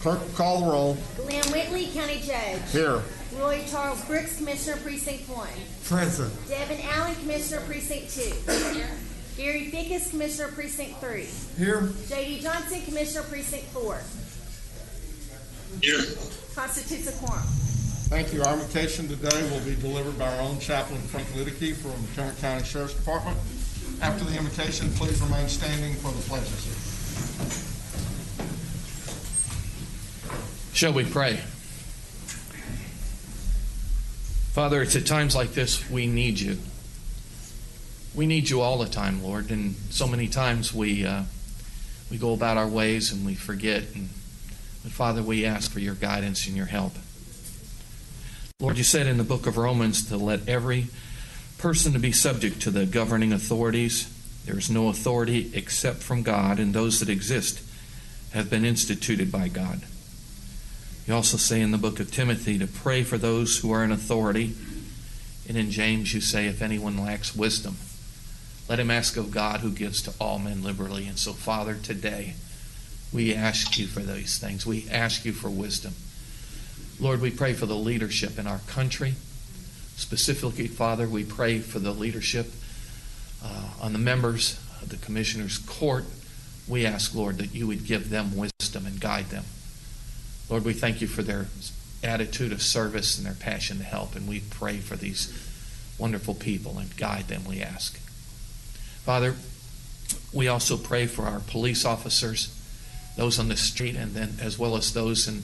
Clerk will call the roll. Glenn Whitley, County Judge. Here. Roy Charles Brooks, Commissioner, Precinct 1. Present. Devin Allen, Commissioner, Precinct 2. Gary Fickus, Commissioner, Precinct 3. Here. J.D. Johnson, Commissioner, Precinct 4. Here. Constitutes a quorum. Thank you. Our invitation today will be delivered by our own chaplain, Frank Liddicky, from the Tarrant County Sheriff's Department. After the invitation, please remain standing for the pledge. Shall we pray? Father, it's at times like this we need you. We need you all the time, Lord, and so many times we go about our ways and we forget. But Father, we ask for your guidance and your help. Lord, you said in the book of Romans to let every person to be subject to the governing authorities. There is no authority except from God, and those that exist have been instituted by God. You also say in the book of Timothy to pray for those who are in authority. And in James you say, if anyone lacks wisdom, let him ask of God who gives to all men liberally. And so, Father, today we ask you for these things. We ask you for wisdom. Lord, we pray for the leadership in our country. Specifically, Father, we pray for the leadership on the members of the Commissioner's Court. We ask, Lord, that you would give them wisdom and guide them. Lord, we thank you for their attitude of service and their passion to help, and we pray for these wonderful people and guide them, we ask. Father, we also pray for our police officers, those on the street, and then as well as those in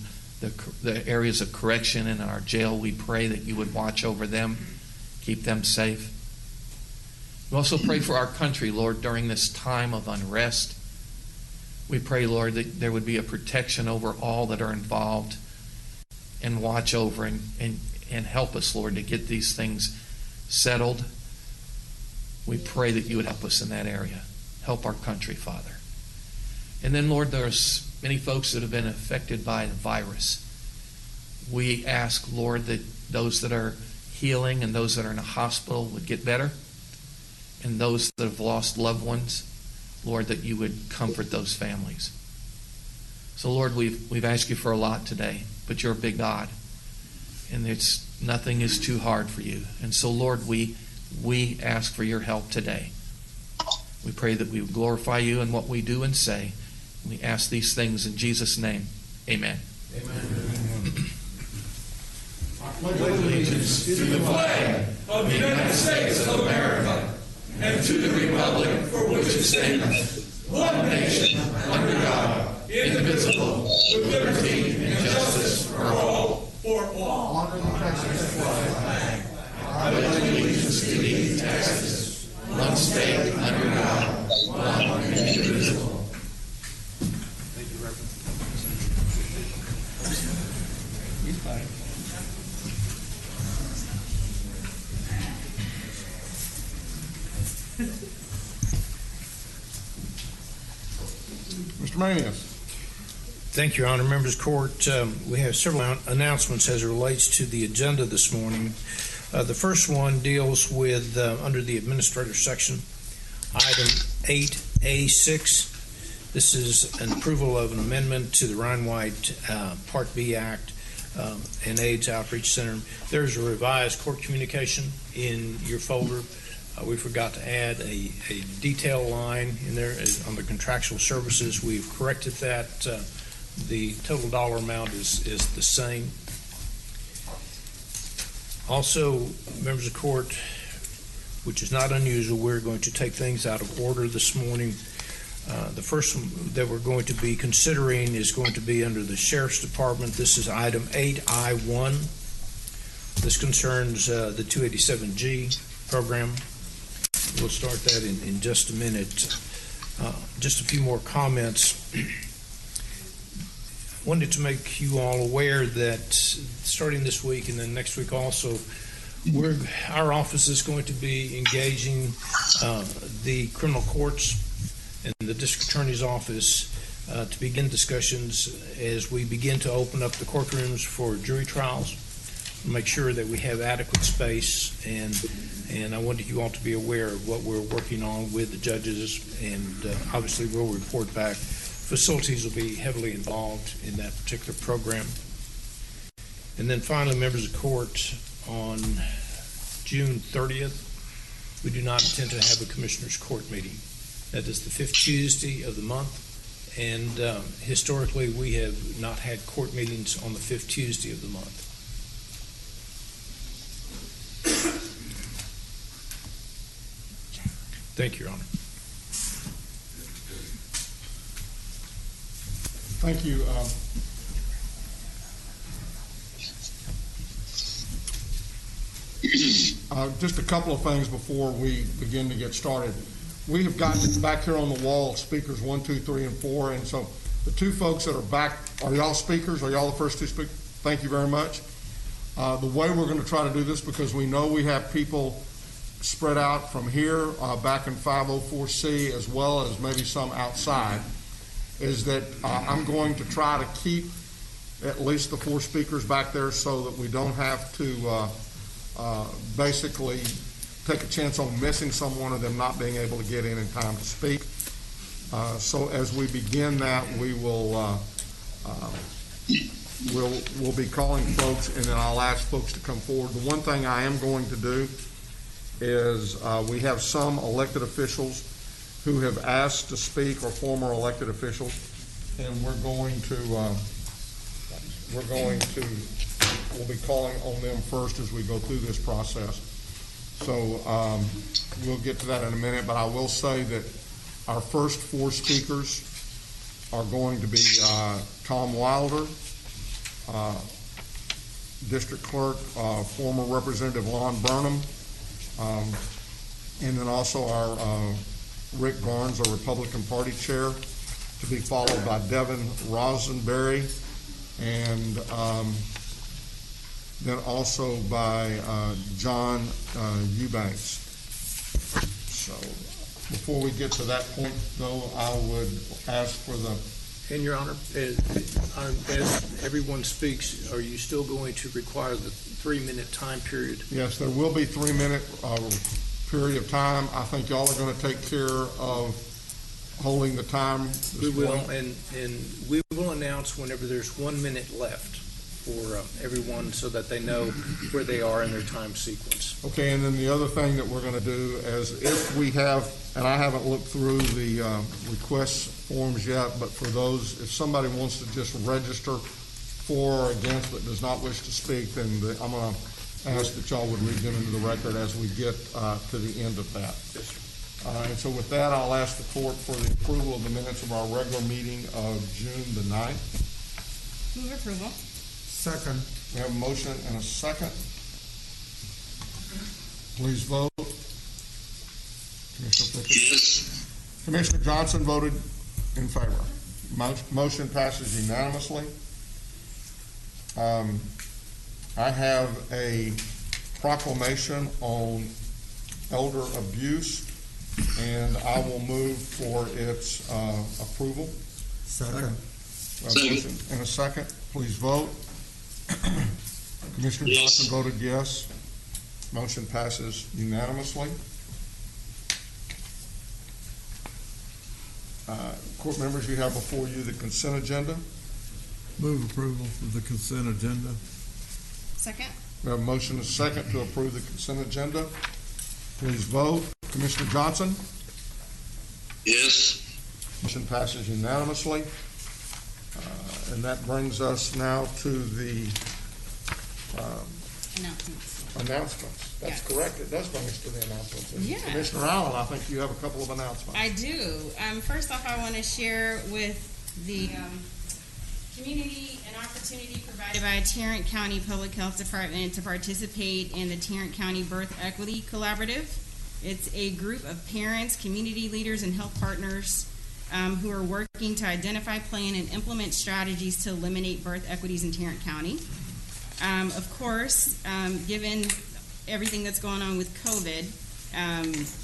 the areas of correction and in our jail. We pray that you would watch over them, keep them safe. We also pray for our country, Lord, during this time of unrest. We pray, Lord, that there would be a protection over all that are involved, and watch over and help us, Lord, to get these things settled. We pray that you would help us in that area. Help our country, Father. And then, Lord, there's many folks that have been affected by the virus. We ask, Lord, that those that are healing and those that are in a hospital would get better, and those that have lost loved ones, Lord, that you would comfort those families. So, Lord, we've asked you for a lot today, but you're a big God, and nothing is too hard for you. And so, Lord, we ask for your help today. We pray that we would glorify you in what we do and say. We ask these things in Jesus' name. Amen. Amen. I pledge allegiance to the flag of the United States of America and to the republic for which it stands, one nation, under God, indivisible, with liberty and justice for all. For all. Honor the Texas flag. I pledge allegiance to these Texas, one state, under God, one and indivisible. Thank you, Reverend. Mr. Manius. Thank you, Your Honor. Members of the Court, we have several announcements as it relates to the agenda this morning. The first one deals with, under the Administrator section, item 8A6. This is an approval of an amendment to the Ryan White Part B Act and AIDS Outreach Center. There's a revised court communication in your folder. We forgot to add a detail line in there on the contractual services. We've corrected that. The total dollar amount is the same. Also, members of the court, which is not unusual, we're going to take things out of order this morning. The first one that we're going to be considering is going to be under the Sheriff's Department. This is item 8I1. This concerns the 287G program. We'll start that in just a minute. Just a few more comments. Wanted to make you all aware that starting this week and then next week also, our office is going to be engaging the criminal courts and the district attorney's office to begin discussions as we begin to open up the courtrooms for jury trials. Make sure that we have adequate space, and I wanted you all to be aware of what we're working on with the judges, and obviously we'll report back for facilities will be heavily involved in that particular program. And then finally, members of court, on June 30th, we do not intend to have a Commissioners Court meeting. That is the 5th Tuesday of the month, and historically, we have not had court meetings on the 5th Tuesday of the month. Thank you, Your Honor. Thank you. Just a couple of things before we begin to get started. We have got back here on the wall speakers 1, 2, 3, and 4, and so the two folks that are back, are y'all speakers? Are y'all the first two speakers? Thank you very much. The way we're going to try to do this, because we know we have people spread out from here back in 504C as well as maybe some outside, is that I'm going to try to keep at least the 4 speakers back there so that we don't have to basically take a chance on missing someone or them not being able to get in time to speak. So as we begin that, we will we'll be calling folks, and then I'll ask folks to come forward. The one thing I am going to do is we have some elected officials who have asked to speak, or former elected officials, and we'll be calling on them first as we go through this process. So we'll get to that in a minute, but I will say that our first 4 speakers are going to be Tom Wilder, District Clerk, former Representative Lon Burnham, and then also our Rick Barnes, our Republican Party Chair, to be followed by Devin Rosenberry, and then also by John Eubanks. So before we get to that point, though, I would ask for the... And, Your Honor, as everyone speaks, are you still going to require the 3-minute time period? Yes, there will be 3-minute period of time. I think y'all are going to take care of holding the time. We will, and we will announce whenever there's 1 minute left for everyone so that they know where they are in their time sequence. Okay, and then the other thing that we're going to do is, if we have, and I haven't looked through the request forms yet, but for those, if somebody wants to just register for or against but does not wish to speak, then I'm going to ask that y'all would read them into the record as we get to the end of that. And so with that, I'll ask the court for the approval of the minutes of our regular meeting of June the 9th. Move approval. Second. We have a motion and a second. Please vote. Commissioner Pickett? Yes. Commissioner Johnson voted in favor. Motion passes unanimously. I have a proclamation on elder abuse, and I will move for its approval. Second. We have a motion and a second. Please vote. Commissioner Yes. Johnson voted yes. Motion passes unanimously. Court members, you have before you the consent agenda. Move approval of the consent agenda. Second. We have a motion and a second to approve the consent agenda. Please vote. Commissioner Johnson? Yes. Motion passes unanimously. And that brings us now to the Announcements. announcements. That's Yes. correct. It does bring us to the announcements. And Yes. Commissioner Allen, I think you have a couple of announcements. I do. First off, I want to share with the community an opportunity provided by Tarrant County Public Health Department to participate in the Tarrant County Birth Equity Collaborative. It's a group of parents, community leaders, and health partners who are working to identify, plan, and implement strategies to eliminate birth equities in Tarrant County. Of course, given everything that's going on with COVID,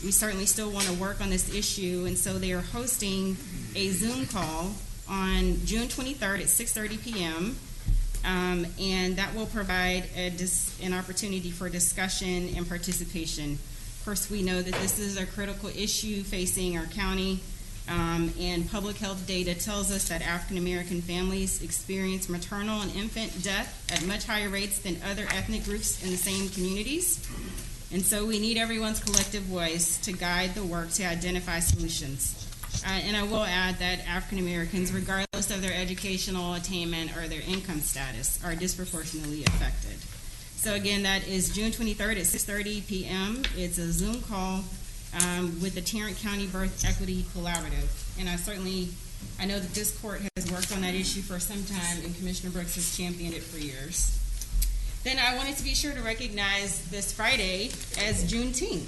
we certainly still want to work on this issue, and so they are hosting a Zoom call on June 23rd at 6:30 p.m., and that will provide an opportunity for discussion and participation. Of course, we know that this is a critical issue facing our county. And public health data tells us that African American families experience maternal and infant death at much higher rates than other ethnic groups in the same communities. And so we need everyone's collective voice to guide the work to identify solutions. And I will add that African Americans, regardless of their educational attainment or their income status, are disproportionately affected. So again, that is June 23rd at 6:30 p.m. It's a Zoom call with the Tarrant County Birth Equity Collaborative. And I know that this court has worked on that issue for some time, and Commissioner Brooks has championed it for years. Then I wanted to be sure to recognize this Friday as Juneteenth.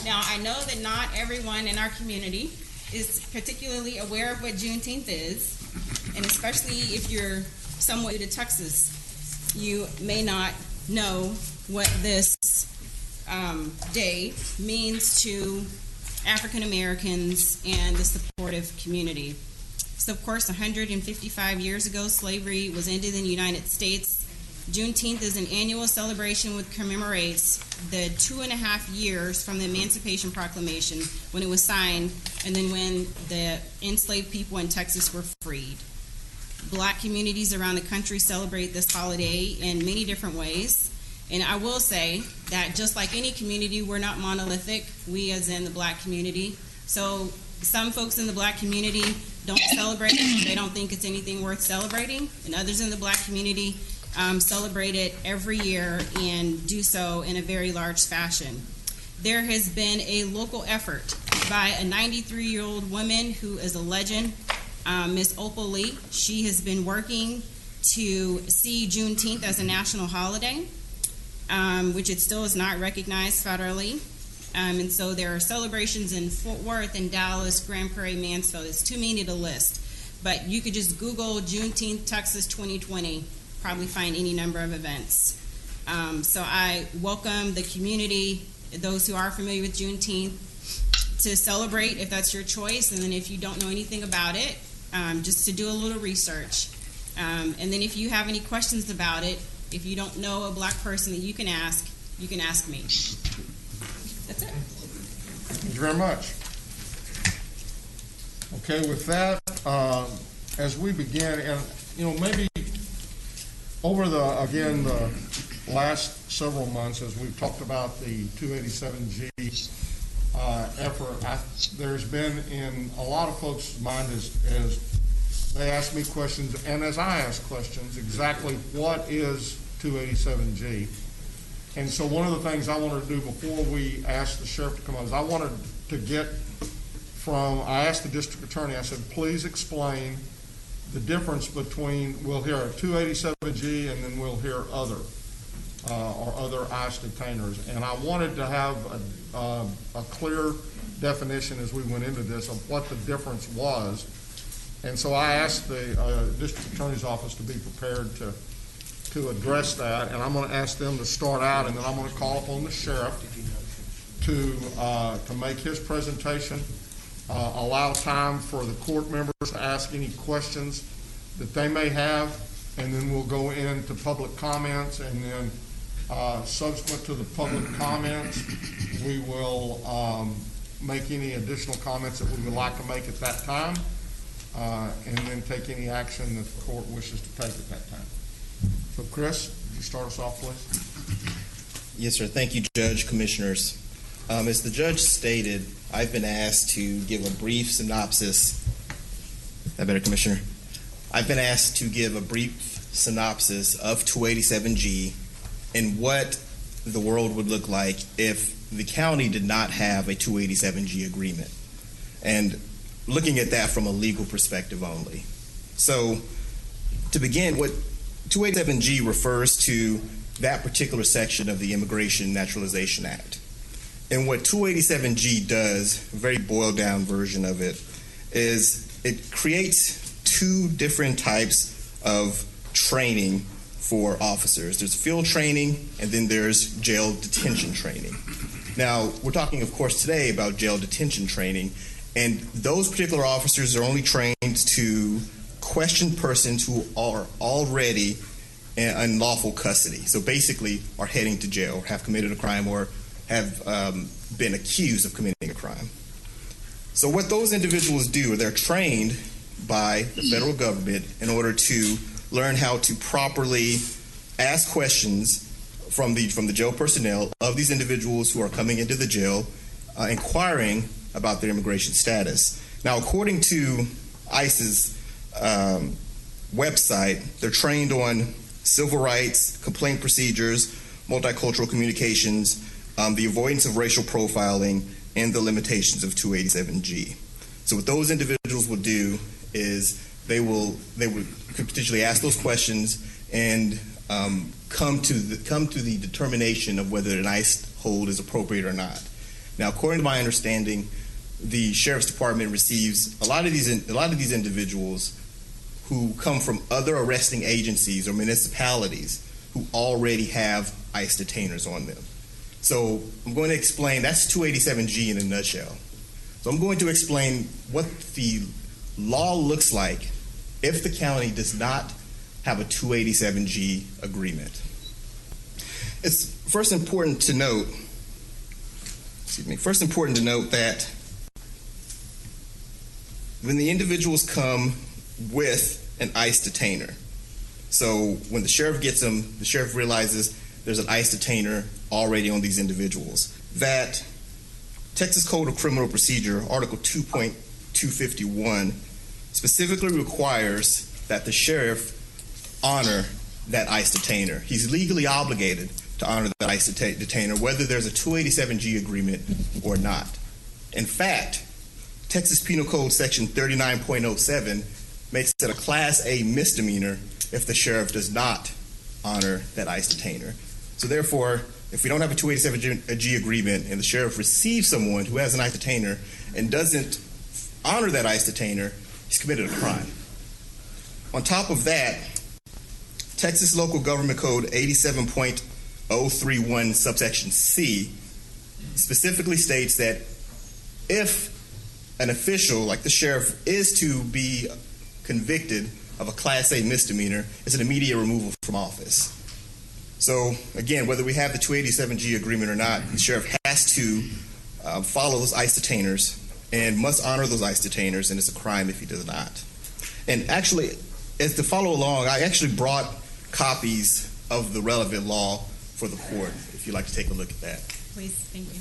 Now, I know that not everyone in our community is particularly aware of what Juneteenth is, and especially if you're somewhat new to Texas, you may not know what this day means to African Americans and the supportive community. So, of course, 155 years ago, slavery was ended in the United States. Juneteenth is an annual celebration which commemorates the 2.5 years from the Emancipation Proclamation when it was signed, and then when the enslaved people in Texas were freed. Black communities around the country celebrate this holiday in many different ways. And I will say that just like any community, we're not monolithic, we as in the black community. So some folks in the black community don't celebrate it, they don't think it's anything worth celebrating, and others in the black community celebrate it every year and do so in a very large fashion. There has been a local effort by a 93-year-old woman who is a legend, Miss Opal Lee. She has been working to see Juneteenth as a national holiday, which it still is not recognized federally. And so there are celebrations in Fort Worth and Dallas, Grand Prairie, Mansfield. It's too many to list. But you could just Google Juneteenth, Texas 2020, probably find any number of events. So I welcome the community, those who are familiar with Juneteenth, to celebrate if that's your choice. And then if you don't know anything about it, just to do a little research. And then if you have any questions about it, if you don't know a black person that you can ask me. That's it. Thank you very much. Okay, with that, as we begin, and maybe over the last several months, as we've talked about the 287G effort, there's been in a lot of folks' mind as they ask me questions, and as I ask questions, exactly what is 287G? And so one of the things I wanted to do before we asked the sheriff to come on is I wanted to I asked the district attorney, I said, please explain the difference between, we'll hear a 287G and then we'll hear other, or other ICE detainers. And I wanted to have a clear definition as we went into this of what the difference was. And so I asked the district attorney's office to be prepared to address that, and I'm going to ask them to start out, and then I'm going to call upon the sheriff to make his presentation, allow time for the court members to ask any questions that they may have, and then we'll go into public comments, and then subsequent to the public comments, we will make any additional comments that we would like to make at that time, and then take any action that the court wishes to take at that time. So, Chris, would you start us off, please? Yes, sir. Thank you, Judge, Commissioners. As the judge stated, I've been asked to give a brief synopsis. Is that better, Commissioner? I've been asked to give a brief synopsis of 287G and what the world would look like if the county did not have a 287G agreement, and looking at that from a legal perspective only. So, to begin, what 287G refers to that particular section of the Immigration Naturalization Act. And what 287G does, a very boiled down version of it, is it creates two different types of training for officers. There's field training, and then there's jail detention training. Now, we're talking, of course, today about jail detention training, and those particular officers are only trained to question persons who are already in unlawful custody. So basically are heading to jail, have committed a crime, or have been accused of committing a crime. So what those individuals do, they're trained by the federal government in order to learn how to properly ask questions from the jail personnel of these individuals who are coming into the jail, inquiring about their immigration status. Now, according to ICE's website, they're trained on civil rights, complaint procedures, multicultural communications, the avoidance of racial profiling, and the limitations of 287G. So what those individuals will do is they would potentially ask those questions and come to the determination of whether an ICE hold is appropriate or not. Now, according to my understanding, the Sheriff's Department receives a lot of these individuals who come from other arresting agencies or municipalities who already have ICE detainers on them. So I'm going to explain, that's 287G in a nutshell. So I'm going to explain what the law looks like if the county does not have a 287G agreement. It's first important to note that when the individuals come with an ICE detainer, so when the sheriff gets them, the sheriff realizes there's an ICE detainer already on these individuals, that Texas Code of Criminal Procedure, Article 2.251, specifically requires that the sheriff honor that ICE detainer. He's legally obligated to honor that ICE detainer, whether there's a 287G agreement or not. In fact, Texas Penal Code Section 39.07 makes it a Class A misdemeanor if the sheriff does not honor that ICE detainer. So therefore, if we don't have a 287G agreement and the sheriff receives someone who has an ICE detainer and doesn't honor that ICE detainer, he's committed a crime. On top of that, Texas Local Government Code 87.031 subsection C specifically states that if an official like the sheriff is to be convicted of a Class A misdemeanor, it's an immediate removal from office. So again, whether we have the 287G agreement or not, the sheriff has to follow those ICE detainers and must honor those ICE detainers, and it's a crime if he does not. And actually, as to follow along, I actually brought copies of the relevant law for the court, if you'd like to take a look at that. Please, thank you.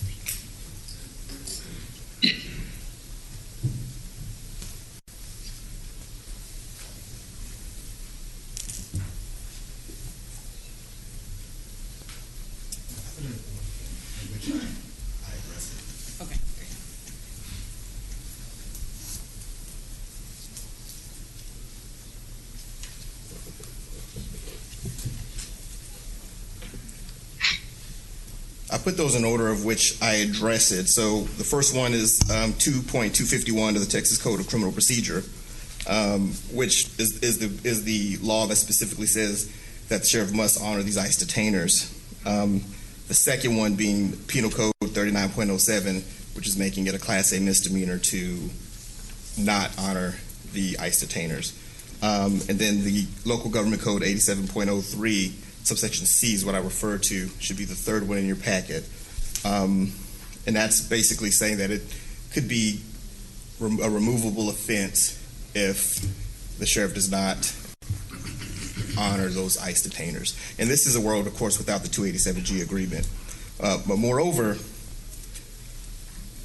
Okay, great. I put those in order of which I address it. So the first one is 2.251 of the Texas Code of Criminal Procedure, which is the law that specifically says that the sheriff must honor these ICE detainers. The second one being Penal Code 39.07, which is making it a Class A misdemeanor to not honor the ICE detainers. And then the Local Government Code 87.03, subsection C is what I refer to, should be the third one in your packet. And that's basically saying that it could be a removable offense if the sheriff does not honor those ICE detainers. And this is a world, of course, without the 287G agreement. But moreover,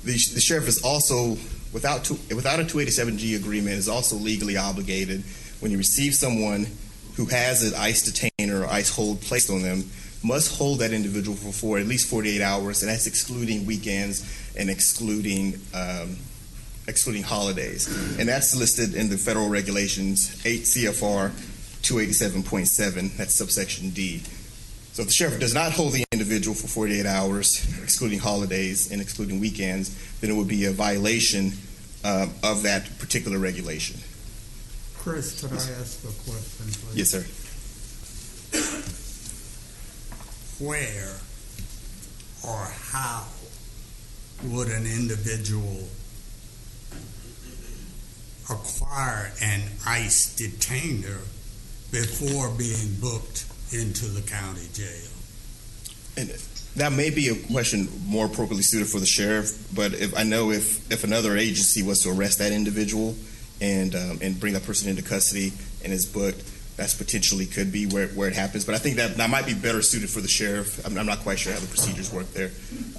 the sheriff is also, without a 287G agreement, is also legally obligated when you receive someone who has an ICE detainer or ICE hold placed on them, must hold that individual for at least 48 hours, and that's excluding weekends and excluding holidays. And that's listed in the federal regulations, 8 CFR 287.7, that's subsection D. So if the sheriff does not hold the individual for 48 hours, excluding holidays and excluding weekends, then it would be a violation of that particular regulation. Chris, could I ask a question, please? Yes, sir. Where or how would an individual acquire an ICE detainer before being booked into the county jail? And That may be a question more appropriately suited for the sheriff, but if another agency was to arrest that individual and bring that person into custody and is booked, that's potentially could be where it happens. But I think that might be better suited for the sheriff. I'm not quite sure how the procedures work there.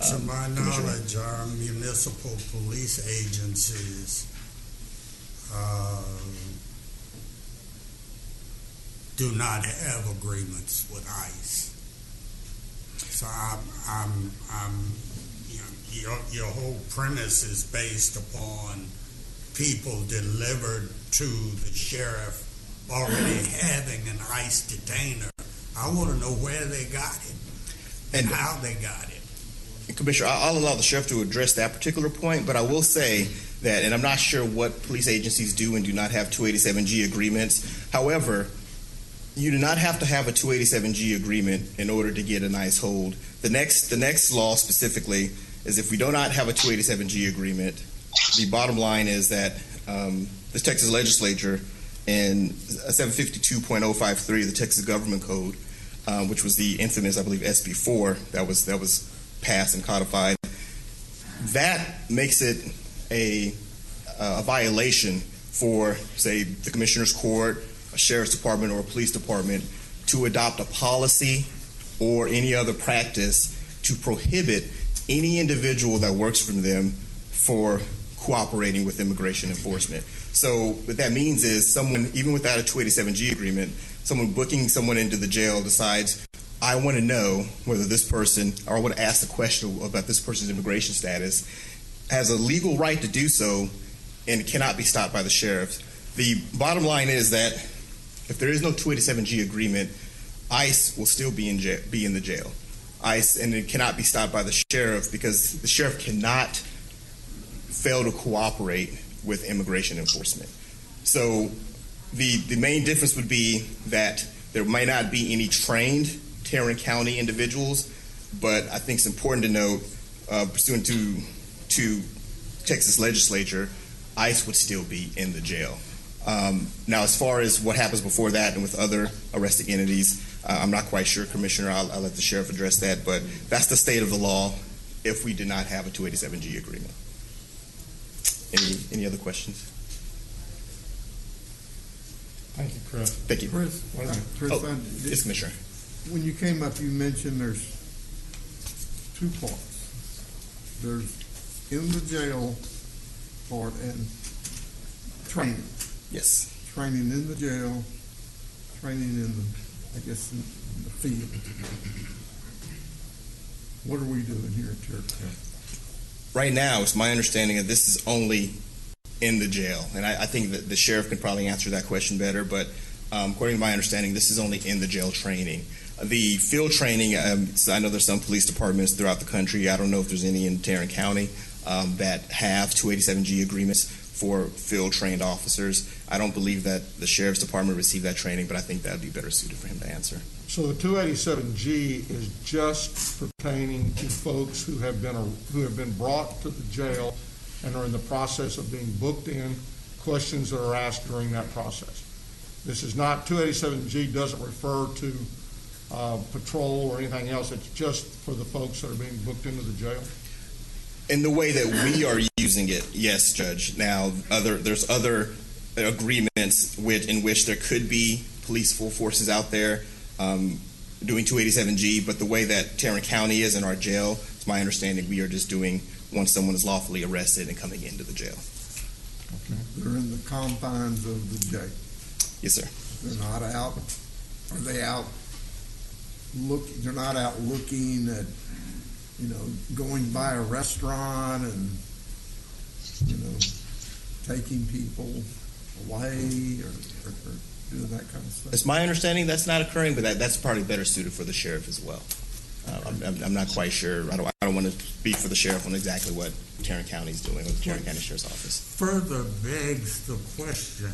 To my knowledge, our municipal police agencies do not have agreements with ICE. So your whole premise is based upon people delivered to the sheriff already having an ICE detainer. I want to know where they got it and how they got it. Commissioner, I'll allow the sheriff to address that particular point, but I will say that, and I'm not sure what police agencies do and do not have 287G agreements. However, you do not have to have a 287G agreement in order to get an ICE hold. The next law specifically is if we do not have a 287G agreement, the bottom line is that the Texas legislature in 752.053 of the Texas Government Code, which was the infamous, I believe, SB 4 that was passed and codified, that makes it a violation for, say, the Commissioner's Court, a Sheriff's Department, or a Police Department to adopt a policy or any other practice to prohibit any individual that works for them for cooperating with immigration enforcement. So what that means is someone, even without a 287G agreement, someone booking someone into the jail decides, I want to know whether this person, or I want to ask a question about this person's immigration status, has a legal right to do so and cannot be stopped by the sheriff. The bottom line is that if there is no 287G agreement, ICE will still be in the jail. ICE, and it cannot be stopped by the sheriff because the sheriff cannot fail to cooperate with immigration enforcement. So the main difference would be that there might not be any trained Tarrant County individuals, but I think it's important to note, pursuant to Texas legislature, ICE would still be in the jail. Now, as far as what happens before that and with other arresting entities, I'm not quite sure, Commissioner. I'll let the sheriff address that, but that's the state of the law if we do not have a 287G agreement. Any other questions? Thank you, Chris. Thank you. Chris, Yes, Commissioner. when you came up, you mentioned there's two parts. There's in the jail part and training. Yes. Training in the jail, training in the, I guess, in the field. What are we doing here at Tarrant County? Right now, it's my understanding that this is only in the jail, and I think that the sheriff can probably answer that question better, but according to my understanding, this is only in the jail training. The field training, I know there's some police departments throughout the country. I don't know if there's any in Tarrant County that have 287G agreements for field-trained officers. I don't believe that the Sheriff's Department received that training, but I think that would be better suited for him to answer. So the 287G is just pertaining to folks who have been brought to the jail and are in the process of being booked in, questions that are asked during that process. This is not, 287G doesn't refer to patrol or anything else. It's just for the folks that are being booked into the jail. In the way that we are using it, yes, Judge. Now, there's other agreements in which there could be police full forces out there doing 287G, but the way that Tarrant County is in our jail, it's my understanding we are just doing once someone is lawfully arrested and coming into the jail. Okay. They're in the confines of the jail. Yes, sir. They're not out. Are they out looking? They're not out looking at, going by a restaurant and, taking people away or doing that kind of stuff. It's my understanding that's not occurring, but that's probably better suited for the sheriff as well. I'm not quite sure. I don't want to speak for the sheriff on exactly what Tarrant County is doing with the Tarrant County Sheriff's Office. Further begs the question,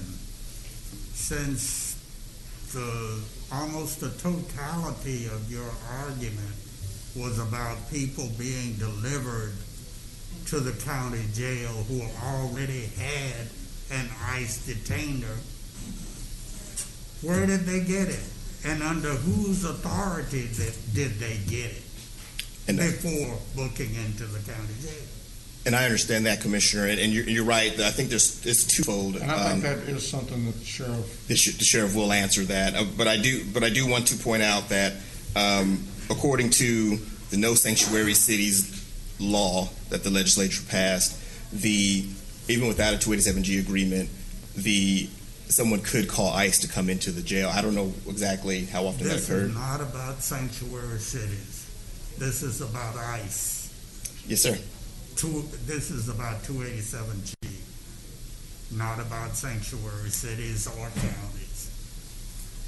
since almost the totality of your argument was about people being delivered to the county jail who already had an ICE detainer, where did they get it? And under whose authority did they get it? before booking into the county jail. And I understand that, Commissioner, and you're right. I think it's twofold. And I think that is something that the sheriff. The sheriff will answer that, but I do want to point out that according to the No Sanctuary Cities law that the legislature passed, even without a 287G agreement, someone could call ICE to come into the jail. I don't know exactly how often that occurred. This is not about sanctuary cities. This is about ICE. Yes, sir. This is about 287G, not about sanctuary cities or counties.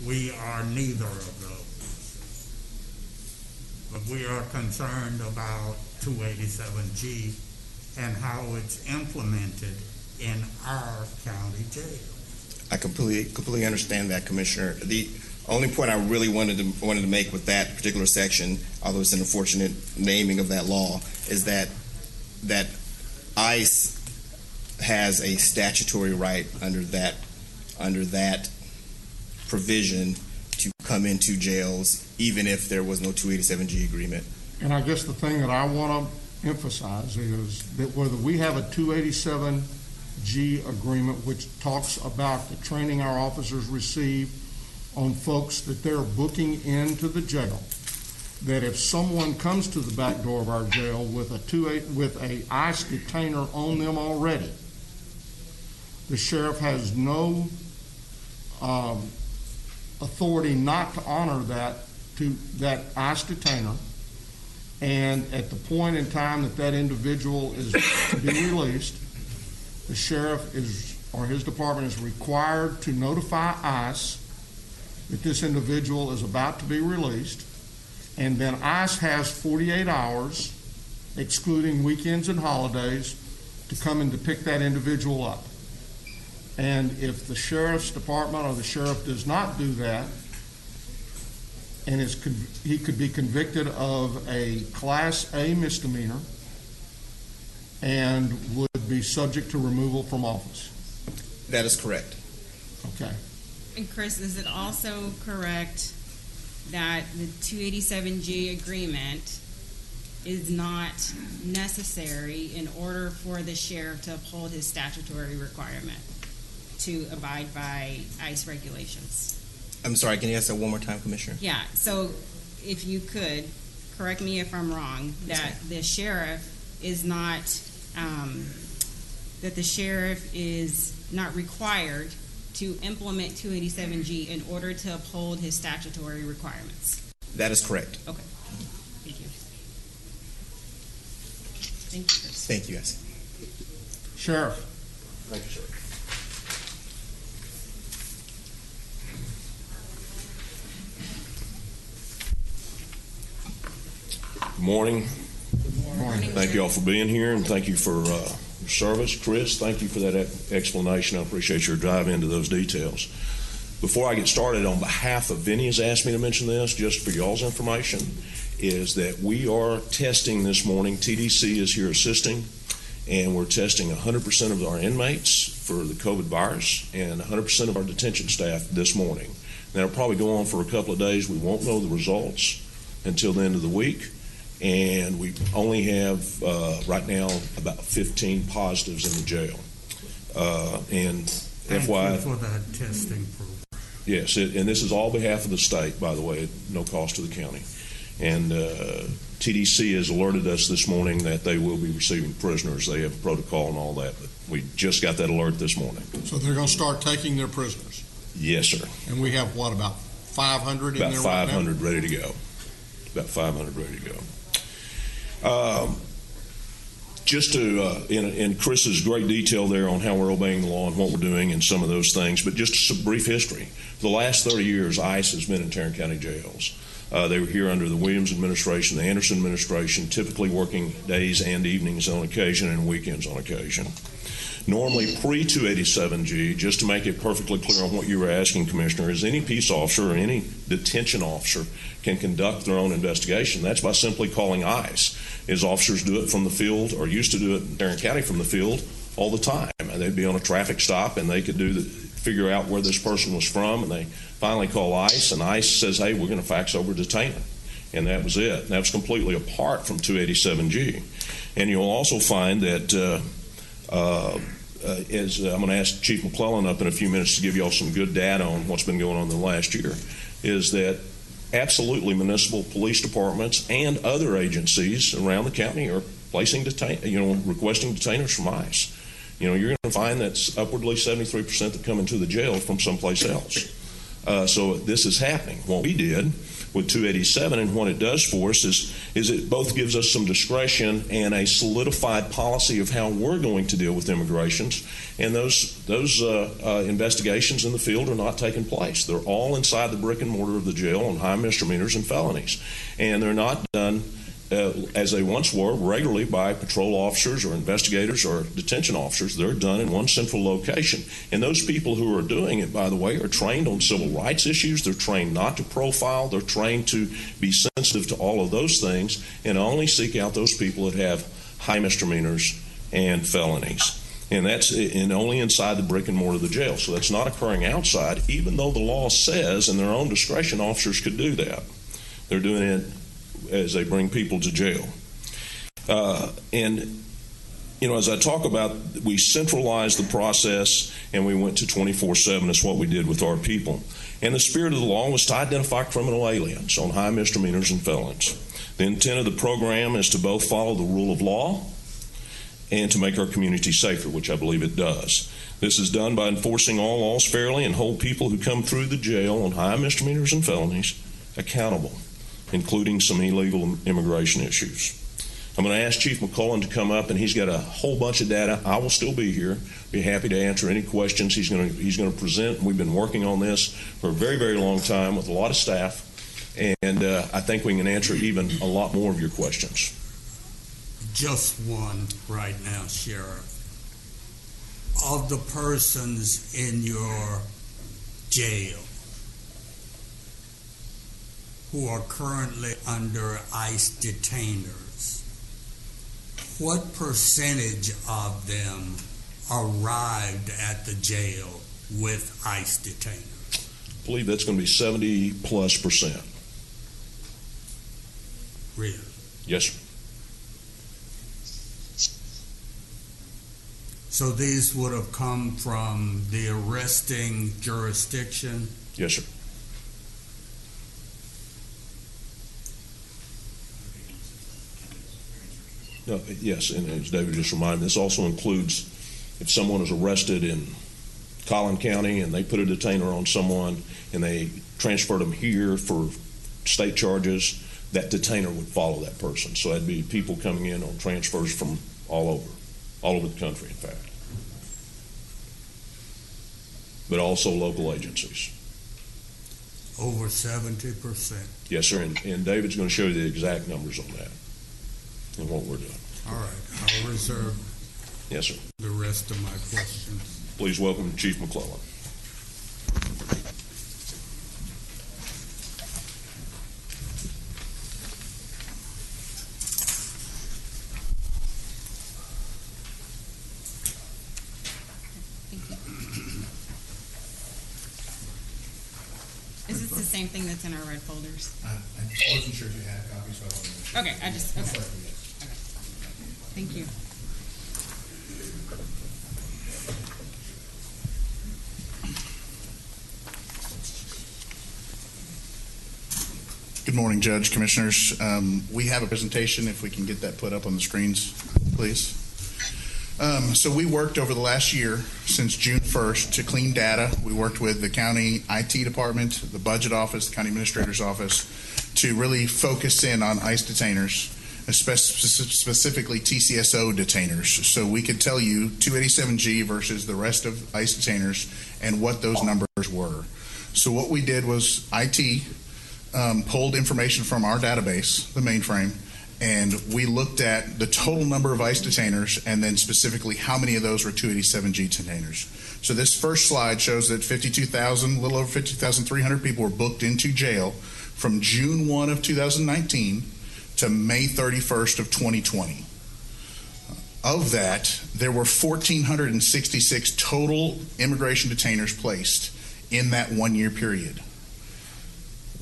We are neither of those. But we are concerned about 287G and how it's implemented in our county jail. I completely understand that, Commissioner. The only point I really wanted to make with that particular section, although it's an unfortunate naming of that law, is that ICE has a statutory right under that provision to come into jails, even if there was no 287G agreement. And I guess the thing that I want to emphasize is that whether we have a 287G agreement, which talks about the training our officers receive on folks that they're booking into the jail, that if someone comes to the back door of our jail with a ICE detainer on them already, the sheriff has no authority not to honor that ICE detainer. And at the point in time that individual is to be released, the sheriff or his department is required to notify ICE that this individual is about to be released. And then ICE has 48 hours, excluding weekends and holidays, to come and to pick that individual up. And if the sheriff's department or the sheriff does not do that, and he could be convicted of a Class A misdemeanor and would be subject to removal from office. That is correct. Okay. And Chris, is it also correct that the 287G agreement is not necessary in order for the sheriff to uphold his statutory requirement to abide by ICE regulations? I'm sorry, can you ask that one more time, Commissioner? Yeah, so if you could, correct me if I'm wrong, that the sheriff is not, required to implement 287G in order to uphold his statutory requirements. That is correct. Okay. Thank you. Thank you, Chris. Thank you, guys. Sheriff. Thank you, sir. Good morning. Good morning. Thank you all for being here, and thank you for your service. Chris, thank you for that explanation. I appreciate your dive into those details. Before I get started, on behalf of Vinny has asked me to mention this, just for y'all's information, is that we are testing this morning. TDC is here assisting, and we're testing 100% of our inmates for the COVID virus and 100% of our detention staff this morning. That'll probably go on for a couple of days. We won't know the results until the end of the week. And we only have, right now, about 15 positives in the jail. And Thank FYI, you for that testing program. yes, and this is all behalf of the state, by the way, at no cost to the county. And TDC has alerted us this morning that they will be receiving prisoners. They have protocol and all that, but we just got that alert this morning. So they're going to start taking their prisoners. Yes, sir. And we have, what, about 500 in there right now? About 500 ready to go. About 500 ready to go. Just to, in Chris's great detail there on how we're obeying the law and what we're doing and some of those things, but just some brief history. For the last 30 years, ICE has been in Tarrant County jails. They were here under the Williams administration, the Anderson administration, typically working days and evenings on occasion and weekends on occasion. Normally, pre-287G, just to make it perfectly clear on what you were asking, Commissioner, is any peace officer or any detention officer can conduct their own investigation. That's by simply calling ICE. As officers do it from the field, or used to do it in Tarrant County from the field all the time. They'd be on a traffic stop and they could figure out where this person was from, and they finally call ICE, and ICE says, hey, we're going to fax over a detainer. and that was it. That was completely apart from 287G. And you'll also find that, as I'm going to ask Chief McClellan up in a few minutes to give you all some good data on what's been going on in the last year, is that absolutely municipal police departments and other agencies around the county are placing requesting detainers from ICE. You're going to find that's upwardly 73% that come into the jail from someplace else. So this is happening. What we did with 287 and what it does for us is it both gives us some discretion and a solidified policy of how we're going to deal with immigrations. And those investigations in the field are not taking place. They're all inside the brick and mortar of the jail on high misdemeanors and felonies. And they're not done as they once were regularly by patrol officers or investigators or detention officers. They're done in one central location. And those people who are doing it, by the way, are trained on civil rights issues. They're trained not to profile. They're trained to be sensitive to all of those things and only seek out those people that have high misdemeanors and felonies. And that's only inside the brick and mortar of the jail. So that's not occurring outside, even though the law says in their own discretion officers could do that. They're doing it as they bring people to jail. And as I talk about, we centralized the process and we went to 24/7 is what we did with our people. And the spirit of the law was to identify criminal aliens on high misdemeanors and felons. The intent of the program is to both follow the rule of law and to make our community safer, which I believe it does. This is done by enforcing all laws fairly and hold people who come through the jail on high misdemeanors and felonies accountable, including some illegal immigration issues. I'm going to ask Chief McClellan to come up, and he's got a whole bunch of data. I will still be here, be happy to answer any questions he's going to present. We've been working on this for a very, very long time with a lot of staff, and I think we can answer even a lot more of your questions. Just one right now, Sheriff. Of the persons in your jail who are currently under ICE detainers, what percentage of them arrived at the jail with ICE detainers? I believe that's going to be 70+%. Really? Yes, sir. So these would have come from the arresting jurisdiction? Yes, sir. No, yes, and as David just reminded me, this also includes if someone is arrested in Collin County and they put a detainer on someone and they transferred them here for state charges, that detainer would follow that person. So that'd be people coming in on transfers from all over the country, in fact. But also local agencies. Over 70%. Yes, sir, and David's going to show you the exact numbers on that and what we're doing. All right, I'll reserve Yes, sir. the rest of my questions. Please welcome Chief McClellan. Is this the same thing that's in our red folders? I wasn't sure if you had a copy, so I wanted to make sure. Okay, okay. Thank you. Good morning, Judge, Commissioners. We have a presentation, if we can get that put up on the screens, please. So we worked over the last year, since June 1st, to clean data. We worked with the county IT department, the budget office, the county administrator's office, to really focus in on ICE detainers, specifically TCSO detainers. So we could tell you 287G versus the rest of ICE detainers and what those numbers were. So what we did was IT pulled information from our database, the mainframe, and we looked at the total number of ICE detainers and then specifically how many of those were 287G detainers. So this first slide shows that 52,000, a little over 52,300 people were booked into jail from June 1 of 2019 to May 31st of 2020. Of that, there were 1,466 total immigration detainers placed in that 1 year period.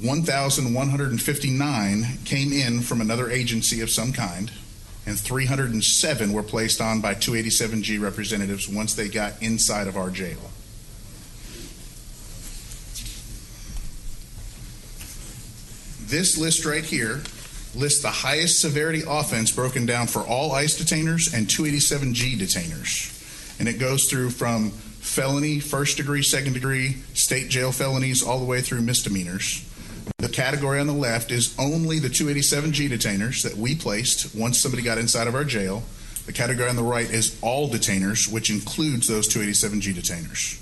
1,159 came in from another agency of some kind, and 307 were placed on by 287G representatives once they got inside of our jail. This list right here lists the highest severity offense broken down for all ICE detainers and 287G detainers. And it goes through from felony, first degree, second degree, state jail felonies, all the way through misdemeanors. The category on the left is only the 287G detainers that we placed once somebody got inside of our jail. The category on the right is all detainers, which includes those 287G detainers.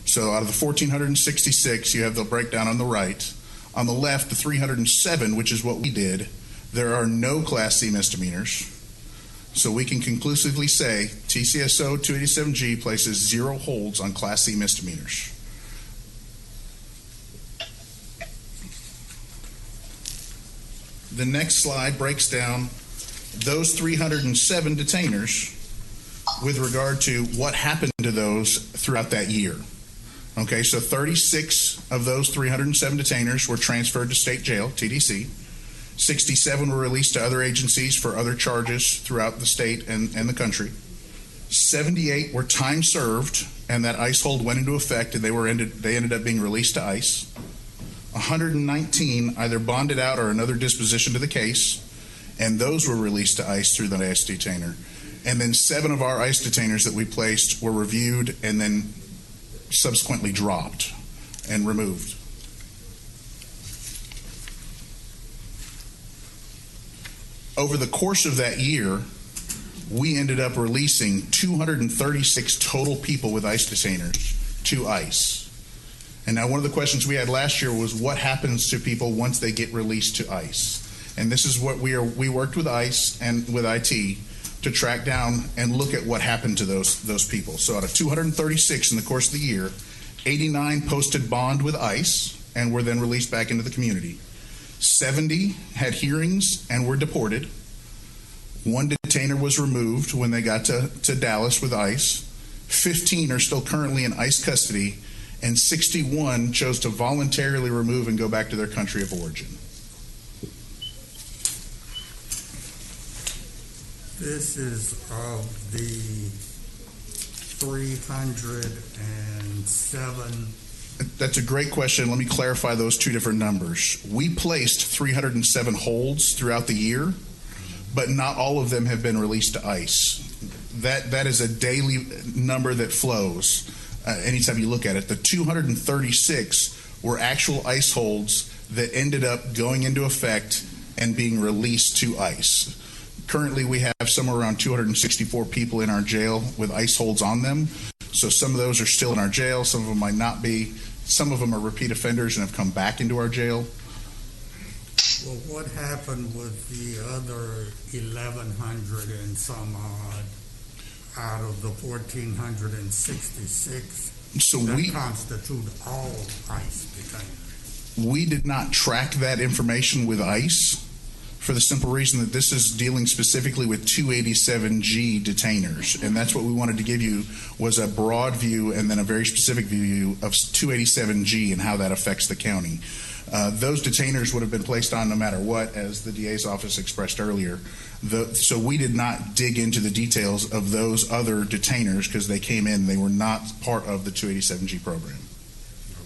So out of the 1,466, you have the breakdown on the right. On the left, the 307, which is what we did, there are no Class C misdemeanors. So we can conclusively say TCSO 287G places 0 holds on Class C misdemeanors. The next slide breaks down those 307 detainers with regard to what happened to those throughout that year. Okay, so 36 of those 307 detainers were transferred to state jail, TDC. 67 were released to other agencies for other charges throughout the state and the country. 78 were time served, and that ICE hold went into effect, and they ended up being released to ICE. 119 either bonded out or another disposition to the case, and those were released to ICE through the ICE detainer. And then 7 of our ICE detainers that we placed were reviewed and then subsequently dropped and removed. Over the course of that year, we ended up releasing 236 total people with ICE detainers to ICE. And now one of the questions we had last year was what happens to people once they get released to ICE? And this is what we worked with ICE and with IT to track down and look at what happened to those people. So out of 236 in the course of the year, 89 posted bond with ICE and were then released back into the community. 70 had hearings and were deported. 1 detainer was removed when they got to Dallas with ICE. 15 are still currently in ICE custody, and 61 chose to voluntarily remove and go back to their country of origin. This is of the 307. That's a great question. Let me clarify those 2 different numbers. We placed 307 holds throughout the year, but not all of them have been released to ICE. That is a daily number that flows anytime you look at it. The 236 were actual ICE holds that ended up going into effect and being released to ICE. Currently, we have somewhere around 264 people in our jail with ICE holds on them. So some of those are still in our jail. Some of them might not be. Some of them are repeat offenders and have come back into our jail. Well, what happened with the other 1,100 and some odd out of the 1,466 that constitute all ICE detainers? We did not track that information with ICE for the simple reason that this is dealing specifically with 287G detainers. And that's what we wanted to give you, was a broad view and then a very specific view of 287G and how that affects the county. Those detainers would have been placed on no matter what, as the DA's office expressed earlier. So we did not dig into the details of those other detainers because they came in, they were not part of the 287G program.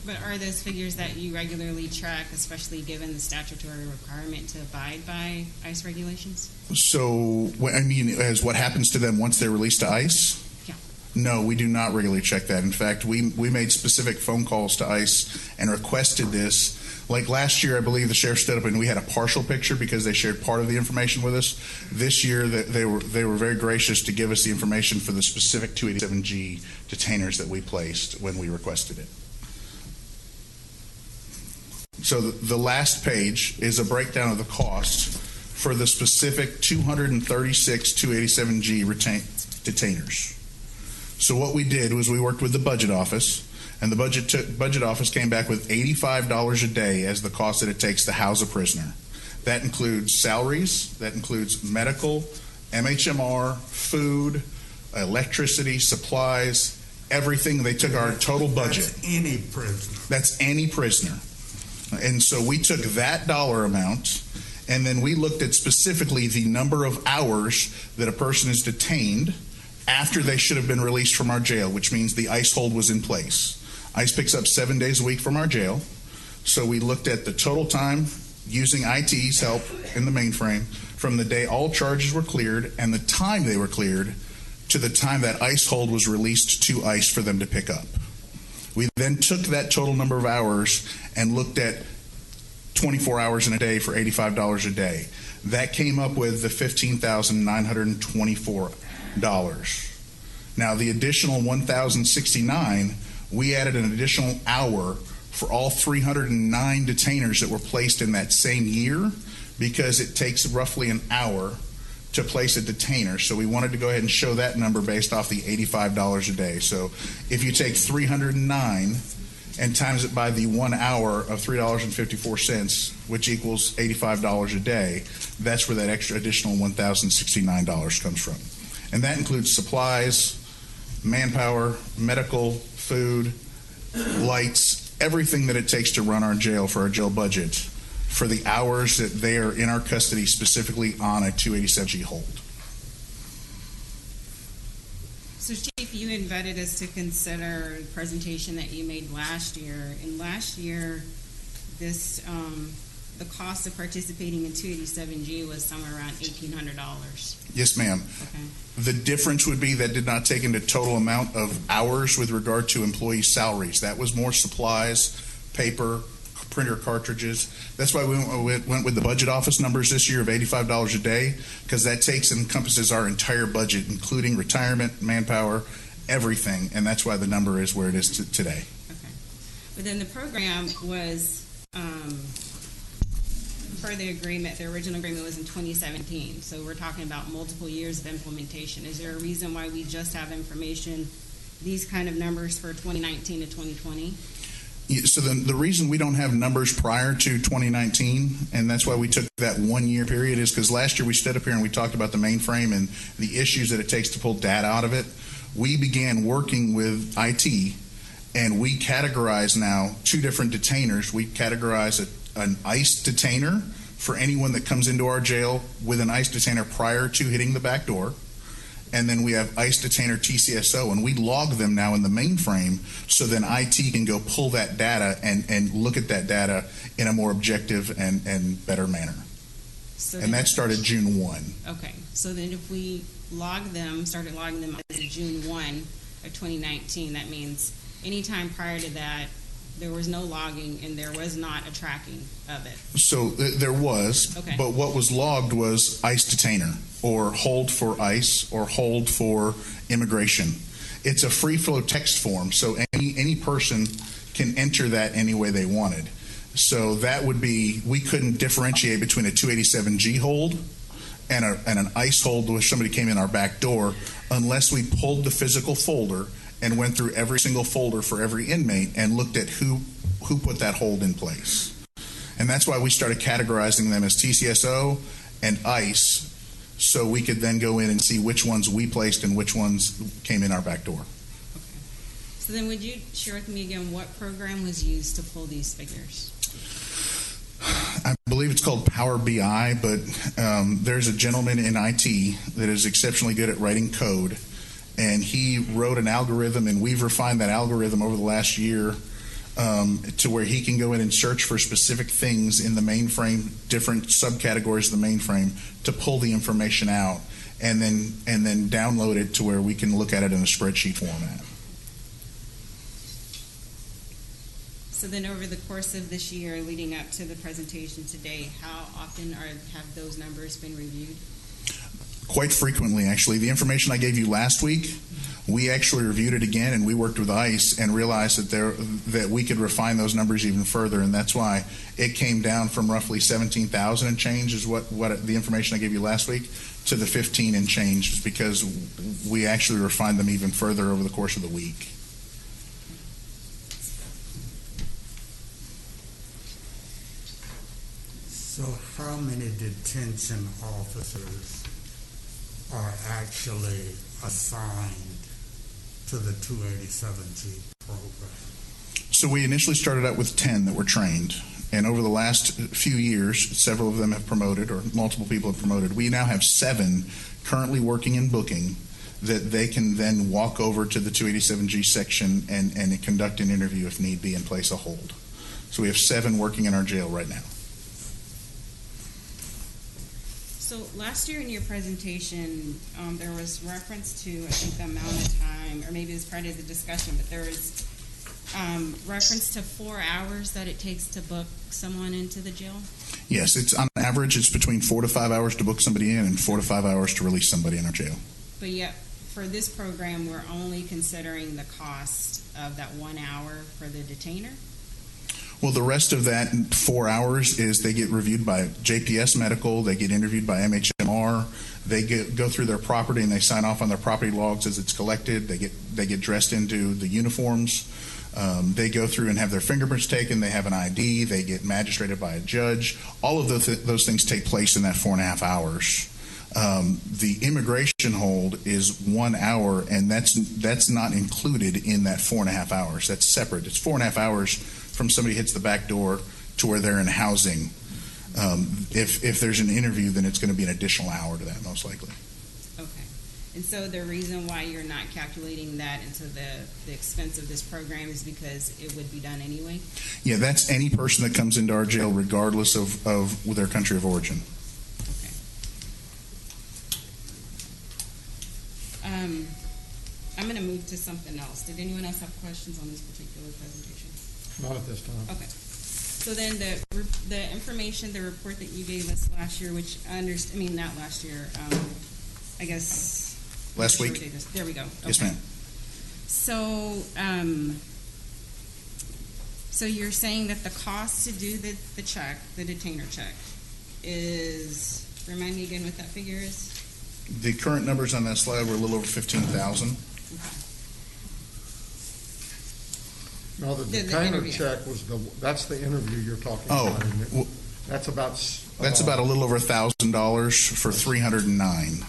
But are those figures that you regularly track, especially given the statutory requirement to abide by ICE regulations? So, I mean, as what happens to them once they're released to ICE? Yeah. No, we do not regularly check that. In fact, we made specific phone calls to ICE and requested this. Like last year, I believe the sheriff stood up and we had a partial picture because they shared part of the information with us. This year, they were very gracious to give us the information for the specific 287G detainers that we placed when we requested it. So the last page is a breakdown of the cost for the specific 236 287G detainers. So what we did was we worked with the budget office, and the budget office came back with $85 a day as the cost that it takes to house a prisoner. That includes salaries, that includes medical, MHMR, food, electricity, supplies, everything. They took our total budget. That's any prisoner. That's any prisoner. And so we took that dollar amount, and then we looked at specifically the number of hours that a person is detained after they should have been released from our jail, which means the ICE hold was in place. ICE picks up 7 days a week from our jail. So we looked at the total time using IT's help in the mainframe from the day all charges were cleared and the time they were cleared to the time that ICE hold was released to ICE for them to pick up. We then took that total number of hours and looked at 24 hours in a day for $85 a day. That came up with the $15,924. Now, the additional $1,069, we added an additional hour for all 309 detainers that were placed in that same year, because it takes roughly an hour to place a detainer. So we wanted to go ahead and show that number based off the $85 a day. So if you take 309 and times it by the 1 hour of $3.54, which equals $85 a day, that's where that extra additional $1,069 comes from. And that includes supplies, manpower, medical, food, lights, everything that it takes to run our jail for our jail budget for the hours that they are in our custody, specifically on a 287G hold. So, Chief, you invited us to consider the presentation that you made last year. And last year, this the cost of participating in 287G was somewhere around $1,800. Yes, ma'am. Okay. The difference would be that did not take into total amount of hours with regard to employee salaries. That was more supplies, paper, printer cartridges. That's why we went with the budget office numbers this year of $85 a day, because that takes and encompasses our entire budget, including retirement, manpower, everything, and that's why the number is where it is today. Okay. But then the program was, per the agreement, the original agreement was in 2017, so we're talking about multiple years of implementation. Is there a reason why we just have information, these kind of numbers for 2019 to 2020? So the reason we don't have numbers prior to 2019, and that's why we took that 1 year period, is because last year we stood up here and we talked about the mainframe and the issues that it takes to pull data out of it. We began working with IT, and we categorize now 2 different detainers. We categorize an ICE detainer for anyone that comes into our jail with an ICE detainer prior to hitting the back door. And then we have ICE detainer TCSO, and we log them now in the mainframe, so then IT can go pull that data and look at that data in a more objective and better manner. So and that started June 1. Okay, so then if we started logging them as of June 1 of 2019, that means anytime prior to that, there was no logging and there was not a tracking of it. So there was, okay. But what was logged was ICE detainer, or hold for ICE, or hold for immigration. It's a free flow text form, so any person can enter that any way they wanted. So that would be, we couldn't differentiate between a 287G hold and an ICE hold where somebody came in our back door unless we pulled the physical folder and went through every single folder for every inmate and looked at who put that hold in place. And that's why we started categorizing them as TCSO and ICE, so we could then go in and see which ones we placed and which ones came in our back door. Okay. So then would you share with me again what program was used to pull these figures? I believe it's called Power BI, but there's a gentleman in IT that is exceptionally good at writing code, and he wrote an algorithm, and we've refined that algorithm over the last year to where he can go in and search for specific things in the mainframe, different subcategories of the mainframe, to pull the information out and then download it to where we can look at it in a spreadsheet format. So then over the course of this year leading up to the presentation today, how often have those numbers been reviewed? Quite frequently, actually. The information I gave you last week, we actually reviewed it again, and we worked with ICE and realized that we could refine those numbers even further, and that's why it came down from roughly 17,000 and change is what the information I gave you last week to the 15 and change, is because we actually refined them even further over the course of the week. So how many detention officers are actually assigned to the 287G program? So we initially started out with 10 that were trained, And over the last few years, several of them have promoted, or multiple people have promoted. We now have 7 currently working in booking that they can then walk over to the 287G section and conduct an interview if need be and place a hold. So we have 7 working in our jail right now. So last year in your presentation, there was reference to, I think, the amount of time, or maybe it was part of the discussion, but there was reference to 4 hours that it takes to book someone into the jail? Yes, it's on average, it's between 4 to 5 hours to book somebody in and 4 to 5 hours to release somebody in our jail. But yet, for this program, we're only considering the cost of that 1 hour for the detainer? Well, the rest of that 4 hours is they get reviewed by JPS Medical, they get interviewed by MHMR, they go through their property and they sign off on their property logs as it's collected. They get dressed into the uniforms. They go through and have their fingerprints taken. They have an ID. They get magistrated by a judge. All of those things take place in that 4.5 hours. The immigration hold is 1 hour, and that's not included in that 4.5 hours. That's separate. It's 4.5 hours from somebody hits the back door to where they're in housing. If there's an interview, then it's going to be an additional hour to that, most likely. Okay. And so the reason why you're not calculating that into the expense of this program is because it would be done anyway? Yeah, that's any person that comes into our jail regardless of their country of origin. Okay. I'm going to move to something else. Did anyone else have questions on this particular presentation? Not at this time. Okay. So then the information, the report that you gave us last year, which not last year, I guess. Last week. There we go. Okay. Yes, ma'am. So you're saying that the cost to do the check, the detainer check, is, remind me again what that figure is? The current numbers on that slide were a little over 15,000. No, the detainer check was that's the interview you're talking about, isn't it? Well, That's about a little over $1,000 for 309.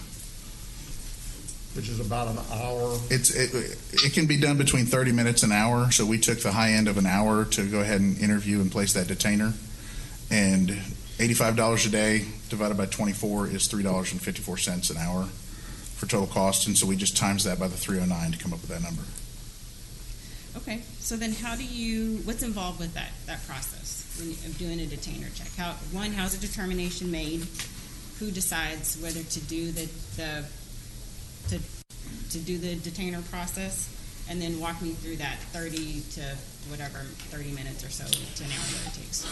which is about an hour. It can be done between 30 minutes and an hour, so we took the high end of an hour to go ahead and interview and place that detainer. And $85 a day divided by 24 is $3.54 an hour for total cost, and so we just times that by the 309 to come up with that number. Okay, so then what's involved with that process of doing a detainer check? How's a determination made? Who decides whether to do the detainer process? And then walk me through that 30 minutes or so to an hour that it takes.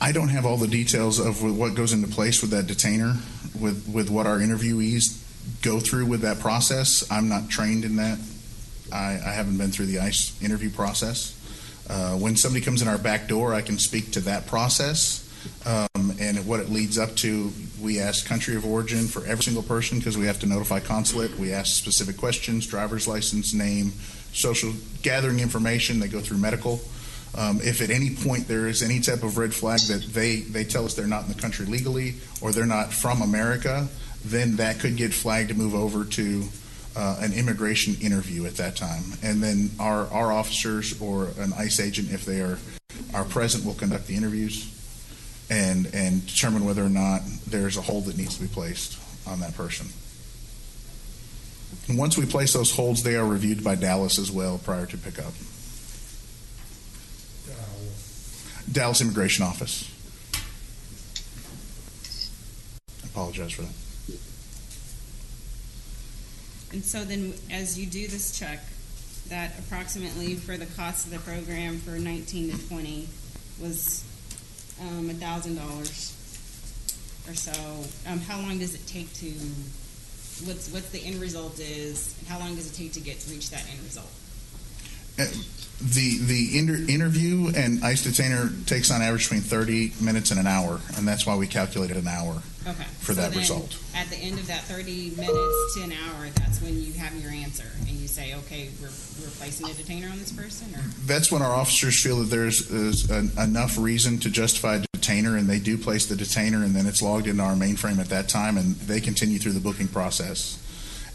I don't have all the details of what goes into place with that detainer, with what our interviewees go through with that process. I'm not trained in that. I haven't been through the ICE interview process. When somebody comes in our back door, I can speak to that process and what it leads up to. We ask country of origin for every single person because we have to notify consulate. We ask specific questions, driver's license, name, social, gathering information. They go through medical. If at any point there is any type of red flag that they tell us they're not in the country legally or they're not from America, then that could get flagged to move over to an immigration interview at that time. And then our officers or an ICE agent, if they are present, will conduct the interviews and determine whether or not there's a hold that needs to be placed on that person. And once we place those holds, they are reviewed by Dallas as well prior to pickup. Dallas Immigration Office. I apologize for that. And so then as you do this check, that approximately for the cost of the program for 19 to 20 was $1,000 or so. How long does it take to, what's the end result is, and how long does it take to reach that end result? The interview and ICE detainer takes on average between 30 minutes and an hour, and that's why we calculated an hour for that result. At the end of that 30 minutes to an hour, that's when you have your answer, and you say, okay, we're placing a detainer on this person? Or? That's when our officers feel that there's enough reason to justify a detainer, and they do place the detainer, and then it's logged into our mainframe at that time, and they continue through the booking process.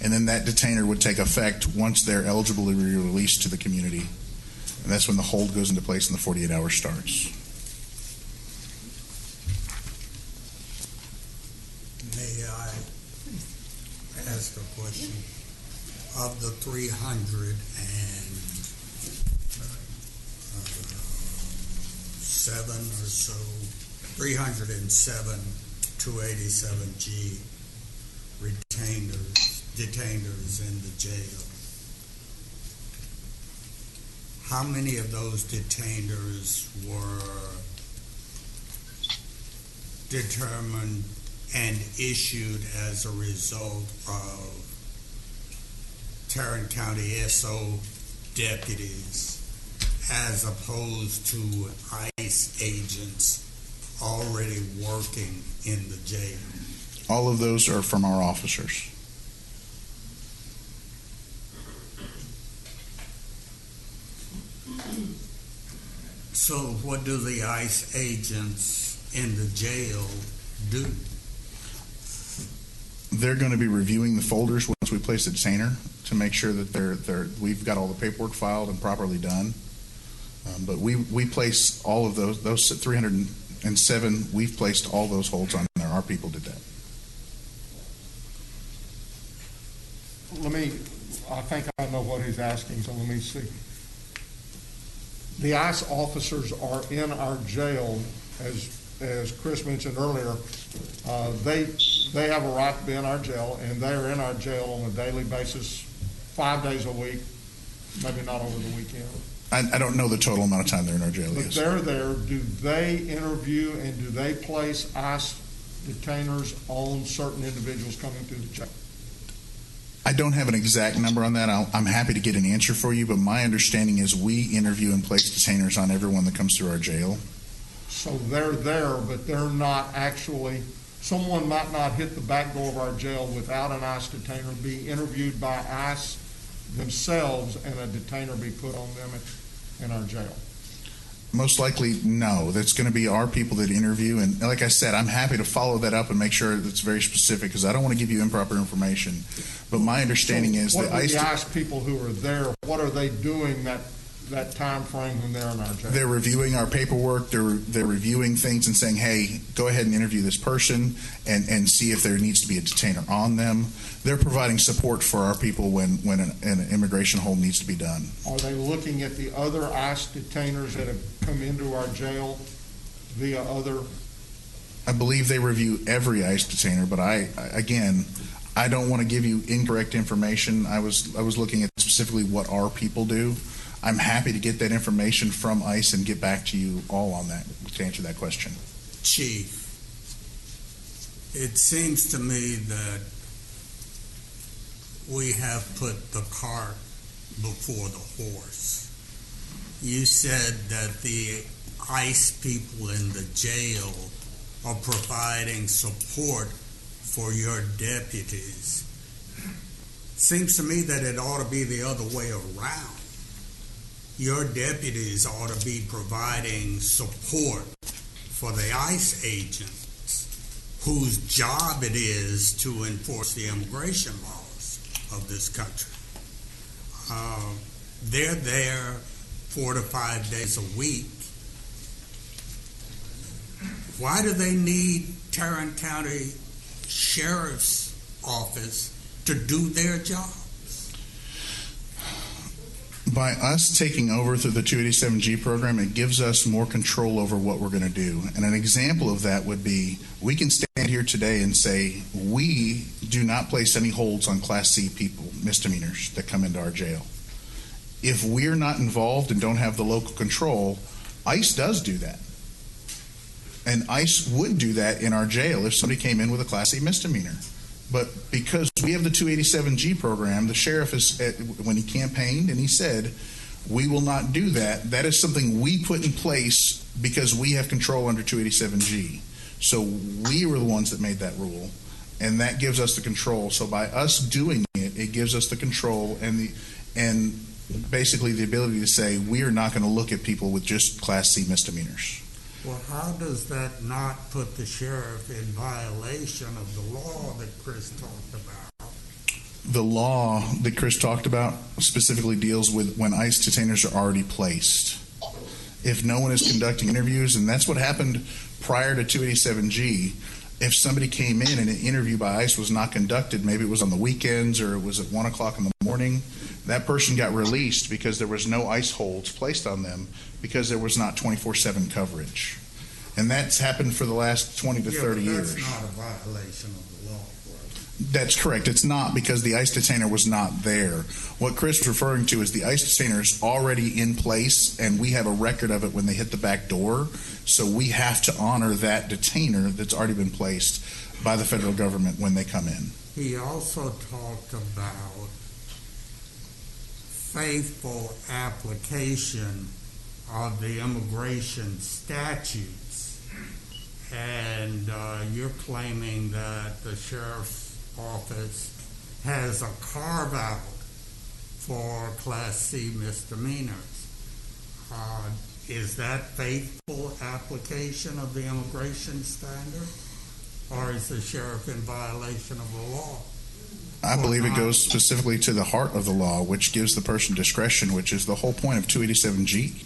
And then that detainer would take effect once they're eligible to be released to the community. And that's when the hold goes into place and the 48 hours starts. May I ask a question? Of the 307 or so, 307 287G detainers in the jail, how many of those detainers were determined and issued as a result of Tarrant County SO deputies as opposed to ICE agents already working in the jail? All of those are from our officers. So what do the ICE agents in the jail do? They're going to be reviewing the folders once we place a detainer to make sure that we've got all the paperwork filed and properly done. But we place all of those 307. We've placed all those holds on there. Our people did that. I think I know what he's asking, so let me see. The ICE officers are in our jail, as Chris mentioned earlier. They have a right to be in our jail, and they are in our jail on a daily basis, 5 days a week, maybe not over the weekend. I don't know the total amount of time they're in our jail. But Yes. they're there. Do they interview and do they place ICE detainers on certain individuals coming through the jail? I don't have an exact number on that. I'm happy to get an answer for you, but my understanding is we interview and place detainers on everyone that comes through our jail. So they're there, but they're not actually, someone might not hit the back door of our jail without an ICE detainer, be interviewed by ICE themselves, and a detainer be put on them in our jail. Most likely, no. That's going to be our people that interview. And like I said, I'm happy to follow that up and make sure that's very specific because I don't want to give you improper information. But my understanding is that the ICE people who are there, what are they doing that time frame when they're in our jail? They're reviewing our paperwork. They're reviewing things and saying, hey, go ahead and interview this person and see if there needs to be a detainer on them. They're providing support for our people when an immigration hold needs to be done. Are they looking at the other ICE detainers that have come into our jail via other? I believe they review every ICE detainer, but I don't want to give you incorrect information. I was looking at specifically what our people do. I'm happy to get that information from ICE and get back to you all on that to answer that question. Chief, it seems to me that we have put the cart before the horse. You said that the ICE people in the jail are providing support for your deputies. Seems to me that it ought to be the other way around. Your deputies ought to be providing support for the ICE agents whose job it is to enforce the immigration laws of this country. They're there 4 to 5 days a week. Why do they need Tarrant County Sheriff's Office to do their job? By us taking over through the 287G program, it gives us more control over what we're going to do. And an example of that would be, we can stand here today and say, we do not place any holds on Class C people, misdemeanors, that come into our jail. If we're not involved and don't have the local control, ICE does do that. And ICE would do that in our jail if somebody came in with a Class C misdemeanor. But because we have the 287G program, the sheriff when he campaigned and he said, we will not do that. That is something we put in place because we have control under 287G. So we were the ones that made that rule, and that gives us the control. So by us doing it, it gives us the control and basically the ability to say we are not going to look at people with just Class C misdemeanors. Well, how does that not put the sheriff in violation of the law that Chris talked about? The law that Chris talked about specifically deals with when ICE detainers are already placed. If no one is conducting interviews, and that's what happened prior to 287G, if somebody came in and an interview by ICE was not conducted, maybe it was on the weekends or it was at 1 o'clock in the morning, that person got released because there was no ICE holds placed on them because there was not 24/7 coverage. And that's happened for the last 20 to 30 years. That's not a violation of the law. That's correct. It's not, because the ICE detainer was not there. What Chris was referring to is the ICE detainer is already in place, and we have a record of it when they hit the back door. So we have to honor that detainer that's already been placed by the federal government when they come in. He also talked about faithful application of the immigration statutes, and you're claiming that the sheriff's office has a carve-out for Class C misdemeanors. Is that faithful application of the immigration standard, or is the sheriff in violation of the law? I believe it goes specifically to the heart of the law, which gives the person discretion, which is the whole point of 287G.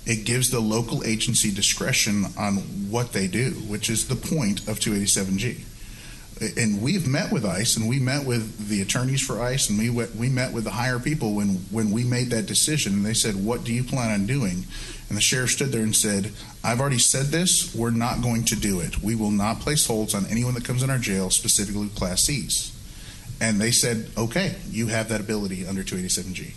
It gives the local agency discretion on what they do, which is the point of 287G. And we've met with ICE, and we met with the attorneys for ICE, and we met with the higher people when we made that decision. And they said, "What do you plan on doing?" And the sheriff stood there and said, "I've already said this. We're not going to do it. We will not place holds on anyone that comes in our jail, specifically Class Cs." And they said, "Okay, you have that ability under 287G."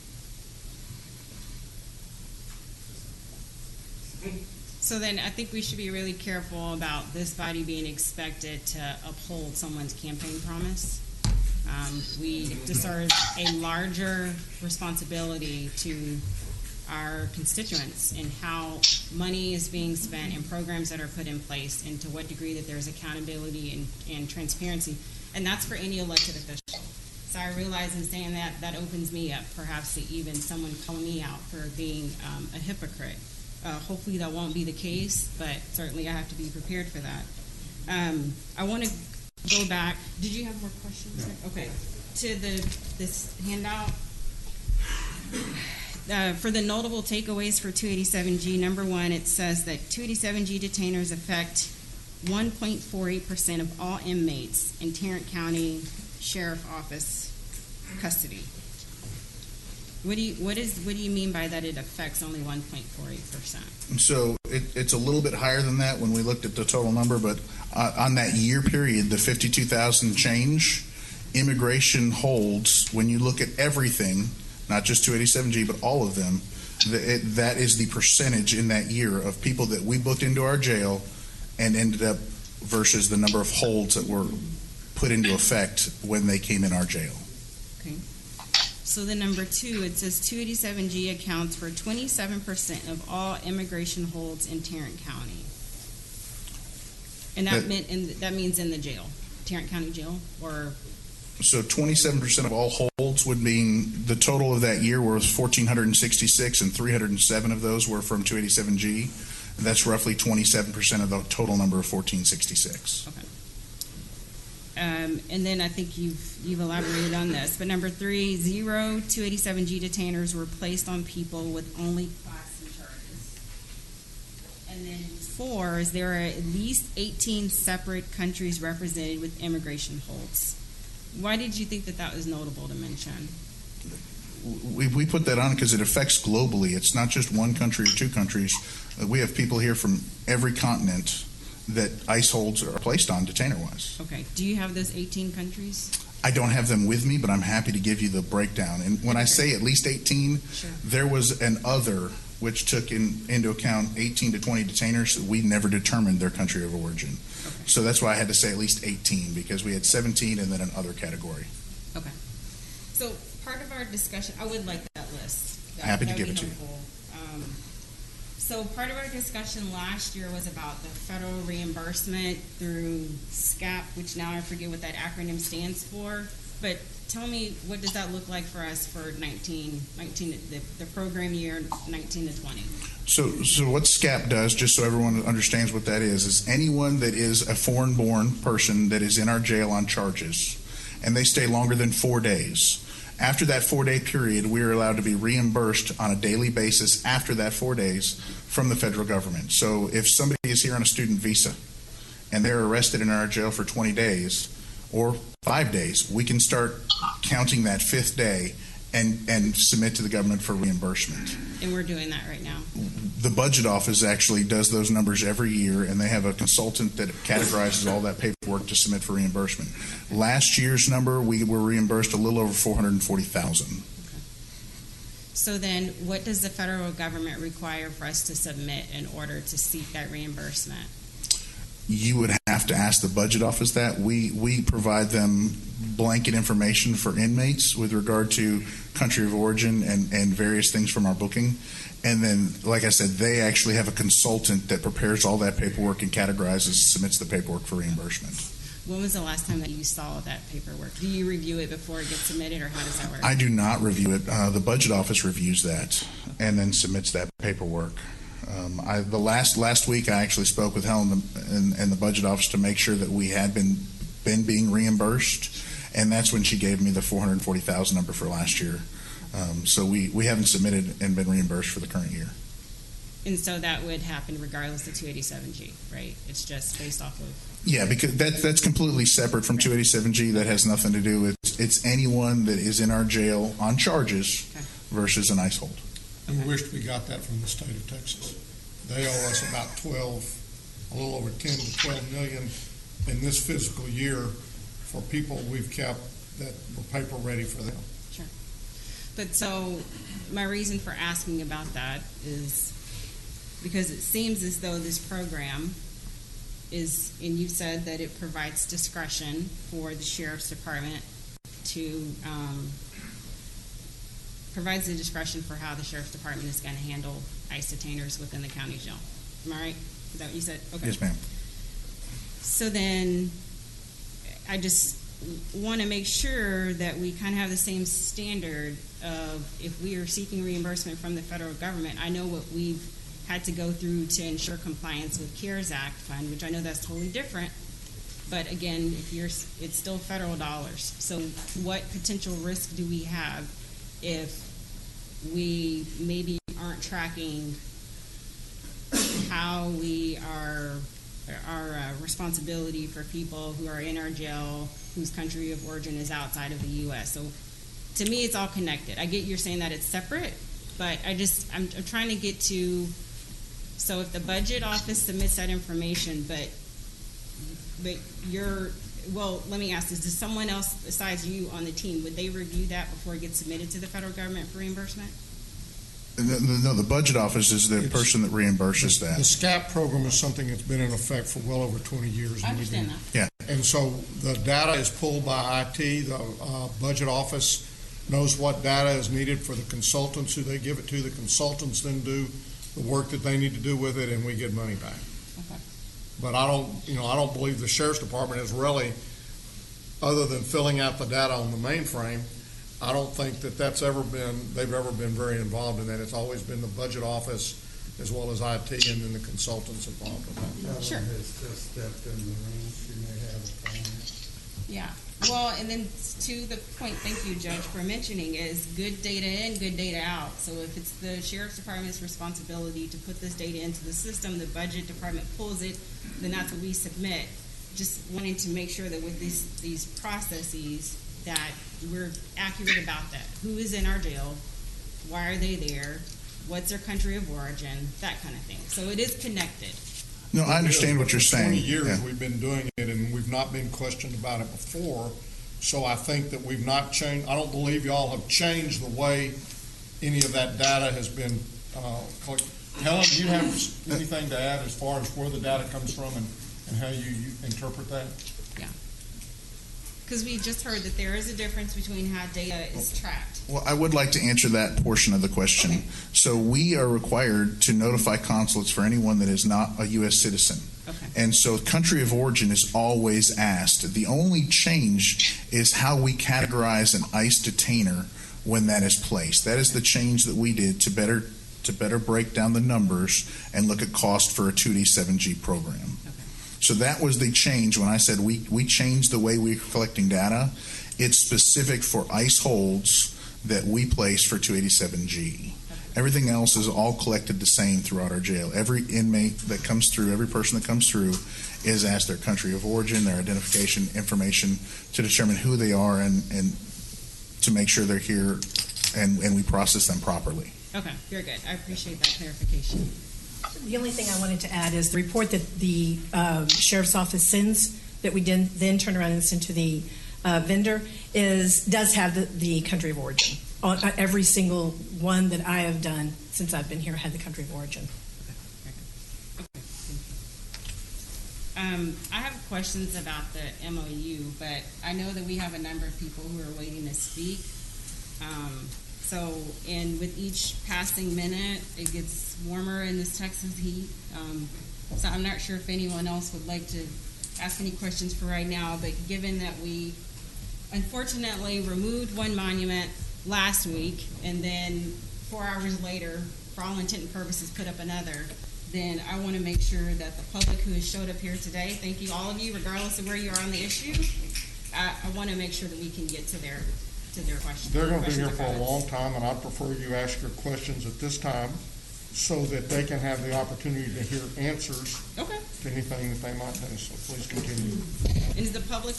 So then I think we should be really careful about this body being expected to uphold someone's campaign promise. We deserve a larger responsibility to our constituents in how money is being spent and programs that are put in place, and to what degree that there's accountability and transparency. And that's for any elected official. So I realize in saying that opens me up perhaps to even someone calling me out for being a hypocrite. Hopefully that won't be the case, but certainly I have to be prepared for that. I want to go back. Did you have more questions? No. Okay. To this handout. For the notable takeaways for 287G, number one, it says that 287G detainers affect 1.48% of all inmates in Tarrant County Sheriff Office custody. What do you mean by that? It affects only 1.48%. So it's a little bit higher than that when we looked at the total number, but on that year period, the 52,000 change, immigration holds, when you look at everything, not just 287G, but all of them, that is the percentage in that year of people that we booked into our jail and ended up versus the number of holds that were put into effect when they came in our jail. Okay. So the number two, it says 287G accounts for 27% of all immigration holds in Tarrant County. And that means in the jail, Tarrant County Jail, or? So 27% of all holds would mean the total of that year was 1,466, and 307 of those were from 287G. And that's roughly 27% of the total number of 1,466. Okay. And then I think you've elaborated on this. But number three, 0 287G detainers were placed on people with only Class C charges. And then 4 is there are at least 18 separate countries represented with immigration holds. Why did you think that was notable to mention? We put that on because it affects globally. It's not just one country or two countries. We have people here from every continent that ICE holds are placed on detainer-wise. Okay. Do you have those 18 countries? I don't have them with me, but I'm happy to give you the breakdown. And when I say at least 18, sure. There was an other which took into account 18 to 20 detainers. We never determined their country of origin. Okay. So that's why I had to say at least 18, because we had 17 and then an other category. Okay. So part of our discussion, I would like that list. Happy to give it to you. So part of our discussion last year was about the federal reimbursement through SCAP, which now I forget what that acronym stands for. But tell me, what does that look like for us for the program year 19 to 20? So what SCAP does, just so everyone understands what that is anyone that is a foreign-born person that is in our jail on charges, and they stay longer than 4 days. After that 4-day period, we are allowed to be reimbursed on a daily basis after that 4 days from the federal government. So if somebody is here on a student visa and they're arrested in our jail for 20 days or 5 days, we can start counting that 5th day and submit to the government for reimbursement. And we're doing that right now. The budget office actually does those numbers every year, and they have a consultant that categorizes all that paperwork to submit for reimbursement. Last year's number, we were reimbursed a little over $440,000. So then, what does the federal government require for us to submit in order to seek that reimbursement? You would have to ask the budget office that. We provide them blanket information for inmates with regard to country of origin and various things from our booking. And then, like I said, they actually have a consultant that prepares all that paperwork and categorizes, submits the paperwork for reimbursement. When was the last time that you saw that paperwork? Do you review it before it gets submitted, or how does that work? I do not review it. The budget office reviews that and then submits that paperwork. The last week, I actually spoke with Helen and the budget office to make sure that we had been being reimbursed, and that's when she gave me the $440,000 number for last year. So we haven't submitted and been reimbursed for the current year. And so that would happen regardless of 287G, right? It's just based off of... Yeah, because that's completely separate from 287G. That has nothing to do with it's anyone that is in our jail on charges versus an ICE hold. And we wished we got that from the state of Texas. They owe us about a little over 10 to 12 million in this fiscal year for people we've kept that were paper ready for them. Sure. But so my reason for asking about that is because it seems as though this program is, and you said that it provides discretion for the sheriff's department to provides the discretion for how the sheriff's department is going to handle ICE detainers within the county jail. Am I right? Is that what you said? Okay. Yes, ma'am. So then I just want to make sure that we kind of have the same standard of if we are seeking reimbursement from the federal government. I know what we've had to go through to ensure compliance with CARES Act fund, which I know that's totally different. But again, it's still federal dollars. So what potential risk do we have if we maybe aren't tracking how we are our responsibility for people who are in our jail whose country of origin is outside of the U.S. So to me, it's all connected. I get you're saying that it's separate, but I'm trying to get to, so if the budget office submits that information, but well, let me ask this, does someone else besides you on the team, would they review that before it gets submitted to the federal government for reimbursement? No, the budget office is the person that reimburses that. The SCAP program is something that's been in effect for well over 20 years. I understand that. Yeah. And so the data is pulled by IT. The budget office knows what data is needed for the consultants who they give it to. The consultants then do the work that they need to do with it, and we get money back. Okay. But I don't believe the sheriff's department is really, other than filling out the data on the mainframe, I don't think that they've ever been very involved in that. It's always been the budget office as well as IT and then the consultants involved with that. Sure. Has just stepped in the room. She may have a comment. Yeah. Well, and then to the point, thank you, Judge, for mentioning, is good data in, good data out. So if it's the sheriff's department's responsibility to put this data into the system, the budget department pulls it, then that's what we submit. Just wanting to make sure that with these processes that we're accurate about that. Who is in our jail? Why are they there? What's their country of origin? That kind of thing. So it is connected. No, I understand what you're saying. For 20 years Yeah. we've been doing it, and we've not been questioned about it before. So I think that we've not changed. I don't believe y'all have changed the way any of that data has been collected. Helen, do you have anything to add as far as where the data comes from and how you interpret that? Yeah. Because we just heard that there is a difference between how data is tracked. Well, I would like to answer that portion of the question. Okay. So we are required to notify consulates for anyone that is not a U.S. citizen. Okay. And so country of origin is always asked. The only change is how we categorize an ICE detainer when that is placed. That is the change that we did to better break down the numbers and look at cost for a 2D7G program. Okay. So that was the change when I said we changed the way we're collecting data. It's specific for ICE holds that we place for 287G. Everything else is all collected the same throughout our jail. Every inmate that comes through, every person that comes through is asked their country of origin, their identification information to determine who they are and to make sure they're here and we process them properly. Okay, very good. I appreciate that clarification. The only thing I wanted to add is the report that the Sheriff's Office sends that we then turn around and send to the vendor does have the country of origin. On every single one that I have done since I've been here had the country of origin. I have questions about the MOU, but I know that we have a number of people who are waiting to speak. And with each passing minute, it gets warmer in this Texas heat. So I'm not sure if anyone else would like to ask any questions for right now, but given that we unfortunately removed one monument last week and then 4 hours later, for all intent and purposes, put up another, then I want to make sure that the public who has showed up here today, thank you all of you, regardless of where you are on the issue, I want to make sure that we can get to their questions. They're going to be here for a long time, and I'd prefer you ask your questions at this time so that they can have the opportunity to hear answers to anything that they might know. So please continue. And is the public,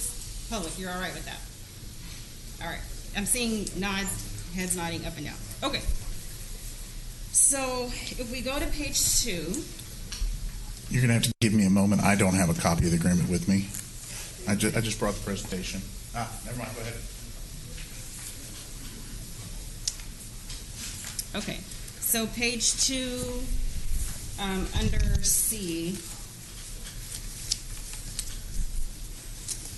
you're all right with that? All right. I'm seeing nods, heads nodding up and down. Okay. So if we go to page 2. You're going to have to give me a moment. I don't have a copy of the agreement with me. I just brought the presentation. Never mind. Go ahead. Okay. So page 2, under C.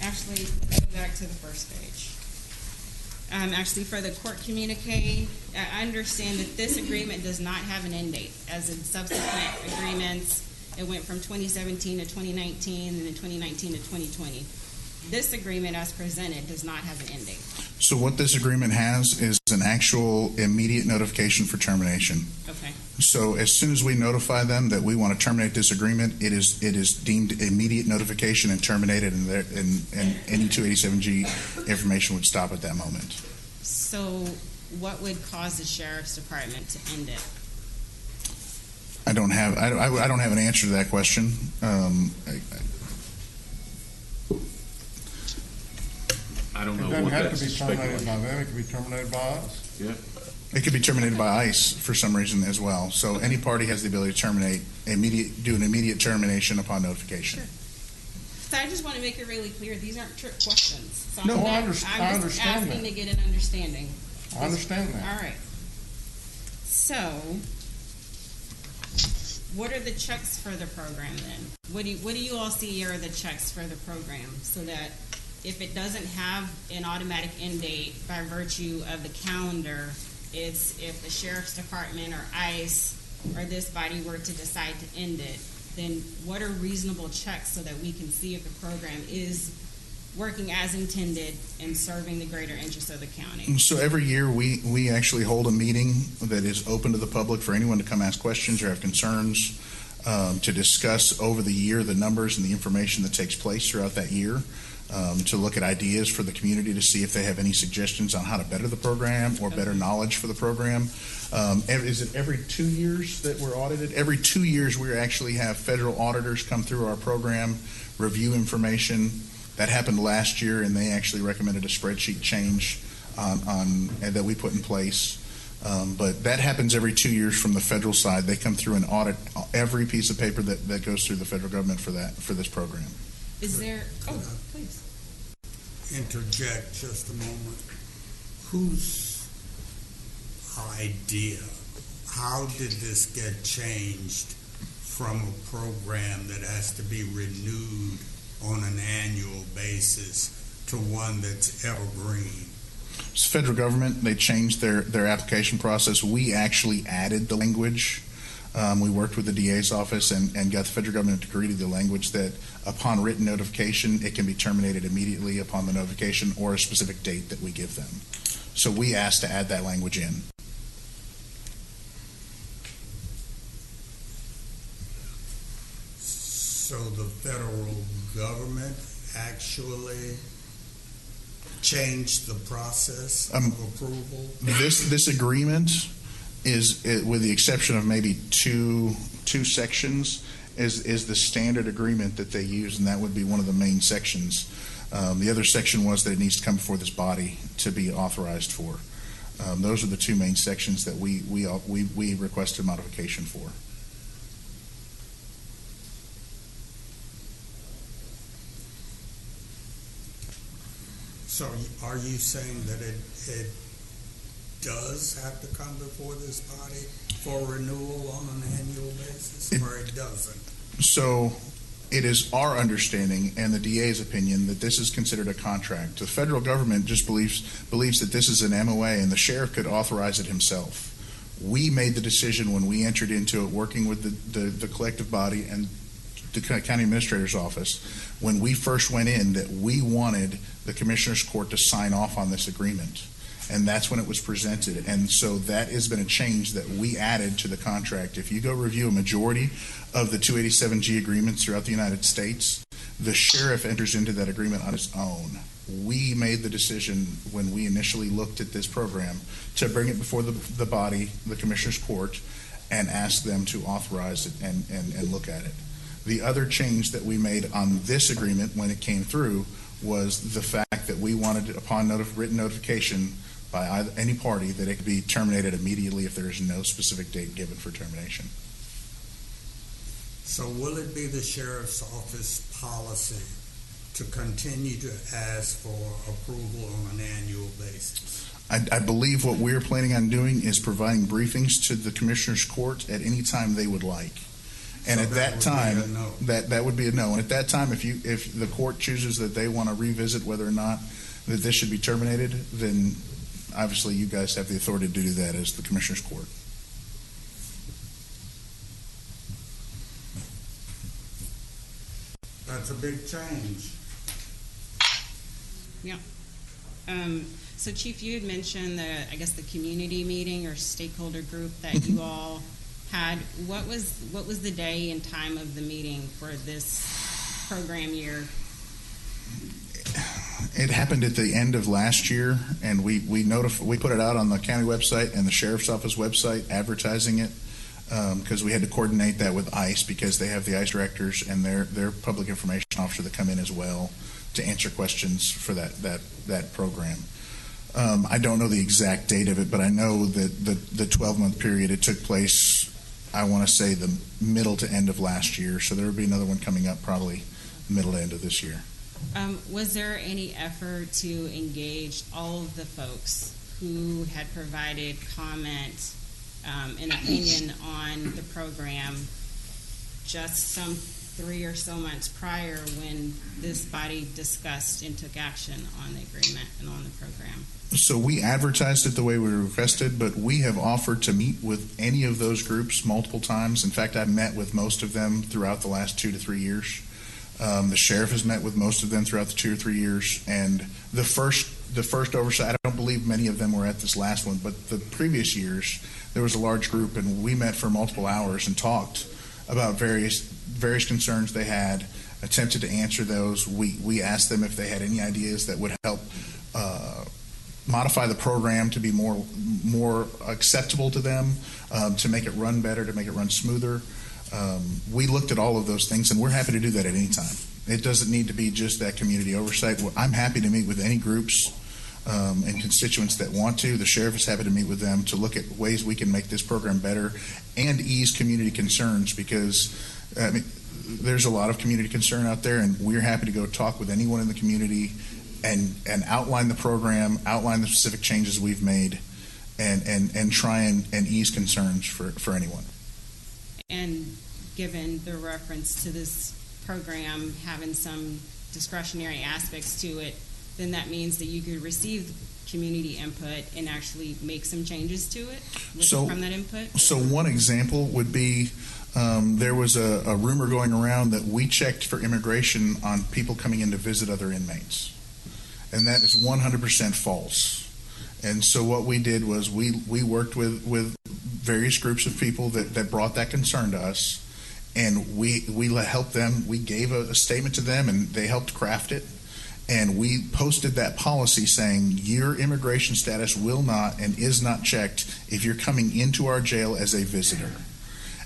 Actually, let's go back to the first page. Actually, for the court communique, I understand that this agreement does not have an end date. As in subsequent agreements, it went from 2017 to 2019 and then 2019 to 2020. This agreement, as presented, does not have an end date. So what this agreement has is an actual immediate notification for termination. Okay. So as soon as we notify them that we want to terminate this agreement, it is deemed immediate notification and terminated, and any 287G information would stop at that moment. So what would cause the sheriff's department to end it? I don't have an answer to that question. I don't know. It doesn't what have that's to be terminated speculation. by them. It can be terminated by us. Yeah. It could be terminated by ICE for some reason as well. So any party has the ability to do an immediate termination upon notification. Sure. So I just want to make it really clear, these aren't trick questions. So No, I I'm just understand asking that. to get an understanding. I understand that. All right. So, what are the checks for the program then? What do you all see are the checks for the program, so that if it doesn't have an automatic end date by virtue of the calendar, it's if the sheriff's department or ICE or this body were to decide to end it, then what are reasonable checks so that we can see if the program is working as intended and serving the greater interest of the county? So every year we actually hold a meeting that is open to the public for anyone to come ask questions or have concerns, to discuss over the year the numbers and the information that takes place throughout that year, to look at ideas for the community to see if they have any suggestions on how to better the program or better knowledge for the program. Is it every 2 years that we're audited? Every 2 years we actually have federal auditors come through our program, review information. That happened last year, and they actually recommended a spreadsheet change that we put in place. But that happens every 2 years from the federal side. They come through and audit every piece of paper that goes through the federal government for this program. Is there, please. Interject just a moment. Whose idea, how did this get changed from a program that has to be renewed on an annual basis to one that's evergreen? It's the federal government. They changed their application process. We actually added the language. We worked with the DA's office and got the federal government to agree to the language that upon written notification, it can be terminated immediately upon the notification or a specific date that we give them. So we asked to add that language in. So the federal government actually changed the process of approval? This agreement with the exception of maybe two sections, is the standard agreement that they use, and that would be one of the main sections. The other section was that it needs to come before this body to be authorized for. Those are the two main sections that we requested modification for. So are you saying that it does have to come before this body for renewal on an annual basis, or it doesn't? So it is our understanding and the DA's opinion that this is considered a contract. The federal government just believes that this is an MOA, and the sheriff could authorize it himself. We made the decision when we entered into it, working with the collective body and the county administrator's office, when we first went in, that we wanted the commissioner's court to sign off on this agreement. And that's when it was presented. And so that has been a change that we added to the contract. If you go review a majority of the 287G agreements throughout the United States, the sheriff enters into that agreement on his own. We made the decision when we initially looked at this program to bring it before the body, the commissioner's court, and ask them to authorize it and look at it. The other change that we made on this agreement when it came through was the fact that we wanted, upon written notification by any party, that it could be terminated immediately if there is no specific date given for termination. So will it be the sheriff's office policy to continue to ask for approval on an annual basis? I believe what we're planning on doing is providing briefings to the commissioner's court at any time they would like. And So at that would time, be a no. that would be a no. And at that time, if the court chooses that they want to revisit whether or not that this should be terminated, then obviously you guys have the authority to do that as the commissioner's court. That's a big change. Yeah. So Chief, you had mentioned the community meeting or stakeholder group that you all had. What was the day and time of the meeting for this program year? It happened at the end of last year, and we put it out on the county website and the sheriff's office website, advertising it, because we had to coordinate that with ICE, because they have the ICE directors and their public information officer that come in as well to answer questions for that program. I don't know the exact date of it, but I know that the 12-month period, it took place, I want to say, the middle to end of last year. So there will be another one coming up probably middle to end of this year. Was there any effort to engage all of the folks who had provided comment and opinion on the program just some 3 or so months prior when this body discussed and took action on the agreement and on the program? So we advertised it the way we requested, but we have offered to meet with any of those groups multiple times. In fact, I've met with most of them throughout the last 2 to 3 years. The sheriff has met with most of them throughout the 2 or 3 years. And the first oversight, I don't believe many of them were at this last one, but the previous years, there was a large group, and we met for multiple hours and talked about various concerns they had, attempted to answer those. We asked them if they had any ideas that would help modify the program to be more acceptable to them, to make it run better, to make it run smoother. We looked at all of those things, and we're happy to do that at any time. It doesn't need to be just that community oversight. I'm happy to meet with any groups and constituents that want to. The sheriff is happy to meet with them to look at ways we can make this program better and ease community concerns, because there's a lot of community concern out there, and we're happy to go talk with anyone in the community and outline the program, outline the specific changes we've made, and try and ease concerns for anyone. And given the reference to this program having some discretionary aspects to it, then that means that you could receive community input and actually make some changes to it from that input? So one example would be there was a rumor going around that we checked for immigration on people coming in to visit other inmates. And that is 100% false. And so what we did was we worked with various groups of people that brought that concern to us, and we helped them. We gave a statement to them, and they helped craft it. And we posted that policy saying your immigration status will not and is not checked if you're coming into our jail as a visitor.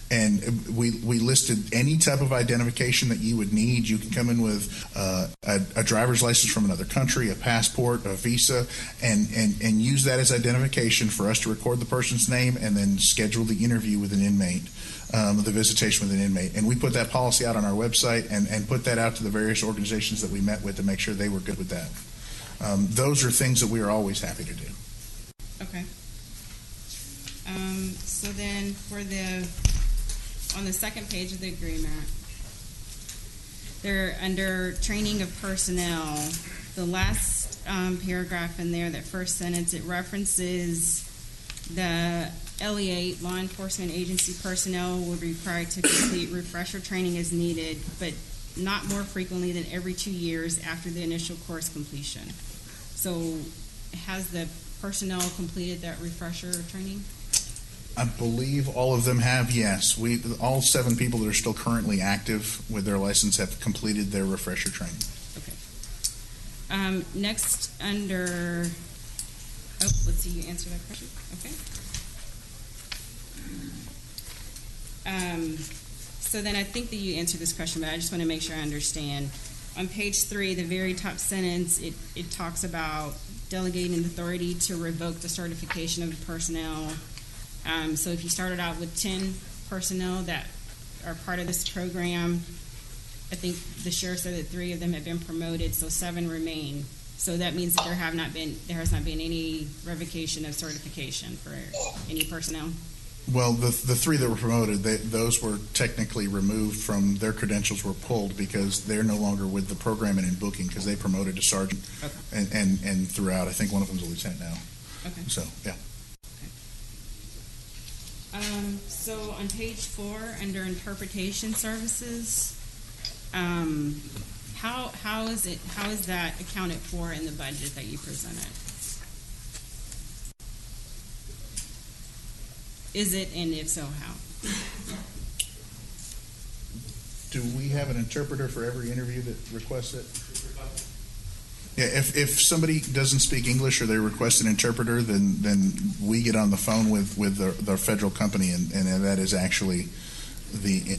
And we listed any type of identification that you would need. You can come in with a driver's license from another country, a passport, a visa, and use that as identification for us to record the person's name and then schedule the interview with an inmate, the visitation with an inmate. And we put that policy out on our website and put that out to the various organizations that we met with to make sure they were good with that. Those are things that we are always happy to do. Okay. So then on the second page of the agreement, they're under training of personnel. The last paragraph in there, that first sentence, it references the LEA, law enforcement agency personnel, will be required to complete refresher training as needed, but not more frequently than every 2 years after the initial course completion. So has the personnel completed that refresher training? I believe all of them have, yes. All 7 people that are still currently active with their license have completed their refresher training. Okay. Next, under, let's see, you answer that question. Okay. So then I think that you answered this question, but I just want to make sure I understand. On page 3, the very top sentence, it talks about delegating authority to revoke the certification of the personnel. So if you started out with 10 personnel that are part of this program, I think the sheriff said that 3 of them have been promoted, so 7 remain. So that means that there has not been any revocation of certification for any personnel. Well, the 3 that were promoted, those were technically removed from their credentials, were pulled because they're no longer with the program and in booking because they promoted to sergeant. Okay. and throughout. I think one of them's a lieutenant now. Okay. So yeah. So on page 4, under interpretation services, how is that accounted for in the budget that you presented? Is it, and if so, how? Do we have an interpreter for every interview that requests it? Yeah, if somebody doesn't speak English or they request an interpreter, then we get on the phone with the federal company, and that is actually the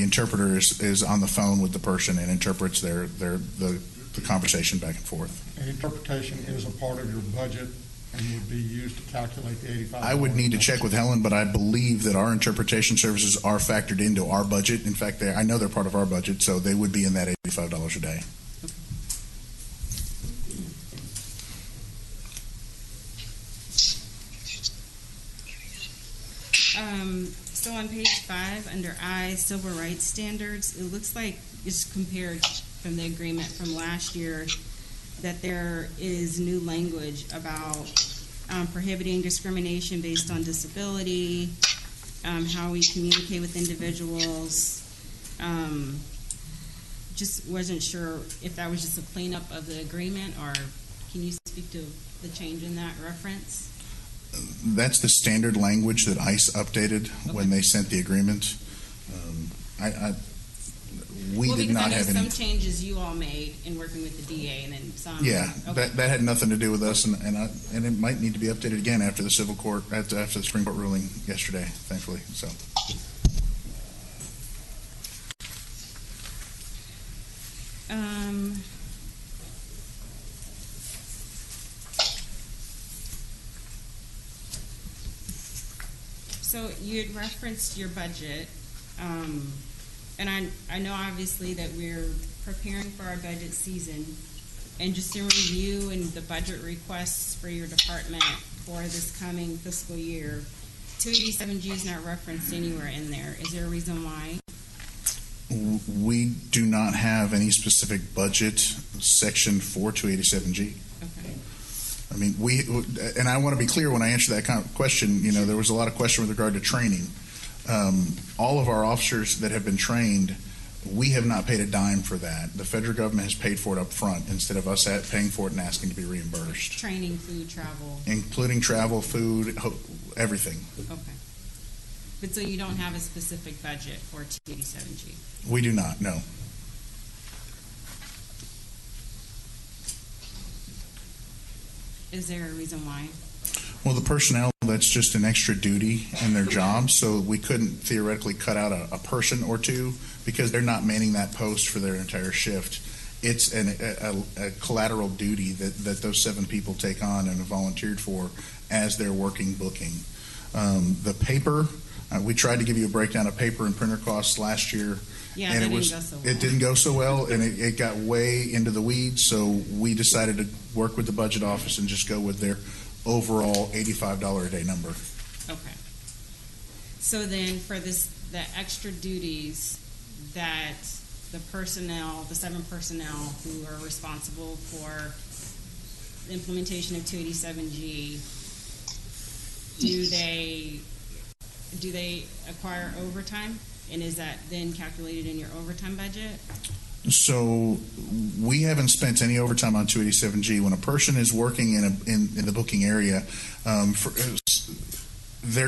interpreter is on the phone with the person and interprets the conversation back and forth. And interpretation is a part of your budget and would be used to calculate the $85. I would need to check with Helen, but I believe that our interpretation services are factored into our budget. In fact, I know they're part of our budget, so they would be in that $85 a day. So on page 5, under I, civil rights standards, it looks like it's compared from the agreement from last year that there is new language about prohibiting discrimination based on disability, how we communicate with individuals. Just wasn't sure if that was just a cleanup of the agreement, or can you speak to the change in that reference? That's the standard language that ICE updated when they sent the agreement. We did not have any. Some changes you all made in working with the DA, and then some. Yeah, okay. that had nothing to do with us, and it might need to be updated again after the civil court, after the Supreme Court ruling yesterday, thankfully. So. So you had referenced your budget, and I know obviously that we're preparing for our budget season, and just in review and the budget requests for your department for this coming fiscal year, 287G is not referenced anywhere in there. Is there a reason why? We do not have any specific budget section for 287G. Okay. I mean, and I want to be clear when I answer that kind of question. You know, there was a lot of question with regard to training. All of our officers that have been trained, we have not paid a dime for that. The federal government has paid for it up front instead of us paying for it and asking to be reimbursed. Training, food, travel. Including travel, food, everything. Okay. But so you don't have a specific budget for 287G? We do not, no. Is there a reason why? Well, the personnel, that's just an extra duty in their job, so we couldn't theoretically cut out a person or two because they're not manning that post for their entire shift. It's a collateral duty that those 7 people take on and have volunteered for as they're working booking. The paper, we tried to give you a breakdown of paper and printer costs last year. Yeah, and that it didn't go so well. It didn't go so well, and it got way into the weeds, so we decided to work with the budget office and just go with their overall $85 a day number. Okay. So then for the extra duties that the personnel, the 7 personnel who are responsible for the implementation of 287G, do they acquire overtime? And is that then calculated in your overtime budget? So we haven't spent any overtime on 287G. When a person is working in the booking area, they're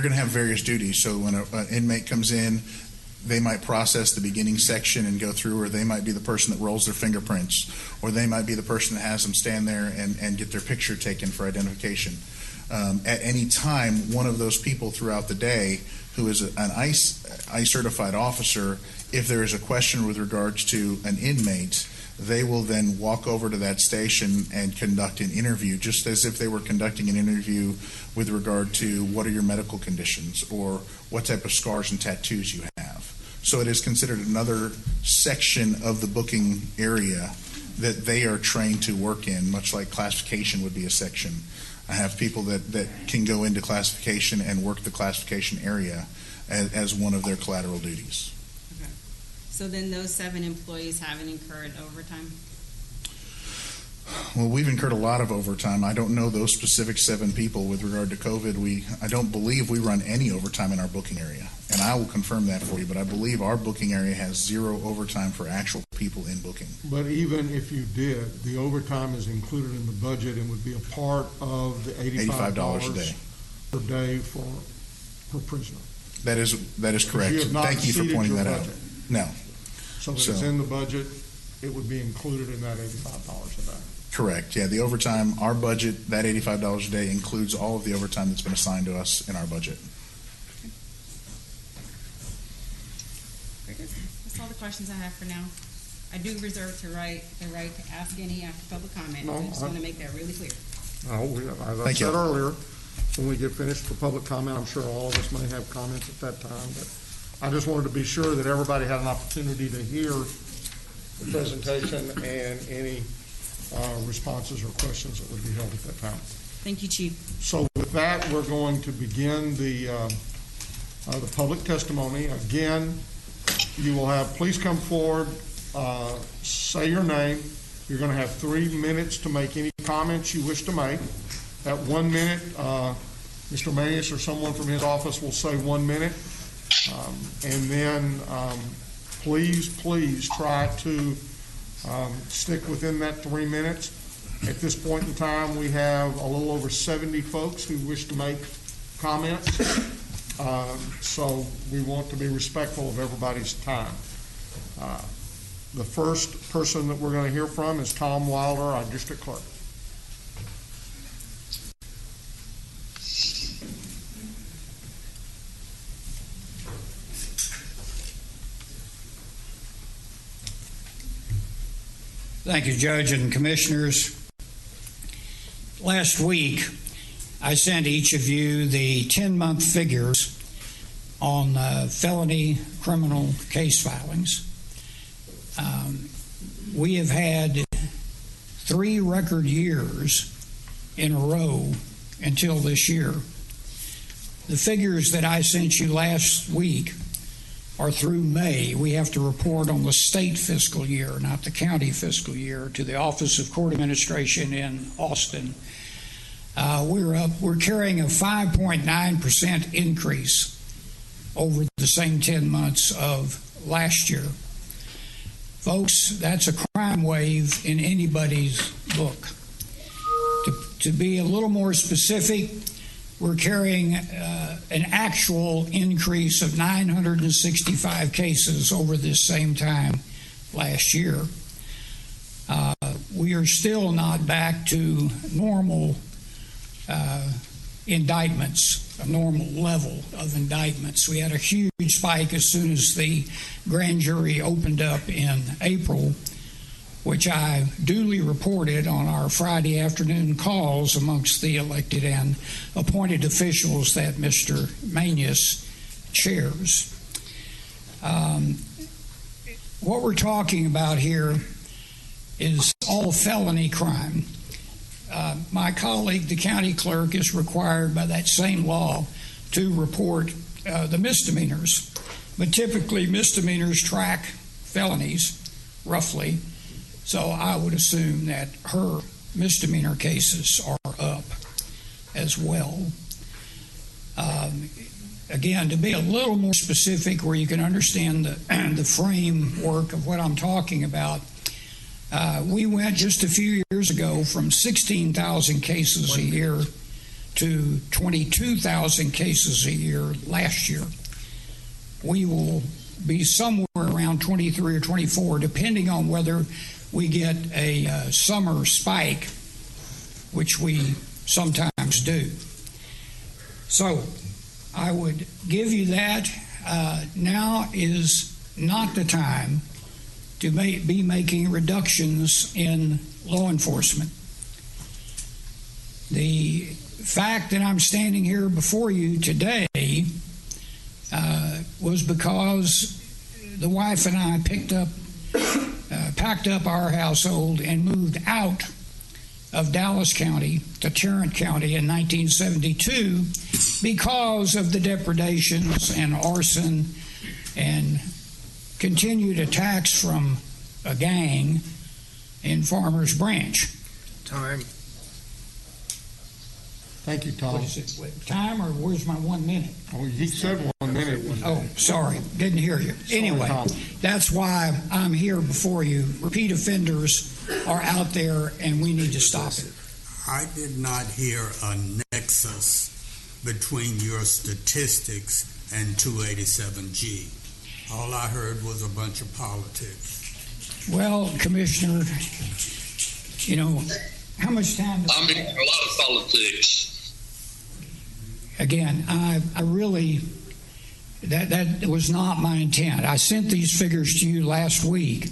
going to have various duties. So when an inmate comes in, they might process the beginning section and go through, or they might be the person that rolls their fingerprints, or they might be the person that has them stand there and get their picture taken for identification. At any time, one of those people throughout the day who is an ICE certified officer, if there is a question with regards to an inmate, they will then walk over to that station and conduct an interview, just as if they were conducting an interview with regard to what are your medical conditions or what type of scars and tattoos you have. So it is considered another section of the booking area that they are trained to work in, much like classification would be a section. I have people that can go into classification and work the classification area as one of their collateral duties. Okay. So then those 7 employees haven't incurred overtime? Well, we've incurred a lot of overtime. I don't know those specific 7 people with regard to COVID. I don't believe we run any overtime in our booking area, and I will confirm that for you, but I believe our booking area has 0 overtime for actual people in booking. But even if you did, the overtime is included in the budget and would be a part of the $85 a day per day per prisoner. That is correct. You have not Thank you for exceeded pointing your that out. budget. No. So if it's in the budget, it would be included in that $85 a day. Correct. Yeah, the overtime, our budget, that $85 a day includes all of the overtime that's been assigned to us in our budget. Very good. That's all the questions I have for now. I do reserve the right to ask any after public comment. No, I just want to make that really clear. As I said earlier, when we get finished for public comment, I'm sure all of us may have comments at that time, but I just wanted to be sure that everybody had an opportunity to hear the presentation and any responses or questions that would be held at that time. Thank you, Chief. So with that, we're going to begin the public testimony. Again, you will have, please come forward, say your name. You're going to have 3 minutes to make any comments you wish to make. At 1 minute, Mr. Manius or someone from his office will say 1 minute. And then please try to stick within that 3 minutes. At this point in time, we have a little over 70 folks who wish to make comments. So we want to be respectful of everybody's time. The first person that we're going to hear from is Tom Wilder, our district clerk. Thank you, Judge and Commissioners. Last week, I sent each of you the 10-month figures on felony criminal case filings. We have had 3 record years in a row until this year. The figures that I sent you last week are through May. We have to report on the state fiscal year, not the county fiscal year, to the Office of Court Administration in Austin. We're carrying a 5.9% increase over the same 10 months of last year. Folks, that's a crime wave in anybody's book. To be a little more specific, we're carrying an actual increase of 965 cases over this same time last year. We are still not back to normal indictments, a normal level of indictments. We had a huge spike as soon as the grand jury opened up in April, which I duly reported on our Friday afternoon calls amongst the elected and appointed officials that Mr. Manius chairs. What we're talking about here is all felony crime. My colleague, the county clerk, is required by that same law to report the misdemeanors. But typically, misdemeanors track felonies, roughly. So I would assume that her misdemeanor cases are up as well. Again, to be a little more specific where you can understand the framework of what I'm talking about, we went just a few years ago from 16,000 cases a year to 22,000 cases a year last year. We will be somewhere around 23 or 24, depending on whether we get a summer spike, which we sometimes do. So I would give you that. Now is not the time to be making reductions in law enforcement. The fact that I'm standing here before you today was because the wife and I packed up our household and moved out of Dallas County to Tarrant County in 1972 because of the depredations and arson and continued attacks from a gang in Farmers Branch. Time. Thank you, Tom. What is it? Time, or where's my 1 minute? Oh, he said 1 minute. Oh, sorry. Didn't hear you. Anyway, Tom. that's why I'm here before you. Repeat offenders are out there, and we need to stop it. I did not hear a nexus between your statistics and 287G. All I heard was a bunch of politics. Well, Commissioner, you know, how much time? I mean, a lot of politics. Again, I really, that was not my intent. I sent these figures to you last week.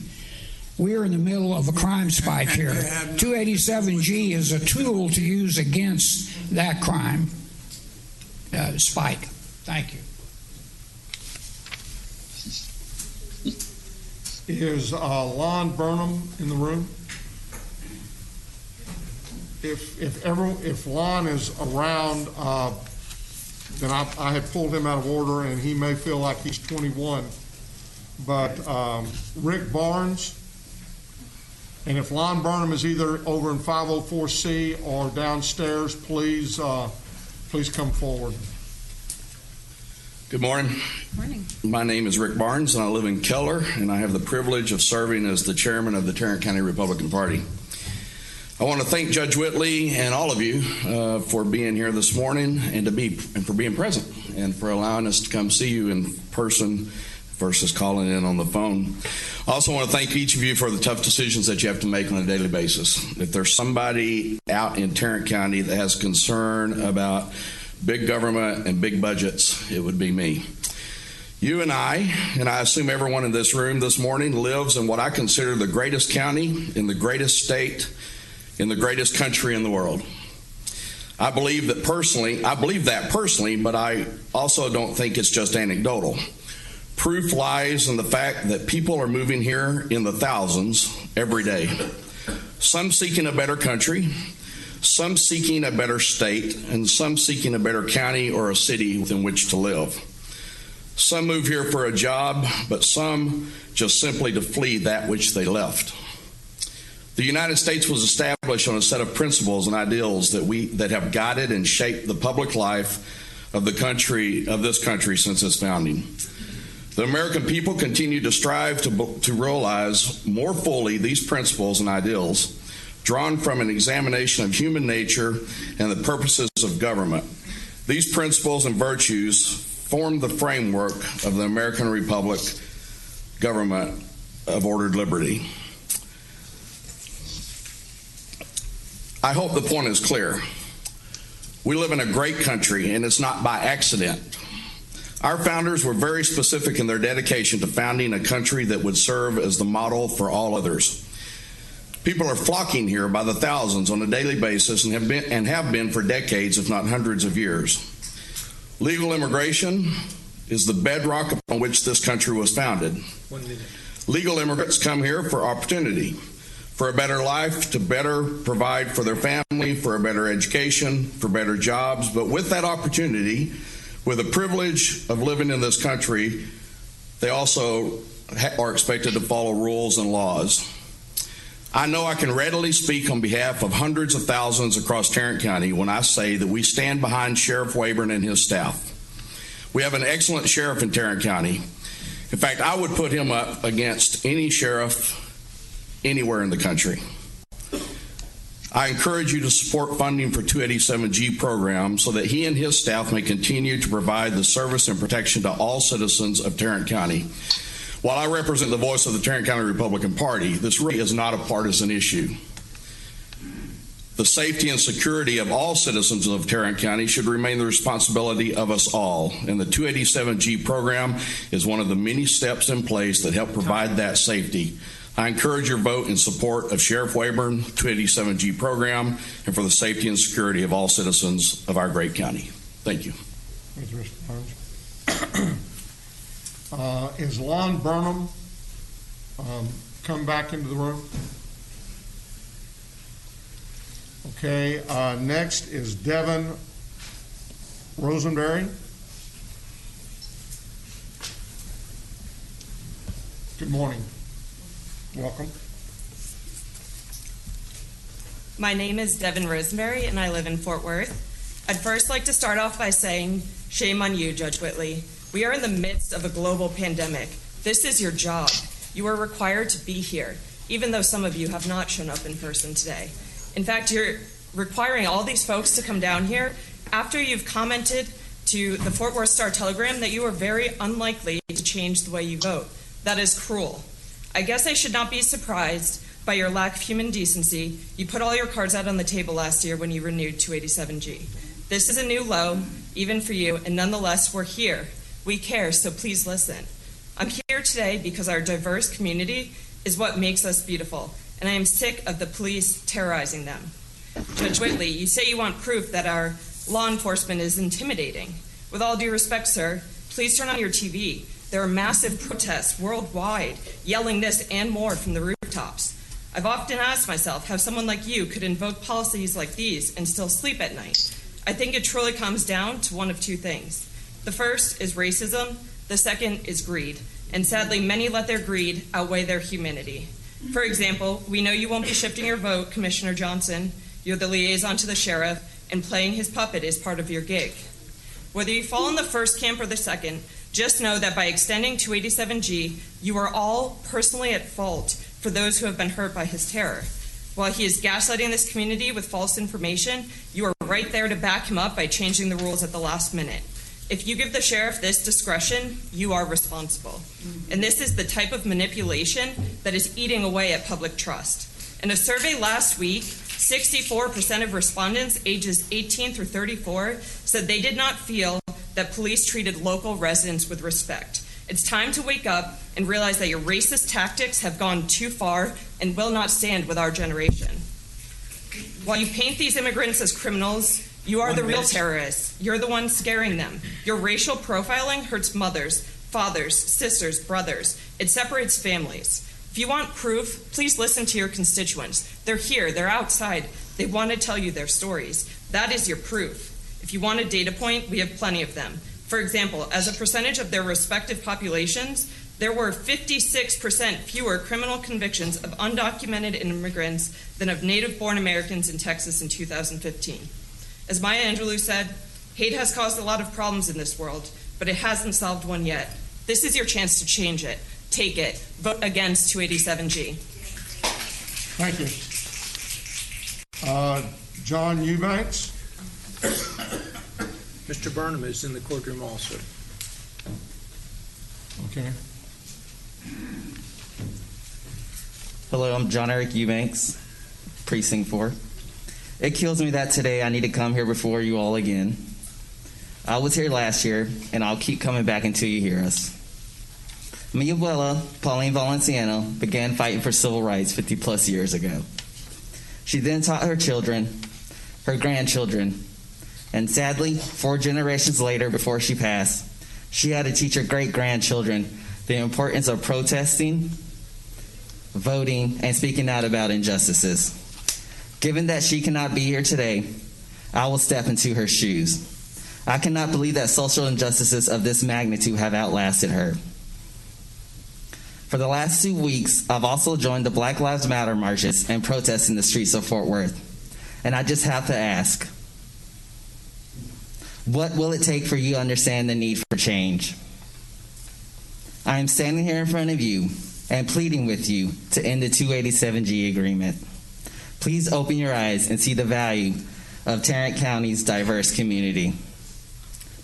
We're in the middle of a crime spike here. 287G is a tool to use against that crime spike. Thank you. Is Lon Burnham in the room? If Lon is around, then I had pulled him out of order, and he may feel like he's 21. But Rick Barnes, and if Lon Burnham is either over in 504C or downstairs, please come forward. Good morning. Morning. My name is Rick Barnes, and I live in Keller, and I have the privilege of serving as the chairman of the Tarrant County Republican Party. I want to thank Judge Whitley and all of you for being here this morning and for being present and for allowing us to come see you in person versus calling in on the phone. I also want to thank each of you for the tough decisions that you have to make on a daily basis. If there's somebody out in Tarrant County that has concern about big government and big budgets, it would be me. You and I assume everyone in this room this morning, lives in what I consider the greatest county, in the greatest state, in the greatest country in the world. I believe that personally, but I also don't think it's just anecdotal. Proof lies in the fact that people are moving here in the thousands every day. Some seeking a better country, some seeking a better state, and some seeking a better county or a city within which to live. Some move here for a job, but some just simply to flee that which they left. The United States was established on a set of principles and ideals that have guided and shaped the public life of this country since its founding. The American people continue to strive to realize more fully these principles and ideals, drawn from an examination of human nature and the purposes of government. These principles and virtues form the framework of the American Republic government of ordered liberty. I hope the point is clear. We live in a great country, and it's not by accident. Our founders were very specific in their dedication to founding a country that would serve as the model for all others. People are flocking here by the thousands on a daily basis and have been for decades, if not hundreds of years. Legal immigration is the bedrock upon which this country was founded. 1 minute. Legal immigrants come here for opportunity, for a better life, to better provide for their family, for a better education, for better jobs. But with that opportunity, with the privilege of living in this country, they also are expected to follow rules and laws. I know I can readily speak on behalf of hundreds of thousands across Tarrant County when I say that we stand behind Sheriff Wayburn and his staff. We have an excellent sheriff in Tarrant County. In fact, I would put him up against any sheriff anywhere in the country. I encourage you to support funding for 287G program so that he and his staff may continue to provide the service and protection to all citizens of Tarrant County. While I represent the voice of the Tarrant County Republican Party, this really is not a partisan issue. The safety and security of all citizens of Tarrant County should remain the responsibility of us all, and the 287G program is one of the many steps in place that help provide that safety. I encourage your vote in support of Sheriff Wayburn, 287G program, and for the safety and security of all citizens of our great county. Thank you. Thank you, Mr. Burns. Is Lon Burnham come back into the room? Okay. Next is Devin Rosenberry. Good morning. Welcome. My name is Devin Rosenberry, and I live in Fort Worth. I'd first like to start off by saying, shame on you, Judge Whitley. We are in the midst of a global pandemic. This is your job. You are required to be here, even though some of you have not shown up in person today. In fact, you're requiring all these folks to come down here after you've commented to the Fort Worth Star-Telegram that you are very unlikely to change the way you vote. That is cruel. I guess I should not be surprised by your lack of human decency. You put all your cards out on the table last year when you renewed 287G. This is a new low, even for you, and nonetheless, we're here. We care, so please listen. I'm here today because our diverse community is what makes us beautiful, and I am sick of the police terrorizing them. Judge Whitley, you say you want proof that our law enforcement is intimidating. With all due respect, sir, please turn on your TV. There are massive protests worldwide yelling this and more from the rooftops. I've often asked myself how someone like you could invoke policies like these and still sleep at night. I think it truly comes down to one of two things. The first is racism, the second is greed, and sadly many let their greed outweigh their humanity. For example, we know you won't be shifting your vote, Commissioner Johnson. You're the liaison to the sheriff, and playing his puppet is part of your gig. Whether you fall in the first camp or the second, just know that by extending 287G, you are all personally at fault for those who have been hurt by his terror. While he is gaslighting this community with false information, you are right there to back him up by changing the rules at the last minute. If you give the sheriff this discretion, you are responsible. And this is the type of manipulation that is eating away at public trust. In a survey last week, 64% of respondents ages 18 through 34 said they did not feel that police treated local residents with respect. It's time to wake up and realize that your racist tactics have gone too far and will not stand with our generation. While you paint these immigrants as criminals, you are the real terrorists. You're the ones scaring them. Your racial profiling hurts mothers, fathers, sisters, brothers. It separates families. If you want proof, please listen to your constituents. They're here, they're outside. They want to tell you their stories. That is your proof. If you want a data point, we have plenty of them. For example, as a percentage of their respective populations, there were 56% fewer criminal convictions of undocumented immigrants than of native-born Americans in Texas in 2015. As Maya Angelou said, hate has caused a lot of problems in this world, but it hasn't solved one yet. This is your chance to change it. Take it. Vote against 287G. Thank you. John Eubanks. Mr. Burnham is in the courtroom also. Okay. Hello, I'm John Eric Eubanks, Precinct 4. It kills me that today I need to come here before you all again. I was here last year, and I'll keep coming back until you hear us. Mi abuela, Pauline Valenciano, began fighting for civil rights 50 plus years ago. She then taught her children, her grandchildren, and sadly, 4 generations later, before she passed, she had to teach her great-grandchildren the importance of protesting, voting, and speaking out about injustices. Given that she cannot be here today, I will step into her shoes. I cannot believe that social injustices of this magnitude have outlasted her. For the last 2 weeks, I've also joined the Black Lives Matter marches and protests in the streets of Fort Worth. And I just have to ask, what will it take for you to understand the need for change? I am standing here in front of you and pleading with you to end the 287G agreement. Please open your eyes and see the value of Tarrant County's diverse community.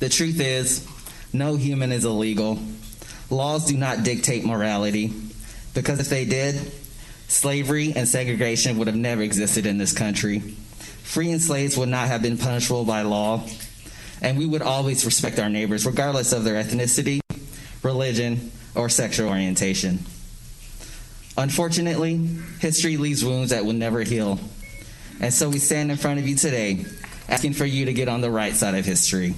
The truth is, no human is illegal. Laws do not dictate morality, because if they did, slavery and segregation would have never existed in this country. Freeing slaves would not have been punishable by law, and we would always respect our neighbors, regardless of their ethnicity, religion, or sexual orientation. Unfortunately, history leaves wounds that will never heal, and so we stand in front of you today, asking for you to get on the right side of history.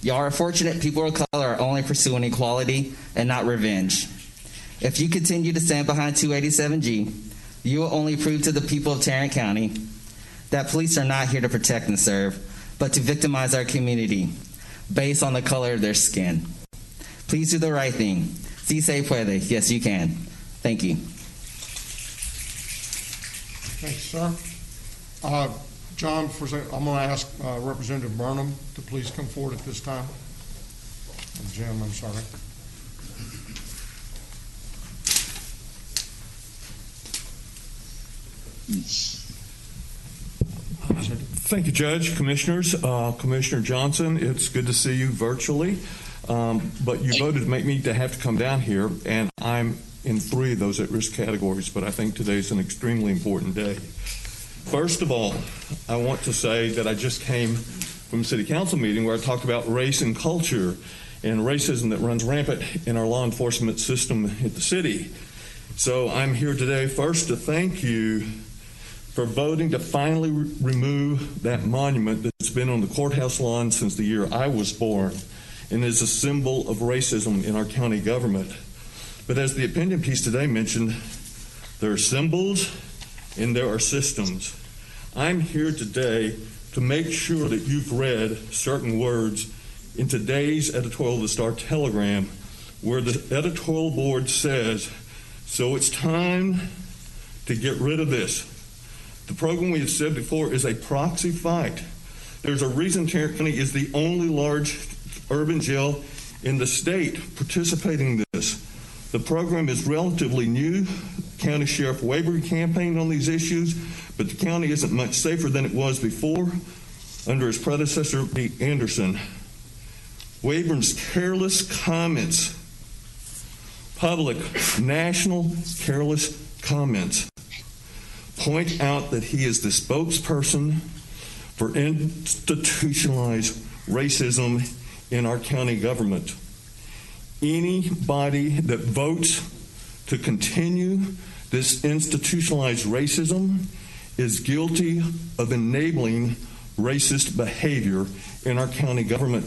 Y'all are fortunate people of color are only pursuing equality and not revenge. If you continue to stand behind 287G, you will only prove to the people of Tarrant County that police are not here to protect and serve, but to victimize our community based on the color of their skin. Please do the right thing. Si se puede. Yes, you can. Thank you. Thanks, sir. John, I'm going to ask Representative Burnham to please come forward at this time. Jim, I'm sorry. Thank you, Judge, Commissioners. Commissioner Johnson, it's good to see you virtually, but you voted to make me to have to come down here, and I'm in 3 of those at-risk categories, but I think today's an extremely important day. First of all, I want to say that I just came from a city council meeting where I talked about race and culture and racism that runs rampant in our law enforcement system at the city. So I'm here today first to thank you for voting to finally remove that monument that's been on the courthouse lawn since the year I was born and is a symbol of racism in our county government. But as the opinion piece today mentioned, there are symbols and there are systems. I'm here today to make sure that you've read certain words in today's editorial of the Star-Telegram, where the editorial board says, so it's time to get rid of this. The program we have said before is a proxy fight. There's a reason Tarrant County is the only large urban jail in the state participating in this. The program is relatively new. County Sheriff Wayburn campaigned on these issues, but the county isn't much safer than it was before under his predecessor, Pete Anderson. Wayburn's careless comments, public, national careless comments, point out that he is the spokesperson for institutionalized racism in our county government. Anybody that votes to continue this institutionalized racism is guilty of enabling racist behavior in our county government.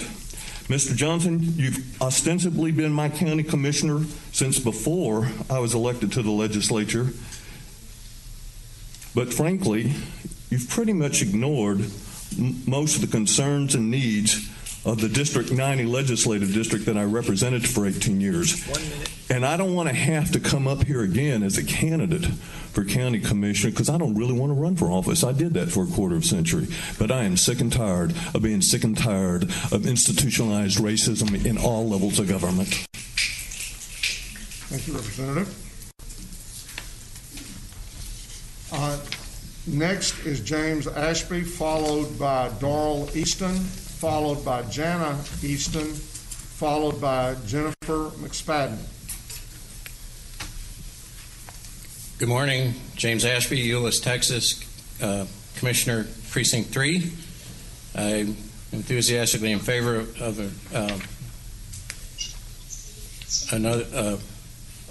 Mr. Johnson, you've ostensibly been my county commissioner since before I was elected to the legislature, but frankly, you've pretty much ignored most of the concerns and needs of the District 90 legislative district that I represented for 18 years. 1 minute. And I don't want to have to come up here again as a candidate for county commissioner because I don't really want to run for office. I did that for a quarter of a century. But I am sick and tired of being sick and tired of institutionalized racism in all levels of government. Thank you, Representative. Next is James Ashby, followed by Darrell Easton, followed by Jana Easton, followed by Jennifer McSpadden. Good morning. James Ashby, Euless, Texas, Commissioner Precinct 3. I'm enthusiastically in favor of another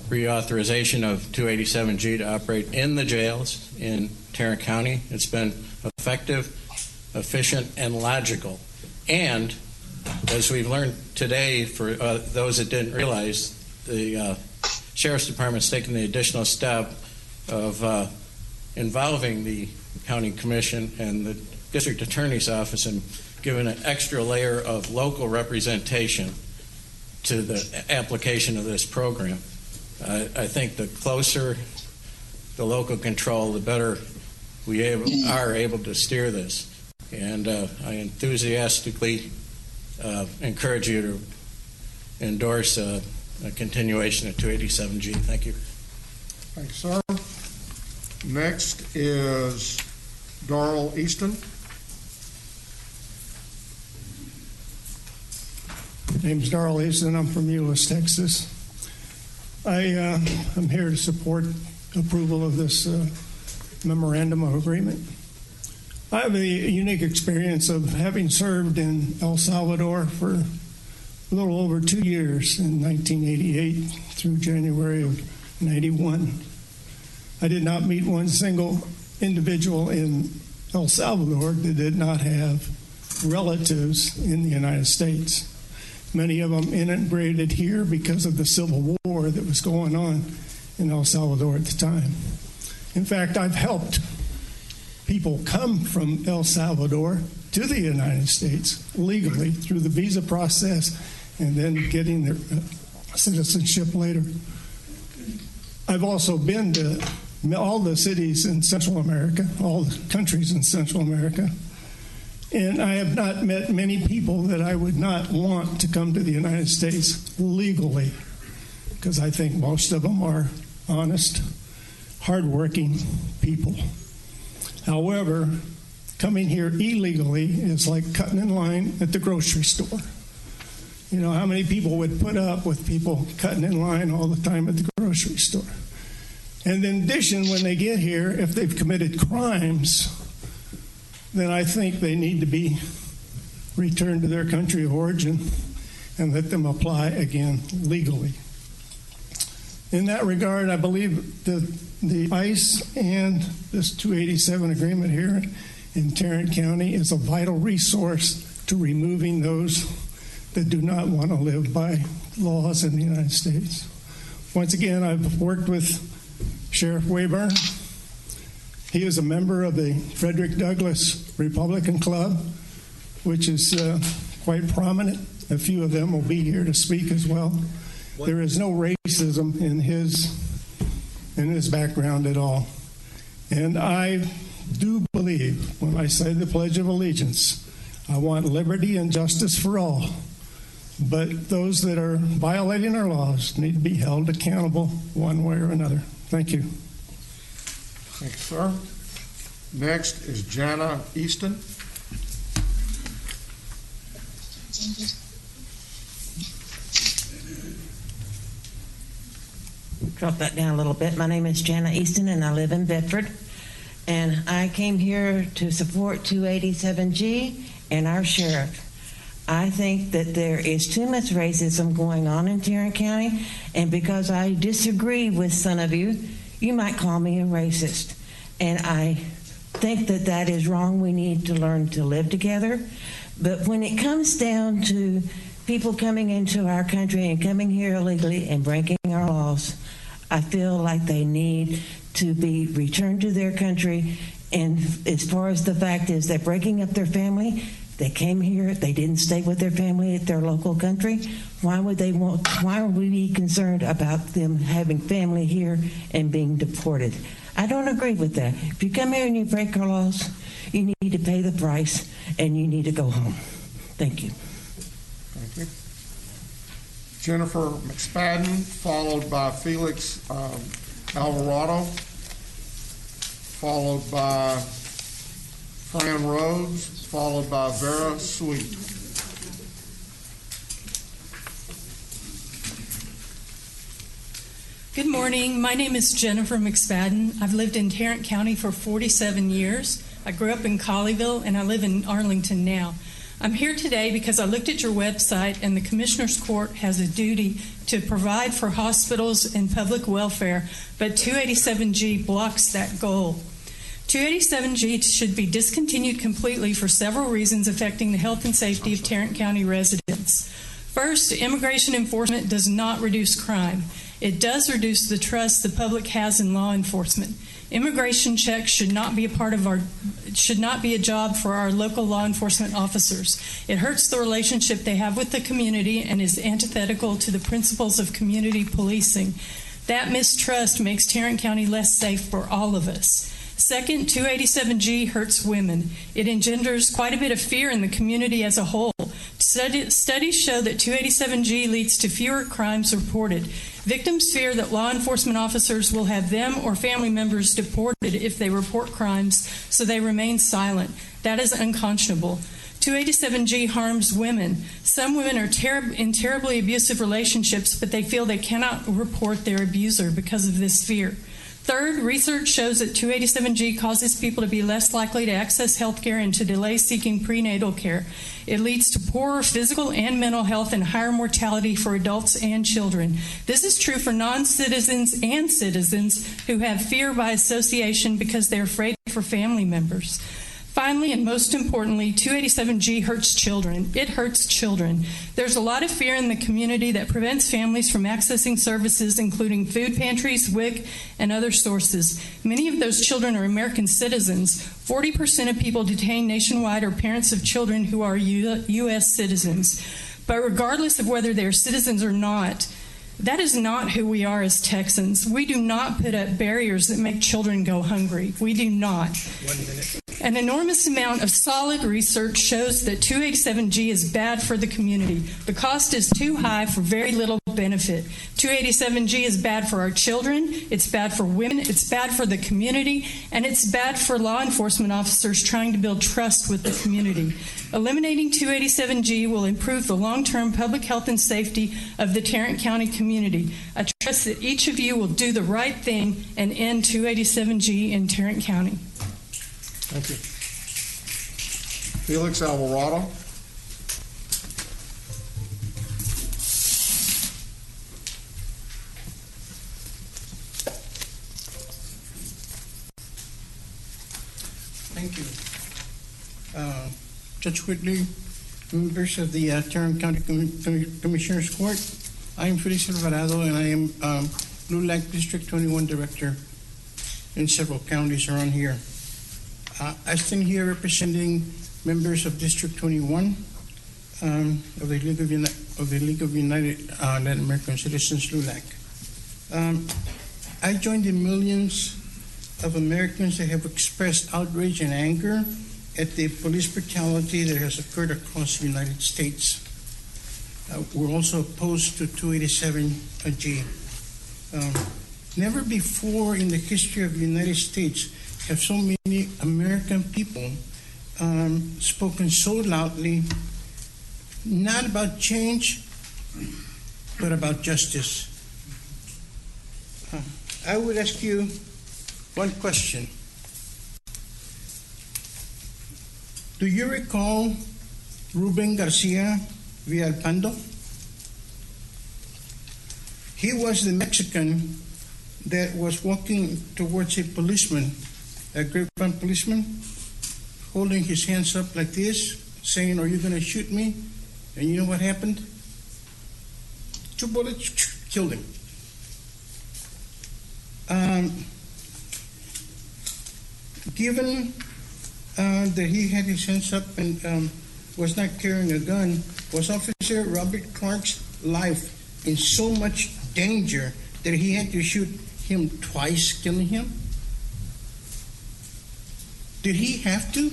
reauthorization of 287G to operate in the jails in Tarrant County. It's been effective, efficient, and logical. And as we've learned today, for those that didn't realize, the Sheriff's Department's taken the additional step of involving the County Commission and the District Attorney's Office and giving an extra layer of local representation to the application of this program. I think the closer the local control, the better we are able to steer this. And I enthusiastically encourage you to endorse a continuation of 287G. Thank you. Thanks, sir. Next is Darrell Easton. My name's Darrell Easton. I'm from Euless, Texas. I'm here to support approval of this memorandum of agreement. I have a unique experience of having served in El Salvador for a little over 2 years, in 1988 through January of 91. I did not meet one single individual in El Salvador that did not have relatives in the United States. Many of them integrated here because of the civil war that was going on in El Salvador at the time. In fact, I've helped people come from El Salvador to the United States legally through the visa process and then getting their citizenship later. I've also been to all the cities in Central America, all the countries in Central America, and I have not met many people that I would not want to come to the United States legally, because I think most of them are honest, hardworking people. However, coming here illegally is like cutting in line at the grocery store. You know, how many people would put up with people cutting in line all the time at the grocery store? And in addition, when they get here, if they've committed crimes, then I think they need to be returned to their country of origin and let them apply again legally. In that regard, I believe that the ICE and this 287 agreement here in Tarrant County is a vital resource to removing those that do not want to live by laws in the United States. Once again, I've worked with Sheriff Wayburn. He is a member of the Frederick Douglass Republican Club, which is quite prominent. A few of them will be here to speak as well. There is no racism in his background at all. And I do believe, when I say the Pledge of Allegiance, I want liberty and justice for all. But those that are violating our laws need to be held accountable one way or another. Thank you. Thank you, sir. Next is Jana Easton. Drop that down a little bit. My name is Jana Easton, and I live in Bedford. And I came here to support 287G and our sheriff. I think that there is too much racism going on in Tarrant County, and because I disagree with some of you, you might call me a racist. And I think that that is wrong. We need to learn to live together. But when it comes down to people coming into our country and coming here illegally and breaking our laws, I feel like they need to be returned to their country. And as far as the fact is they're breaking up their family, they came here, they didn't stay with their family at their local country. Why would we be concerned about them having family here and being deported? I don't agree with that. If you come here and you break our laws, you need to pay the price and you need to go home. Thank you. Thank you. Jennifer McSpadden, followed by Felix Alvarado, followed by Fran Rhodes, followed by Vera Sweet. Good morning. My name is Jennifer McSpadden. I've lived in Tarrant County for 47 years. I grew up in Colleyville, and I live in Arlington now. I'm here today because I looked at your website, and the Commissioner's Court has a duty to provide for hospitals and public welfare, but 287G blocks that goal. 287G should be discontinued completely for several reasons affecting the health and safety of Tarrant County residents. First, immigration enforcement does not reduce crime. It does reduce the trust the public has in law enforcement. Immigration checks should not be a job for our local law enforcement officers. It hurts the relationship they have with the community and is antithetical to the principles of community policing. That mistrust makes Tarrant County less safe for all of us. Second, 287G hurts women. It engenders quite a bit of fear in the community as a whole. Studies show that 287G leads to fewer crimes reported. Victims fear that law enforcement officers will have them or family members deported if they report crimes, so they remain silent. That is unconscionable. 287G harms women. Some women are in terribly abusive relationships, but they feel they cannot report their abuser because of this fear. Third, research shows that 287G causes people to be less likely to access health care and to delay seeking prenatal care. It leads to poorer physical and mental health and higher mortality for adults and children. This is true for non-citizens and citizens who have fear by association because they're afraid for family members. Finally, and most importantly, 287G hurts children. It hurts children. There's a lot of fear in the community that prevents families from accessing services, including food pantries, WIC, and other sources. Many of those children are American citizens. 40% of people detained nationwide are parents of children who are U.S. citizens. But regardless of whether they're citizens or not, that is not who we are as Texans. We do not put up barriers that make children go hungry. We do not. 1 minute. An enormous amount of solid research shows that 287G is bad for the community. The cost is too high for very little benefit. 287G is bad for our children, it's bad for women, it's bad for the community, and it's bad for law enforcement officers trying to build trust with the community. Eliminating 287G will improve the long-term public health and safety of the Tarrant County community. I trust that each of you will do the right thing and end 287G in Tarrant County. Thank you. Felix Alvarado. Thank you. Judge Whitley, members of the Tarrant County Commissioners Court, I am Felix Alvarado, and I am Blue Light District 21 Director in several counties around here. I stand here representing members of District 21 of the League of United Latin American Citizens, LULAC. I join the millions of Americans that have expressed outrage and anger at the police brutality that has occurred across the United States. We're also opposed to 287G. Never before in the history of the United States have so many American people spoken so loudly, not about change, but about justice. I would ask you one question. Do you recall Ruben Garcia Villalpando? He was the Mexican that was walking towards a policeman, a grapevine policeman, holding his hands up like this, saying, "Are you going to shoot me?" And you know what happened? 2 bullets killed him. Given that he had his hands up and was not carrying a gun, was Officer Robert Clark's life in so much danger that he had to shoot him twice, killing him? Did he have to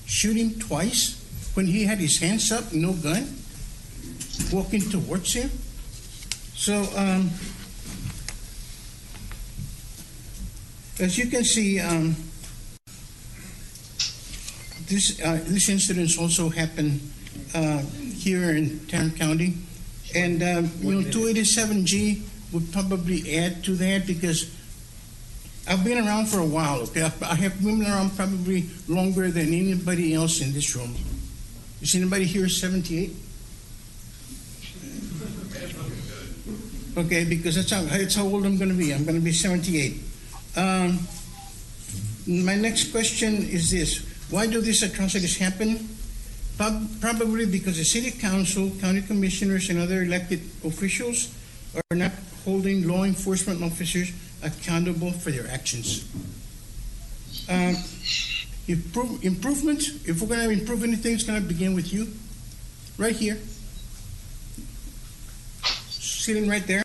shoot him twice when he had his hands up, no gun, walking towards him? So, as you can see, this incidents also happened here in Tarrant County, and 287G would probably add to that because I've been around for a while, okay? I have been around probably longer than anybody else in this room. Is anybody here 78? Okay, because that's how old I'm going to be. I'm going to be 78. My next question is this. Why do these atrocities happen? Probably because the city council, county commissioners, and other elected officials are not holding law enforcement officers accountable for their actions. Improvement, if we're going to improve anything, it's going to begin with you, right here, sitting right there.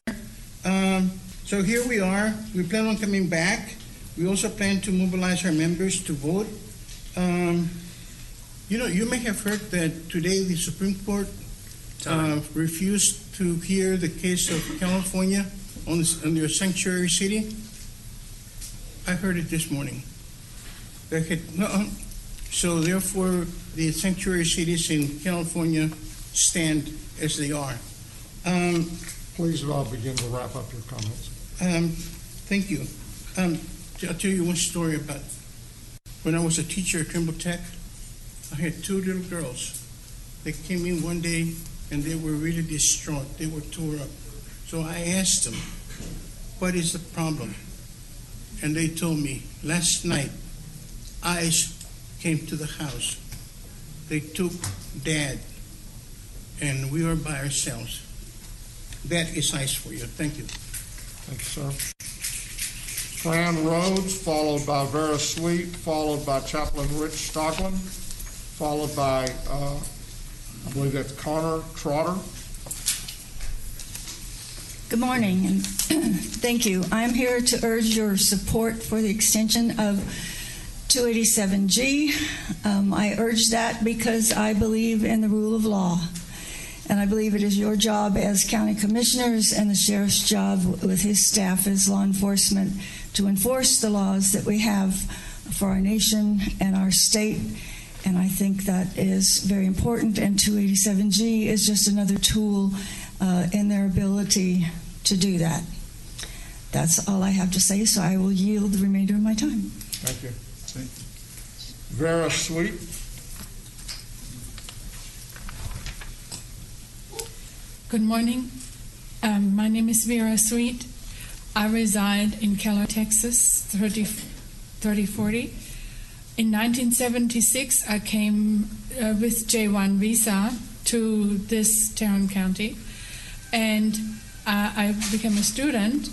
So here we are. We plan on coming back. We also plan to mobilize our members to vote. You may have heard that today the Supreme Court refused to hear the case of California on their sanctuary city. I heard it this morning. So therefore, the sanctuary cities in California stand as they are. Please begin to wrap up your comments. Thank you. I'll tell you one story about when I was a teacher at Trimble Tech. I had two little girls. They came in one day and they were really distraught. They were tore up. So I asked them, what is the problem? And they told me, last night, ICE came to the house. They took Dad, and we were by ourselves. That is ICE for you. Thank you. Thank you, sir. Fran Rhodes, followed by Vera Sweet, followed by Chaplain Rich Stoglin, followed by, I believe that's Connor Trotter. Good morning, and thank you. I'm here to urge your support for the extension of 287G. I urge that because I believe in the rule of law, and I believe it is your job as county commissioners and the sheriff's job with his staff as law enforcement to enforce the laws that we have for our nation and our state. And I think that is very important, and 287G is just another tool in their ability to do that. That's all I have to say, so I will yield the remainder of my time. Thank you. Vera Sweet. Good morning. My name is Vera Sweet. I reside in Keller, Texas, 3040. In 1976, I came with J1 visa to this Tarrant County, and I became a student.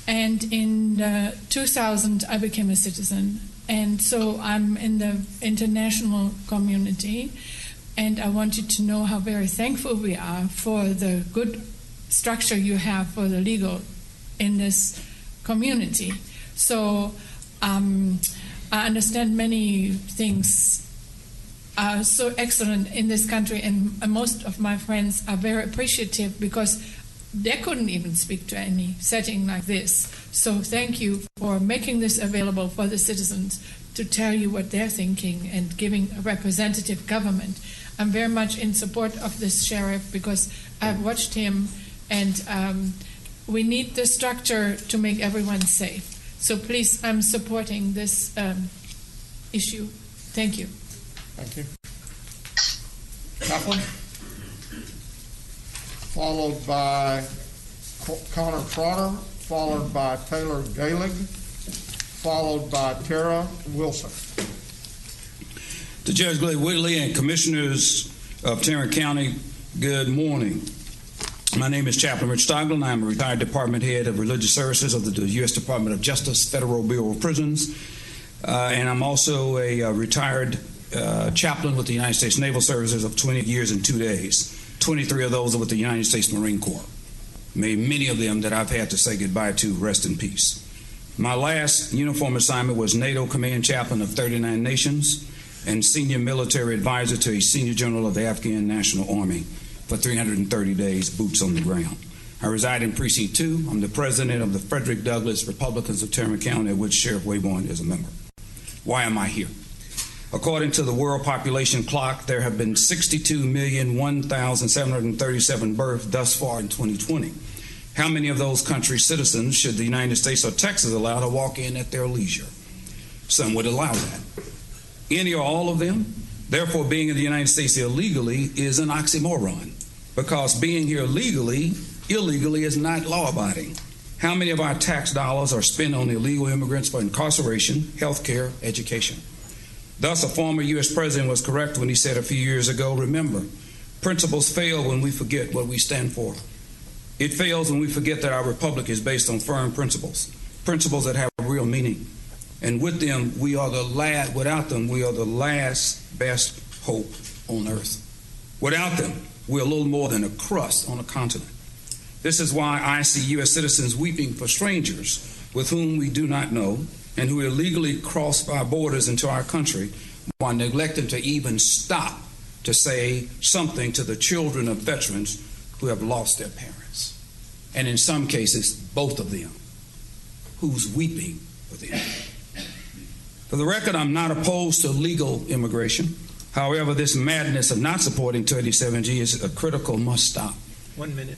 And in 2000, I became a citizen. And so I'm in the international community, and I want you to know how very thankful we are for the good structure you have for the legal in this community. So I understand many things are so excellent in this country, and most of my friends are very appreciative because they couldn't even speak to any setting like this. So thank you for making this available for the citizens to tell you what they're thinking and giving a representative government. I'm very much in support of this sheriff because I've watched him, and we need the structure to make everyone safe. So please, I'm supporting this issue. Thank you. Thank you. Chaplain? Followed by Connor Trotter, followed by Taylor Gaelig, followed by Tara Wilson. To Judge Glade Whitley and Commissioners of Tarrant County, good morning. My name is Chaplain Rich Stoglin. I'm a retired Department Head of Religious Services of the U.S. Department of Justice, Federal Bureau of Prisons, and I'm also a retired chaplain with the United States Naval Services of 20 years and 2 days. 23 of those are with the United States Marine Corps. May many of them that I've had to say goodbye to rest in peace. My last uniform assignment was NATO Command Chaplain of 39 nations and Senior Military Advisor to a Senior General of the Afghan National Army for 330 days, boots on the ground. I reside in Precinct 2. I'm the president of the Frederick Douglass Republicans of Tarrant County, of which Sheriff Wayborn is a member. Why am I here? According to the World Population Clock, there have been 62,001,737 births thus far in 2020. How many of those countries' citizens should the United States or Texas allow to walk in at their leisure? Some would allow that. Any or all of them? Therefore, being in the United States illegally is an oxymoron, because being here legally, illegally is not law-abiding. How many of our tax dollars are spent on illegal immigrants for incarceration, health care, education? Thus, a former U.S. president was correct when he said a few years ago, remember, principles fail when we forget what we stand for. It fails when we forget that our republic is based on firm principles, principles that have real meaning. And with them, without them, we are the last best hope on earth. Without them, we're a little more than a crust on a continent. This is why I see U.S. citizens weeping for strangers with whom we do not know and who illegally cross our borders into our country while neglecting to even stop to say something to the children of veterans who have lost their parents. And in some cases, both of them. Who's weeping for them? For the record, I'm not opposed to legal immigration. However, this madness of not supporting 287G is a critical must stop. 1 minute.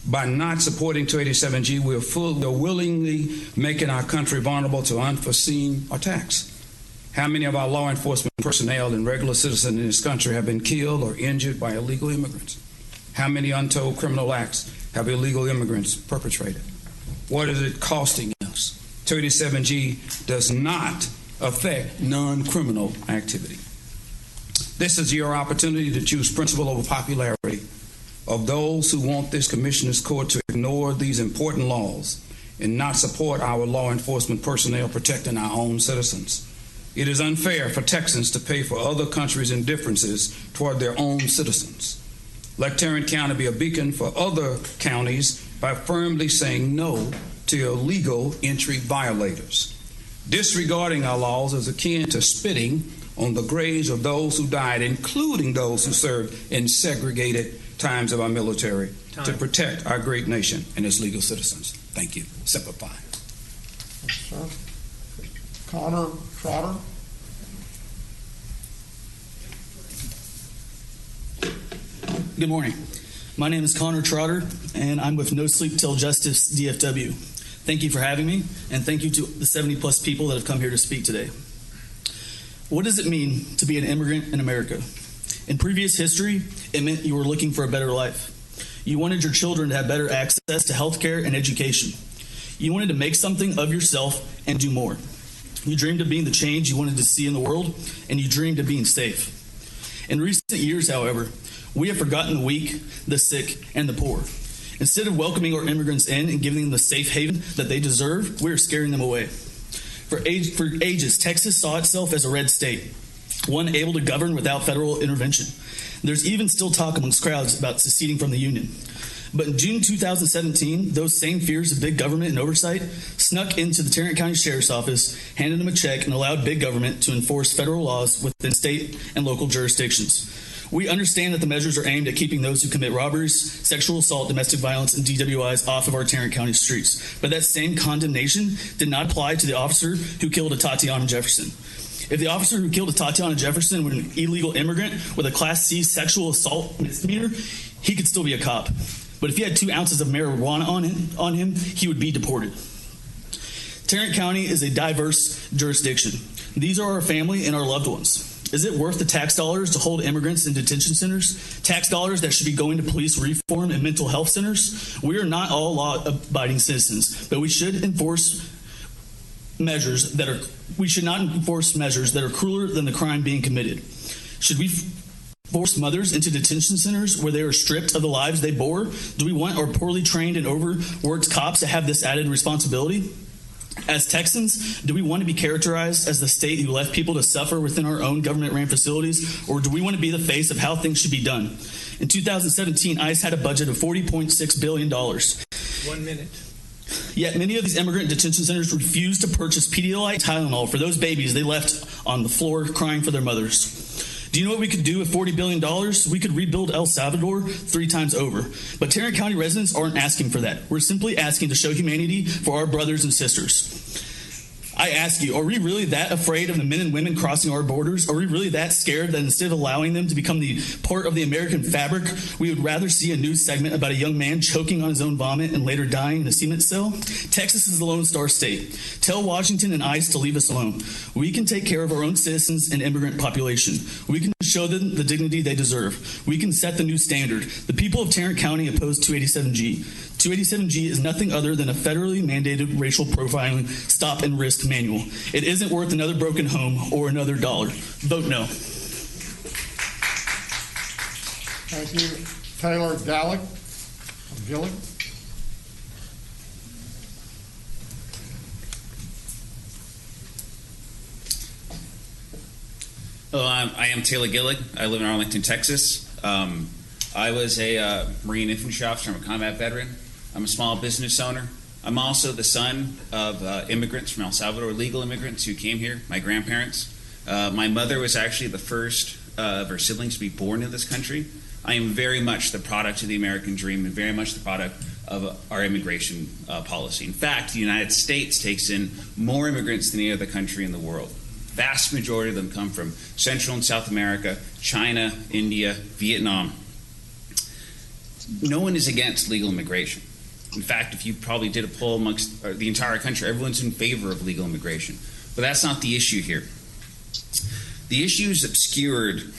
By not supporting 287G, we're willingly making our country vulnerable to unforeseen attacks. How many of our law enforcement personnel and regular citizens in this country have been killed or injured by illegal immigrants? How many untold criminal acts have illegal immigrants perpetrated? What is it costing us? 287G does not affect non-criminal activity. This is your opportunity to choose principle over popularity. Of those who want this commissioner's court to ignore these important laws and not support our law enforcement personnel protecting our own citizens. It is unfair for Texans to pay for other countries' indifferences toward their own citizens. Let Tarrant County be a beacon for other counties by firmly saying no to illegal entry violators. Disregarding our laws is akin to spitting on the graves of those who died, including those who served in segregated times of our military to protect our great nation and its legal citizens. Thank you. Simplify. Yes, sir. Connor Trotter. Good morning. My name is Connor Trotter, and I'm with No Sleep Till Justice DFW. Thank you for having me, and thank you to the 70-plus people that have come here to speak today. What does it mean to be an immigrant in America? In previous history, it meant you were looking for a better life. You wanted your children to have better access to health care and education. You wanted to make something of yourself and do more. You dreamed of being the change you wanted to see in the world, and you dreamed of being safe. In recent years, however, we have forgotten the weak, the sick, and the poor. Instead of welcoming our immigrants in and giving them the safe haven that they deserve, we are scaring them away. For ages, Texas saw itself as a red state, one able to govern without federal intervention. There's even still talk amongst crowds about seceding from the Union. But in June 2017, those same fears of big government and oversight snuck into the Tarrant County Sheriff's Office, handed them a check, and allowed big government to enforce federal laws within state and local jurisdictions. We understand that the measures are aimed at keeping those who commit robberies, sexual assault, domestic violence, and DWIs off of our Tarrant County streets. But that same condemnation did not apply to the officer who killed a Tatiana Jefferson. If the officer who killed a Tatiana Jefferson were an illegal immigrant with a Class C sexual assault misdemeanor, he could still be a cop. But if he had 2 ounces of marijuana on him, he would be deported. Tarrant County is a diverse jurisdiction. These are our family and our loved ones. Is it worth the tax dollars to hold immigrants in detention centers? Tax dollars that should be going to police reform and mental health centers? We are not all law-abiding citizens, but we should enforce measures that are. We should not enforce measures that are crueler than the crime being committed. Should we force mothers into detention centers where they are stripped of the lives they bore? Do we want our poorly trained and overworked cops to have this added responsibility? As Texans, do we want to be characterized as the state who left people to suffer within our own government-ran facilities, or do we want to be the face of how things should be done? In 2017, ICE had a budget of $40.6 billion. 1 minute. Yet many of these immigrant detention centers refuse to purchase Pedialyte Tylenol for those babies they left on the floor crying for their mothers. Do you know what we could do with $40 billion? We could rebuild El Salvador 3 times over. But Tarrant County residents aren't asking for that. We're simply asking to show humanity for our brothers and sisters. I ask you, are we really that afraid of the men and women crossing our borders? Are we really that scared that instead of allowing them to become the part of the American fabric, we would rather see a news segment about a young man choking on his own vomit and later dying in a cement cell? Texas is the Lone Star State. Tell Washington and ICE to leave us alone. We can take care of our own citizens and immigrant population. We can show them the dignity they deserve. We can set the new standard. The people of Tarrant County oppose 287G. 287G is nothing other than a federally mandated racial profiling stop and risk manual. It isn't worth another broken home or another dollar. Vote no. Thank you. Taylor Gillig. Hello, I am Taylor Gillig. I live in Arlington, Texas. I was a Marine infantry officer. I'm a combat veteran. I'm a small business owner. I'm also the son of immigrants from El Salvador, legal immigrants who came here, my grandparents. My mother was actually the first of her siblings to be born in this country. I am very much the product of the American dream and very much the product of our immigration policy. In fact, the United States takes in more immigrants than any other country in the world. Vast majority of them come from Central and South America, China, India, Vietnam. No one is against legal immigration. In fact, if you probably did a poll amongst the entire country, everyone's in favor of legal immigration. But that's not the issue here. The issue is obscured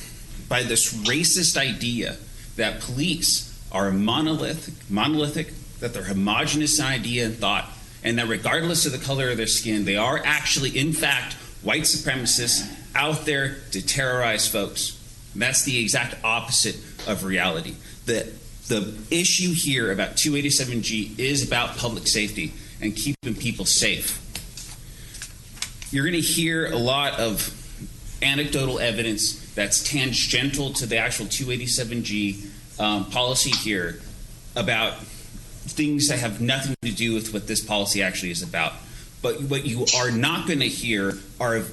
by this racist idea that police are monolithic, that they're homogenous in idea and thought, and that regardless of the color of their skin, they are actually, in fact, white supremacists out there to terrorize folks. And that's the exact opposite of reality. The issue here about 287G is about public safety and keeping people safe. You're going to hear a lot of anecdotal evidence that's tangential to the actual 287G policy here about things that have nothing to do with what this policy actually is about. But what you are not going to hear are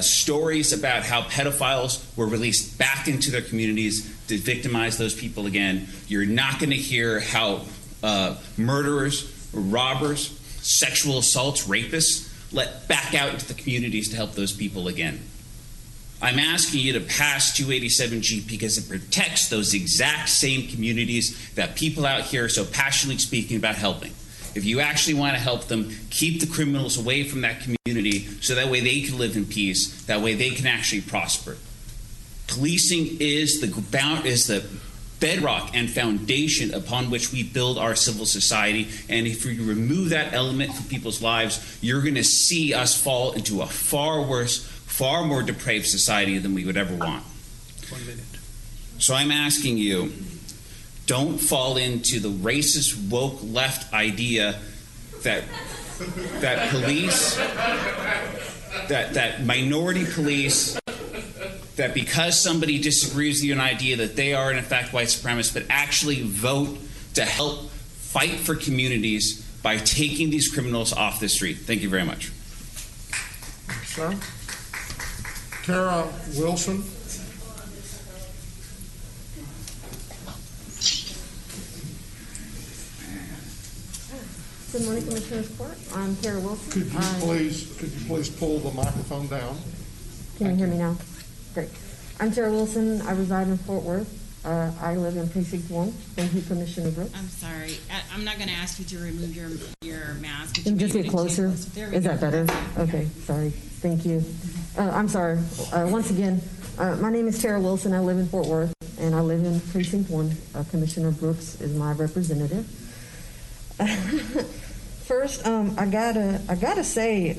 stories about how pedophiles were released back into their communities to victimize those people again. You're not going to hear how murderers, robbers, sexual assaults, rapists let back out into the communities to help those people again. I'm asking you to pass 287G because it protects those exact same communities that people out here are so passionately speaking about helping. If you actually want to help them, keep the criminals away from that community so that way they can live in peace, that way they can actually prosper. Policing is the bedrock and foundation upon which we build our civil society, and if you remove that element from people's lives, you're going to see us fall into a far worse, far more depraved society than we would ever want. 1 minute. So I'm asking you, don't fall into the racist woke left idea that police, that minority police, that because somebody disagrees with you an idea that they are in fact white supremacists, but actually vote to help fight for communities by taking these criminals off the street. Thank you very much. Sir. Kara Wilson. Good morning, Commissioners Court. I'm Kara Wilson. Could you please pull the microphone down? Can you hear me now? Great. I'm Kara Wilson. I reside in Fort Worth. I live in Precinct 1. Thank you, Commissioner Brooks. I'm sorry. I'm not going to ask you to remove your mask. Can you just get closer? Is that better? Okay, sorry. Thank you. I'm sorry. Once again, my name is Kara Wilson. I live in Fort Worth, and I live in Precinct 1. Commissioner Brooks is my representative. First, I gotta say,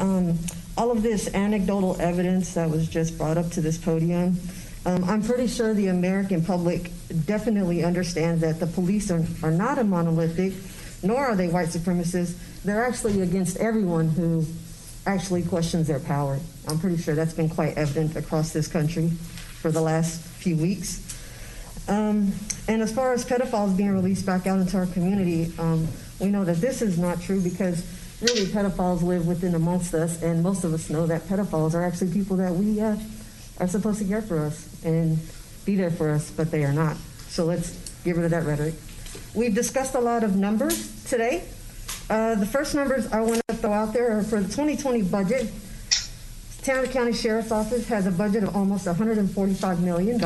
all of this anecdotal evidence that was just brought up to this podium, I'm pretty sure the American public definitely understands that the police are not a monolithic, nor are they white supremacists. They're actually against everyone who actually questions their power. I'm pretty sure that's been quite evident across this country for the last few weeks. And as far as pedophiles being released back out into our community, we know that this is not true because really pedophiles live within amongst us, and most of us know that pedophiles are actually people that we are supposed to care for us and be there for us, but they are not. So let's get rid of that rhetoric. We've discussed a lot of numbers today. The first numbers I want to throw out there are for the 2020 budget. Tarrant County Sheriff's Office has a budget of almost $145 million.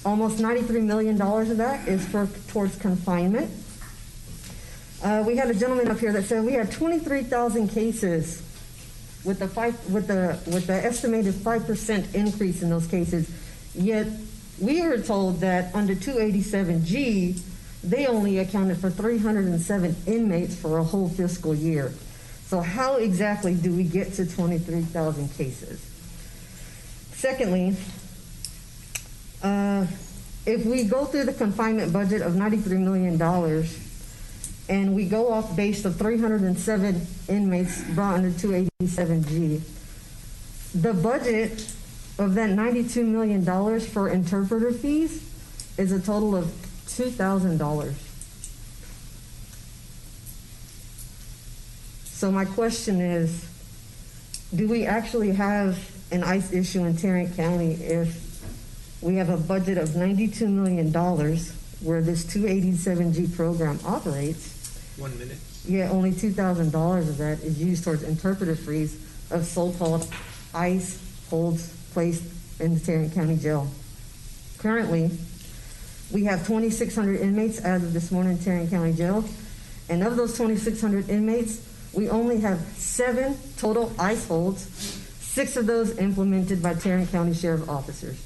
Almost $93 million of that is towards confinement. We had a gentleman up here that said we had 23,000 cases with the estimated 5% increase in those cases. Yet we were told that under 287G, they only accounted for 307 inmates for a whole fiscal year. So how exactly do we get to 23,000 cases? Secondly, if we go through the confinement budget of $93 million and we go off base of 307 inmates brought under 287G, the budget of that $92 million for interpreter fees is a total of $2,000. So my question is, do we actually have an ICE issue in Tarrant County if we have a budget of $92 million where this 287G program operates? 1 minute. Yet only $2,000 of that is used towards interpreter fees of so-called ICE holds placed in the Tarrant County Jail. Currently, we have 2,600 inmates as of this morning in Tarrant County Jail, and of those 2,600 inmates, we only have 7 total ICE holds, 6 of those implemented by Tarrant County Sheriff officers.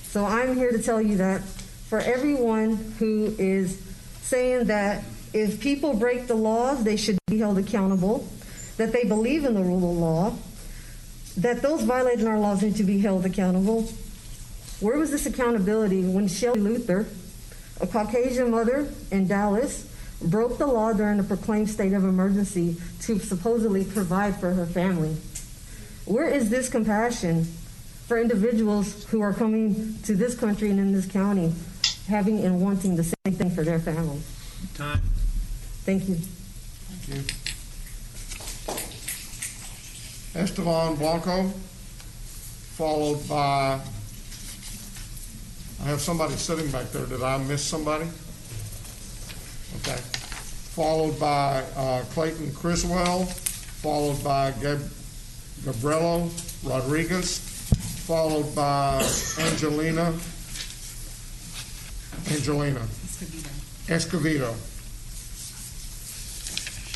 So I'm here to tell you that for everyone who is saying that if people break the laws, they should be held accountable, that they believe in the rule of law, that those violating our laws need to be held accountable. Where was this accountability when Shelley Luther, a Caucasian mother in Dallas, broke the law during the proclaimed state of emergency to supposedly provide for her family? Where is this compassion for individuals who are coming to this country and in this county having and wanting the same thing for their families? Time. Thank you. Thank you. Esteban Blanco, followed by, I have somebody sitting back there. Did I miss somebody? Okay. Followed by Clayton Criswell, followed by Gabrielo Rodriguez, followed by Angelina Escovedo.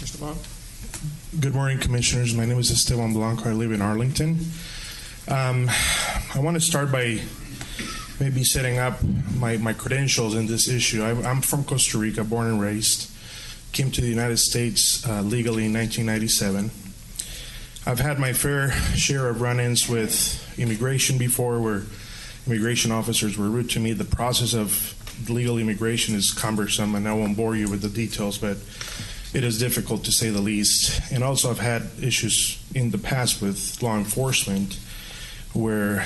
Mr. Bond? Good morning, Commissioners. My name is Esteban Blanco. I live in Arlington. I want to start by maybe setting up my credentials in this issue. I'm from Costa Rica, born and raised. Came to the United States legally in 1997. I've had my fair share of run-ins with immigration before, where immigration officers were rude to me. The process of legal immigration is cumbersome, and I won't bore you with the details, but it is difficult to say the least. And also I've had issues in the past with law enforcement where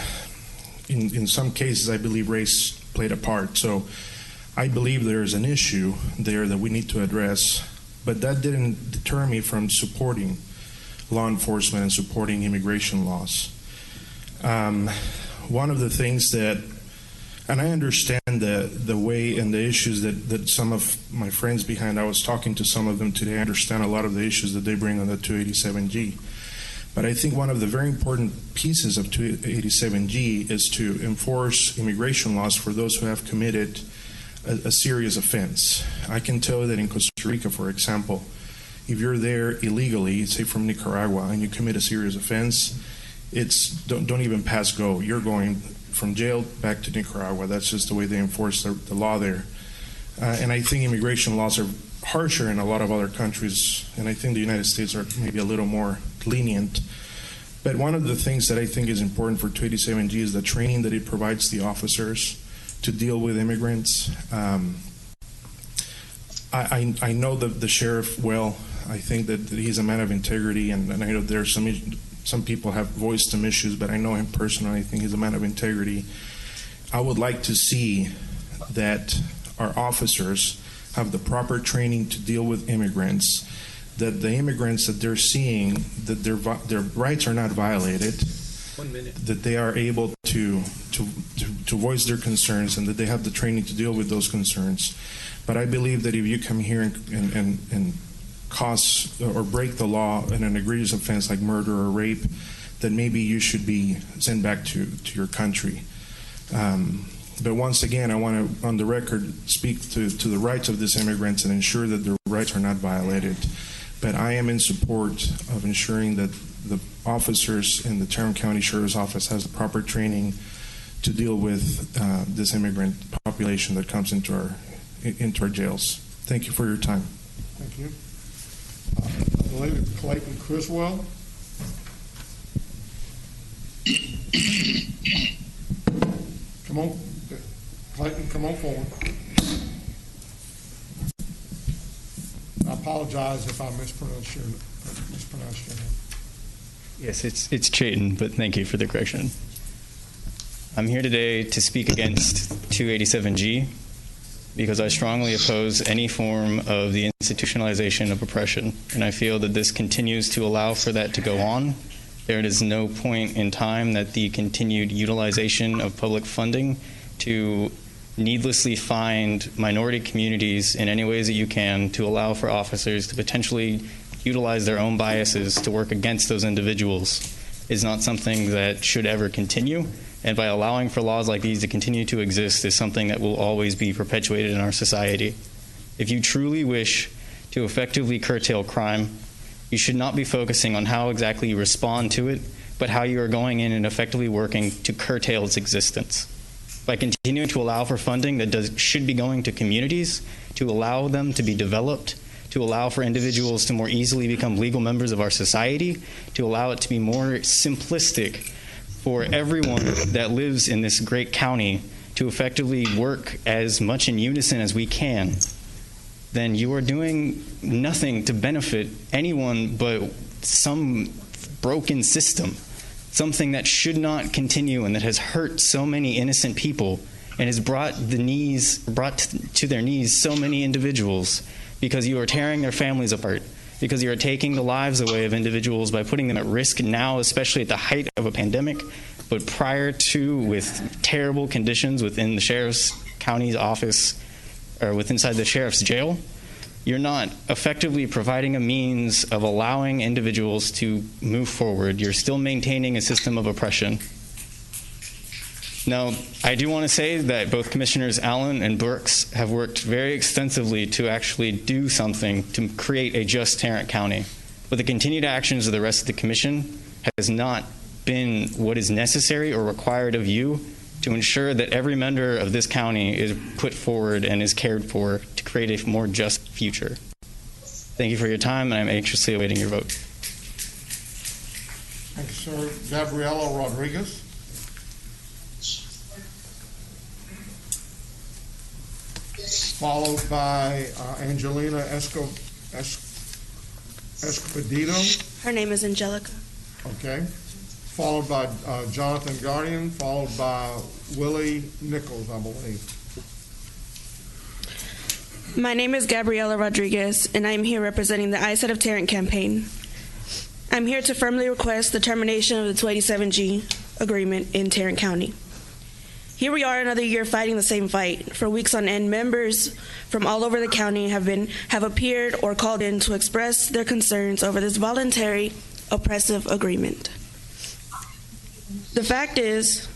in some cases I believe race played a part. So I believe there is an issue there that we need to address, but that didn't deter me from supporting law enforcement and supporting immigration laws. One of the things that, and I understand the way and the issues that some of my friends behind, I was talking to some of them today, I understand a lot of the issues that they bring on the 287G. But I think one of the very important pieces of 287G is to enforce immigration laws for those who have committed a serious offense. I can tell you that in Costa Rica, for example, if you're there illegally, say from Nicaragua, and you commit a serious offense, it's don't even pass go. You're going from jail back to Nicaragua. That's just the way they enforce the law there. And I think immigration laws are harsher in a lot of other countries, and I think the United States are maybe a little more lenient. But one of the things that I think is important for 287G is the training that it provides the officers to deal with immigrants. I know the sheriff well. I think that he's a man of integrity, and I know there's some people have voiced some issues, but I know him personally. I think he's a man of integrity. I would like to see that our officers have the proper training to deal with immigrants, that the immigrants that they're seeing, that their rights are not violated, 1 minute. that they are able to voice their concerns, and that they have the training to deal with those concerns. But I believe that if you come here and cause or break the law in an egregious offense like murder or rape, then maybe you should be sent back to your country. But once again, I want to, on the record, speak to the rights of these immigrants and ensure that their rights are not violated. But I am in support of ensuring that the officers in the Tarrant County Sheriff's Office has the proper training to deal with this immigrant population that comes into our jails. Thank you for your time. Thank you. I believe it's Clayton Criswell. Come on, Clayton, come on forward. I apologize if I mispronounced your name. Yes, it's Chayton, but thank you for the correction. I'm here today to speak against 287G because I strongly oppose any form of the institutionalization of oppression, and I feel that this continues to allow for that to go on. There is no point in time that the continued utilization of public funding to needlessly find minority communities in any ways that you can to allow for officers to potentially utilize their own biases to work against those individuals is not something that should ever continue. And by allowing for laws like these to continue to exist is something that will always be perpetuated in our society. If you truly wish to effectively curtail crime, you should not be focusing on how exactly you respond to it, but how you are going in and effectively working to curtail its existence. By continuing to allow for funding that should be going to communities, to allow them to be developed, to allow for individuals to more easily become legal members of our society, to allow it to be more simplistic for everyone that lives in this great county to effectively work as much in unison as we can, then you are doing nothing to benefit anyone but some broken system, something that should not continue and that has hurt so many innocent people and has brought to their knees so many individuals because you are tearing their families apart, because you are taking the lives away of individuals by putting them at risk now, especially at the height of a pandemic, but prior to with terrible conditions within the sheriff's county's office or inside the sheriff's jail. You're not effectively providing a means of allowing individuals to move forward. You're still maintaining a system of oppression. Now, I do want to say that both Commissioners Allen and Burks have worked very extensively to actually do something to create a just Tarrant County. But the continued actions of the rest of the Commission has not been what is necessary or required of you to ensure that every member of this county is put forward and is cared for to create a more just future. Thank you for your time, and I'm anxiously awaiting your vote. Thank you, sir. Gabriela Rodriguez. Followed by Angelina Escobedo. Her name is Angelica. Okay. Followed by Jonathan Guardian, followed by Willie Nichols, I believe. My name is Gabriela Rodriguez, and I am here representing the I Set of Tarrant campaign. I'm here to firmly request the termination of the 287G agreement in Tarrant County. Here we are another year fighting the same fight. For weeks on end, members from all over the county have appeared or called in to express their concerns over this voluntary, oppressive agreement. The fact is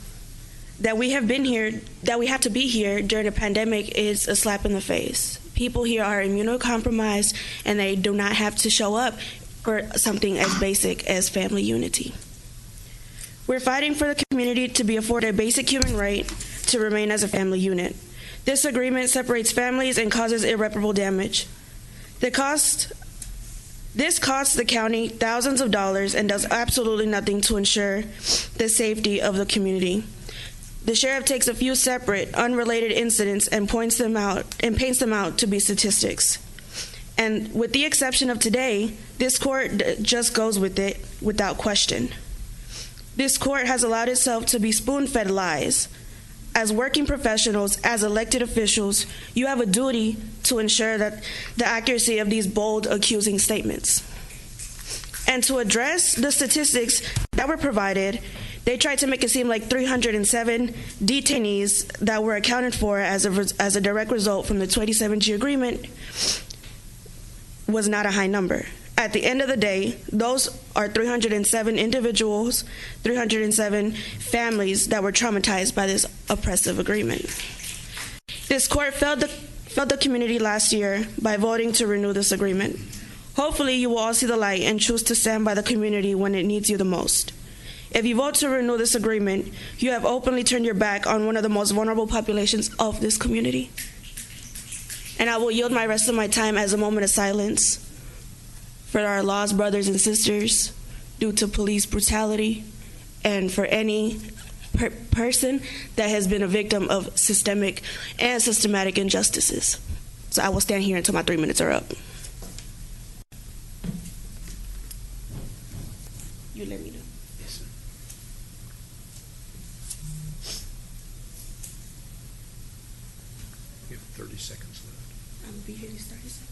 that we have been here, that we have to be here during a pandemic is a slap in the face. People here are immunocompromised and they do not have to show up for something as basic as family unity. We're fighting for the community to be afforded a basic human right to remain as a family unit. This agreement separates families and causes irreparable damage. This costs the county thousands of dollars and does absolutely nothing to ensure the safety of the community. The sheriff takes a few separate, unrelated incidents and paints them out to be statistics. And with the exception of today, this court just goes with it without question. This court has allowed itself to be spoon-fed lies. As working professionals, as elected officials, you have a duty to ensure that the accuracy of these bold, accusing statements. And to address the statistics that were provided, they tried to make it seem like 307 detainees that were accounted for as a direct result from the 287G agreement was not a high number. At the end of the day, those are 307 individuals, 307 families that were traumatized by this oppressive agreement. This court failed the community last year by voting to renew this agreement. Hopefully, you will all see the light and choose to stand by the community when it needs you the most. If you vote to renew this agreement, you have openly turned your back on one of the most vulnerable populations of this community. And I will yield my rest of my time as a moment of silence for our lost brothers and sisters due to police brutality, and for any person that has been a victim of systemic and systematic injustices. So I will stand here until my 3 minutes are up. You let me know. Yes, sir. You have 30 seconds left. I will be here these 30 seconds.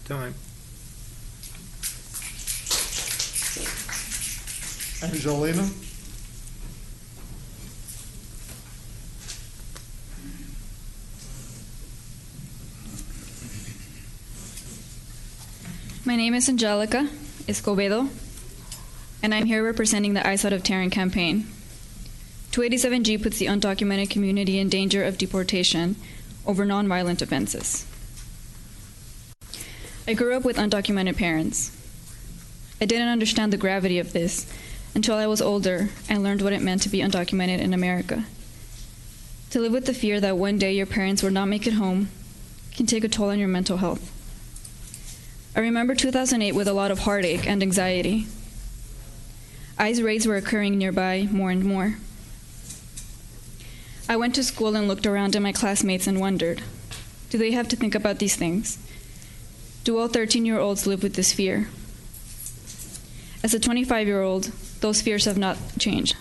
Time. Angelina? My name is Angelica Escobedo, and I'm here representing the ISOT of Tarrant campaign. 287G puts the undocumented community in danger of deportation over nonviolent offenses. I grew up with undocumented parents. I didn't understand the gravity of this until I was older and learned what it meant to be undocumented in America. To live with the fear that one day your parents will not make it home can take a toll on your mental health. I remember 2008 with a lot of heartache and anxiety. ICE raids were occurring nearby more and more. I went to school and looked around at my classmates and wondered, do they have to think about these things? Do all 13-year-olds live with this fear? As a 25-year-old, those fears have not changed.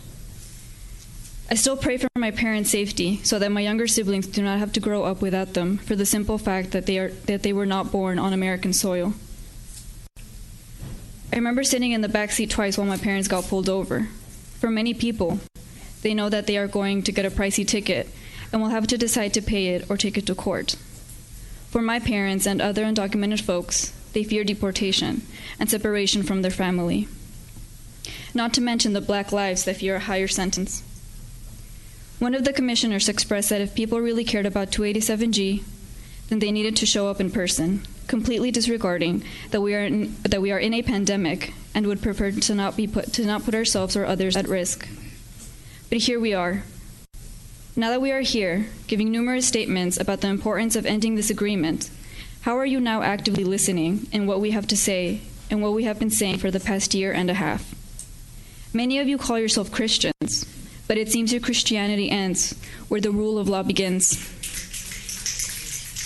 I still pray for my parents' safety so that my younger siblings do not have to grow up without them for the simple fact that they were not born on American soil. I remember sitting in the back seat twice while my parents got pulled over. For many people, they know that they are going to get a pricey ticket and will have to decide to pay it or take it to court. For my parents and other undocumented folks, they fear deportation and separation from their family. Not to mention the Black lives that fear a higher sentence. One of the commissioners expressed that if people really cared about 287G, then they needed to show up in person, completely disregarding that we are in a pandemic and would prefer to not put ourselves or others at risk. But here we are. Now that we are here, giving numerous statements about the importance of ending this agreement, how are you now actively listening in what we have to say and what we have been saying for the past year and a half? Many of you call yourself Christians, but it seems your Christianity ends where the rule of law begins.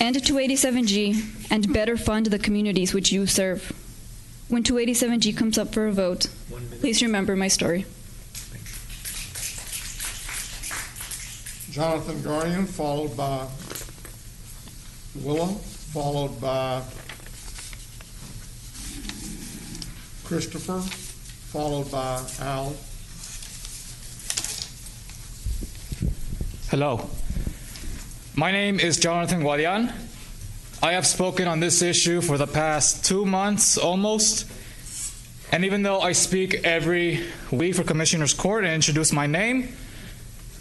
End 287G and better fund the communities which you serve. When 287G comes up for a vote, please remember my story. Jonathan Guardian, followed by Willa, followed by Christopher, followed by Al. Hello. My name is Jonathan Guardian. I have spoken on this issue for the past 2 months almost. And even though I speak every week for Commissioner's Court and introduce my name,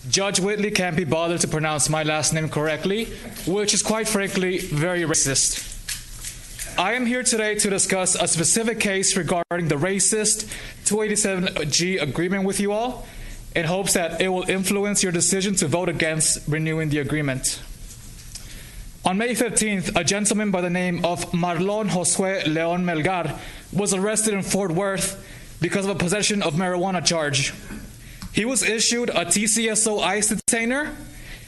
Judge Whitley can't be bothered to pronounce my last name correctly, which is quite frankly very racist. I am here today to discuss a specific case regarding the racist 287G agreement with you all, in hopes that it will influence your decision to vote against renewing the agreement. On May 15th, a gentleman by the name of Marlon Josue Leon Melgar was arrested in Fort Worth because of a possession of marijuana charge. He was issued a TCSO ICE detainer.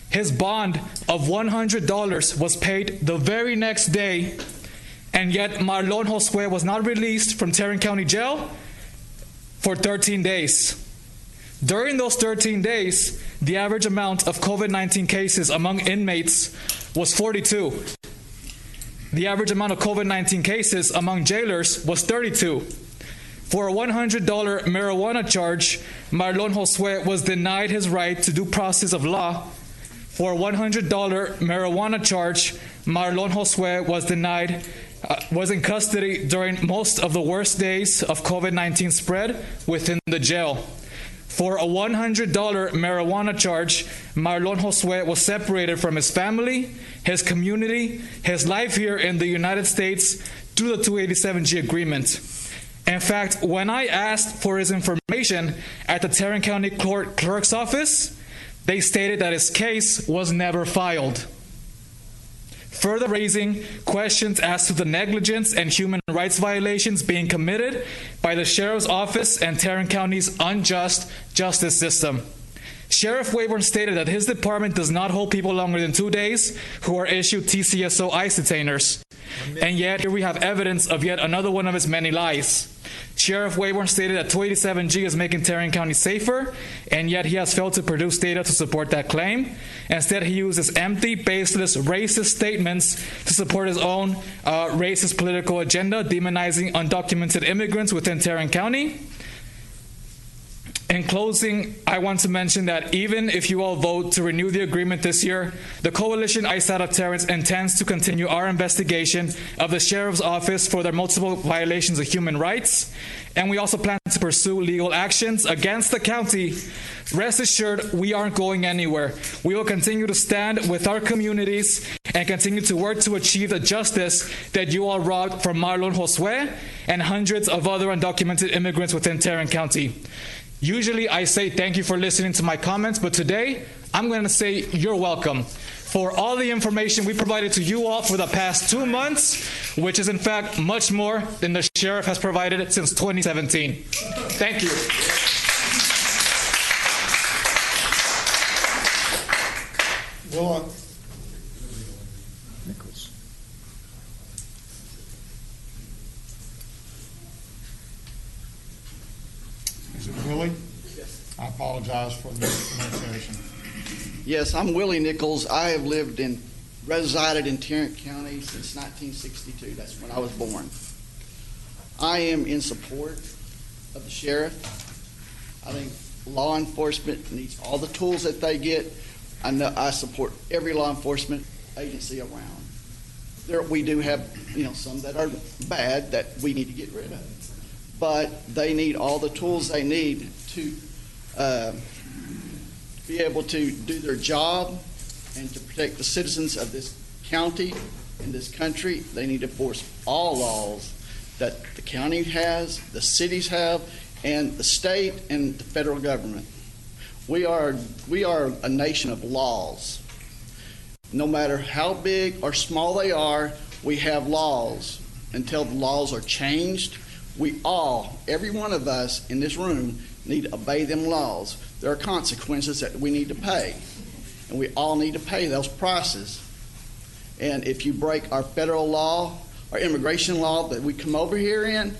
His bond of $100 was paid the very next day, and yet Marlon Josue was not released from Tarrant County Jail for 13 days. During those 13 days, the average amount of COVID-19 cases among inmates was 42. The average amount of COVID-19 cases among jailers was 32. For a $100 marijuana charge, Marlon Josue was denied his right to due process of law. For a $100 marijuana charge, Marlon Josue was in custody during most of the worst days of COVID-19 spread within the jail. For a $100 marijuana charge, Marlon Josue was separated from his family, his community, his life here in the United States through the 287G agreement. In fact, when I asked for his information at the Tarrant County Clerk's office, they stated that his case was never filed, further raising questions as to the negligence and human rights violations being committed by the Sheriff's Office and Tarrant County's unjust justice system. Sheriff Wayborn stated that his department does not hold people longer than 2 days who are issued TCSO ICE detainers. And yet, here we have evidence of yet another one of his many lies. Sheriff Wayborn stated that 287G is making Tarrant County safer, and yet he has failed to produce data to support that claim. Instead, he uses empty, baseless, racist statements to support his own racist political agenda, demonizing undocumented immigrants within Tarrant County. In closing, I want to mention that even if you all vote to renew the agreement this year, the Coalition ICE Out of Tarrant intends to continue our investigation of the Sheriff's Office for their multiple violations of human rights, and we also plan to pursue legal actions against the county. Rest assured, we aren't going anywhere. We will continue to stand with our communities and continue to work to achieve the justice that you all robbed from Marlon Josue and hundreds of other undocumented immigrants within Tarrant County. Usually I say thank you for listening to my comments, but today I'm going to say you're welcome for all the information we provided to you all for the past 2 months, which is in fact much more than the sheriff has provided since 2017. Thank you. Well, is it Willie? Yes. I apologize for the mispronunciation. Yes, I'm Willie Nichols. I have resided in Tarrant County since 1962. That's when I was born. I am in support of the sheriff. I think law enforcement needs all the tools that they get. I support every law enforcement agency around. We do have, some that are bad that we need to get rid of. But they need all the tools they need to be able to do their job and to protect the citizens of this county and this country. They need to enforce all laws that the county has, the cities have, and the state and the federal government. We are a nation of laws. No matter how big or small they are, we have laws. Until the laws are changed, every one of us in this room, need to obey them laws. There are consequences that we need to pay, and we all need to pay those prices. And if you break our federal law, our immigration law that we come over here in,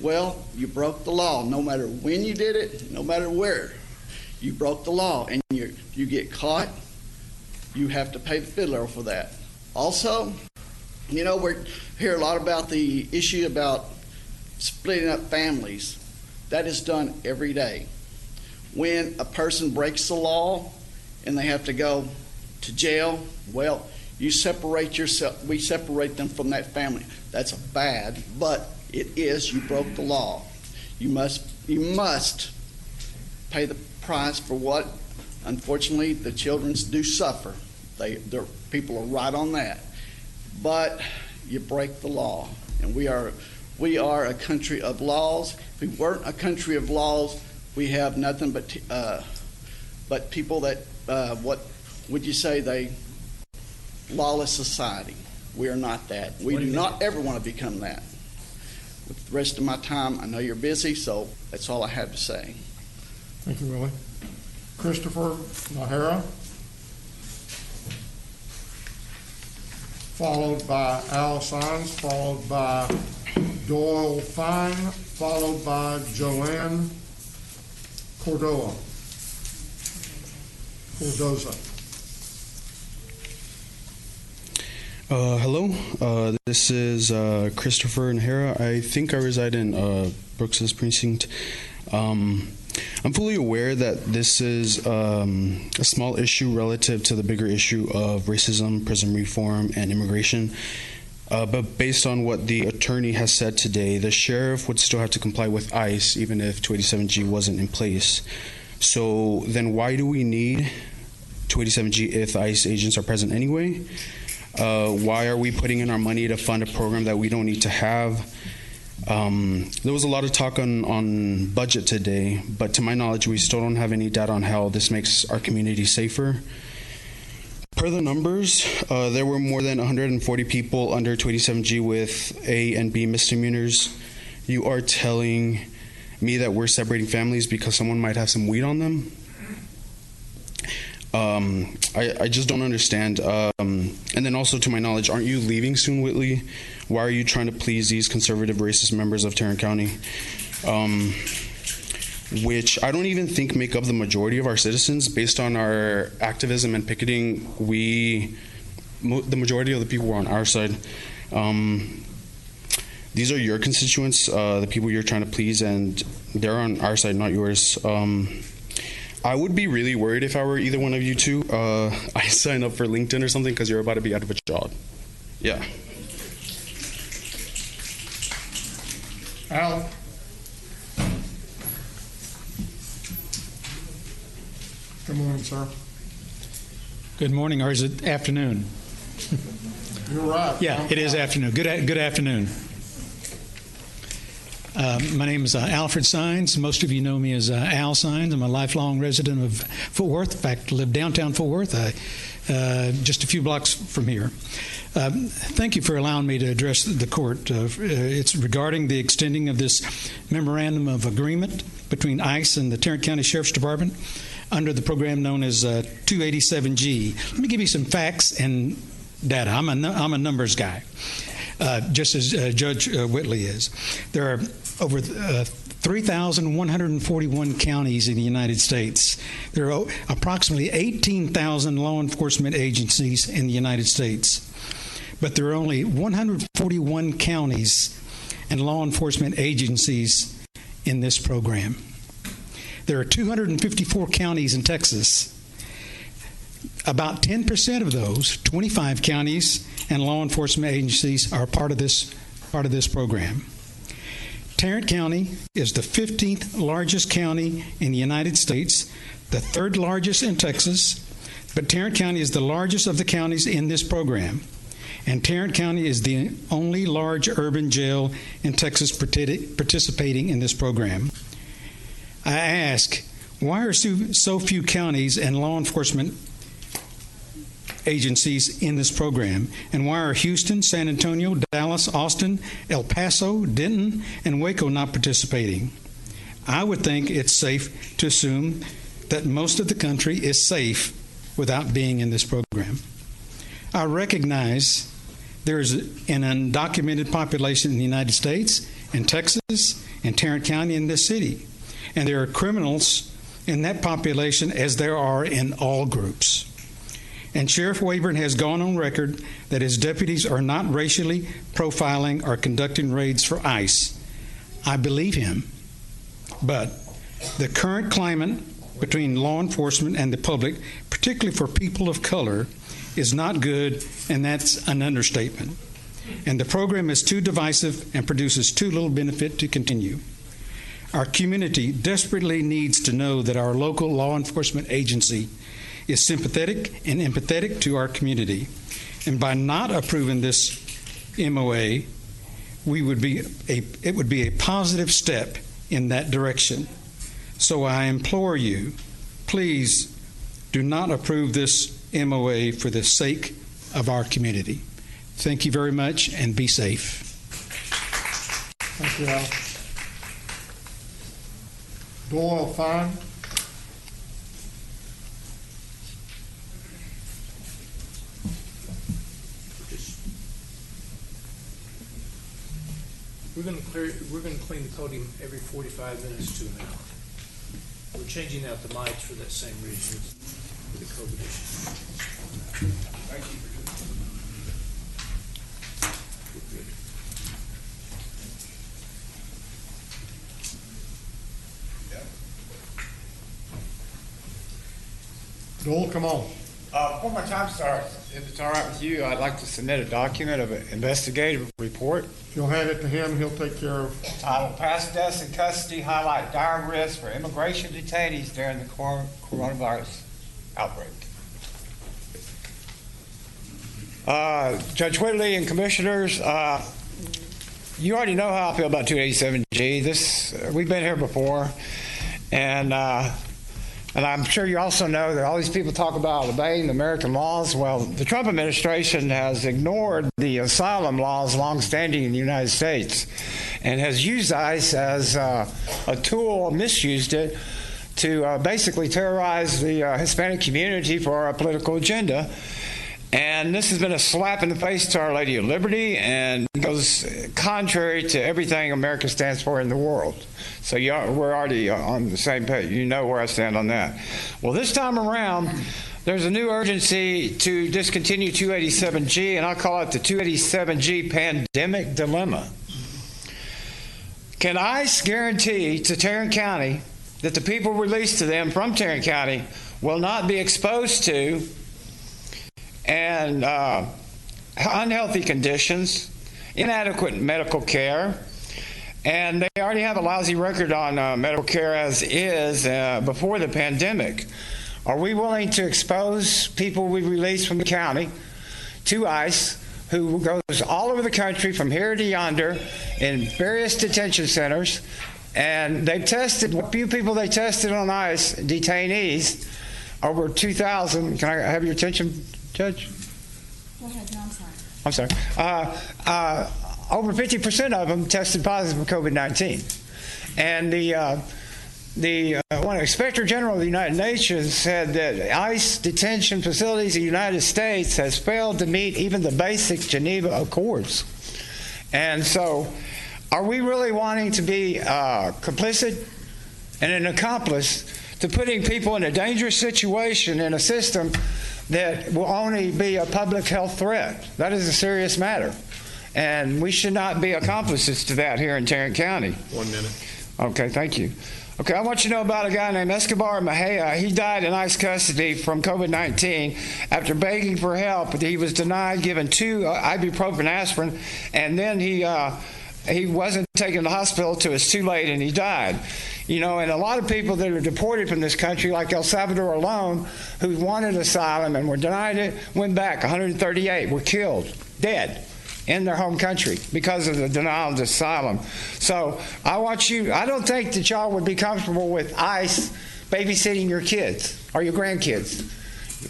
well, you broke the law. No matter when you did it, no matter where, you broke the law, and you get caught, you have to pay the fiddler for that. Also, we hear a lot about the issue about splitting up families. That is done every day. When a person breaks the law and they have to go to jail, well, we separate them from that family. That's bad, but it is. You broke the law. You must pay the price for what, unfortunately, the children do suffer. People are right on that. But you break the law, and we are a country of laws. If we weren't a country of laws, we have nothing but people that what would you say, lawless society. We are not that. We do not ever want to become that. With the rest of my time, I know you're busy, so that's all I have to say. Thank you, Willie. Christopher Nahara. followed by Al Sines, followed by Doyle Fine, followed by Joanne Cordoza. Hello, this is Christopher Nahara. I think I reside in Brooks's precinct. I'm fully aware that this is a small issue relative to the bigger issue of racism, prison reform, and immigration. But based on what the attorney has said today, the sheriff would still have to comply with ICE even if 287G wasn't in place. So then why do we need 287G if ICE agents are present anyway? Why are we putting in our money to fund a program that we don't need to have? There was a lot of talk on budget today, but to my knowledge, we still don't have any data on how this makes our community safer. Per the numbers, there were more than 140 people under 287G with A and B misdemeanors. You are telling me that we're separating families because someone might have some weed on them? I just don't understand. And then also, to my knowledge, aren't you leaving soon, Whitley? Why are you trying to please these conservative, racist members of Tarrant County? Which I don't even think make up the majority of our citizens. Based on our activism and picketing, the majority of the people were on our side. These are your constituents, the people you're trying to please, and they're on our side, not yours. I would be really worried if I were either one of you two. I sign up for LinkedIn or something because you're about to be out of a job. Yeah. Al? Good morning, sir. Good morning, or is it afternoon? You're right. Yeah, it is afternoon. Good afternoon. My name is Alfred Sines. Most of you know me as Al Sines. I'm a lifelong resident of Fort Worth. In fact, I live downtown Fort Worth, just a few blocks from here. Thank you for allowing me to address the court. It's regarding the extending of this memorandum of agreement between ICE and the Tarrant County Sheriff's Department under the program known as 287G. Let me give you some facts and data. I'm a numbers guy. Just as Judge Whitley is. There are over 3,141 counties in the United States. There are approximately 18,000 law enforcement agencies in the United States. But there are only 141 counties and law enforcement agencies in this program. There are 254 counties in Texas. About 10% of those, 25 counties and law enforcement agencies, are part of this program. Tarrant County is the 15th largest county in the United States, the 3rd largest in Texas, but Tarrant County is the largest of the counties in this program. And Tarrant County is the only large urban jail in Texas participating in this program. I ask, why are so few counties and law enforcement agencies in this program? And why are Houston, San Antonio, Dallas, Austin, El Paso, Denton, and Waco not participating? I would think it's safe to assume that most of the country is safe without being in this program. I recognize there is an undocumented population in the United States, in Texas, in Tarrant County, in this city. And there are criminals in that population as there are in all groups. And Sheriff Wayburn has gone on record that his deputies are not racially profiling or conducting raids for ICE. I believe him. But the current climate between law enforcement and the public, particularly for people of color, is not good, and that's an understatement. And the program is too divisive and produces too little benefit to continue. Our community desperately needs to know that our local law enforcement agency is sympathetic and empathetic to our community. And by not approving this MOA, it would be a positive step in that direction. So I implore you, please do not approve this MOA for the sake of our community. Thank you very much, and be safe. Thank you, Al. Doyle Fine. We're going to clean the podium every 45 minutes to an hour. We're changing out the mics for that same reason, for the COVID issue. Thank you for doing Joel, come on. Before my time starts, if it's all right with you, I'd like to submit a document of an investigative report. If you'll hand it to him, he'll take care of. Titled Past Deaths in Custody Highlight Dire Risks for Immigration Detainees During the Coronavirus Outbreak. Judge Whitley and Commissioners, you already know how I feel about 287G. We've been here before, and I'm sure you also know that all these people talk about obeying the American laws. Well, the Trump administration has ignored the asylum laws longstanding in the United States and has used ICE as a tool, misused it, to basically terrorize the Hispanic community for our political agenda. And this has been a slap in the face to Our Lady of Liberty and goes contrary to everything America stands for in the world. So we're already on the same page. You know where I stand on that. Well, this time around, there's a new urgency to discontinue 287G, and I call it the 287G pandemic dilemma. Can ICE guarantee to Tarrant County that the people released to them from Tarrant County will not be exposed to and unhealthy conditions, inadequate medical care, and they already have a lousy record on medical care as is before the pandemic? Are we willing to expose people we release from the county to ICE, who goes all over the country from here to yonder in various detention centers, and they've tested, what few people they tested on ICE, detainees, over 2,000. Can I have your attention, Judge? Go ahead. No, I'm sorry. Over 50% of them tested positive for COVID-19. And the Inspector General of the United Nations said that ICE detention facilities in the United States has failed to meet even the basic Geneva Accords. And so, are we really wanting to be complicit and an accomplice to putting people in a dangerous situation in a system that will only be a public health threat? That is a serious matter. And we should not be accomplices to that here in Tarrant County. 1 minute. Okay, thank you. Okay, I want you to know about a guy named Escobar Mejia. He died in ICE custody from COVID-19 after begging for help. He was denied, given 2 ibuprofen aspirin, and then he wasn't taken to the hospital till it's too late, and he died. You know, and a lot of people that are deported from this country, like El Salvador alone, who wanted asylum and were denied it, went back. 138 were killed, dead, in their home country because of the denial of asylum. So I don't think that y'all would be comfortable with ICE babysitting your kids or your grandkids.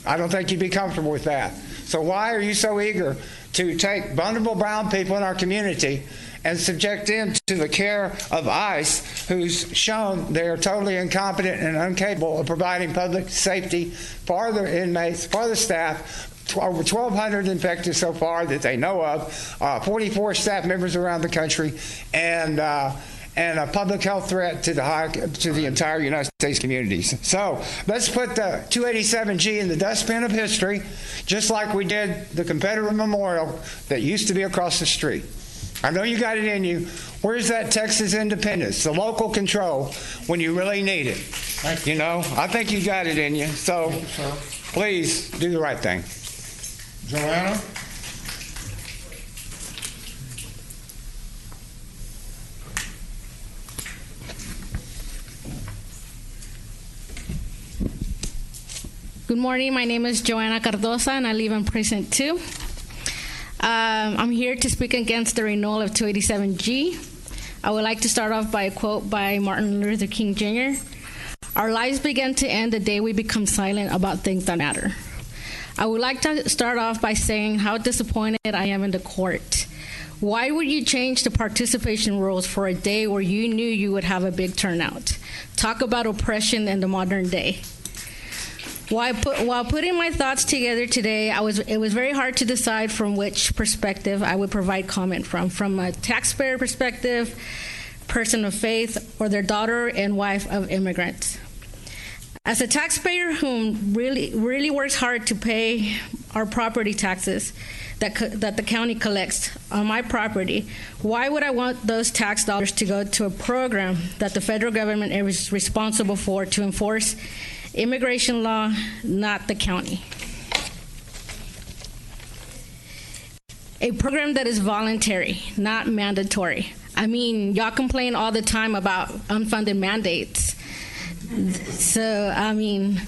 I don't think you'd be comfortable with that. So why are you so eager to take vulnerable brown people in our community and subject them to the care of ICE, who's shown they are totally incompetent and incapable of providing public safety for the inmates, for the staff? Over 1,200 infected so far that they know of, 44 staff members around the country, and a public health threat to the entire United States communities. So let's put the 287G in the dustbin of history, just like we did the Confederate Memorial that used to be across the street. I know you got it in you. Where's that Texas independence, the local control, when you really need it? You know, I think you got it in you. So please do the right thing. Joanna? Good morning. My name is Joanna Cardoza, and I live in Precinct 2. I'm here to speak against the renewal of 287G. I would like to start off by a quote by Martin Luther King Jr. Our lives begin to end the day we become silent about things that matter. I would like to start off by saying how disappointed I am in the court. Why would you change the participation rules for a day where you knew you would have a big turnout? Talk about oppression in the modern day. While putting my thoughts together today, it was very hard to decide from which perspective I would provide comment from a taxpayer perspective, person of faith, or their daughter and wife of immigrants. As a taxpayer who really works hard to pay our property taxes that the county collects on my property, why would I want those tax dollars to go to a program that the federal government is responsible for to enforce immigration law, not the county? A program that is voluntary, not mandatory. I mean, y'all complain all the time about unfunded mandates. So, I mean,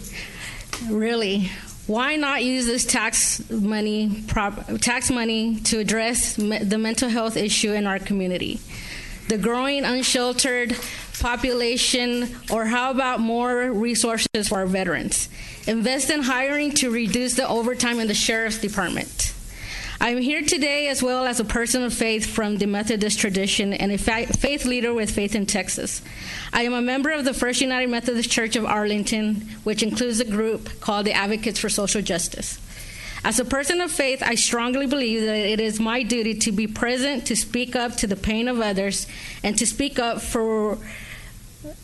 really, why not use this tax money to address the mental health issue in our community? The growing unsheltered population, or how about more resources for our veterans? Invest in hiring to reduce the overtime in the sheriff's department. I'm here today as well as a person of faith from the Methodist tradition and a faith leader with Faith in Texas. I am a member of the First United Methodist Church of Arlington, which includes a group called the Advocates for Social Justice. As a person of faith, I strongly believe that it is my duty to be present, to speak up to the pain of others, and to speak up for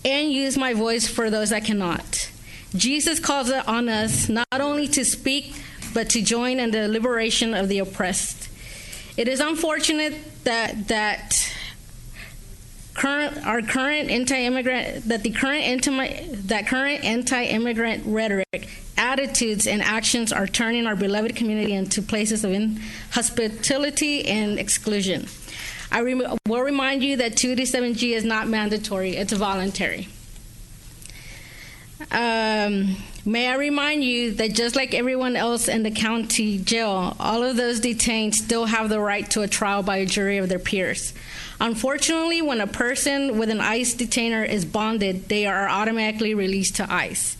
and use my voice for those that cannot. Jesus calls it on us not only to speak, but to join in the liberation of the oppressed. It is unfortunate that the current anti-immigrant rhetoric, attitudes, and actions are turning our beloved community into places of inhospitality and exclusion. I will remind you that 287G is not mandatory; it's voluntary. May I remind you that just like everyone else in the county jail, all of those detained still have the right to a trial by a jury of their peers. Unfortunately, when a person with an ICE detainer is bonded, they are automatically released to ICE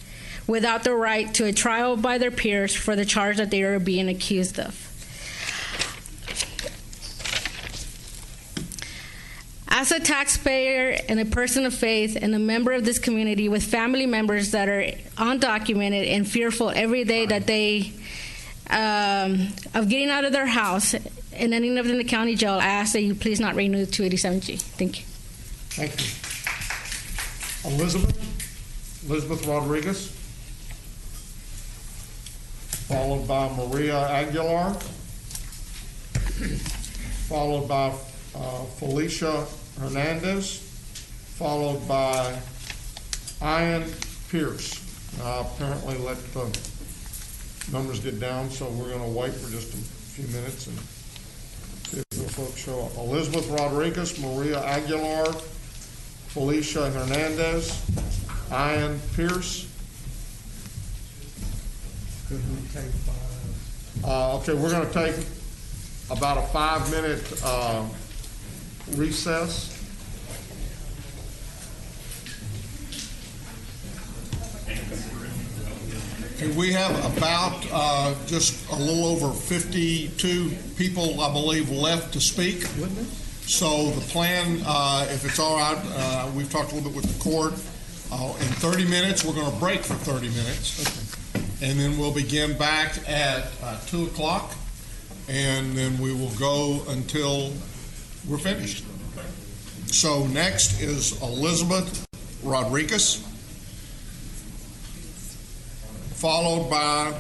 without the right to a trial by their peers for the charge that they are being accused of. As a taxpayer and a person of faith and a member of this community with family members that are undocumented and fearful every day that they of getting out of their house and ending up in the county jail, I ask that you please not renew 287G. Thank you. Thank you. Elizabeth Rodriguez, followed by Maria Aguilar, followed by Felicia Hernandez, followed by Ian Pierce. Apparently let the numbers get down, so we're going to wait for just a few minutes and see if the folks show up. Elizabeth Rodriguez, Maria Aguilar, Felicia Hernandez, Ian Pierce. Okay, we're going to take about a 5-minute recess. Okay, we have about just a little over 52 people, I believe, left to speak. So the plan, if it's all right, we've talked a little bit with the court. In 30 minutes, we're going to break for 30 minutes. Okay. And then we'll begin back at 2 o'clock. And then we will go until we're finished. So next is Elizabeth Rodriguez, followed by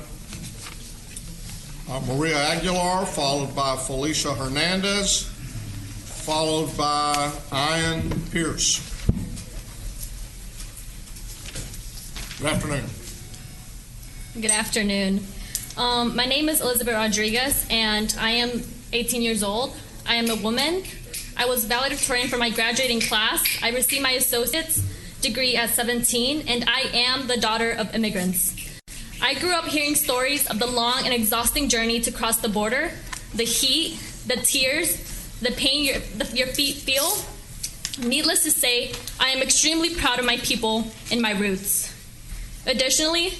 Maria Aguilar, followed by Felicia Hernandez, followed by Ian Pierce. Good afternoon. Good afternoon. My name is Elizabeth Rodriguez, and I am 18 years old. I am a woman. I was valedictorian for my graduating class. I received my associate's degree at 17, and I am the daughter of immigrants. I grew up hearing stories of the long and exhausting journey to cross the border, the heat, the tears, the pain your feet feel. Needless to say, I am extremely proud of my people and my roots. Additionally,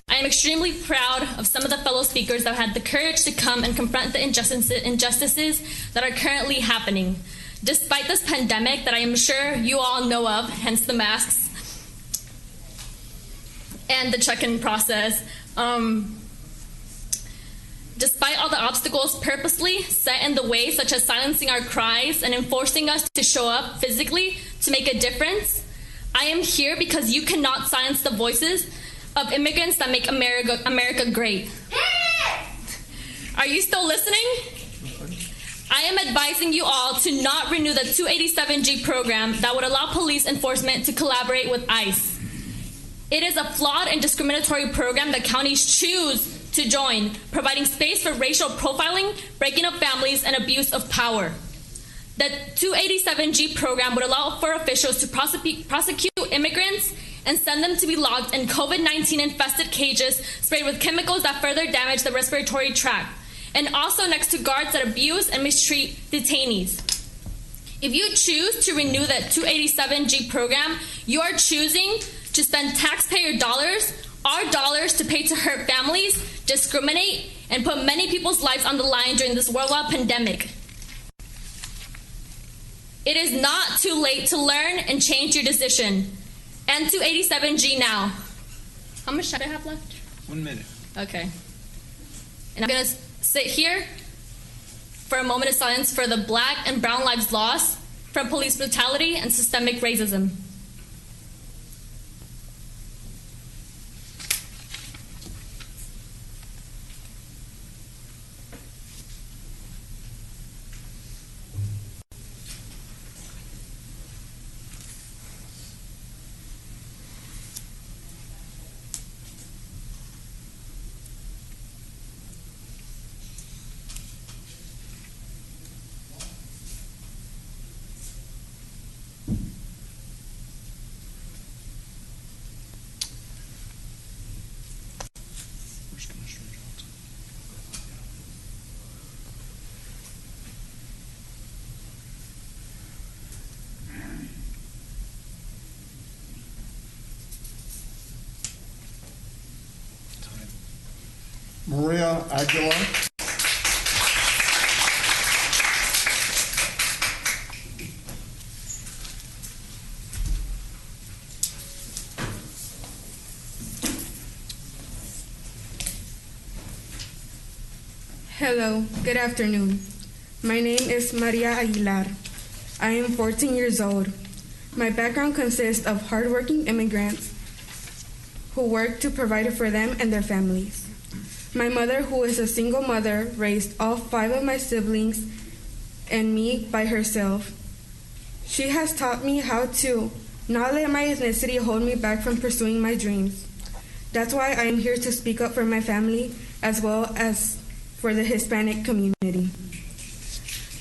I am extremely proud of some of the fellow speakers that had the courage to come and confront the injustices that are currently happening. Despite this pandemic that I am sure you all know of, hence the masks, and the check-in process. Despite all the obstacles purposely set in the way, such as silencing our cries and enforcing us to show up physically to make a difference, I am here because you cannot silence the voices of immigrants that make America great. Are you still listening? I am advising you all to not renew the 287G program that would allow police enforcement to collaborate with ICE. It is a flawed and discriminatory program that counties choose to join, providing space for racial profiling, breaking up families, and abuse of power. The 287G program would allow for officials to prosecute immigrants and send them to be locked in COVID-19 infested cages sprayed with chemicals that further damage the respiratory tract, and also next to guards that abuse and mistreat detainees. If you choose to renew the 287G program, you are choosing to spend taxpayer dollars, our dollars, to pay to hurt families, discriminate, and put many people's lives on the line during this worldwide pandemic. It is not too late to learn and change your decision. End 287G now. How much time do I have left? 1 minute. Okay. And I'm going to sit here for a moment of silence for the Black and brown lives lost from police brutality and systemic racism. Maria Aguilar. Hello, good afternoon. My name is Maria Aguilar. I am 14 years old. My background consists of hardworking immigrants who work to provide for them and their families. My mother, who is a single mother, raised all 5 of my siblings and me by herself. She has taught me how to not let my ethnicity hold me back from pursuing my dreams. That's why I am here to speak up for my family as well as for the Hispanic community.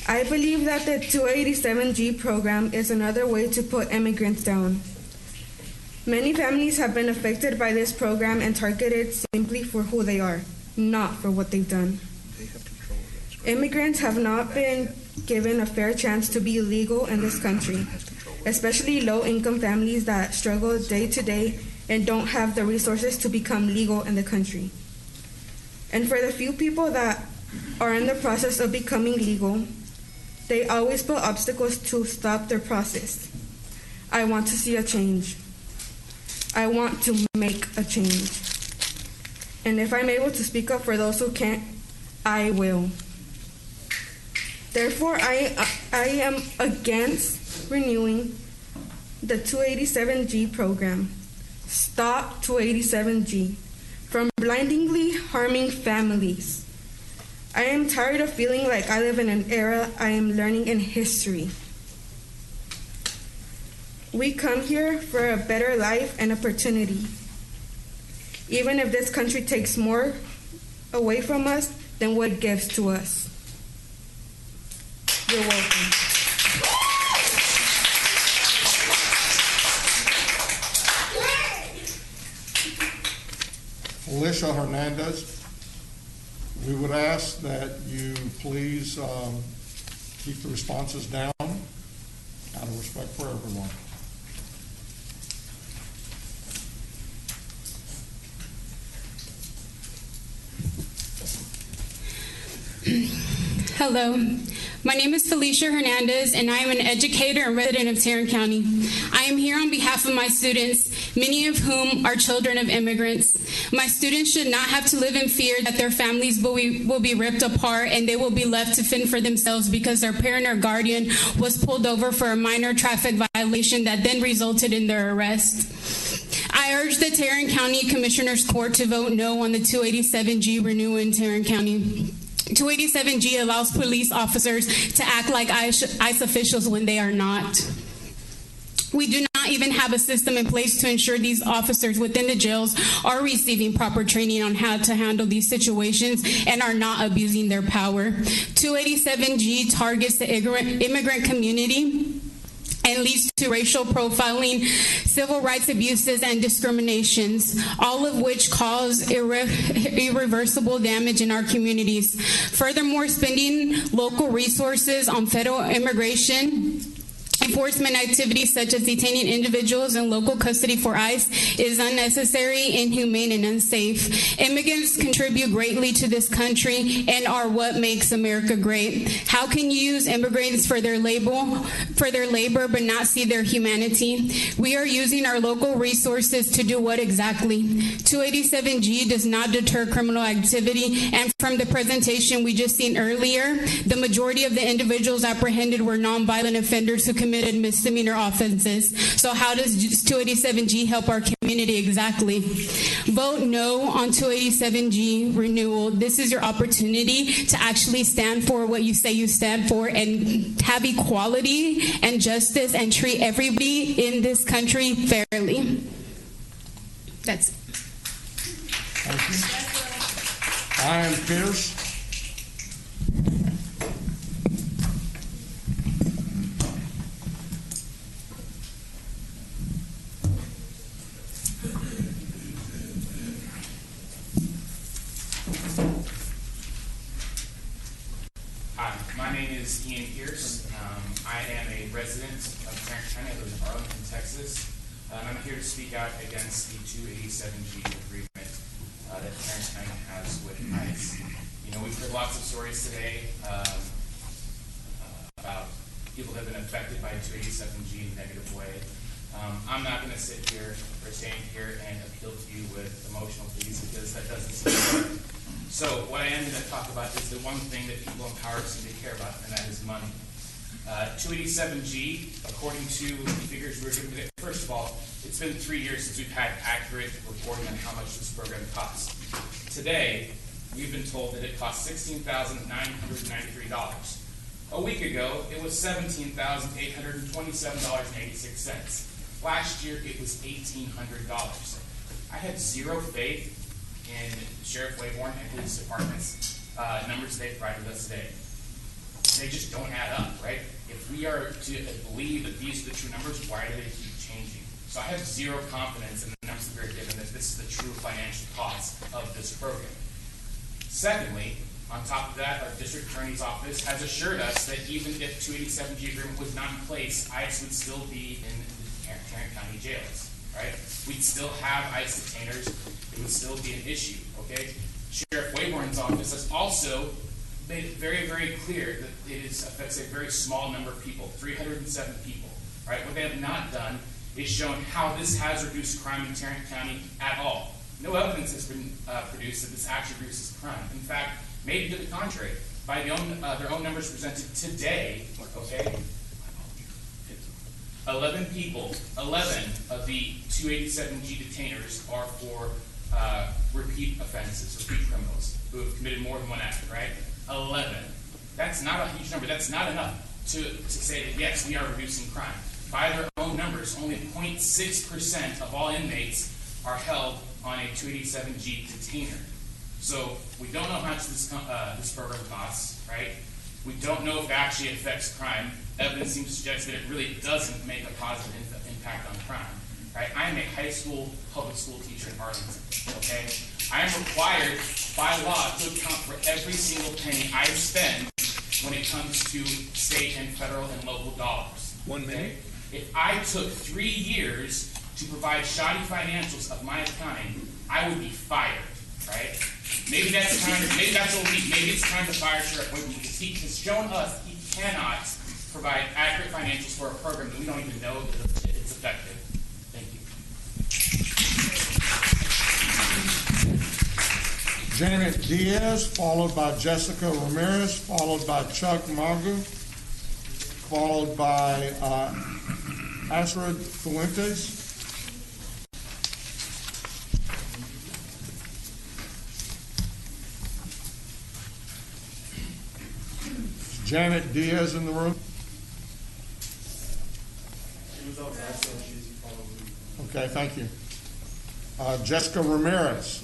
I believe that the 287G program is another way to put immigrants down. Many families have been affected by this program and targeted simply for who they are, not for what they've done. Immigrants have not been given a fair chance to be legal in this country, especially low-income families that struggle day to day and don't have the resources to become legal in the country. And for the few people that are in the process of becoming legal, they always put obstacles to stop their process. I want to see a change. I want to make a change. And if I'm able to speak up for those who can't, I will. Therefore, I am against renewing the 287G program. Stop 287G from blindingly harming families. I am tired of feeling like I live in an era I am learning in history. We come here for a better life and opportunity. Even if this country takes more away from us than what it gives to us. You're welcome. Alicia Hernandez, we would ask that you please keep the responses down out of respect for everyone. Hello, my name is Felicia Hernandez, and I am an educator and resident of Tarrant County. I am here on behalf of my students many of whom are children of immigrants. My students should not have to live in fear that their families will be ripped apart and they will be left to fend for themselves because their parent or guardian was pulled over for a minor traffic violation that then resulted in their arrest. I urge the Tarrant County Commissioners Court to vote no on the 287G renewal in Tarrant County. 287G allows police officers to act like ICE officials when they are not. We do not even have a system in place to ensure these officers within the jails are receiving proper training on how to handle these situations and are not abusing their power. 287G targets the immigrant community and leads to racial profiling, civil rights abuses, and discriminations, all of which cause irreversible damage in our communities. Furthermore, spending local resources on federal immigration enforcement activities such as detaining individuals in local custody for ICE is unnecessary, inhumane, and unsafe. Immigrants contribute greatly to this country and are what makes America great. How can you use immigrants for their labor but not see their humanity? We are using our local resources to do what exactly? 287G does not deter criminal activity, and from the presentation we just seen earlier, the majority of the individuals apprehended were nonviolent offenders who committed misdemeanor offenses. So how does 287G help our community exactly? Vote no on 287G renewal. This is your opportunity to actually stand for what you say you stand for and have equality and justice and treat everybody in this country fairly. That's it. Thank you. I am Pierce. Hi, my name is Ian Pierce. I am a resident of Tarrant County. I live in Arlington, Texas. And I'm here to speak out against the 287G agreement that Tarrant County has with ICE. You know, we've heard lots of stories today about people that have been affected by 287G in a negative way. I'm not going to sit here or stand here and appeal to you with emotional pleas because that doesn't seem to work. So what I am going to talk about is the one thing that people in power seem to care about, and that is money. 287G, according to the figures we're given today, first of all, it's been 3 years since we've had accurate reporting on how much this program costs. Today, we've been told that it costs $16,993. A week ago, it was $17,827.86. Last year, it was $1,800. I have zero faith in Sheriff Wayborn and police department's numbers they provided us today. They just don't add up, right? If we are to believe that these are the true numbers, why do they keep changing? So I have zero confidence in the numbers that we're given that this is the true financial cost of this program. Secondly, on top of that, our district attorney's office has assured us that even if 287G agreement was not in place, ICE would still be in the Tarrant County jails, right? We'd still have ICE detainers. It would still be an issue, okay? Sheriff Wayborn's office has also made it very, very clear that it affects a very small number of people, 307 people, right? What they have not done is shown how this has reduced crime in Tarrant County at all. No evidence has been produced that this actually reduces crime. In fact, maybe to the contrary, by their own numbers presented today, okay, 11 people, 11 of the 287G detainers are for repeat offenses, repeat criminals who have committed more than one act, right? 11. That's not a huge number. That's not enough to say that, yes, we are reducing crime. By their own numbers, only 0.6% of all inmates are held on a 287G detainer. So we don't know how much this program costs, right? We don't know if it actually affects crime. Evidence seems to suggest that it really doesn't make a positive impact on crime, right? I am a high school public school teacher in Arlington, okay? I am required by law to account for every single penny I spend when it comes to state and federal and local dollars. 1 minute. If I took 3 years to provide shoddy financials of my accounting, I would be fired, right? Maybe that's time. Maybe that's what we. Maybe it's time to fire Sheriff Wayborn because he has shown us he cannot provide accurate financials for a program that we don't even know that it's effective. Thank you. Janet Diaz, followed by Jessica Ramirez, followed by Chuck Magu, followed by Astrid Fuentes. Janet Diaz in the room? Okay, thank you. Jessica Ramirez.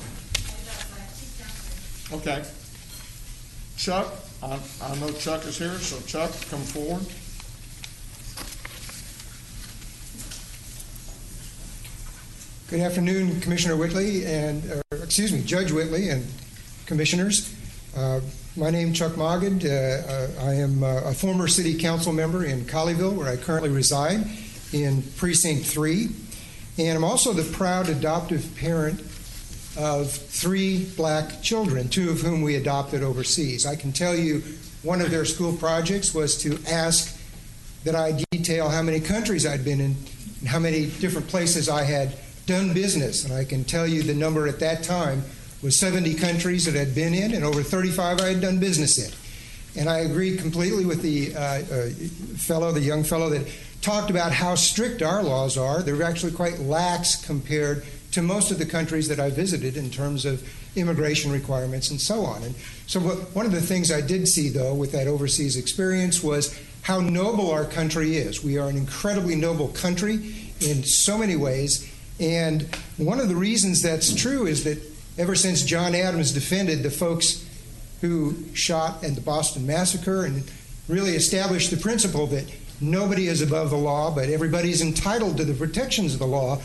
Okay. Chuck, I know Chuck is here, so Chuck, come forward. Good afternoon, Commissioner Whitley Judge Whitley and Commissioners. My name is Chuck Maggid. I am a former city council member in Colleyville, where I currently reside, in Precinct 3. And I'm also the proud adoptive parent of 3 black children, 2 of whom we adopted overseas. I can tell you one of their school projects was to ask that I detail how many countries I'd been in and how many different places I had done business. And I can tell you the number at that time was 70 countries that I'd been in and over 35 I had done business in. And I agree completely with the young fellow that talked about how strict our laws are. They're actually quite lax compared to most of the countries that I visited in terms of immigration requirements and so on. And so one of the things I did see, though, with that overseas experience was how noble our country is. We are an incredibly noble country in so many ways. And one of the reasons that's true is that ever since John Adams defended the folks who shot at the Boston Massacre and really established the principle that nobody is above the law, but everybody's entitled to the protections of the law,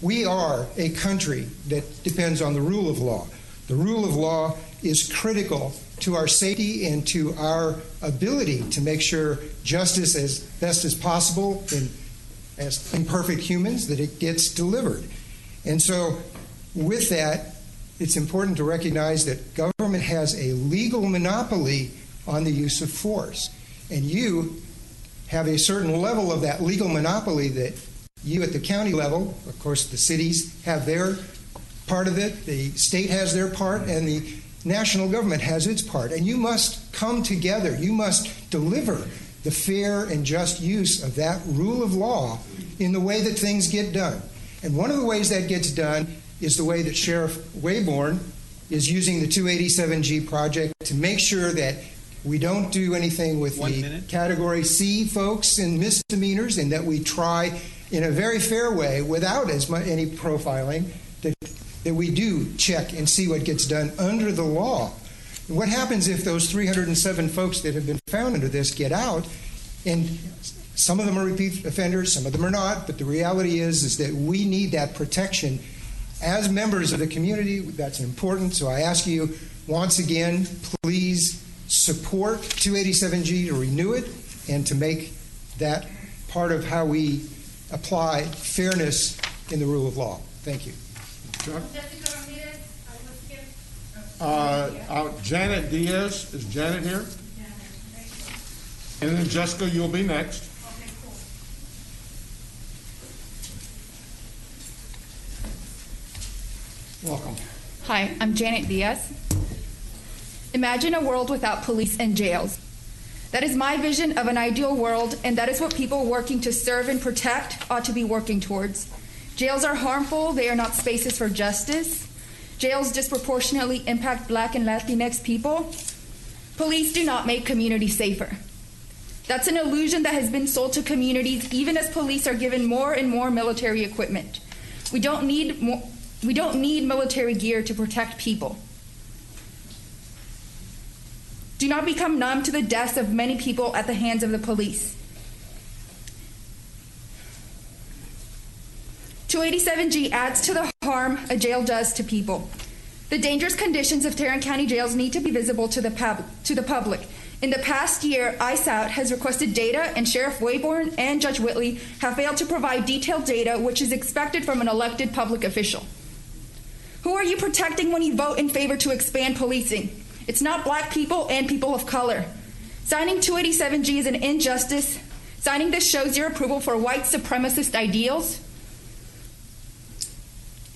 we are a country that depends on the rule of law. The rule of law is critical to our safety and to our ability to make sure justice as best as possible as imperfect humans, that it gets delivered. And so with that, it's important to recognize that government has a legal monopoly on the use of force. And you have a certain level of that legal monopoly that you at the county level, of course the cities have their part of it, the state has their part, and the national government has its part. And you must come together. You must deliver the fair and just use of that rule of law in the way that things get done. And one of the ways that gets done is the way that Sheriff Wayborn is using the 287G project to make sure that we don't do anything with the Category C folks and misdemeanors, and that we try in a very fair way, without any profiling, that we do check and see what gets done under the law. And what happens if those 307 folks that have been found under this get out, and some of them are repeat offenders, some of them are not, but the reality is that we need that protection as members of the community. That's important. So I ask you once again, please support 287G to renew it and to make that part of how we apply fairness in the rule of law. Thank you. Janet Diaz, is Janet here? And then Jessica, you'll be next. Welcome. Hi, I'm Janet Diaz. Imagine a world without police and jails. That is my vision of an ideal world, and that is what people working to serve and protect ought to be working towards. Jails are harmful. They are not spaces for justice. Jails disproportionately impact Black and Latinx people. Police do not make communities safer. That's an illusion that has been sold to communities even as police are given more and more military equipment. We don't need military gear to protect people. Do not become numb to the deaths of many people at the hands of the police. 287G adds to the harm a jail does to people. The dangerous conditions of Tarrant County jails need to be visible to the public. In the past year, ISOUT has requested data, and Sheriff Wayborn and Judge Whitley have failed to provide detailed data, which is expected from an elected public official. Who are you protecting when you vote in favor to expand policing? It's not Black people and people of color. Signing 287G is an injustice. Signing this shows your approval for white supremacist ideals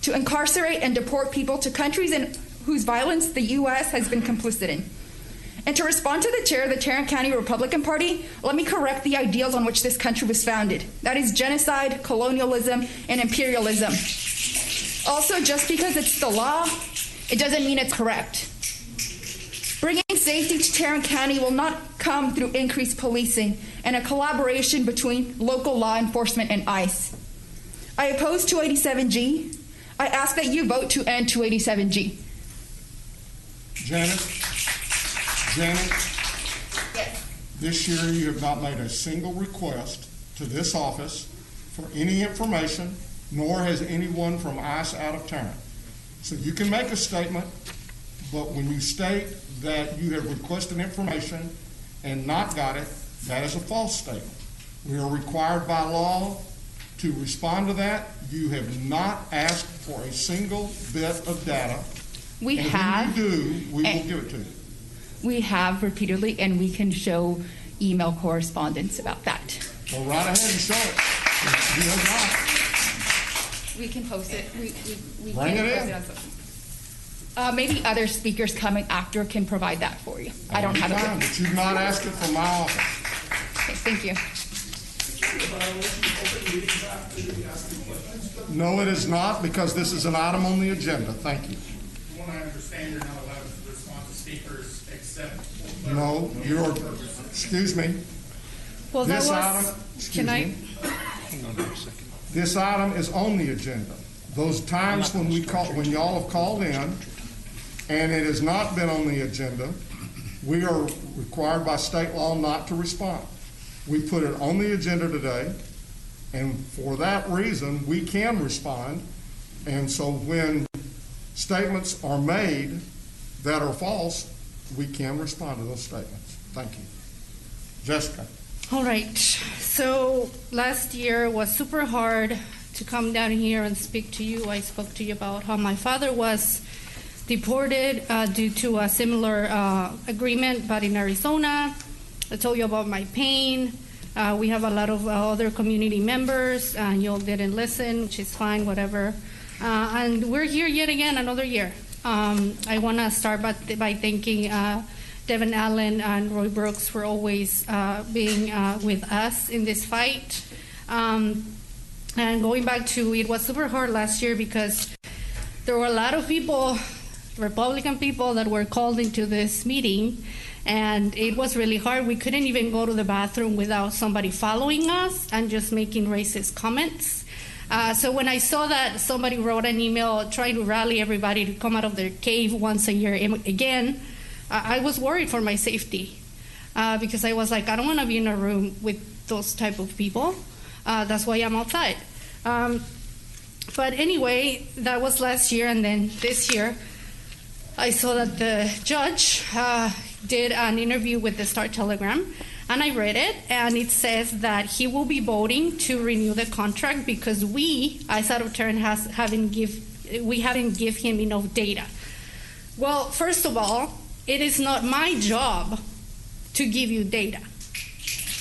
to incarcerate and deport people to countries whose violence the U.S. has been complicit in. And to respond to the chair of the Tarrant County Republican Party, let me correct the ideals on which this country was founded. That is genocide, colonialism, and imperialism. Also, just because it's the law, it doesn't mean it's correct. Bringing safety to Tarrant County will not come through increased policing and a collaboration between local law enforcement and ICE. I oppose 287G. I ask that you vote to end 287G. Janet? Yes. This year you have not made a single request to this office for any information, nor has anyone from ICE out of Tarrant. So you can make a statement, but when you state that you have requested information and not got it, that is a false statement. We are required by law to respond to that. You have not asked for a single bit of data. We and have. When you do, we will give it to you. We have repeatedly, and we can show email correspondence about that. Go right ahead and show it. You have not. We can post it. We Bring can it post in. it on social. Maybe other speakers coming after can provide that for you. I don't have it. Fine, but you've not asked it from my office. Okay, thank you. No, it is not, because this is an item on the agenda. Thank you. From what I understand, you're not allowed to respond to speakers except. No, you're, excuse me. Well, that This was, item, excuse can I, me. This item is on the agenda. Those times when we call, when y'all have called in, and it has not been on the agenda, we are required by state law not to respond. We put it on the agenda today, and for that reason, we can respond. And so when statements are made that are false, we can respond to those statements. Thank you. Jessica. all right. So last year was super hard to come down here and speak to you. I spoke to you about how my father was deported due to a similar agreement, but in Arizona. I told you about my pain. We have a lot of other community members, and you all didn't listen, which is fine, whatever. And we're here yet again, another year. I want to start by thanking Devin Allen and Roy Brooks for always being with us in this fight. And going back to, it was super hard last year because there were a lot of people, Republican people, that were called into this meeting, and it was really hard. We couldn't even go to the bathroom without somebody following us and just making racist comments. So when I saw that somebody wrote an email trying to rally everybody to come out of their cave once a year again, I was worried for my safety because I was like, I don't want to be in a room with those type of people. That's why I'm outside. But anyway, that was last year, and then this year, I saw that the judge did an interview with the Star-Telegram, and I read it, and it says that he will be voting to renew the contract because we, ICE out of Tarrant, haven't give him enough data. Well, first of all, it is not my job to give you data.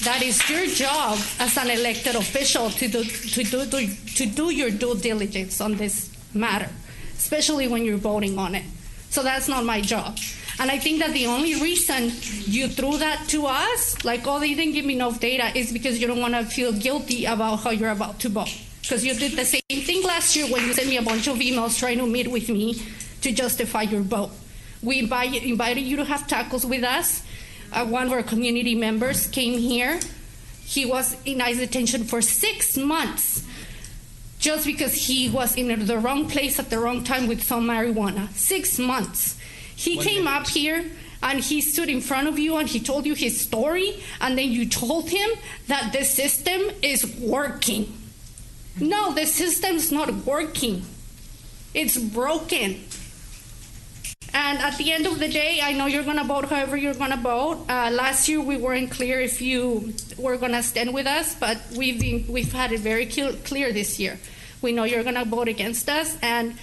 That is your job as an elected official to do your due diligence on this matter, especially when you're voting on it. So that's not my job. And I think that the only reason you threw that to us, like, oh, they didn't give me enough data, is because you don't want to feel guilty about how you're about to vote. Because you did the same thing last year when you sent me a bunch of emails trying to meet with me to justify your vote. We invited you to have tacos with us. One of our community members came here. He was in ICE detention for 6 months just because he was in the wrong place at the wrong time with some marijuana. 6 months. He came up here and he stood in front of you and he told you his story, and then you told him that the system is working. No, the system's not working. It's broken. And at the end of the day, I know you're going to vote however you're going to vote. Last year, we weren't clear if you were going to stand with us, but we've had it very clear this year. We know you're going to vote against us, and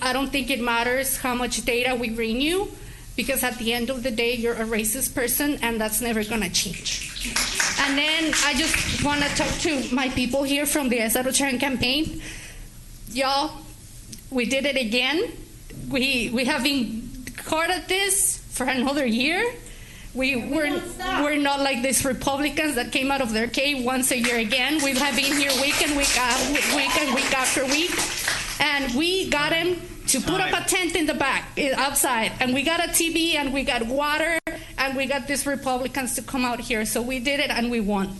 I don't think it matters how much data we bring you, because at the end of the day, you're a racist person, and that's never going to change. And then I just want to talk to my people here from the ICE Out of Tarrant campaign. Y'all, we did it again. we have been caught at this for another year. We're not like these Republicans that came out of their cave once a year again. We have been here week after week, and we got him to put up a tent in the back, outside, and we got a TV, and we got water, and we got these Republicans to come out here. So we did it, and we won.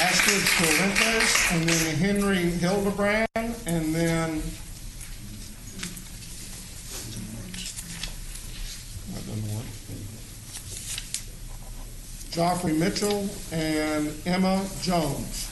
Astrid Fuentes, and then Henry Hildebrand, and then Joffrey Mitchell and Emma Jones.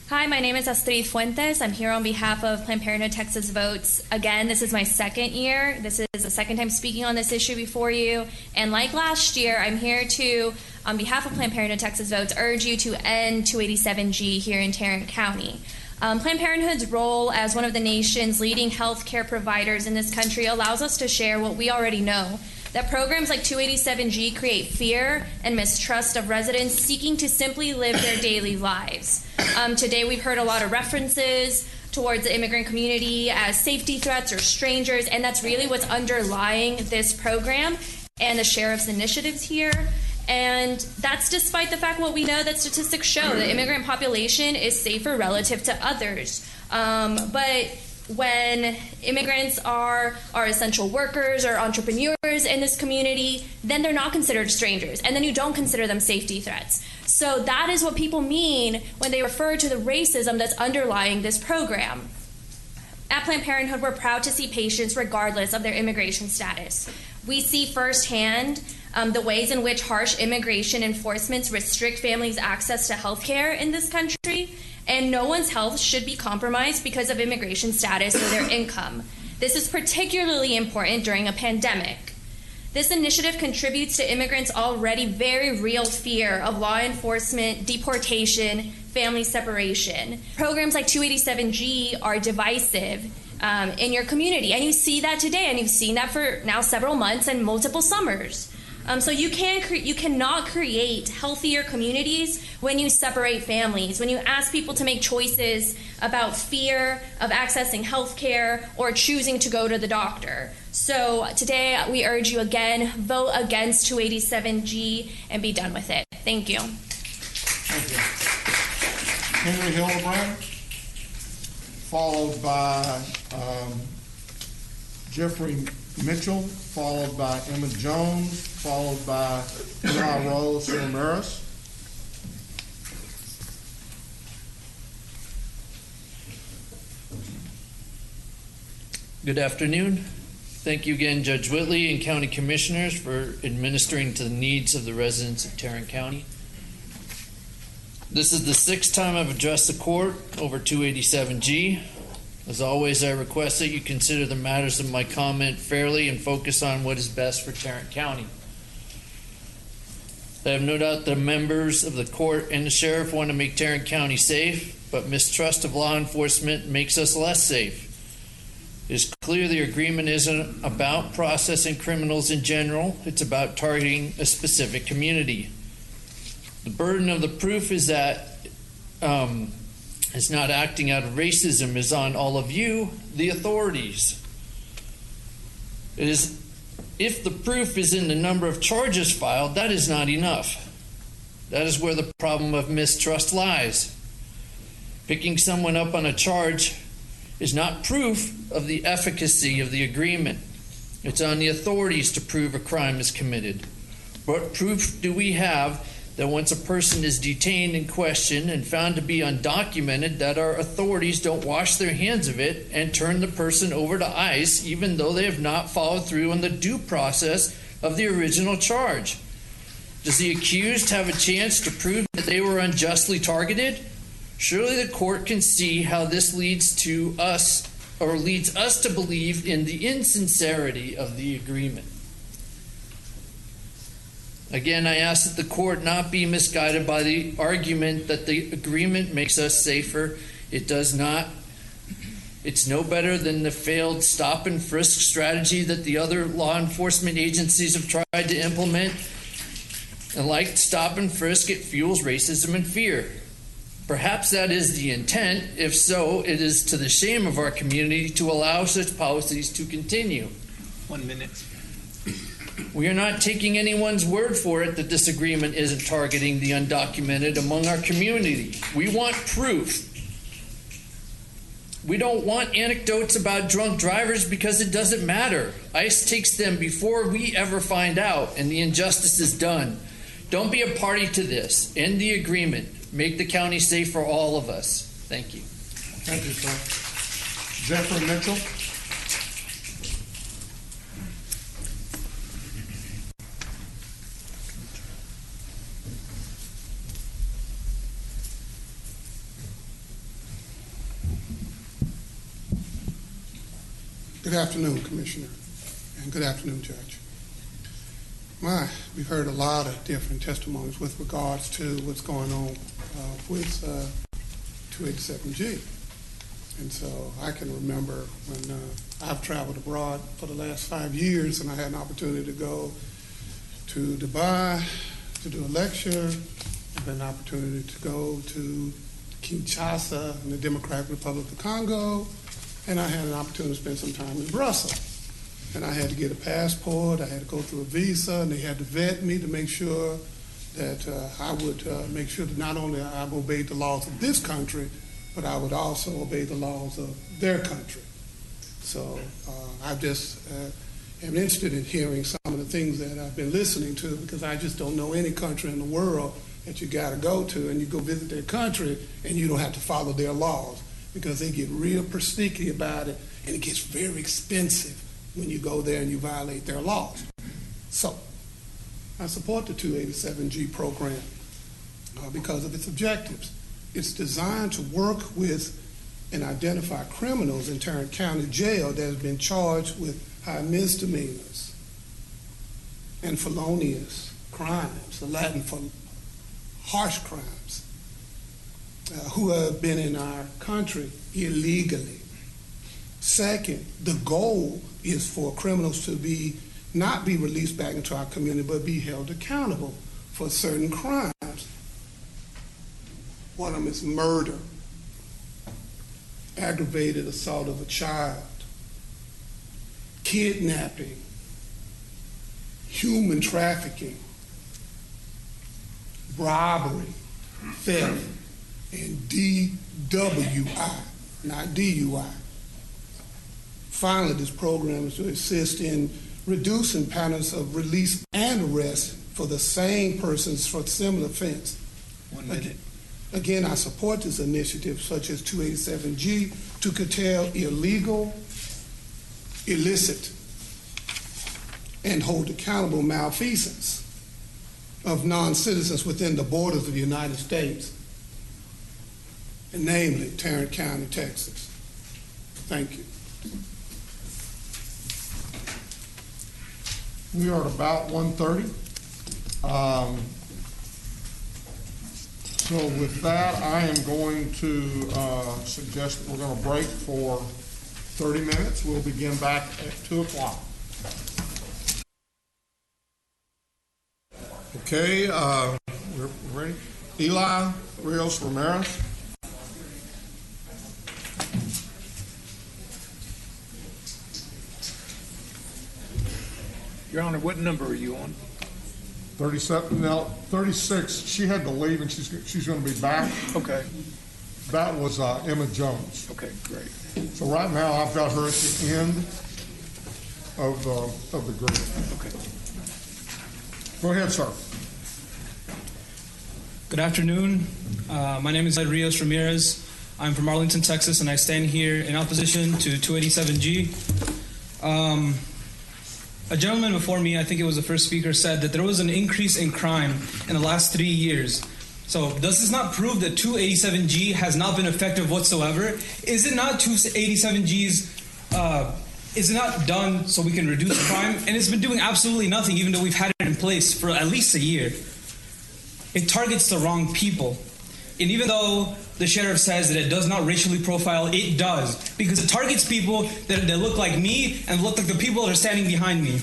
Hi, my name is Astrid Fuentes. I'm here on behalf of Planned Parenthood Texas Votes. Again, this is my second year. This is the second time speaking on this issue before you. And like last year, I'm here to, on behalf of Planned Parenthood Texas Votes, urge you to end 287G here in Tarrant County. Planned Parenthood's role as one of the nation's leading health care providers in this country allows us to share what we already know, that programs like 287G create fear and mistrust of residents seeking to simply live their daily lives. Today we've heard a lot of references towards the immigrant community as safety threats or strangers, and that's really what's underlying this program and the sheriff's initiatives here. And that's despite the fact what we know that statistics show, the immigrant population is safer relative to others. But when immigrants are essential workers or entrepreneurs in this community, then they're not considered strangers, and then you don't consider them safety threats. So that is what people mean when they refer to the racism that's underlying this program. At Planned Parenthood, we're proud to see patients regardless of their immigration status. We see firsthand the ways in which harsh immigration enforcements restrict families' access to health care in this country, and no one's health should be compromised because of immigration status or their income. This is particularly important during a pandemic. This initiative contributes to immigrants' already very real fear of law enforcement, deportation, family separation. Programs like 287G are divisive in your community, and you see that today, and you've seen that for now several months and multiple summers. So you cannot create healthier communities when you separate families, when you ask people to make choices about fear of accessing health care or choosing to go to the doctor. So today we urge you again, vote against 287G and be done with it. Thank you. Thank you. Henry Hildebrand, followed by Jeffrey Mitchell, followed by Emma Jones, followed by Eli Rose Ramirez. Good afternoon. Thank you again, Judge Whitley and County Commissioners, for administering to the needs of the residents of Tarrant County. This is the sixth time I've addressed the court over 287G. As always, I request that you consider the matters of my comment fairly and focus on what is best for Tarrant County. I have no doubt the members of the court and the sheriff want to make Tarrant County safe, but mistrust of law enforcement makes us less safe. It is clear the agreement isn't about processing criminals in general, it's about targeting a specific community. The burden of the proof is that is not acting out of racism is on all of you, the authorities. It is, if the proof is in the number of charges filed, that is not enough. That is where the problem of mistrust lies. Picking someone up on a charge is not proof of the efficacy of the agreement. It's on the authorities to prove a crime is committed. What proof do we have that once a person is detained and questioned and found to be undocumented, that our authorities don't wash their hands of it and turn the person over to ICE, even though they have not followed through on the due process of the original charge? Does the accused have a chance to prove that they were unjustly targeted? Surely the court can see how this leads to us, or leads us to believe in the insincerity of the agreement. Again, I ask that the court not be misguided by the argument that the agreement makes us safer. It does not. It's no better than the failed stop and frisk strategy that the other law enforcement agencies have tried to implement. And like stop and frisk, it fuels racism and fear. Perhaps that is the intent. If so, it is to the shame of our community to allow such policies to continue. 1 minute. We are not taking anyone's word for it that this agreement isn't targeting the undocumented among our community. We want proof. We don't want anecdotes about drunk drivers because it doesn't matter. ICE takes them before we ever find out, and the injustice is done. Don't be a party to this. End the agreement. Make the county safe for all of us. Thank you. Thank you, sir. Jeffrey Mitchell. Good afternoon, Commissioner, and good afternoon, Judge. We've heard a lot of different testimonies with regards to what's going on with 287G. And so I can remember when I've traveled abroad for the last 5 years, and I had an opportunity to go to Dubai to do a lecture. I've had an opportunity to go to Kinshasa in the Democratic Republic of the Congo, and I had an opportunity to spend some time in Brussels. And I had to get a passport, I had to go through a visa, and they had to vet me to make sure that I would make sure that not only I obeyed the laws of this country, but I would also obey the laws of their country. So I just am interested in hearing some of the things that I've been listening to, because I just don't know any country in the world that you got to go to and you go visit their country and you don't have to follow their laws, because they get real persnickety about it, and it gets very expensive when you go there and you violate their laws. So I support the 287G program because of its objectives. It's designed to work with and identify criminals in Tarrant County Jail that have been charged with high misdemeanors and felonious crimes, the Latin for harsh crimes, who have been in our country illegally. Second, the goal is for criminals to not be released back into our community, but be held accountable for certain crimes. One of them is murder, aggravated assault of a child, kidnapping, human trafficking, robbery, theft, and DWI, not DUI. Finally, this program is to assist in reducing patterns of release and arrest for the same persons for similar offense. 1 minute. Again, I support this initiative, such as 287G, to curtail illegal, illicit, and hold accountable malfeasance of non-citizens within the borders of the United States, and namely Tarrant County, Texas. Thank you. We are at about 1:30. So with that, I am going to suggest that we're going to break for 30 minutes. We'll begin back at 2 o'clock. Okay, we're ready. Eli Rios Ramirez. Your Honor, what number are you on? 37. Now, 36. She had to leave, and she's going to be back. Okay. That was Emma Jones. Okay, great. So right now, I've got her at the end of the group. Okay. Go ahead, sir. Good afternoon. My name is Ed Rios Ramirez. I'm from Arlington, Texas, and I stand here in opposition to 287G. A gentleman before me, I think it was the first speaker, said that there was an increase in crime in the last 3 years. So does this not prove that 287G has not been effective whatsoever? Is it not 287G's, is it not done so we can reduce crime? And it's been doing absolutely nothing, even though we've had it in place for at least a year, it targets the wrong people. And even though the sheriff says that it does not racially profile, it does, because it targets people that look like me and look like the people that are standing behind me.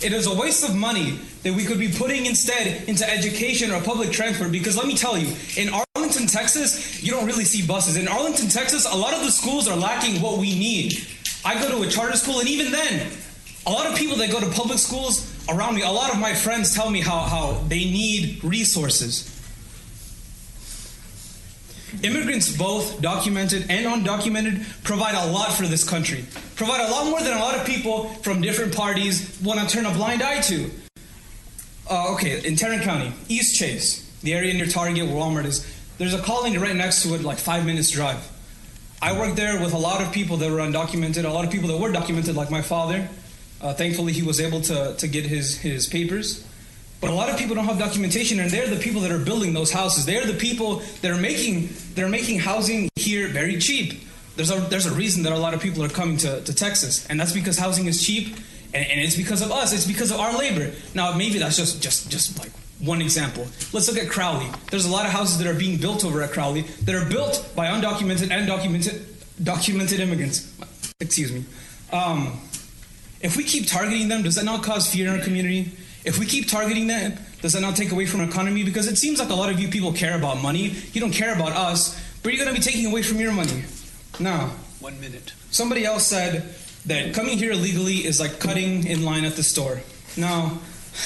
It is a waste of money that we could be putting instead into education or public transport, because let me tell you, in Arlington, Texas, you don't really see buses. In Arlington, Texas, a lot of the schools are lacking what we need. I go to a charter school, and even then, a lot of people that go to public schools around me, a lot of my friends tell me how they need resources. Immigrants, both documented and undocumented, provide a lot for this country. Provide a lot more than a lot of people from different parties want to turn a blind eye to. Okay, in Tarrant County, East Chase, the area near Target where Walmart is, there's a colony right next to it, like 5 minutes drive. I worked there with a lot of people that were undocumented, a lot of people that were documented, like my father. Thankfully, he was able to get his papers. But a lot of people don't have documentation, and they're the people that are building those houses. They're the people that are making housing here very cheap. There's a reason that a lot of people are coming to Texas, and that's because housing is cheap, and it's because of us. It's because of our labor. Now, maybe that's just like one example. Let's look at Crowley. There's a lot of houses that are being built over at Crowley that are built by undocumented and documented immigrants. Excuse me. If we keep targeting them, does that not cause fear in our community? If we keep targeting them, does that not take away from our economy? Because it seems like a lot of you people care about money. You don't care about us, but you're going to be taking away from your money. Now, 1 minute. Somebody else said that coming here illegally is like cutting in line at the store. Now,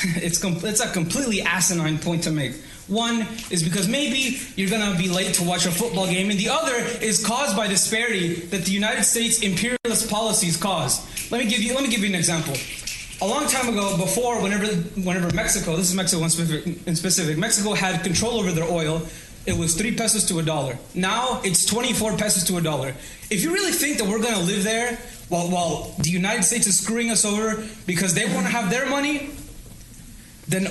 it's a completely asinine point to make. One is because maybe you're going to be late to watch a football game, and the other is caused by disparity that the United States imperialist policies cause. Let me give you an example. A long time ago, before, whenever Mexico, this is Mexico in specific, Mexico had control over their oil, it was 3 pesos to $1. Now it's 24 pesos to $1. If you really think that we're going to live there while the United States is screwing us over because they want to have their money, then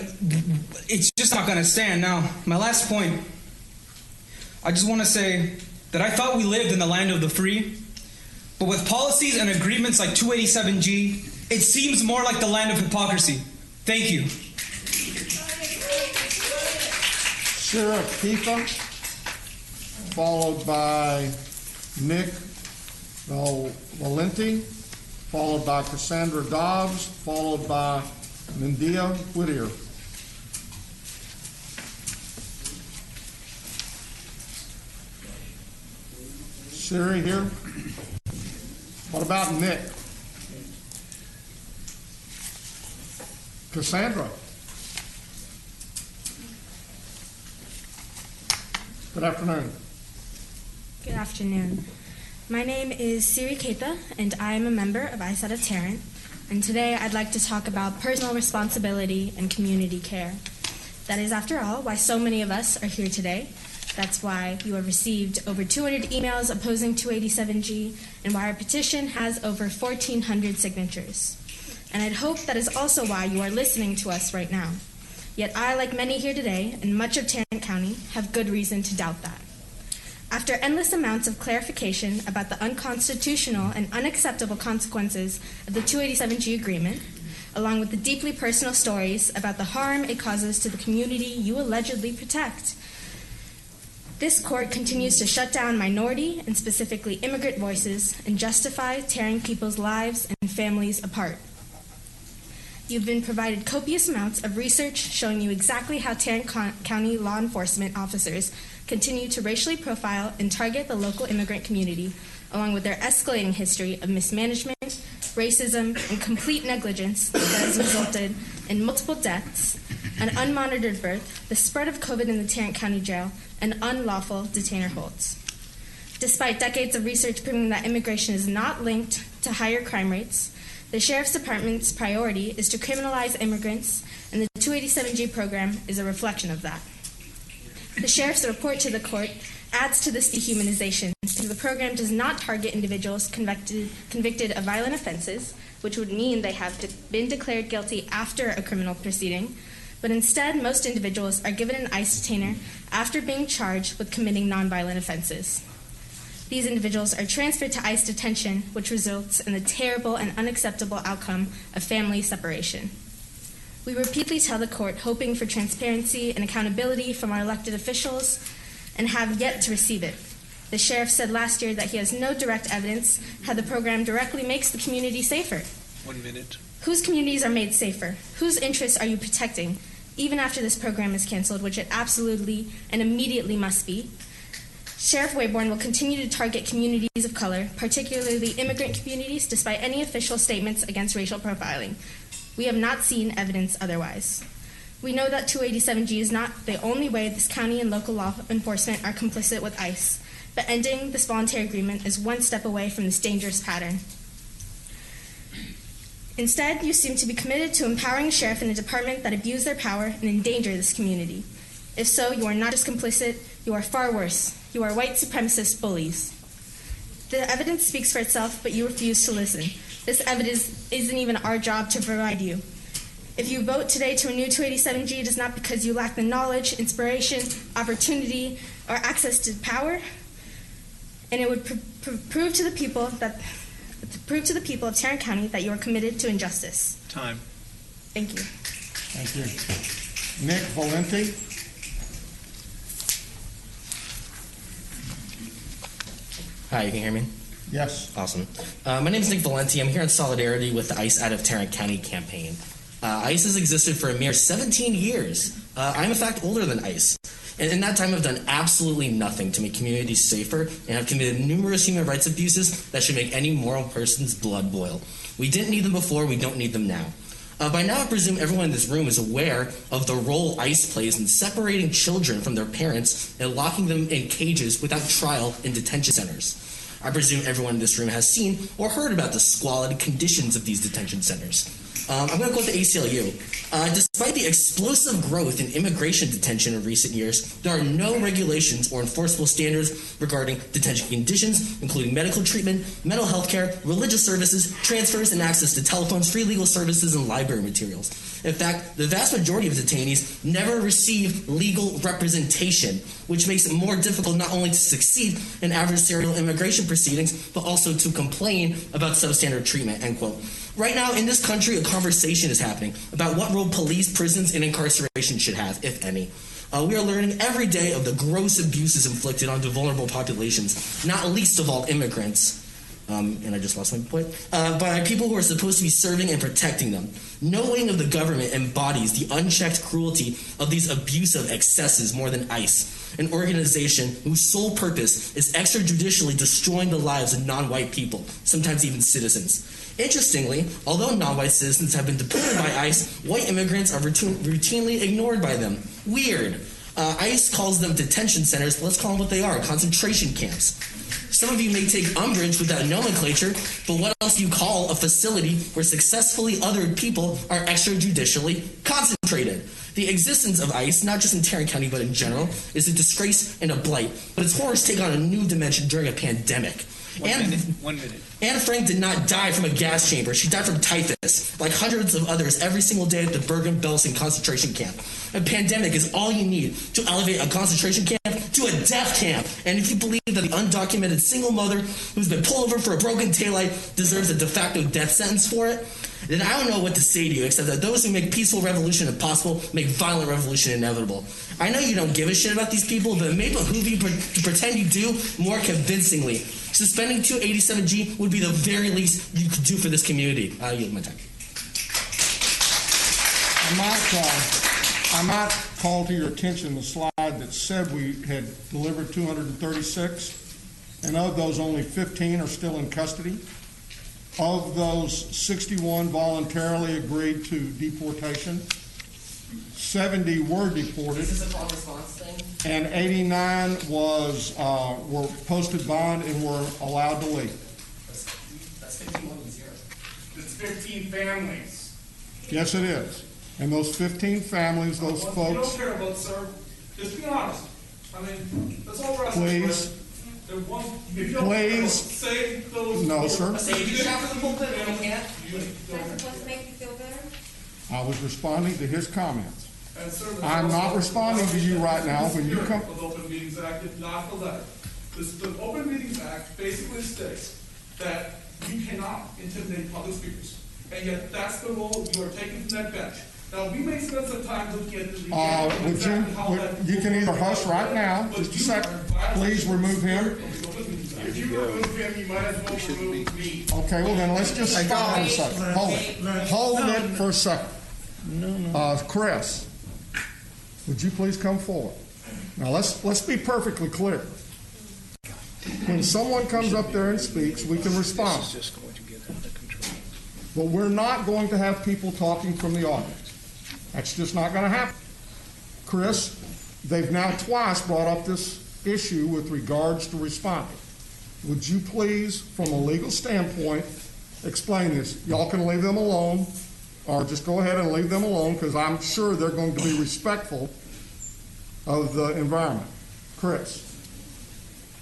it's just not going to stand. Now, my last point, I just want to say that I thought we lived in the land of the free, but with policies and agreements like 287G, it seems more like the land of hypocrisy. Thank you. Sheriff Keefa, followed by Nick Valenti, followed by Cassandra Dobbs, followed by Mendia Whittier. Siri here. What about Nick? Cassandra. Good afternoon. Good afternoon. My name is Siri Keita, and I am a member of ISAT of Tarrant. And today I'd like to talk about personal responsibility and community care. That is, after all, why so many of us are here today. That's why you have received over 200 emails opposing 287G, and why our petition has over 1,400 signatures. And I'd hope that is also why you are listening to us right now. Yet I, like many here today, and much of Tarrant County, have good reason to doubt that. After endless amounts of clarification about the unconstitutional and unacceptable consequences of the 287G agreement, along with the deeply personal stories about the harm it causes to the community you allegedly protect, this court continues to shut down minority and specifically immigrant voices and justify tearing people's lives and families apart. You've been provided copious amounts of research showing you exactly how Tarrant County law enforcement officers continue to racially profile and target the local immigrant community, along with their escalating history of mismanagement, racism, and complete negligence that has resulted in multiple deaths, an unmonitored birth, the spread of COVID in the Tarrant County Jail, and unlawful detainer holds. Despite decades of research proving that immigration is not linked to higher crime rates, the Sheriff's Department's priority is to criminalize immigrants, and the 287G program is a reflection of that. The Sheriff's report to the court adds to this dehumanization, because the program does not target individuals convicted of violent offenses, which would mean they have been declared guilty after a criminal proceeding, but instead most individuals are given an ICE detainer after being charged with committing nonviolent offenses. These individuals are transferred to ICE detention, which results in the terrible and unacceptable outcome of family separation. We repeatedly tell the court, hoping for transparency and accountability from our elected officials, and have yet to receive it. The sheriff said last year that he has no direct evidence how the program directly makes the community safer. 1 minute. Whose communities are made safer? Whose interests are you protecting, even after this program is canceled, which it absolutely and immediately must be? Sheriff Wayborn will continue to target communities of color, particularly immigrant communities, despite any official statements against racial profiling. We have not seen evidence otherwise. We know that 287G is not the only way this county and local law enforcement are complicit with ICE, but ending this voluntary agreement is one step away from this dangerous pattern. Instead, you seem to be committed to empowering a sheriff and a department that abuse their power and endanger this community. If so, you are not just complicit, you are far worse. You are white supremacist bullies. The evidence speaks for itself, but you refuse to listen. This evidence isn't even our job to provide you. If you vote today to renew 287G, it is not because you lack the knowledge, inspiration, opportunity, or access to power, and it would prove to the people of Tarrant County that you are committed to injustice. Time. Thank you. Thank you. Nick Valenti. Hi, you can hear me? Yes. Awesome. My name is Nick Valenti. I'm here in solidarity with the ICE Out of Tarrant County campaign. ICE has existed for a mere 17 years. I'm in fact older than ICE. And in that time, I've done absolutely nothing to make communities safer and have committed numerous human rights abuses that should make any moral person's blood boil. We didn't need them before, we don't need them now. By now, I presume everyone in this room is aware of the role ICE plays in separating children from their parents and locking them in cages without trial in detention centers. I presume everyone in this room has seen or heard about the squalid conditions of these detention centers. I'm going to quote the ACLU. Despite the explosive growth in immigration detention in recent years, there are no regulations or enforceable standards regarding detention conditions, including medical treatment, mental health care, religious services, transfers, and access to telephones, free legal services, and library materials. In fact, the vast majority of detainees never receive legal representation, which makes it more difficult not only to succeed in adversarial immigration proceedings, but also to complain about substandard treatment, end quote. Right now, in this country, a conversation is happening about what role police, prisons, and incarceration should have, if any. We are learning every day of the gross abuses inflicted onto vulnerable populations, not least of all immigrants. And I just lost my point, by people who are supposed to be serving and protecting them. No wing of the government embodies the unchecked cruelty of these abusive excesses more than ICE, an organization whose sole purpose is extrajudicially destroying the lives of non-white people, sometimes even citizens. Interestingly, although non-white citizens have been deported by ICE, white immigrants are routinely ignored by them. Weird. ICE calls them detention centers, let's call them what they are, concentration camps. Some of you may take umbrage with that nomenclature, but what else do you call a facility where successfully othered people are extrajudicially concentrated? The existence of ICE, not just in Tarrant County but in general, is a disgrace and a blight, but its horrors take on a new dimension during a pandemic. One minute. Anne Frank did not die from a gas chamber. She died from typhus, like hundreds of others every single day at the Bergen-Belsen concentration camp. A pandemic is all you need to elevate a concentration camp to a death camp. And if you believe that the undocumented single mother who's been pulled over for a broken taillight deserves a de facto death sentence for it, then I don't know what to say to you except that those who make peaceful revolution impossible make violent revolution inevitable. I know you don't give a shit about these people, but it may behoove you to pretend you do more convincingly. Suspending 287G would be the very least you could do for this community. I yield my time. I might call to your attention the slide that said we had delivered 236, and of those, only 15 are still in custody. Of those, 61 voluntarily agreed to deportation. 70 were deported. Is this a call response thing? And 89 were posted bond and were allowed to leave. That's 15 more than zero. It's 15 families. Yes, it is. And those 15 families, those folks. You don't care about, sir. Just be honest. I mean, that's all we're asking. Please. If you don't care about, say those. No, sir. Say you shout from the pulpit if you can't. I was responding to his comments. And sir, I'm not responding to you right now. When you come. The Open Meetings Act is not the letter. The Open Meetings Act basically states that you cannot intimidate public speakers. And yet that's the role you are taking from that bench. Now, we may spend some time looking at the You can either hush right now, just a second. Please remove him. If you remove him, you might as well remove me. Okay, well then, let's just stop for a second. Hold it for a second. Chris, would you please come forward? Now, let's be perfectly clear. When someone comes up there and speaks, we can respond. But we're not going to have people talking from the audience. That's just not going to happen. Chris, they've now twice brought up this issue with regards to responding. Would you please, from a legal standpoint, explain this? Y'all can leave them alone, or just go ahead and leave them alone, because I'm sure they're going to be respectful of the environment. Chris.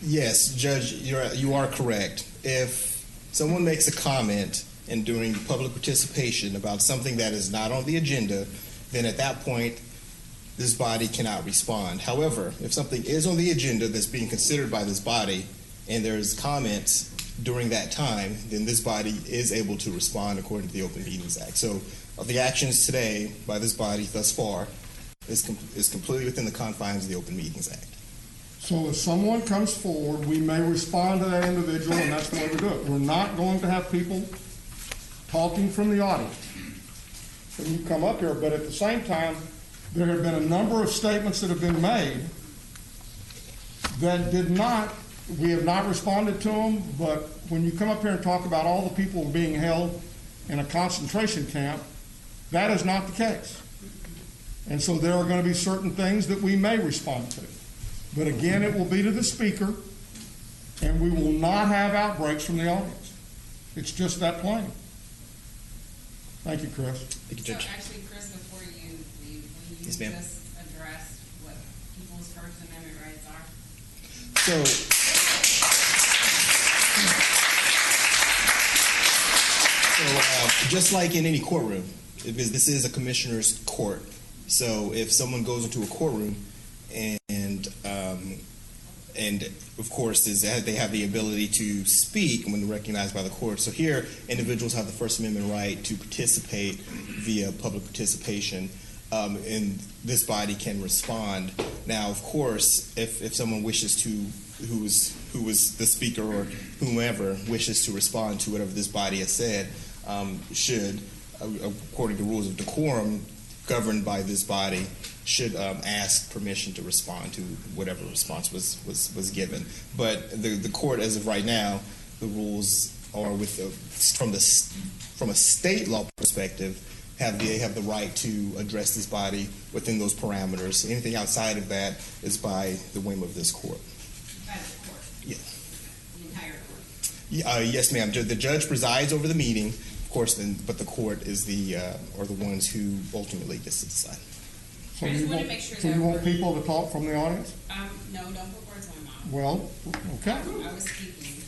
Yes, Judge, you are correct. If someone makes a comment and during public participation about something that is not on the agenda, then at that point, this body cannot respond. However, if something is on the agenda that's being considered by this body and there's comments during that time, then this body is able to respond according to the Open Meetings Act. So the actions today by this body thus far is completely within the confines of the Open Meetings Act. So if someone comes forward, we may respond to that individual, and that's the way we do it. We're not going to have people talking from the audience when you come up here, but at the same time, there have been a number of statements that have been made that we have not responded to them, but when you come up here and talk about all the people being held in a concentration camp, that is not the case. And so there are going to be certain things that we may respond to. But again, it will be to the speaker, and we will not have outbreaks from the audience. It's just that plain. Thank you, Chris. Thank you, Judge. So actually, Chris, before you leave, will you just address what people's First Amendment rights are? So just like in any courtroom, because this is a commissioner's court, so if someone goes into a courtroom and of course they have the ability to speak when recognized by the court. So here, individuals have the First Amendment right to participate via public participation, and this body can respond. Now, of course, if someone wishes to, who was the speaker or whomever wishes to respond to whatever this body has said, should, according to rules of decorum governed by this body, should ask permission to respond to whatever response was given. But the court, as of right now, the rules are from a state law perspective, have the right to address this body within those parameters. Anything outside of that is by the whim of this court. By the court? Yeah. The entire court? Yes, ma'am. The judge presides over the meeting, of course, but the court is are the ones who ultimately gets to decide. So you want people to talk from the audience? No, don't put words in my mouth. Well, okay. I was speaking.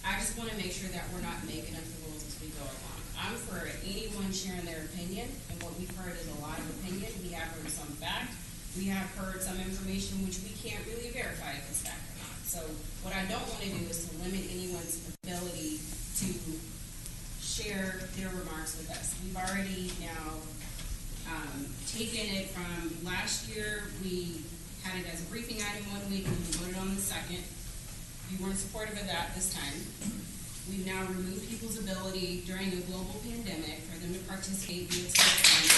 I just want to make sure that we're not making up the rules as we go along. I'm for anyone sharing their opinion, and what we've heard is a lot of opinion. We have heard some fact. We have heard some information which we can't really verify if it's fact or not. So what I don't want to do is to limit anyone's ability to share their remarks with us. We've already now taken it from last year. We had it as a briefing item 1 week, and we voted on the second. You weren't supportive of that this time. We've now removed people's ability during a global pandemic for them to participate via telephone.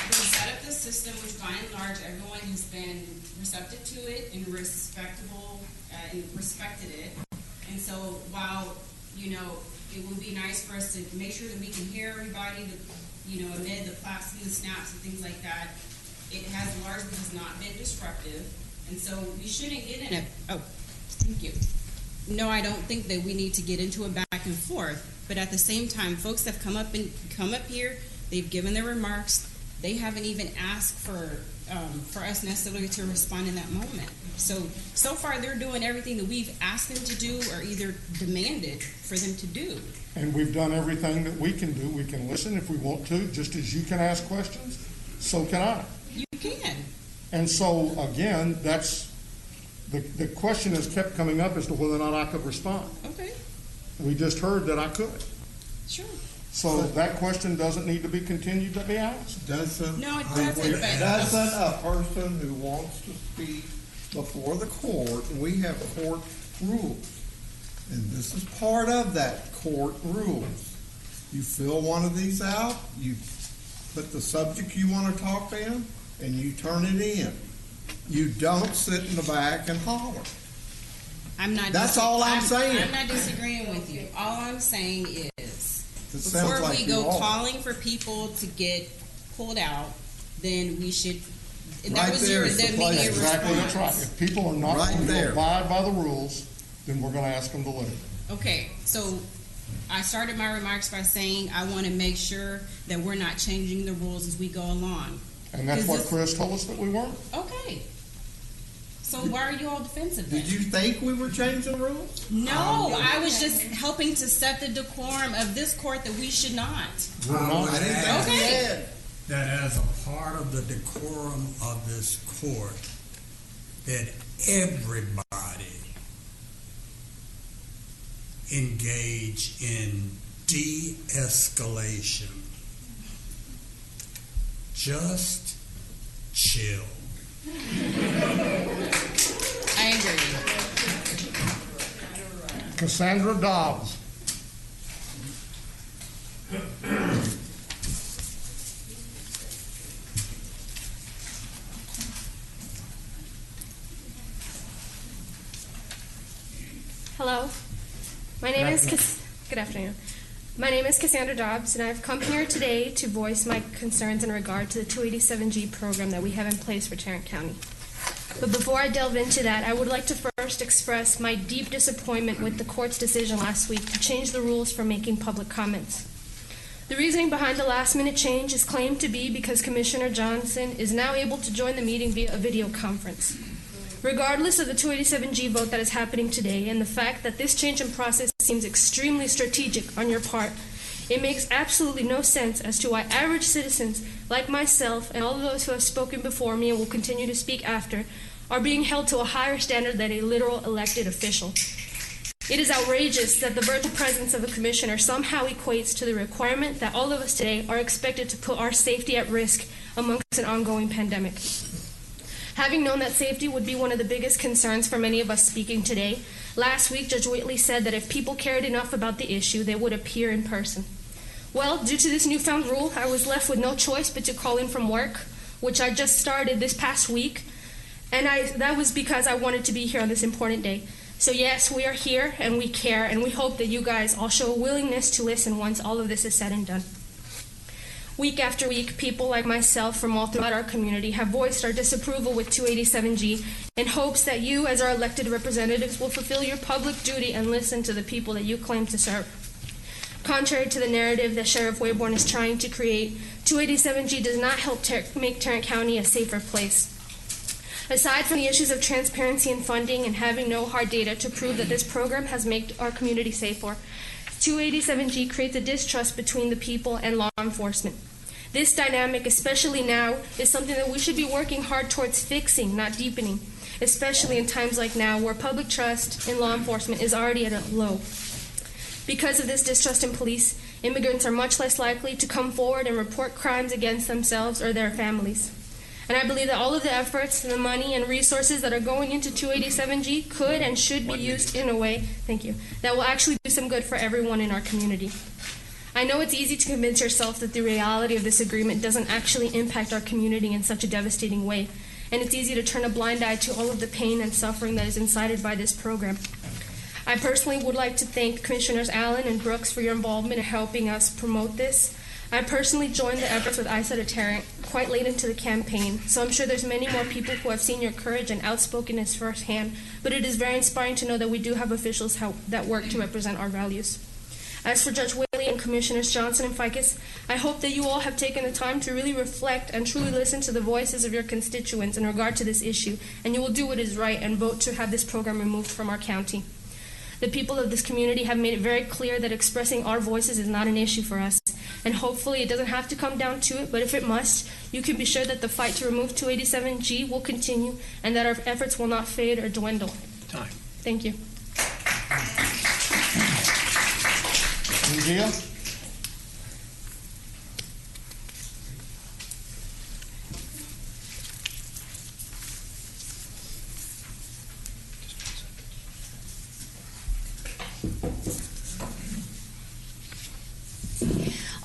We set up this system, which by and large everyone has been receptive to it and respectable and respected it. And so while it would be nice for us to make sure that we can hear everybody, amid the claps and the snaps and things like that, it has largely not been disruptive. And so we shouldn't get in thank you. No, I don't think that we need to get into a back and forth. But at the same time, folks have come up here, they've given their remarks, they haven't even asked for us necessarily to respond in that moment. So far they're doing everything that we've asked them to do or either demanded for them to do. And we've done everything that we can do. We can listen if we want to, just as you can ask questions, so can I. You can. And so, again, that's the question has kept coming up as to whether or not I could respond. Okay. We just heard that I could. Sure. So that question doesn't need to be continued to be asked. Doesn't. No, it doesn't, but- Doesn't a person who wants to speak before the court, and we have court rules, and this is part of that court rules. You fill one of these out, you put the subject you want to talk in, and you turn it in. You don't sit in the back and holler. I'm not. That's all I'm saying. I'm not disagreeing with you. All I'm saying is, It sounds before like we you go are. calling for people to get pulled out, then we should. That Right was there your is the the place. immediate Exactly, that's right. response. If people are not Right going to there. abide by the rules, then we're going to ask them to leave. Okay, so I started my remarks by saying I want to make sure that we're not changing the rules as we go along. And that's Is what this- Chris told us that we weren't. Okay. So why are you all defensive then? Did you think we were changing the rules? No, I was just helping to set the decorum of this court that we should not. I didn't think we Okay. had. That as a part of the decorum of this court, that everybody engage in de-escalation. Just chill. I agree. Cassandra Dobbs. Hello, my name is Good afternoon. My name is Cassandra Dobbs, and I've come here today to voice my concerns in regard to the 287G program that we have in place for Tarrant County. But before I delve into that, I would like to first express my deep disappointment with the court's decision last week to change the rules for making public comments. The reasoning behind the last-minute change is claimed to be because Commissioner Johnson is now able to join the meeting via a video conference. Regardless of the 287G vote that is happening today and the fact that this change in process seems extremely strategic on your part, it makes absolutely no sense as to why average citizens like myself and all of those who have spoken before me and will continue to speak after are being held to a higher standard than a literal elected official. It is outrageous that the virtual presence of a commissioner somehow equates to the requirement that all of us today are expected to put our safety at risk amongst an ongoing pandemic. Having known that safety would be one of the biggest concerns for many of us speaking today, last week Judge Whitley said that if people cared enough about the issue, they would appear in person. Well, due to this newfound rule, I was left with no choice but to call in from work, which I just started this past week, and that was because I wanted to be here on this important day. So yes, we are here, and we care, and we hope that you guys all show a willingness to listen once all of this is said and done. Week after week, people like myself from all throughout our community have voiced our disapproval with 287G in hopes that you, as our elected representatives, will fulfill your public duty and listen to the people that you claim to serve. Contrary to the narrative that Sheriff Wayborn is trying to create, 287G does not help make Tarrant County a safer place. Aside from the issues of transparency and funding and having no hard data to prove that this program has made our community safer, 287G creates a distrust between the people and law enforcement. This dynamic, especially now, is something that we should be working hard towards fixing, not deepening, especially in times like now where public trust in law enforcement is already at a low. Because of this distrust in police, immigrants are much less likely to come forward and report crimes against themselves or their families. And I believe that all of the efforts, the money, and resources that are going into 287G could and should be used in a way, thank you, that will actually do some good for everyone in our community. I know it's easy to convince yourself that the reality of this agreement doesn't actually impact our community in such a devastating way, and it's easy to turn a blind eye to all of the pain and suffering that is incited by this program. I personally would like to thank Commissioners Allen and Brooks for your involvement in helping us promote this. I personally joined the efforts with ISA Tarrant quite late into the campaign, so I'm sure there's many more people who have seen your courage and outspokenness firsthand, but it is very inspiring to know that we do have officials that work to represent our values. As for Judge Whaley and Commissioners Johnson and Ficus, I hope that you all have taken the time to really reflect and truly listen to the voices of your constituents in regard to this issue, and you will do what is right and vote to have this program removed from our county. The people of this community have made it very clear that expressing our voices is not an issue for us, and hopefully it doesn't have to come down to it, but if it must, you can be sure that the fight to remove 287G will continue and that our efforts will not fade or dwindle. Time. Thank you.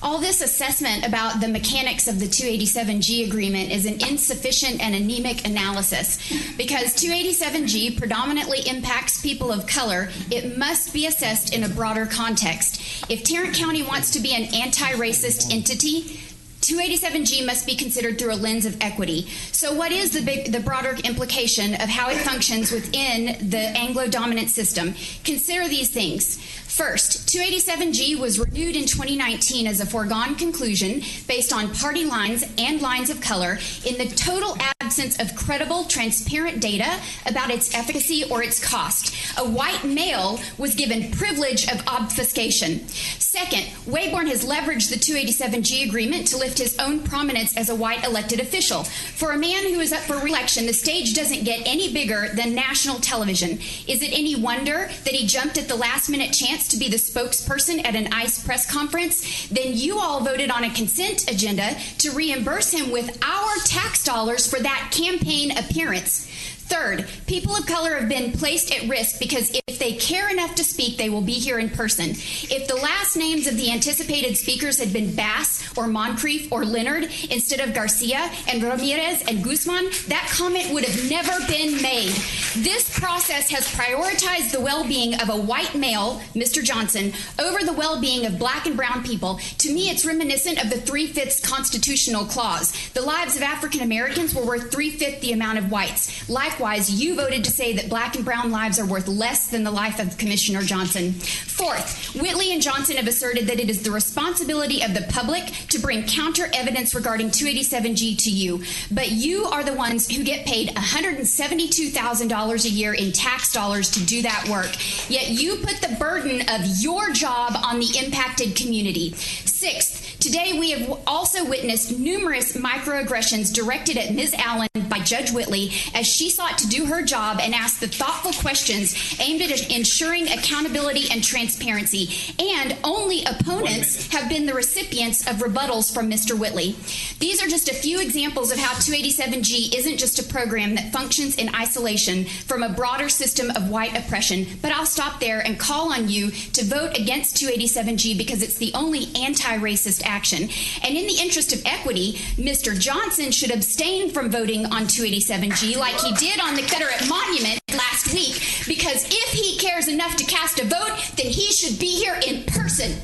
All this assessment about the mechanics of the 287G agreement is an insufficient and anemic analysis. Because 287G predominantly impacts people of color, it must be assessed in a broader context. If Tarrant County wants to be an anti-racist entity, 287G must be considered through a lens of equity. So what is the broader implication of how it functions within the Anglo-dominant system? Consider these things. First, 287G was renewed in 2019 as a foregone conclusion based on party lines and lines of color in the total absence of credible, transparent data about its efficacy or its cost. A white male was given privilege of obfuscation. Second, Wayborn has leveraged the 287G agreement to lift his own prominence as a white elected official. For a man who is up for re-election, the stage doesn't get any bigger than national television. Is it any wonder that he jumped at the last-minute chance to be the spokesperson at an ICE press conference? Then you all voted on a consent agenda to reimburse him with our tax dollars for that campaign appearance. Third, people of color have been placed at risk because if they care enough to speak, they will be here in person. If the last names of the anticipated speakers had been Bass or Moncrief or Leonard instead of Garcia and Ramirez and Guzman, that comment would have never been made. This process has prioritized the well-being of a white male, Mr. Johnson, over the well-being of black and brown people. To me, it's reminiscent of the 3/5 constitutional clause. The lives of African Americans were worth 3/5 the amount of whites. Likewise, you voted to say that black and brown lives are worth less than the life of Commissioner Johnson. Fourth, Whitley and Johnson have asserted that it is the responsibility of the public to bring counter evidence regarding 287G to you. But you are the ones who get paid $172,000 a year in tax dollars to do that work. Yet you put the burden of your job on the impacted community. Sixth, today we have also witnessed numerous microaggressions directed at Ms. Allen by Judge Whitley as she sought to do her job and ask the thoughtful questions aimed at ensuring accountability and transparency. And only opponents have been the recipients of rebuttals from Mr. Whitley. These are just a few examples of how 287G isn't just a program that functions in isolation from a broader system of white oppression. But I'll stop there and call on you to vote against 287G because it's the only anti-racist action. And in the interest of equity, Mr. Johnson should abstain from voting on 287G like he did on the Confederate monument last week, because if he cares enough to cast a vote, then he should be here in person.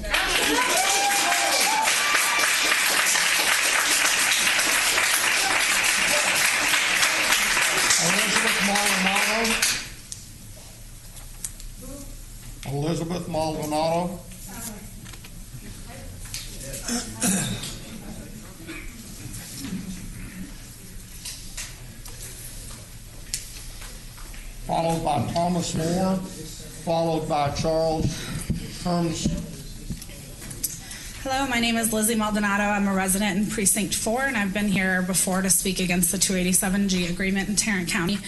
Elizabeth Maldonado. Followed by Thomas Moore, followed by Charles Herms. Hello, my name is Lizzie Maldonado. I'm a resident in Precinct 4, and I've been here before to speak against the 287G agreement in Tarrant County.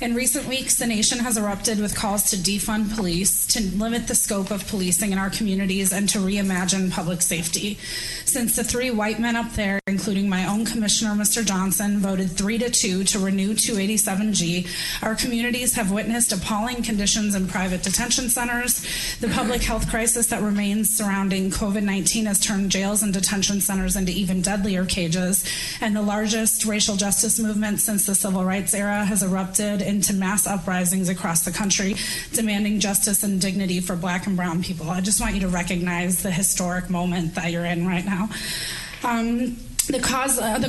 In recent weeks, the nation has erupted with calls to defund police, to limit the scope of policing in our communities, and to reimagine public safety. Since the three white men up there, including my own commissioner, Mr. Johnson, voted 3-2 to renew 287G, our communities have witnessed appalling conditions in private detention centers. The public health crisis that remains surrounding COVID-19 has turned jails and detention centers into even deadlier cages, and the largest racial justice movement since the civil rights era has erupted into mass uprisings across the country, demanding justice and dignity for black and brown people. I just want you to recognize the historic moment that you're in right now. The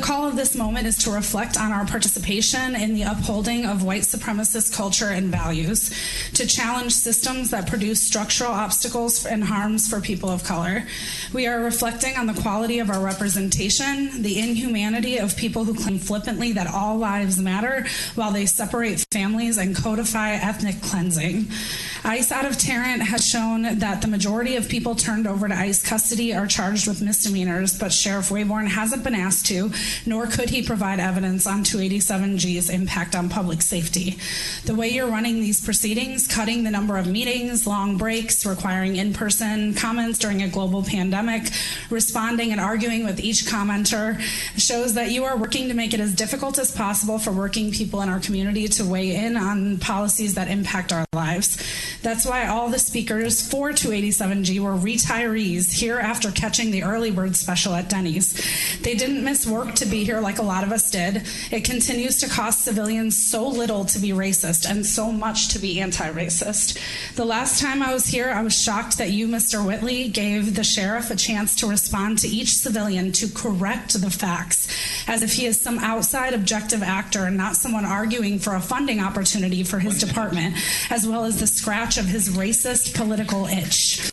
call of this moment is to reflect on our participation in the upholding of white supremacist culture and values, to challenge systems that produce structural obstacles and harms for people of color. We are reflecting on the quality of our representation, the inhumanity of people who claim flippantly that all lives matter while they separate families and codify ethnic cleansing. ICE out of Tarrant has shown that the majority of people turned over to ICE custody are charged with misdemeanors, but Sheriff Wayborn hasn't been asked to, nor could he provide evidence on 287G's impact on public safety. The way you're running these proceedings, cutting the number of meetings, long breaks, requiring in-person comments during a global pandemic, responding and arguing with each commenter, shows that you are working to make it as difficult as possible for working people in our community to weigh in on policies that impact our lives. That's why all the speakers for 287G were retirees here after catching the early bird special at Denny's. They didn't miss work to be here like a lot of us did. It continues to cost civilians so little to be racist and so much to be anti-racist. The last time I was here, I was shocked that you, Mr. Whitley, gave the sheriff a chance to respond to each civilian to correct the facts, as if he is some outside objective actor and not someone arguing for a funding opportunity for his department, as well as the scratch of his racist political itch.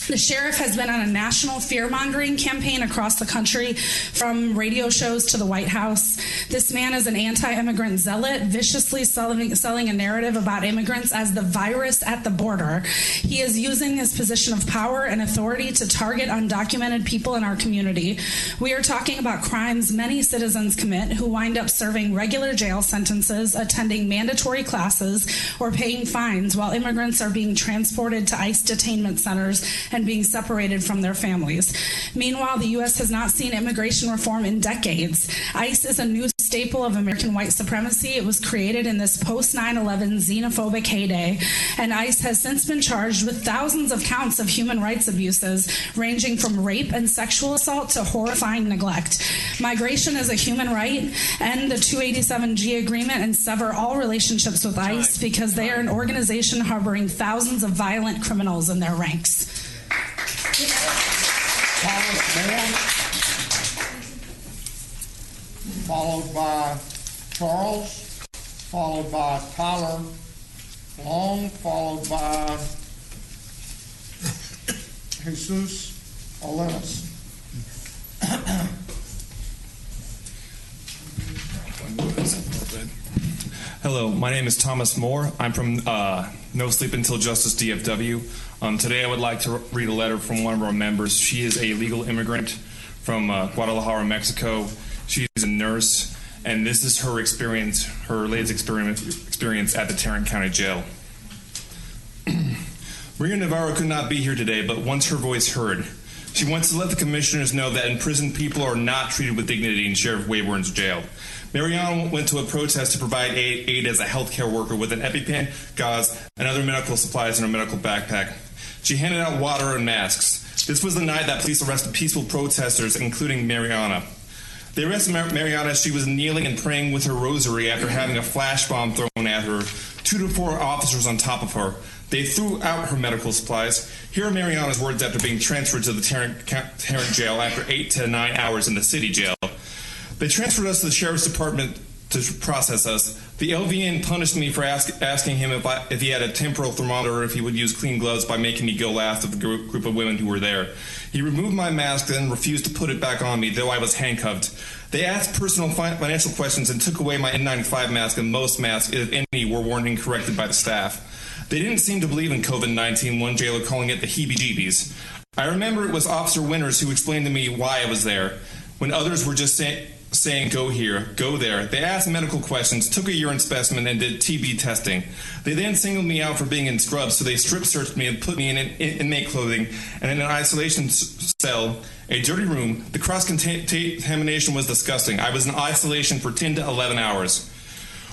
The sheriff has been on a national fear-mongering campaign across the country, from radio shows to the White House. This man is an anti-immigrant zealot, viciously selling a narrative about immigrants as the virus at the border. He is using his position of power and authority to target undocumented people in our community. We are talking about crimes many citizens commit who wind up serving regular jail sentences, attending mandatory classes, or paying fines, while immigrants are being transported to ICE detainment centers and being separated from their families. Meanwhile, the U.S. has not seen immigration reform in decades. ICE is a new staple of American white supremacy. It was created in this post-9/11 xenophobic heyday, and ICE has since been charged with thousands of counts of human rights abuses, ranging from rape and sexual assault to horrifying neglect. Migration is a human right. End the 287G agreement and sever all relationships with ICE, because they are an organization harboring thousands of violent criminals in their ranks. Followed by Charles, followed by Tyler Long, followed by Jesus Olenis. Hello, my name is Thomas Moore. I'm from No Sleep Until Justice DFW. Today I would like to read a letter from one of our members. She is a legal immigrant from Guadalajara, Mexico. She's a nurse, and this is her experience, her latest experience at the Tarrant County Jail. Maria Navarro could not be here today, but wants her voice heard. She wants to let the commissioners know that imprisoned people are not treated with dignity in Sheriff Wayburn's jail. Mariana went to a protest to provide aid as a healthcare worker with an EpiPen, gauze, and other medical supplies in her medical backpack. She handed out water and masks. This was the night that police arrested peaceful protesters, including Mariana. They arrested Mariana as she was kneeling and praying with her rosary after having a flash bomb thrown at her, 2 to 4 officers on top of her. They threw out her medical supplies. Here are Mariana's words after being transferred to the Tarrant jail after 8 to 9 hours in the city jail. They transferred us to the sheriff's department to process us. The LVN punished me for asking him if he had a temporal thermometer or if he would use clean gloves by making me go last of the group of women who were there. He removed my mask and refused to put it back on me, though I was handcuffed. They asked personal financial questions and took away my N95 mask, and most masks, if any, were worn incorrectly by the staff. They didn't seem to believe in COVID-19, one jailer calling it the heebie-jeebies. I remember it was Officer Winters who explained to me why I was there, when others were just saying go here, go there. They asked medical questions, took a urine specimen, and did TB testing. They then singled me out for being in scrubs, so they strip-searched me and put me in inmate clothing and in an isolation cell, a dirty room. The cross-contamination was disgusting. I was in isolation for 10 to 11 hours.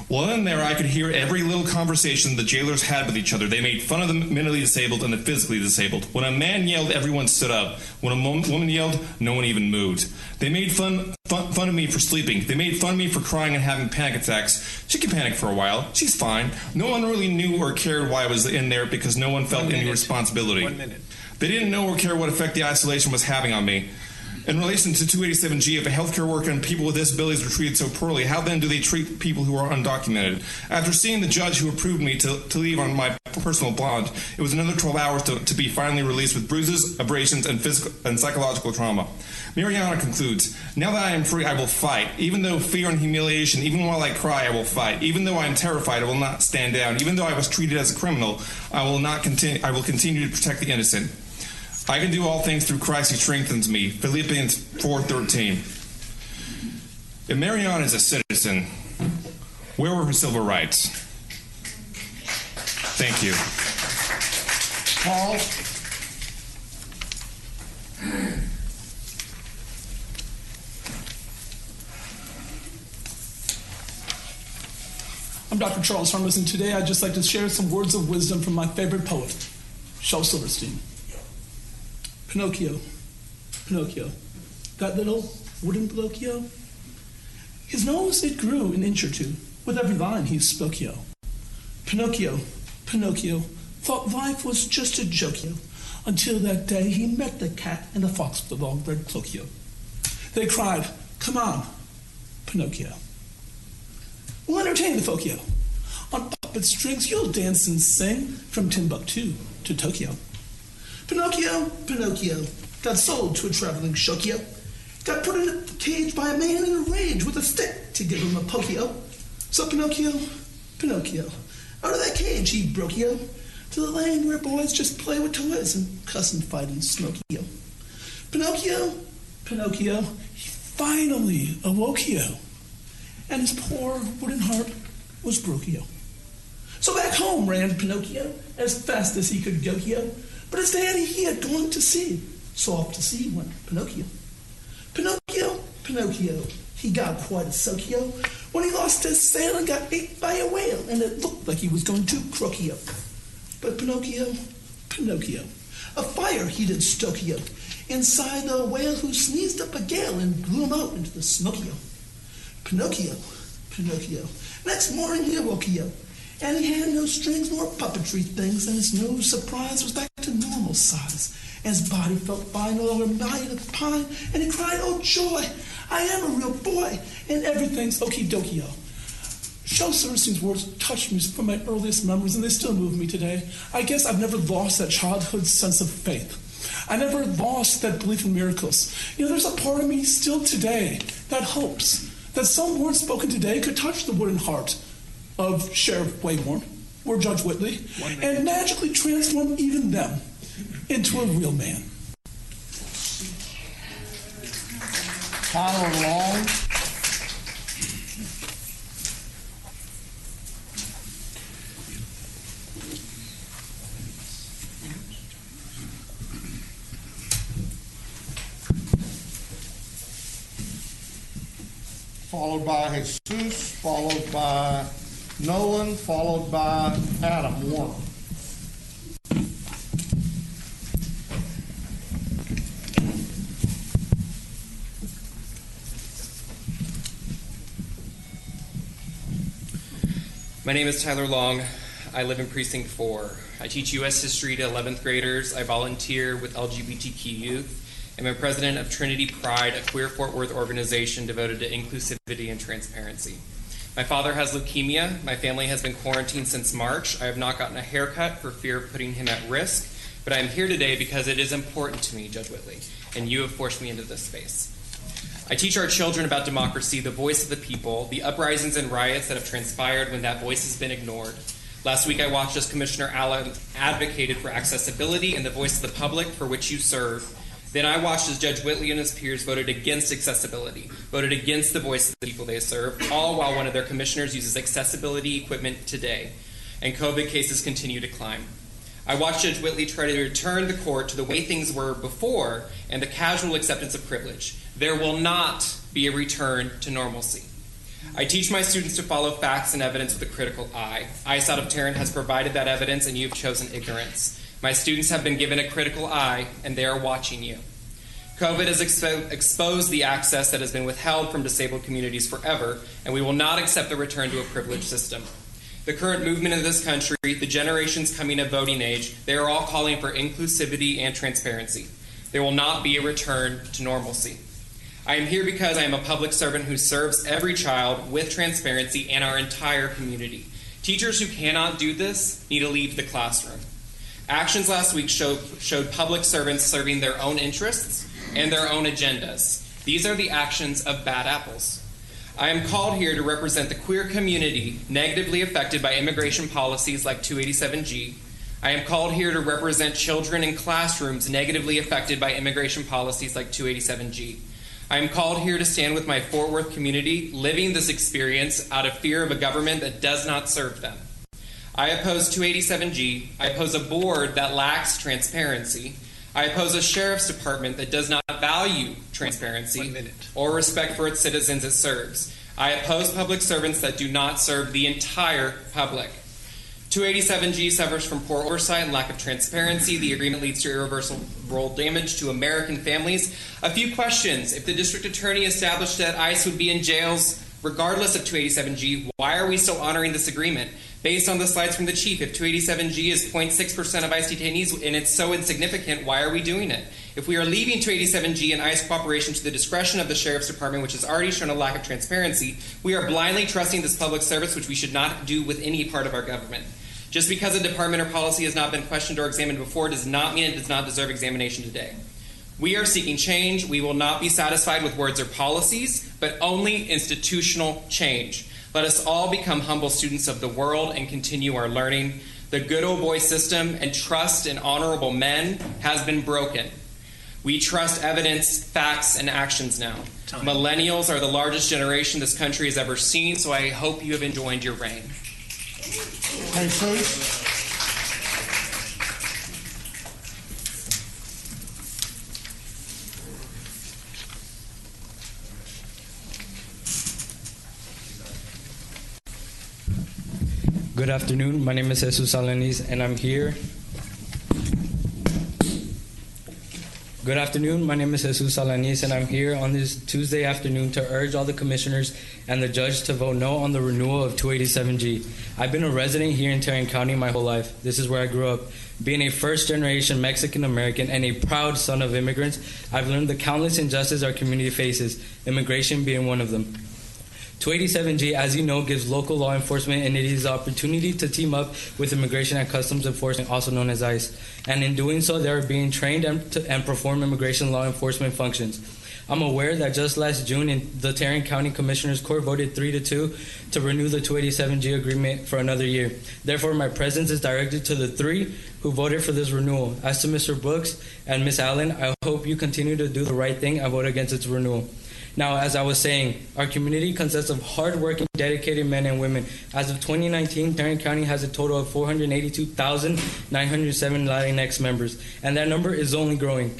While in there, I could hear every little conversation the jailers had with each other. They made fun of the mentally disabled and the physically disabled. When a man yelled, everyone stood up. When a woman yelled, no one even moved. They made fun of me for sleeping. They made fun of me for crying and having panic attacks. She can panic for a while. She's fine. No one really knew or cared why I was in there because no one felt any responsibility. 1 minute. They didn't know or care what effect the isolation was having on me. In relation to 287G, if a healthcare worker and people with disabilities were treated so poorly, how then do they treat people who are undocumented? After seeing the judge who approved me to leave on my personal bond, it was another 12 hours to be finally released with bruises, abrasions, and physical and psychological trauma. Mariana concludes, now that I am free, I will fight. Even though fear and humiliation, even while I cry, I will fight. Even though I am terrified, I will not stand down. Even though I was treated as a criminal, I will continue to protect the innocent. I can do all things through Christ who strengthens me. Philippians 4:13. If Mariana is a citizen, where were her civil rights? Thank you. Paul? I'm Dr. Charles Harmless, and today I'd just like to share some words of wisdom from my favorite poet, Shel Silverstein. Pinocchio, Pinocchio, that little wooden Pinocchio. His nose, it grew an inch or two with every line he spoke, yo. Pinocchio, Pinocchio, thought life was just a joke, yo, until that day he met the cat and the fox with the long red cloak, yo. They cried, come on, Pinocchio. We'll entertain the folk, yo. On puppet strings, you'll dance and sing from Timbuktu to Tokyo. Pinocchio, Pinocchio, got sold to a traveling shokyo. Got put in a cage by a man in a rage with a stick to give him a pokio. So Pinocchio, Pinocchio, out of that cage he broke, yo, to the land where boys just play with toys and cuss and fight and smoke, yo. Pinocchio, Pinocchio, he finally awoke, yo, and his poor wooden heart was broke, yo. So back home ran Pinocchio as fast as he could go, yo. But his daddy he had gone to sea, so off to sea went Pinocchio. Pinocchio, Pinocchio, he got quite a soak, yo, when he lost his sail and got ate by a whale, and it looked like he was going to croak, yo. But Pinocchio, Pinocchio, a fire he did stoke, yo, inside the whale who sneezed up a gale and blew him out into the smoke, yo. Pinocchio, Pinocchio, next morning he awoke, yo, and he had no strings nor puppetry things, and his no surprise was back to normal size. And his body felt fine, no longer made of pine, and he cried, oh joy, I am a real boy, and everything's okie dokie, yo. Shel Silverstein's words touched me from my earliest memories, and they still move me today. I guess I've never lost that childhood sense of faith. I never lost that belief in miracles. You know, there's a part of me still today that hopes that some words spoken today could touch the wooden heart of Sheriff Wayborn or Judge Whitley and magically transform even them into a real man. Tyler Long. Followed by Jesus, followed by Nolan, followed by Adam Warner. My name is Tyler Long. I live in Precinct 4. I teach U.S. history to 11th graders. I volunteer with LGBTQ youth. I'm a president of Trinity Pride, a queer Fort Worth organization devoted to inclusivity and transparency. My father has leukemia. My family has been quarantined since March. I have not gotten a haircut for fear of putting him at risk, but I am here today because it is important to me, Judge Whitley, and you have forced me into this space. I teach our children about democracy, the voice of the people, the uprisings and riots that have transpired when that voice has been ignored. Last week I watched as Commissioner Allen advocated for accessibility and the voice of the public for which you serve. Then I watched as Judge Whitley and his peers voted against accessibility, voted against the voice of the people they serve, all while one of their commissioners uses accessibility equipment today, and COVID cases continue to climb. I watched Judge Whitley try to return the court to the way things were before and the casual acceptance of privilege. There will not be a return to normalcy. I teach my students to follow facts and evidence with a critical eye. ICE out of Tarrant has provided that evidence, and you've chosen ignorance. My students have been given a critical eye, and they are watching you. COVID has exposed the access that has been withheld from disabled communities forever, and we will not accept the return to a privileged system. The current movement in this country, the generations coming of voting age, they are all calling for inclusivity and transparency. There will not be a return to normalcy. I am here because I am a public servant who serves every child with transparency and our entire community. Teachers who cannot do this need to leave the classroom. Actions last week showed public servants serving their own interests and their own agendas. These are the actions of bad apples. I am called here to represent the queer community negatively affected by immigration policies like 287G. I am called here to represent children in classrooms negatively affected by immigration policies like 287G. I am called here to stand with my Fort Worth community living this experience out of fear of a government that does not serve them. I oppose 287G. I oppose a board that lacks transparency. I oppose a sheriff's department that does not value transparency or respect for its citizens it serves. I oppose public servants that do not serve the entire public. 287G suffers from poor oversight and lack of transparency. The agreement leads to irreversible damage to American families. A few questions. If the district attorney established that ICE would be in jails regardless of 287G, why are we still honoring this agreement? Based on the slides from the chief, if 287G is 0.6% of ICE detainees and it's so insignificant, why are we doing it? If we are leaving 287G and ICE cooperation to the discretion of the Sheriff's Department, which has already shown a lack of transparency, we are blindly trusting this public service, which we should not do with any part of our government. Just because a department or policy has not been questioned or examined before does not mean it does not deserve examination today. We are seeking change. We will not be satisfied with words or policies, but only institutional change. Let us all become humble students of the world and continue our learning. The good old boy system and trust in honorable men has been broken. We trust evidence, facts, and actions now. Millennials are the largest generation this country has ever seen, so I hope you have enjoyed your reign. Jesus. Good afternoon. My name is Jesus Alanis, and I'm here. Good afternoon. My name is Jesus Alanis, and I'm here on this Tuesday afternoon to urge all the commissioners and the judge to vote no on the renewal of 287G. I've been a resident here in Tarrant County my whole life. This is where I grew up. Being a first-generation Mexican-American and a proud son of immigrants, I've learned the countless injustices our community faces, immigration being one of them. 287G, as you know, gives local law enforcement entities the opportunity to team up with Immigration and Customs Enforcement, also known as ICE. And in doing so, they are being trained and perform immigration law enforcement functions. I'm aware that just last June, the Tarrant County Commissioners Court voted 3-2 to renew the 287G agreement for another year. Therefore, my presence is directed to the three who voted for this renewal. As to Mr. Brooks and Ms. Allen, I hope you continue to do the right thing and vote against its renewal. Now, as I was saying, our community consists of hardworking, dedicated men and women. As of 2019, Tarrant County has a total of 482,907 Latinx members, and that number is only growing.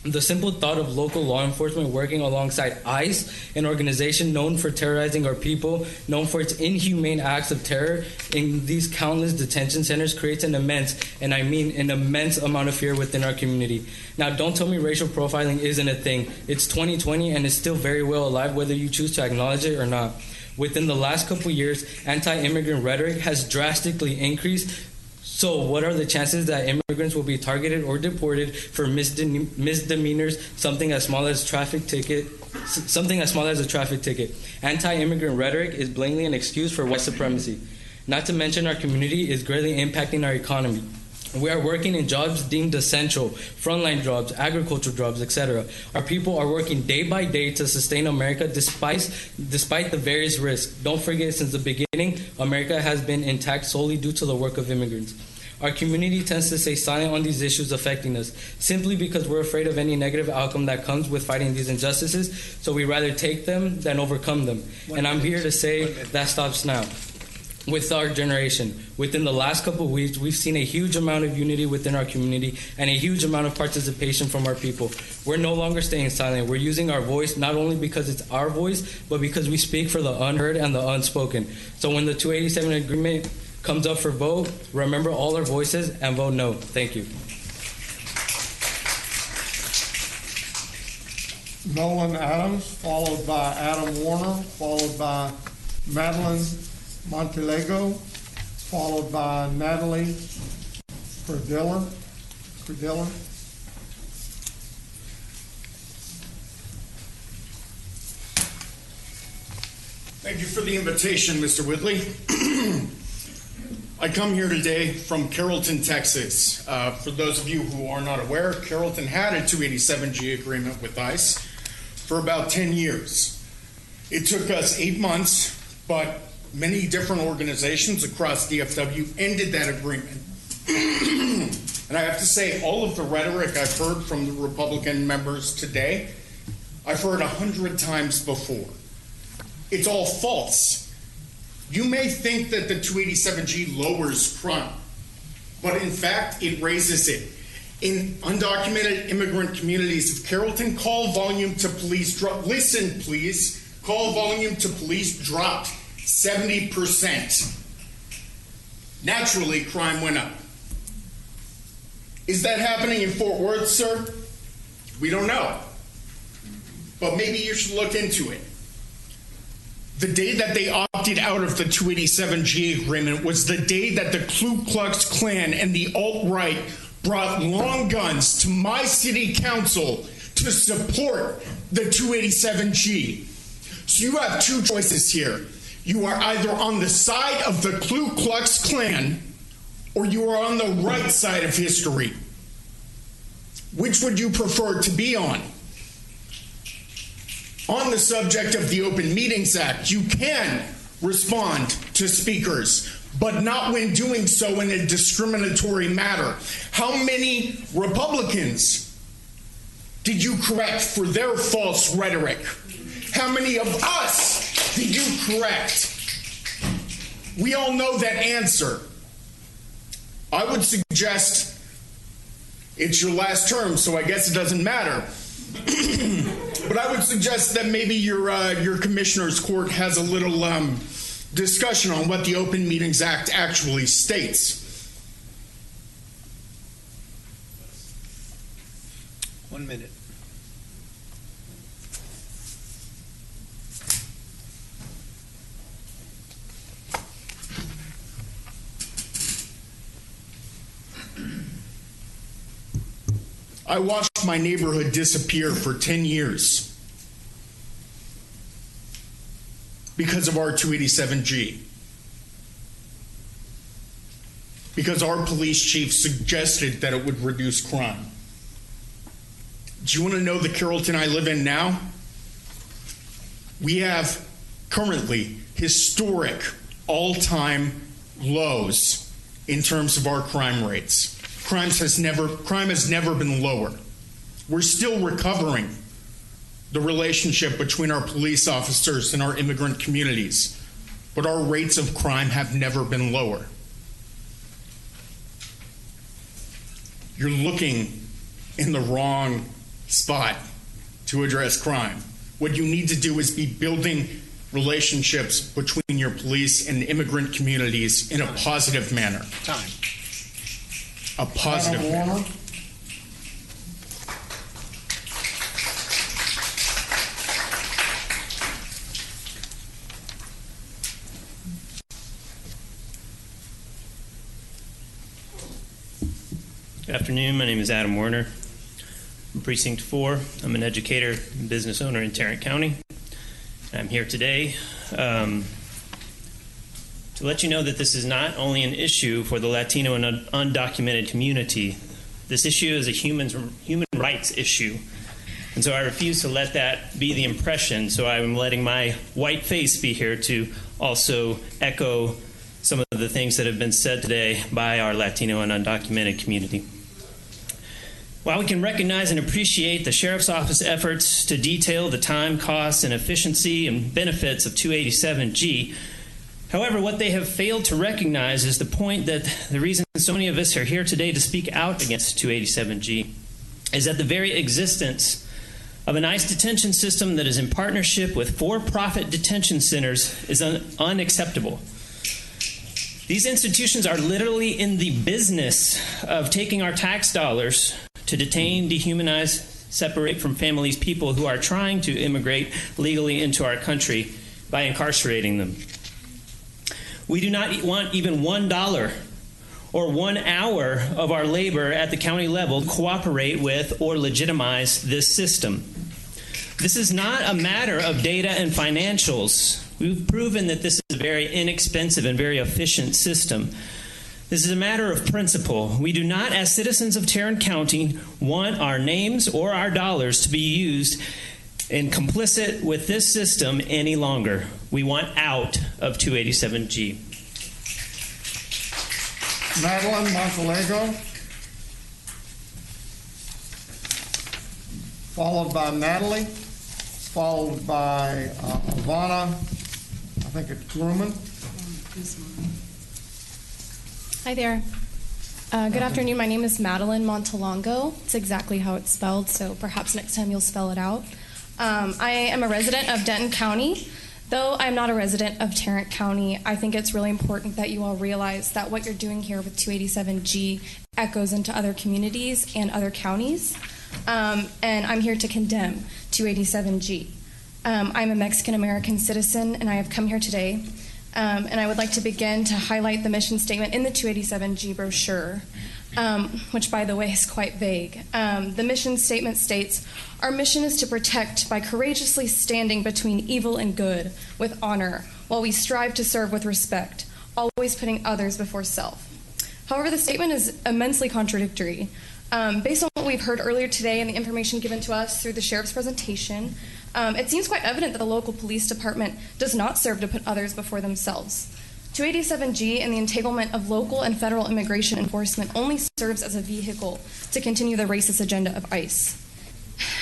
The simple thought of local law enforcement working alongside ICE, an organization known for terrorizing our people, known for its inhumane acts of terror in these countless detention centers, creates an immense, and I mean an immense amount of fear within our community. Now, don't tell me racial profiling isn't a thing. It's 2020 and it's still very well alive whether you choose to acknowledge it or not. Within the last couple years, anti-immigrant rhetoric has drastically increased. So what are the chances that immigrants will be targeted or deported for misdemeanors, something as small as a traffic ticket? Anti-immigrant rhetoric is blatantly an excuse for white supremacy. Not to mention our community is greatly impacting our economy. We are working in jobs deemed essential, frontline jobs, agricultural jobs, etc. Our people are working day by day to sustain America despite the various risks. Don't forget, since the beginning, America has been intact solely due to the work of immigrants. Our community tends to stay silent on these issues affecting us, simply because we're afraid of any negative outcome that comes with fighting these injustices, so we rather take them than overcome them. And I'm here to say that stops now. With our generation, within the last couple of weeks, we've seen a huge amount of unity within our community and a huge amount of participation from our people. We're no longer staying silent. We're using our voice not only because it's our voice, but because we speak for the unheard and the unspoken. So when the 287 agreement comes up for vote, remember all our voices and vote no. Thank you. Nolan Adams, followed by Adam Warner, followed by Madeline Montelego, followed by Natalie Credilla. Thank you for the invitation, Mr. Whitley. I come here today from Carrollton, Texas. For those of you who are not aware, Carrollton had a 287G agreement with ICE for about 10 years. It took us 8 months, but many different organizations across DFW ended that agreement. And I have to say, all of the rhetoric I've heard from the Republican members today, I've heard 100 times before. It's all false. You may think that the 287G lowers crime, but in fact, it raises it. In undocumented immigrant communities of Carrollton, call volume to police. Listen, please. Call volume to police dropped 70%. Naturally, crime went up. Is that happening in Fort Worth, sir? We don't know. But maybe you should look into it. The day that they opted out of the 287G agreement was the day that the Ku Klux Klan and the alt-right brought long guns to my city council to support the 287G. So you have two choices here. You are either on the side of the Ku Klux Klan or you are on the right side of history. Which would you prefer to be on? On the subject of the Open Meetings Act, you can respond to speakers, but not when doing so in a discriminatory manner. How many Republicans did you correct for their false rhetoric? How many of us did you correct? We all know that answer. I would suggest it's your last term, so I guess it doesn't matter. But I would suggest that maybe your commissioner's court has a little discussion on what the Open Meetings Act actually states. 1 minute. I watched my neighborhood disappear for 10 years because of our 287G. Because our police chief suggested that it would reduce crime. Do you want to know the Carrollton I live in now? We have currently historic all-time lows in terms of our crime rates. Crime has never been lower. We're still recovering the relationship between our police officers and our immigrant communities, but our rates of crime have never been lower. You're looking in the wrong spot to address crime. What you need to do is be building relationships between your police and immigrant communities in a positive manner. Time. A positive manner. Good afternoon. My name is Adam Werner. I'm Precinct 4. I'm an educator and business owner in Tarrant County. I'm here today to let you know that this is not only an issue for the Latino and undocumented community. This issue is a human rights issue. And so I refuse to let that be the impression. So I'm letting my white face be here to also echo some of the things that have been said today by our Latino and undocumented community. While we can recognize and appreciate the Sheriff's Office efforts to detail the time, costs, and efficiency and benefits of 287G, however, what they have failed to recognize is the point that the reason so many of us are here today to speak out against 287G is that the very existence of an ICE detention system that is in partnership with for-profit detention centers is unacceptable. These institutions are literally in the business of taking our tax dollars to detain, dehumanize, separate from families people who are trying to immigrate legally into our country by incarcerating them. We do not want even $1 or 1 hour of our labor at the county level to cooperate with or legitimize this system. This is not a matter of data and financials. We've proven that this is a very inexpensive and very efficient system. This is a matter of principle. We do not, as citizens of Tarrant County, want our names or our dollars to be used and complicit with this system any longer. We want out of 287G. Madeline Montalego, followed by Natalie, followed by Ivana, I think it's Grumman. Hi there. Good afternoon. My name is Madeline Montalongo. It's exactly how it's spelled, so perhaps next time you'll spell it out. I am a resident of Denton County. Though I'm not a resident of Tarrant County, I think it's really important that you all realize that what you're doing here with 287G echoes into other communities and other counties. And I'm here to condemn 287G. I'm a Mexican-American citizen, and I have come here today. And I would like to begin to highlight the mission statement in the 287G brochure, which, by the way, is quite vague. The mission statement states, "Our mission is to protect by courageously standing between evil and good with honor, while we strive to serve with respect, always putting others before self." However, the statement is immensely contradictory. Based on what we've heard earlier today and the information given to us through the sheriff's presentation, it seems quite evident that the local police department does not serve to put others before themselves. 287G and the entanglement of local and federal immigration enforcement only serves as a vehicle to continue the racist agenda of ICE.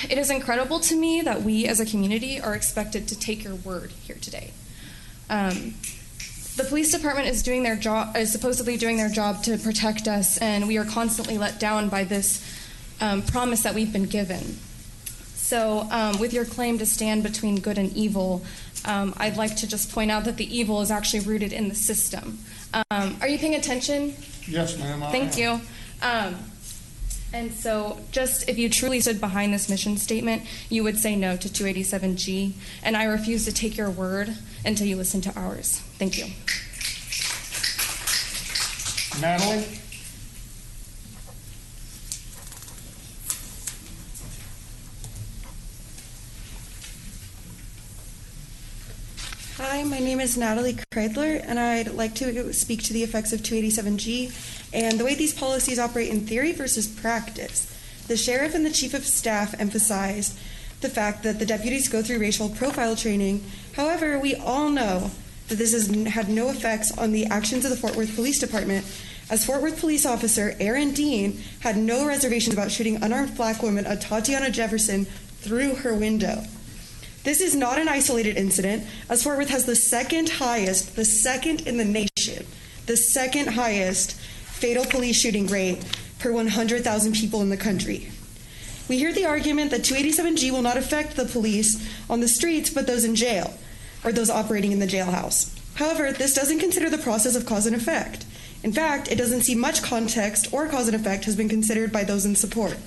It is incredible to me that we as a community are expected to take your word here today. The police department is supposedly doing their job to protect us, and we are constantly let down by this promise that we've been given. So with your claim to stand between good and evil, I'd like to just point out that the evil is actually rooted in the system. Are you paying attention? Yes, ma'am. Thank you. And so just if you truly stood behind this mission statement, you would say no to 287G, and I refuse to take your word until you listen to ours. Thank you. Natalie? Hi, my name is Natalie Kreidler, and I'd like to speak to the effects of 287G and the way these policies operate in theory versus practice. The sheriff and the chief of staff emphasized the fact that the deputies go through racial profile training. However, we all know that this has had no effects on the actions of the Fort Worth Police Department, as Fort Worth police officer Aaron Dean had no reservations about shooting unarmed black woman Tatiana Jefferson through her window. This is not an isolated incident, as Fort Worth has the second in the nation, the second highest fatal police shooting rate per 100,000 people in the country. We hear the argument that 287G will not affect the police on the streets, but those in jail, or those operating in the jailhouse. However, this doesn't consider the process of cause and effect. In fact, it doesn't see much context or cause and effect has been considered by those in support.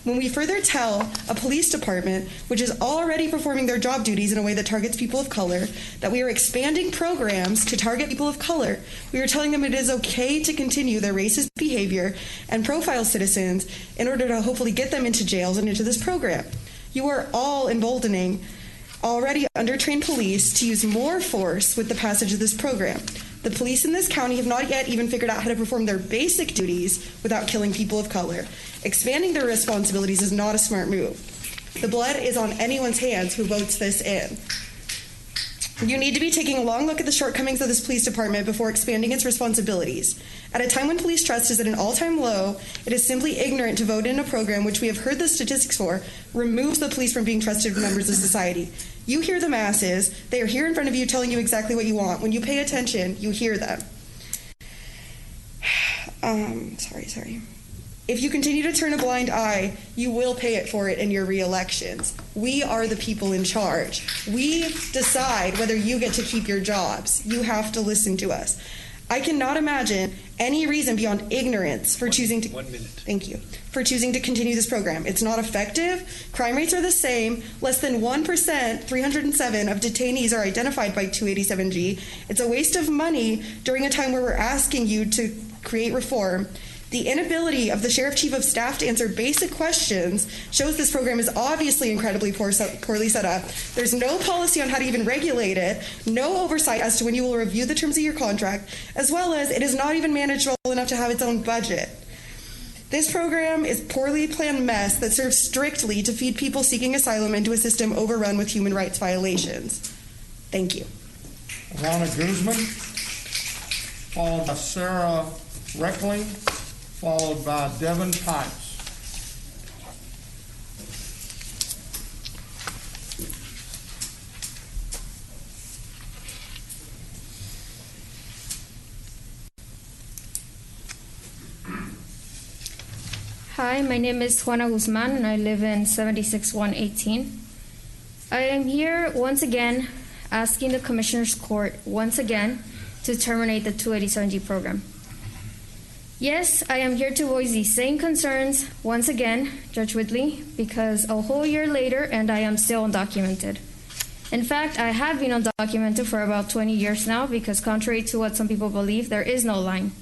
When we further tell a police department, which is already performing their job duties in a way that targets people of color, that we are expanding programs to target people of color, we are telling them it is okay to continue their racist behavior and profile citizens in order to hopefully get them into jails and into this program. You are all emboldening already undertrained police to use more force with the passage of this program. The police in this county have not yet even figured out how to perform their basic duties without killing people of color. Expanding their responsibilities is not a smart move. The blood is on anyone's hands who votes this in. You need to be taking a long look at the shortcomings of this police department before expanding its responsibilities. At a time when police trust is at an all-time low, it is simply ignorant to vote in a program which we have heard the statistics for removes the police from being trusted members of society. You hear the masses. They are here in front of you telling you exactly what you want. When you pay attention, you hear them. Sorry. If you continue to turn a blind eye, you will pay it for it in your re-elections. We are the people in charge. We decide whether you get to keep your jobs. You have to listen to us. I cannot imagine any reason beyond ignorance for choosing to... 1 minute. Thank you. For choosing to continue this program. It's not effective. Crime rates are the same. Less than 1%, 307 of detainees are identified by 287G. It's a waste of money during a time where we're asking you to create reform. The inability of the Sheriff Chief of Staff to answer basic questions shows this program is obviously incredibly poorly set up. There's no policy on how to even regulate it, no oversight as to when you will review the terms of your contract, as well as it is not even managed well enough to have its own budget. This program is a poorly planned mess that serves strictly to feed people seeking asylum into a system overrun with human rights violations. Thank you. Ronna Guzman, followed by Sarah Reckling, followed by Devin Pipes. Hi, my name is Juana Guzman, and I live in 76118. I am here once again asking the Commissioners Court once again to terminate the 287G program. Yes, I am here to voice these same concerns once again, Judge Whitley, because a whole year later and I am still undocumented. In fact, I have been undocumented for about 20 years now because contrary to what some people believe, there is no line.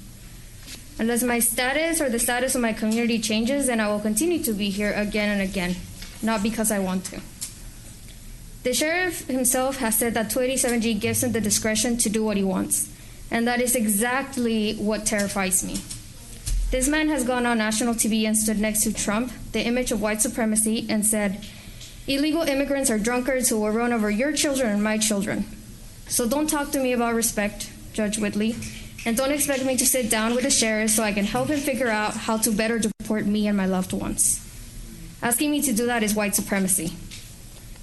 Unless my status or the status of my community changes, then I will continue to be here again and again, not because I want to. The sheriff himself has said that 287G gives him the discretion to do what he wants, and that is exactly what terrifies me. This man has gone on national TV and stood next to Trump, the image of white supremacy, and said, illegal immigrants are drunkards who will run over your children and my children. So don't talk to me about respect, Judge Whitley, and don't expect me to sit down with the sheriff so I can help him figure out how to better deport me and my loved ones. Asking me to do that is white supremacy.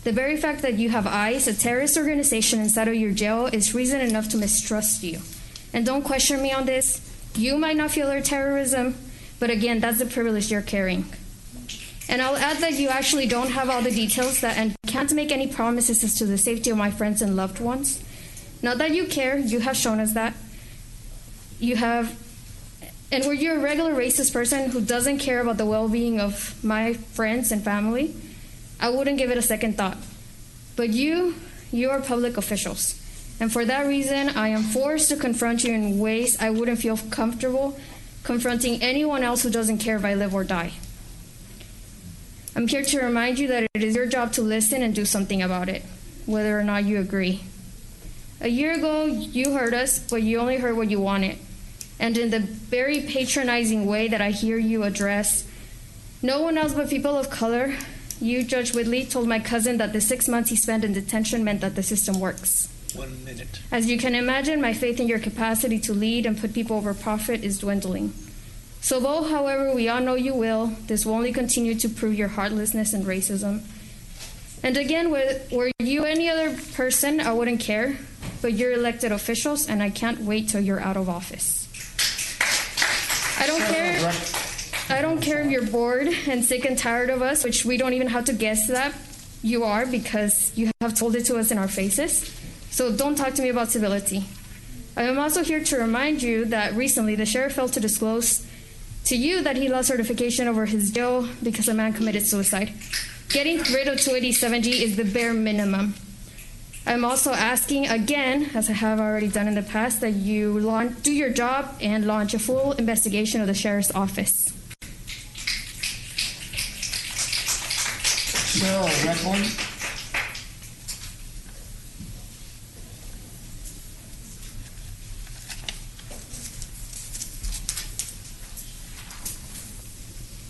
The very fact that you have ICE, a terrorist organization, inside of your jail is reason enough to mistrust you. And don't question me on this. You might not feel their terrorism, but again, that's the privilege you're carrying. And I'll add that you actually don't have all the details and can't make any promises as to the safety of my friends and loved ones. Not that you care, you have shown us that. You have, and were you a regular racist person who doesn't care about the well-being of my friends and family, I wouldn't give it a second thought. But you are public officials. And for that reason, I am forced to confront you in ways I wouldn't feel comfortable confronting anyone else who doesn't care if I live or die. I'm here to remind you that it is your job to listen and do something about it, whether or not you agree. A year ago, you heard us, but you only heard what you wanted. And in the very patronizing way that I hear you address no one else but people of color, you, Judge Whitley, told my cousin that the 6 months he spent in detention meant that the system works. 1 minute. As you can imagine, my faith in your capacity to lead and put people over profit is dwindling. So though, however, we all know you will, this will only continue to prove your heartlessness and racism. And again, were you any other person, I wouldn't care, but you're elected officials, and I can't wait till you're out of office. I don't care if you're bored and sick and tired of us, which we don't even have to guess that you are because you have told it to us in our faces. So don't talk to me about civility. I am also here to remind you that recently the sheriff failed to disclose to you that he lost certification over his jail because a man committed suicide. Getting rid of 287G is the bare minimum. I'm also asking again, as I have already done in the past, that you do your job and launch a full investigation of the sheriff's office. Cheryl Reckland.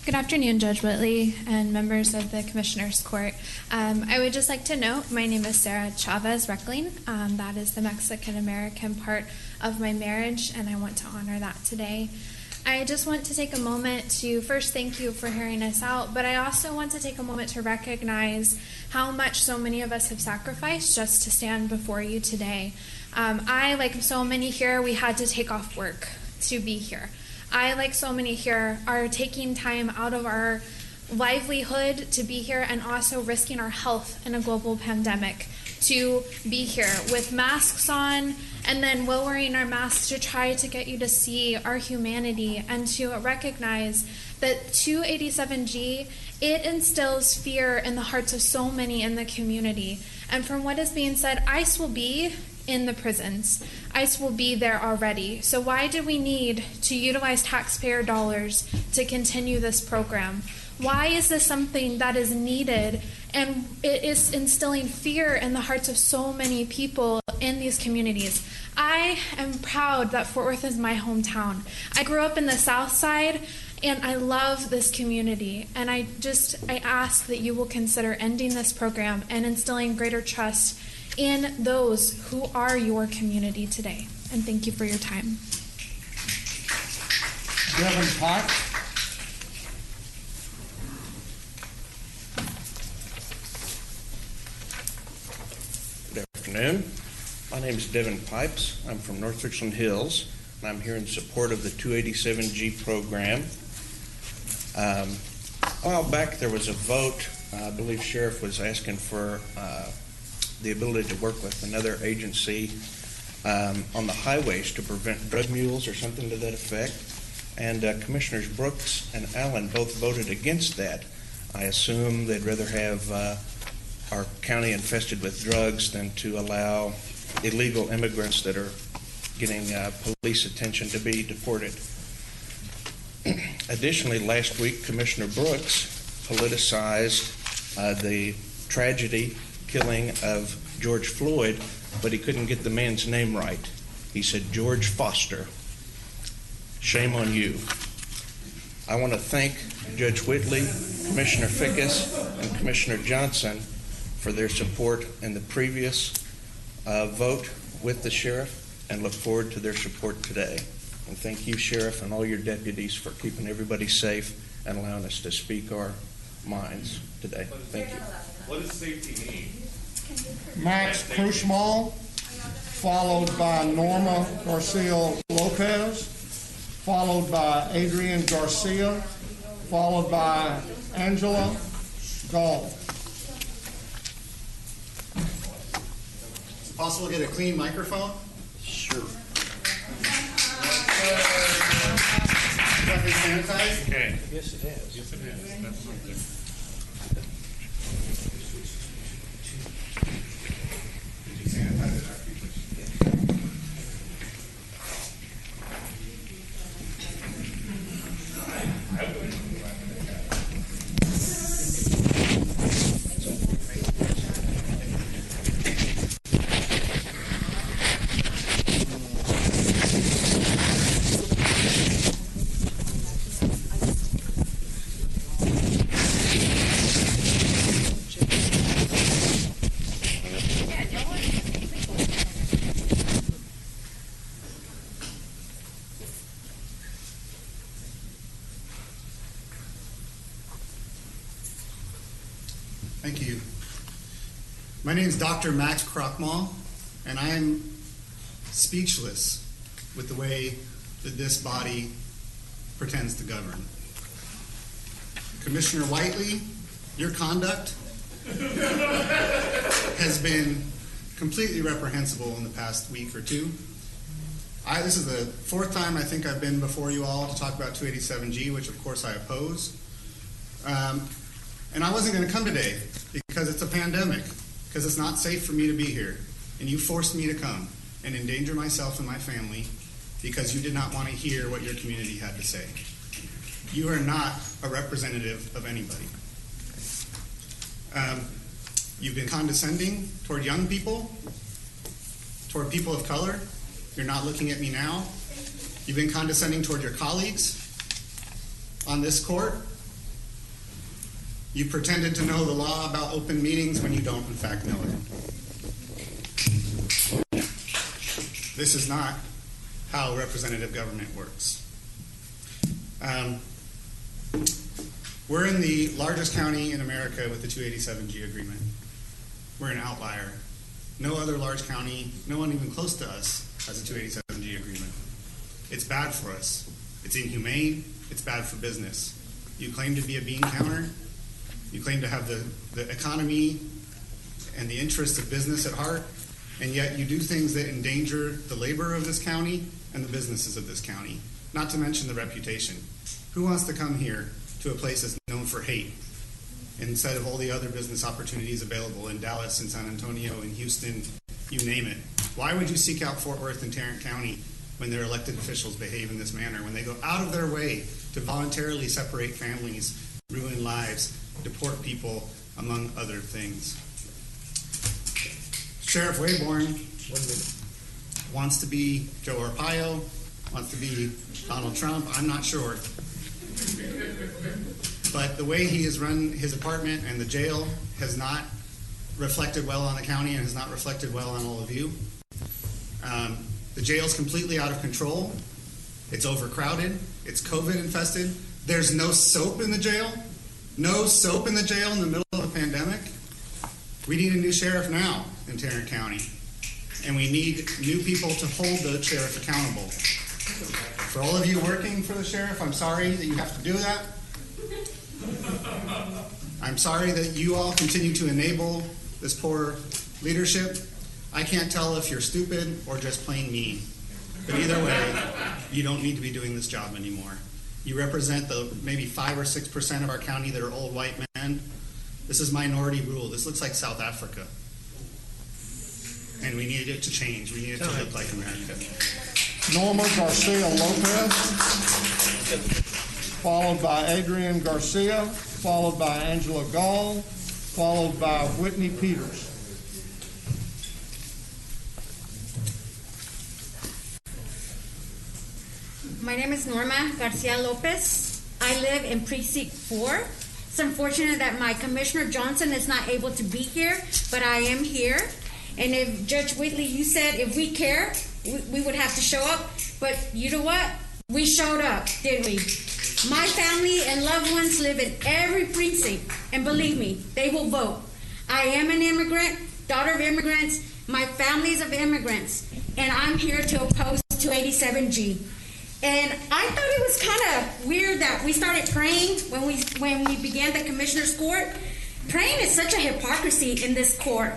Good afternoon, Judge Whitley and members of the Commissioners Court. I would just like to note my name is Sarah Chavez Reckling. That is the Mexican-American part of my marriage, and I want to honor that today. I just want to take a moment to first thank you for hearing us out, but I also want to take a moment to recognize how much so many of us have sacrificed just to stand before you today. I, like so many here, we had to take off work to be here. I, like so many here, are taking time out of our livelihood to be here and also risking our health in a global pandemic to be here with masks on and then lowering our masks to try to get you to see our humanity and to recognize that 287G, it instills fear in the hearts of so many in the community. And from what is being said, ICE will be in the prisons. ICE will be there already. So why do we need to utilize taxpayer dollars to continue this program? Why is this something that is needed? And it is instilling fear in the hearts of so many people in these communities. I am proud that Fort Worth is my hometown. I grew up in the South Side, and I love this community. And I ask that you will consider ending this program and instilling greater trust in those who are your community today. And thank you for your time. Devin Pike. Good afternoon. My name is Devin Pipes. I'm from North Richland Hills, and I'm here in support of the 287G program. A while back there was a vote I believe Sheriff was asking for the ability to work with another agency on the highways to prevent drug mules or something to that effect. And Commissioners Brooks and Allen both voted against that. I assume they'd rather have our county infested with drugs than to allow illegal immigrants that are getting police attention to be deported. Additionally, last week, Commissioner Brooks politicized the tragedy killing of George Floyd, but he couldn't get the man's name right. He said George Foster. Shame on you. I want to thank Judge Whitley, Commissioner Fickus, and Commissioner Johnson for their support in the previous vote with the sheriff, and look forward to their support today. And thank you, Sheriff, and all your deputies for keeping everybody safe and allowing us to speak our minds today. Thank you. What does safety mean? Max Krushmal, followed by Norma Garcia Lopez, followed by Adrian Garcia, followed by Angela Gall. Is it possible to get a clean microphone? Sure. Is that been sanitized? Okay. Yes, it has. Yes, it is. That's not good. Did you sanitize it after you pushed it? I wouldn't. Thank you. My name is Dr. Max Krochmal, and I am speechless with the way that this body pretends to govern. Commissioner Whiteley, your conduct has been completely reprehensible in the past week or two. This is the fourth time I think I've been before you all to talk about 287G, which of course I oppose. And I wasn't going to come today because it's a pandemic, because it's not safe for me to be here. And you forced me to come and endanger myself and my family because you did not want to hear what your community had to say. You are not a representative of anybody. You've been condescending toward young people, toward people of color. You're not looking at me now. You've been condescending toward your colleagues on this court. You pretended to know the law about open meetings when you don't, in fact, know it. This is not how representative government works. We're in the largest county in America with the 287G agreement. We're an outlier. No other large county, no one even close to us, has a 287G agreement. It's bad for us. It's inhumane. It's bad for business. You claim to be a bean counter. You claim to have the economy and the interests of business at heart, and yet you do things that endanger the labor of this county and the businesses of this county, not to mention the reputation. Who wants to come here to a place that's known for hate instead of all the other business opportunities available in Dallas and San Antonio and Houston, you name it? Why would you seek out Fort Worth and Tarrant County when their elected officials behave in this manner, when they go out of their way to voluntarily separate families, ruin lives, deport people, among other things? Sheriff Wayborn wants to be Joe Arpaio, wants to be Donald Trump, I'm not sure. But the way he has run his department and the jail has not reflected well on the county and has not reflected well on all of you. The jail's completely out of control. It's overcrowded. It's COVID infested. There's no soap in the jail. No soap in the jail in the middle of a pandemic. We need a new sheriff now in Tarrant County. And we need new people to hold the sheriff accountable. For all of you working for the sheriff, I'm sorry that you have to do that. I'm sorry that you all continue to enable this poor leadership. I can't tell if you're stupid or just plain mean. But either way, you don't need to be doing this job anymore. You represent the maybe 5 or 6% of our county that are old white men. This is minority rule. This looks like South Africa. And we need it to change. We need it to look like America. Norma Garcia Lopez, followed by Adrian Garcia, followed by Angela Gall, followed by Whitney Peters. My name is Norma Garcia Lopez. I live in Precinct 4. It's unfortunate that my Commissioner Johnson is not able to be here, but I am here. And if Judge Whitley, you said if we care, we would have to show up. But you know what? We showed up, didn't we? My family and loved ones live in every precinct. And believe me, they will vote. I am an immigrant, daughter of immigrants. My family's of immigrants. And I'm here to oppose 287G. And I thought it was kind of weird that we started praying when we began the Commissioner's Court. Praying is such a hypocrisy in this court.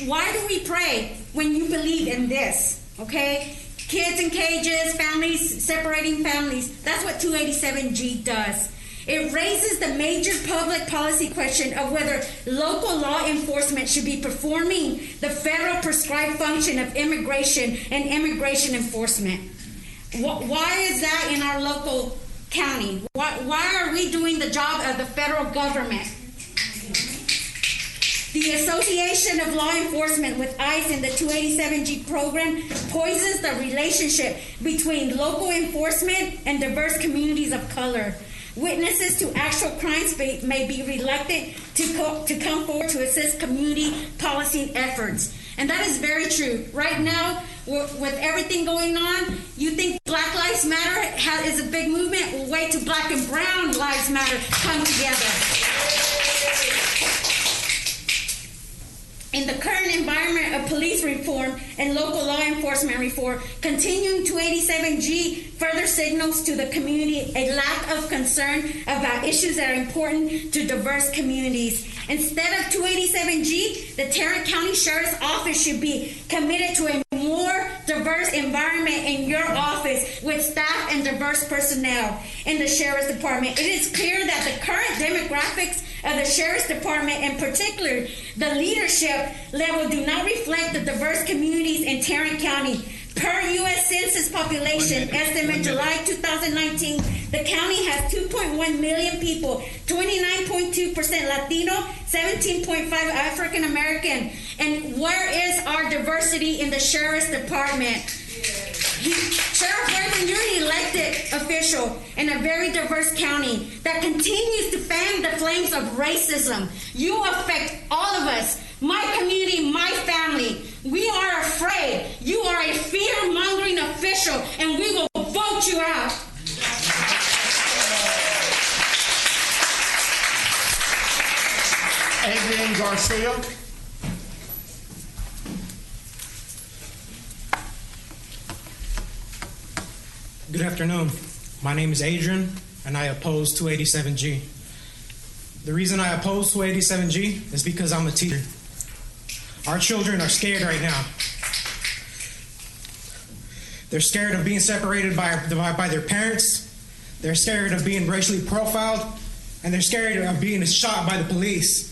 Why do we pray when you believe in this? Okay? Kids in cages, families, separating families. That's what 287G does. It raises the major public policy question of whether local law enforcement should be performing the federal prescribed function of immigration and immigration enforcement. Why is that in our local county? Why are we doing the job of the federal government? The association of law enforcement with ICE and the 287G program poisons the relationship between local enforcement and diverse communities of color. Witnesses to actual crimes may be reluctant to come forward to assist community policing efforts. And that is very true. Right now, with everything going on, you think Black Lives Matter is a big movement? Well, wait till Black and Brown Lives Matter come together. In the current environment of police reform and local law enforcement reform, continuing 287G further signals to the community a lack of concern about issues that are important to diverse communities. Instead of 287G, the Tarrant County Sheriff's Office should be committed to a more diverse environment in your office with staff and diverse personnel in the Sheriff's Department. It is clear that the current demographics of the Sheriff's Department, in particular the leadership level, do not reflect the diverse communities in Tarrant County. Per U.S. Census population estimate July 2019, the county has 2.1 million people, 29.2% Latino, 17.5% African American. And where is our diversity in the Sheriff's Department? Sheriff Raymond, you're an elected official in a very diverse county that continues to fan the flames of racism. You affect all of us, my community, my family. We are afraid. You are a fear-mongering official, and we will vote you out. Adrian Garcia. Good afternoon. My name is Adrian, and I oppose 287G. The reason I oppose 287G is because I'm a teacher. Our children are scared right now. They're scared of being separated by their parents. They're scared of being racially profiled, and they're scared of being shot by the police.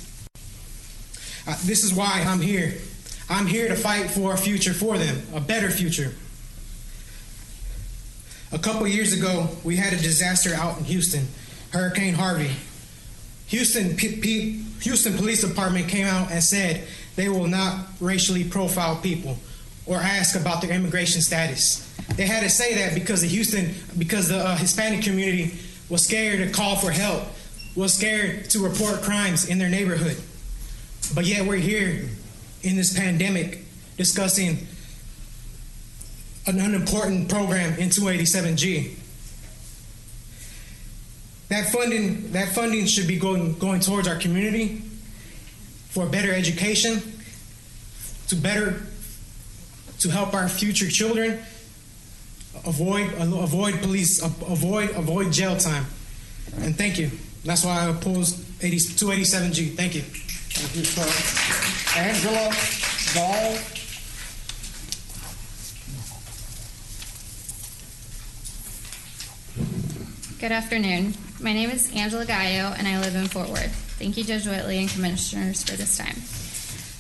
This is why I'm here. I'm here to fight for a future for them, a better future. A couple years ago, we had a disaster out in Houston, Hurricane Harvey. Houston Police Department came out and said they will not racially profile people or ask about their immigration status. They had to say that because the Hispanic community was scared to call for help, was scared to report crimes in their neighborhood. But yet we're here in this pandemic discussing an unimportant program in 287G. That funding should be going towards our community for better education, to help our future children avoid jail time. And thank you. That's why I oppose 287G. Thank you. Thank you, sir. Angela Dahl. Good afternoon. My name is Angela Gallo, and I live in Fort Worth. Thank you, Judge Whitley and Commissioners, for this time.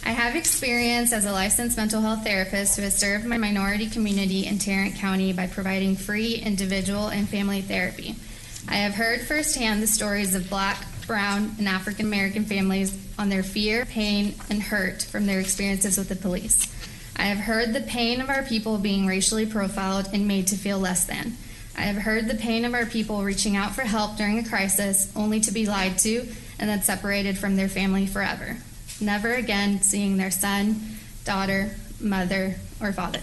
I have experience as a licensed mental health therapist who has served my minority community in Tarrant County by providing free individual and family therapy. I have heard firsthand the stories of Black, Brown, and African American families on their fear, pain, and hurt from their experiences with the police. I have heard the pain of our people being racially profiled and made to feel less than. I have heard the pain of our people reaching out for help during a crisis only to be lied to and then separated from their family forever, never again seeing their son, daughter, mother, or father.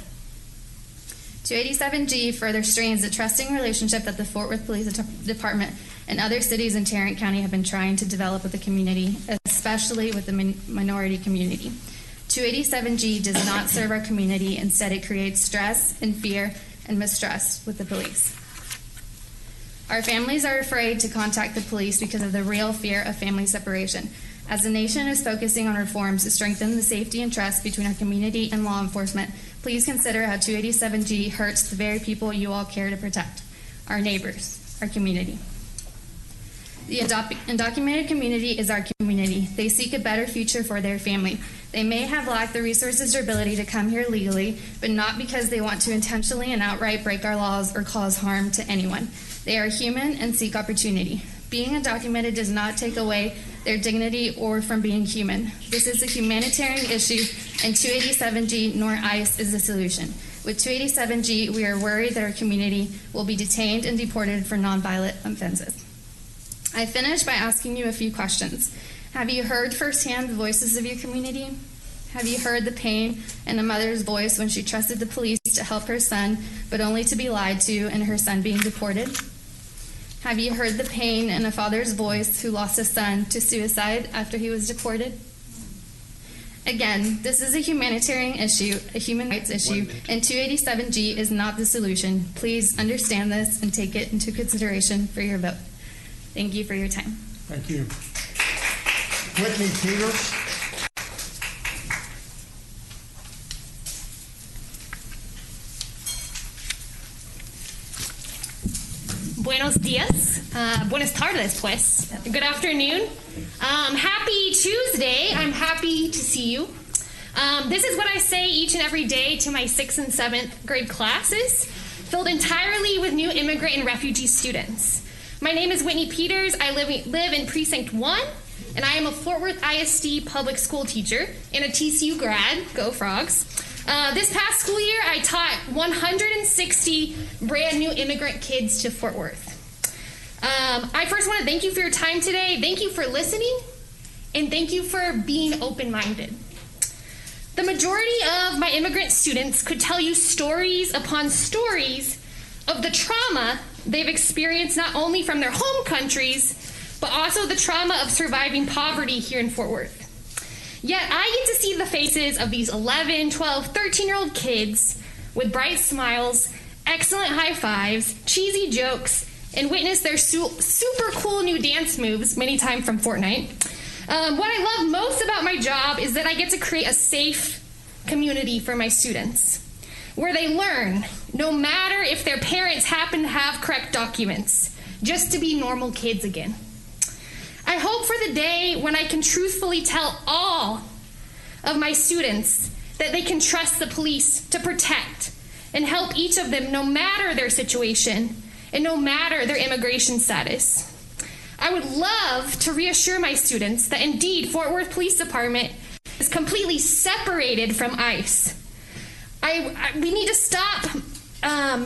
287G further strains the trusting relationship that the Fort Worth Police Department and other cities in Tarrant County have been trying to develop with the community, especially with the minority community. 287G does not serve our community. Instead, it creates stress and fear and mistrust with the police. Our families are afraid to contact the police because of the real fear of family separation. As the nation is focusing on reforms to strengthen the safety and trust between our community and law enforcement, please consider how 287G hurts the very people you all care to protect, our neighbors, our community. The undocumented community is our community. They seek a better future for their family. They may have lacked the resources or ability to come here legally, but not because they want to intentionally and outright break our laws or cause harm to anyone. They are human and seek opportunity. Being undocumented does not take away their dignity or from being human. This is a humanitarian issue, and 287G nor ICE is the solution. With 287G, we are worried that our community will be detained and deported for nonviolent offenses. I finish by asking you a few questions. Have you heard firsthand the voices of your community? Have you heard the pain in a mother's voice when she trusted the police to help her son, but only to be lied to and her son being deported? Have you heard the pain in a father's voice who lost his son to suicide after he was deported? Again, this is a humanitarian issue, a human rights issue, and 287G is not the solution. Please understand this and take it into consideration for your vote. Thank you for your time. Thank you. Whitney Peters. Buenos dias. Buenas tardes, pues. Good afternoon. Happy Tuesday. I'm happy to see you. This is what I say each and every day to my 6th and 7th grade classes, filled entirely with new immigrant and refugee students. My name is Whitney Peters. I live in Precinct 1, and I am a Fort Worth ISD public school teacher and a TCU grad. Go Frogs. This past school year, I taught 160 brand new immigrant kids to Fort Worth. I first want to thank you for your time today. Thank you for listening, and thank you for being open-minded. The majority of my immigrant students could tell you stories upon stories of the trauma they've experienced not only from their home countries, but also the trauma of surviving poverty here in Fort Worth. Yet I get to see the faces of these 11, 12, 13-year-old kids with bright smiles, excellent high fives, cheesy jokes, and witness their super cool new dance moves, many times from Fortnite. What I love most about my job is that I get to create a safe community for my students, where they learn, no matter if their parents happen to have correct documents, just to be normal kids again. I hope for the day when I can truthfully tell all of my students that they can trust the police to protect and help each of them no matter their situation and no matter their immigration status. I would love to reassure my students that indeed Fort Worth Police Department is completely separated from ICE. We need to stop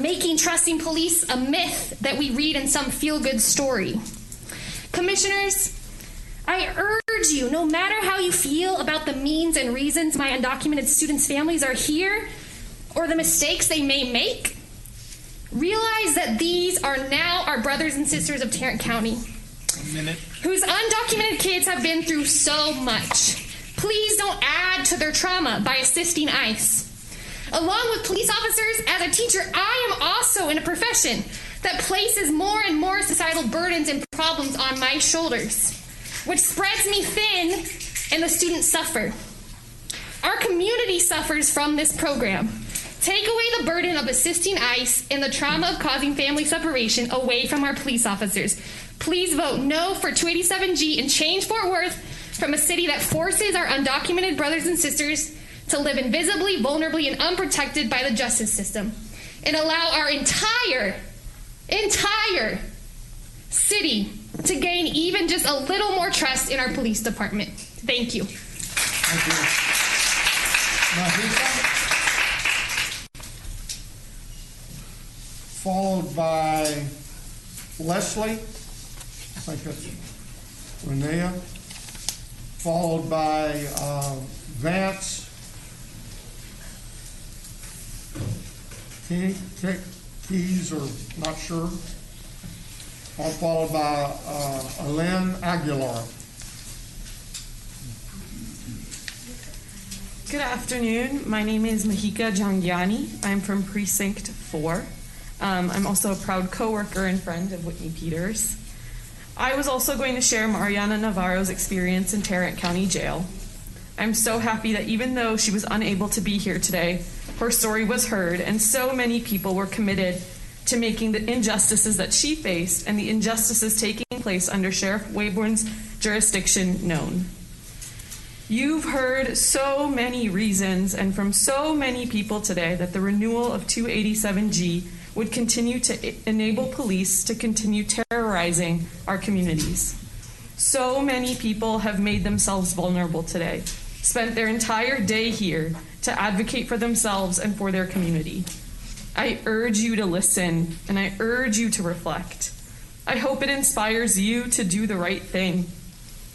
making trusting police a myth that we read in some feel-good story. Commissioners, I urge you, no matter how you feel about the means and reasons my undocumented students' families are here or the mistakes they may make, realize that these are now our brothers and sisters of Tarrant County, whose undocumented kids have been through so much. Please don't add to their trauma by assisting ICE. Along with police officers, as a teacher, I am also in a profession that places more and more societal burdens and problems on my shoulders, which spreads me thin, and the students suffer. Our community suffers from this program. Take away the burden of assisting ICE and the trauma of causing family separation away from our police officers. Please vote no for 287G and change Fort Worth from a city that forces our undocumented brothers and sisters to live invisibly, vulnerably, and unprotected by the justice system, and allow our entire city to gain even just a little more trust in our police department. Thank you. Thank you. Followed by Leslie, I think that's Renea, followed by Vance, Keys, or not sure, or followed by Alen Aguilar. Good afternoon. My name is Mahika Jangiani. I'm from Precinct 4. I'm also a proud coworker and friend of Whitney Peters. I was also going to share Mariana Navarro's experience in Tarrant County Jail. I'm so happy that even though she was unable to be here today, her story was heard, and so many people were committed to making the injustices that she faced and the injustices taking place under Sheriff Wayburn's jurisdiction known. You've heard so many reasons and from so many people today that the renewal of 287G would continue to enable police to continue terrorizing our communities. So many people have made themselves vulnerable today, spent their entire day here to advocate for themselves and for their community. I urge you to listen, and I urge you to reflect. I hope it inspires you to do the right thing.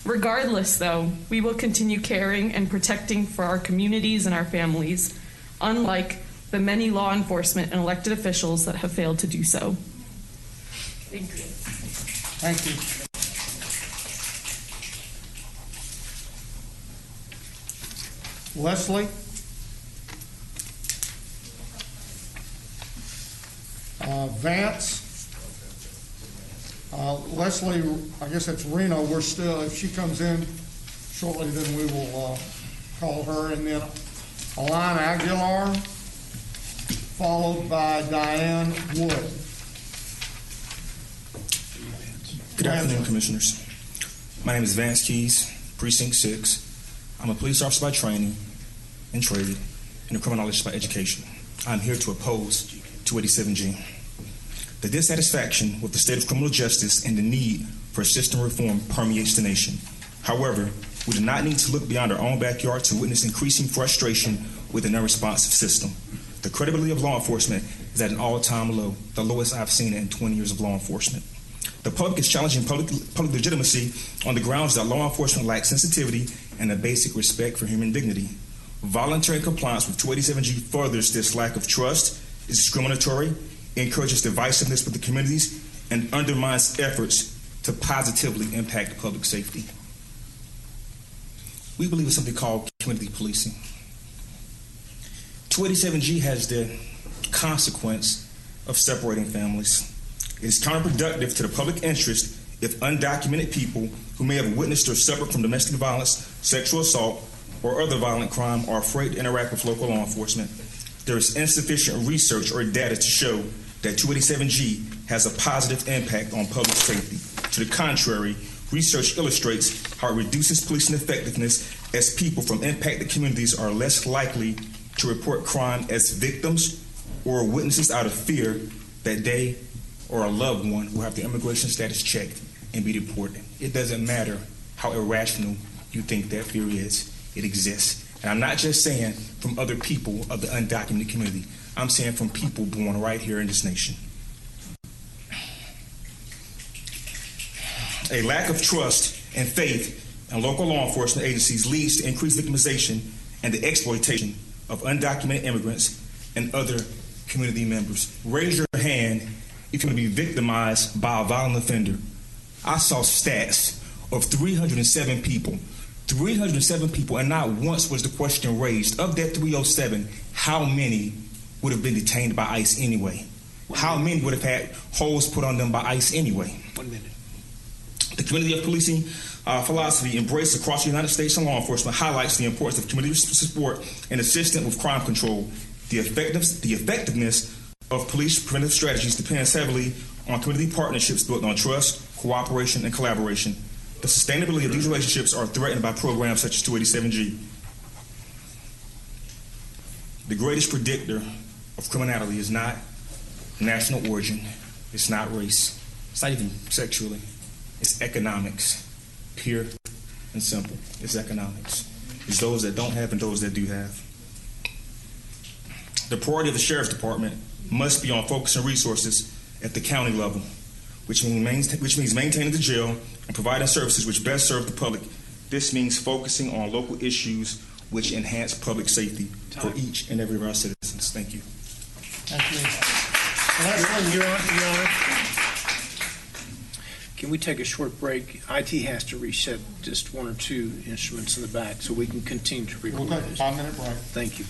Regardless, though, we will continue caring and protecting for our communities and our families, unlike the many law enforcement and elected officials that have failed to do so. Thank you. Thank you. Leslie? Vance? Leslie, I guess it's Reno. We're still, if she comes in shortly, then we will call her. And then Alana Aguilar, followed by Diane Wood. Good afternoon, Commissioners. My name is Vance Keys, Precinct 6. I'm a police officer by training and trade, and a criminologist by education. I'm here to oppose 287G. The dissatisfaction with the state of criminal justice and the need for system reform permeates the nation. However, we do not need to look beyond our own backyard to witness increasing frustration with an unresponsive system. The credibility of law enforcement is at an all-time low, the lowest I've seen in 20 years of law enforcement. The public is challenging public legitimacy on the grounds that law enforcement lacks sensitivity and a basic respect for human dignity. Voluntary compliance with 287G furthers this lack of trust, is discriminatory, encourages divisiveness with the communities, and undermines efforts to positively impact public safety. We believe in something called community policing. 287G has the consequence of separating families. It is counterproductive to the public interest if undocumented people who may have witnessed or suffered from domestic violence, sexual assault, or other violent crime are afraid to interact with local law enforcement. There is insufficient research or data to show that 287G has a positive impact on public safety. To the contrary, research illustrates how it reduces policing effectiveness as people from impacted communities are less likely to report crime as victims or witnesses out of fear that they or a loved one will have their immigration status checked and be deported. It doesn't matter how irrational you think that fear is, it exists. And I'm not just saying from other people of the undocumented community. I'm saying from people born right here in this nation. A lack of trust and faith in local law enforcement agencies leads to increased victimization and the exploitation of undocumented immigrants and other community members. Raise your hand if you're going to be victimized by a violent offender. I saw stats of 307 people, and not once was the question raised, of that 307, how many would have been detained by ICE anyway? How many would have had holds put on them by ICE anyway? 1 minute. The community of policing philosophy embraced across the United States and law enforcement highlights the importance of community support and assistance with crime control. The effectiveness of police preventive strategies depends heavily on community partnerships built on trust, cooperation, and collaboration. The sustainability of these relationships are threatened by programs such as 287G. The greatest predictor of criminality is not national origin, it's not race, it's not even sexually, it's economics, pure and simple. It's economics. It's those that don't have and those that do have. The priority of the Sheriff's Department must be on focusing resources at the county level, which means maintaining the jail and providing services which best serve the public. This means focusing on local issues which enhance public safety for each and every of our citizens. Thank you. Your Honor. Can we take a short break? IT has to reset just 1 or 2 instruments in the back so we can continue to record. We'll take a 5-minute break. Thank you.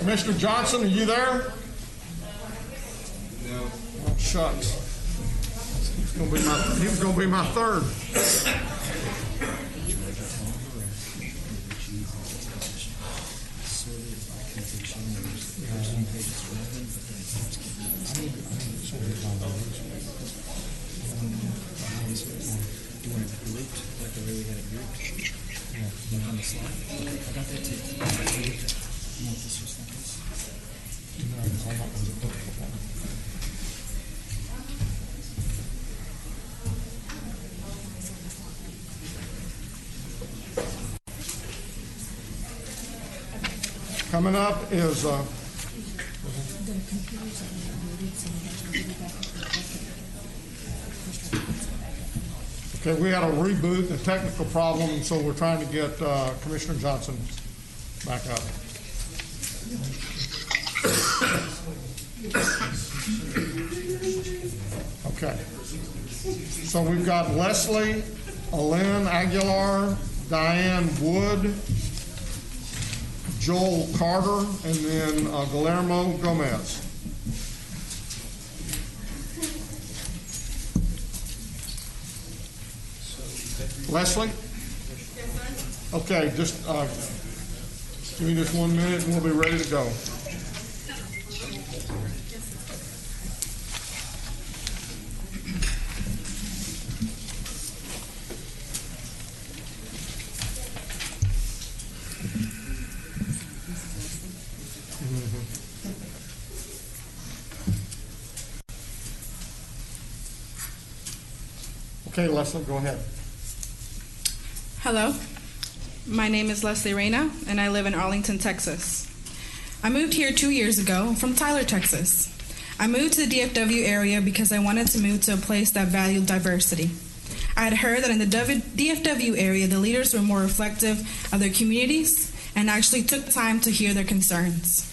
Commissioner Johnson, are you there? No. Oh, shucks. He was going to be my third. Coming up is okay, we had a reboot, a technical problem, and so we're trying to get Commissioner Johnson back up. Okay. So we've got Leslie, Alen Aguilar, Diane Wood, Joel Carter, and then Guillermo Gomez. Leslie? Okay, just give me just 1 minute and we'll be ready to go. Okay, Leslie, go ahead. Hello, my name is Leslie Reyna, and I live in Arlington, Texas. I moved here 2 years ago from Tyler, Texas. I moved to the DFW area because I wanted to move to a place that valued diversity. I had heard that in the DFW area, the leaders were more reflective of their communities and actually took time to hear their concerns.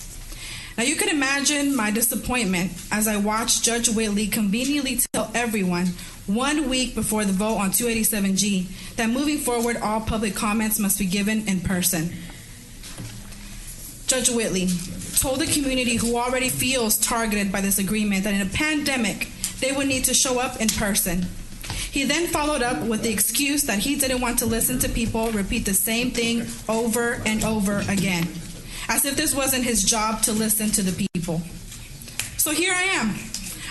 Now you can imagine my disappointment as I watched Judge Whitley conveniently tell everyone 1 week before the vote on 287G that moving forward all public comments must be given in person. Judge Whitley told the community who already feels targeted by this agreement that in a pandemic they would need to show up in person. He then followed up with the excuse that he didn't want to listen to people repeat the same thing over and over again, as if this wasn't his job to listen to the people. So here I am.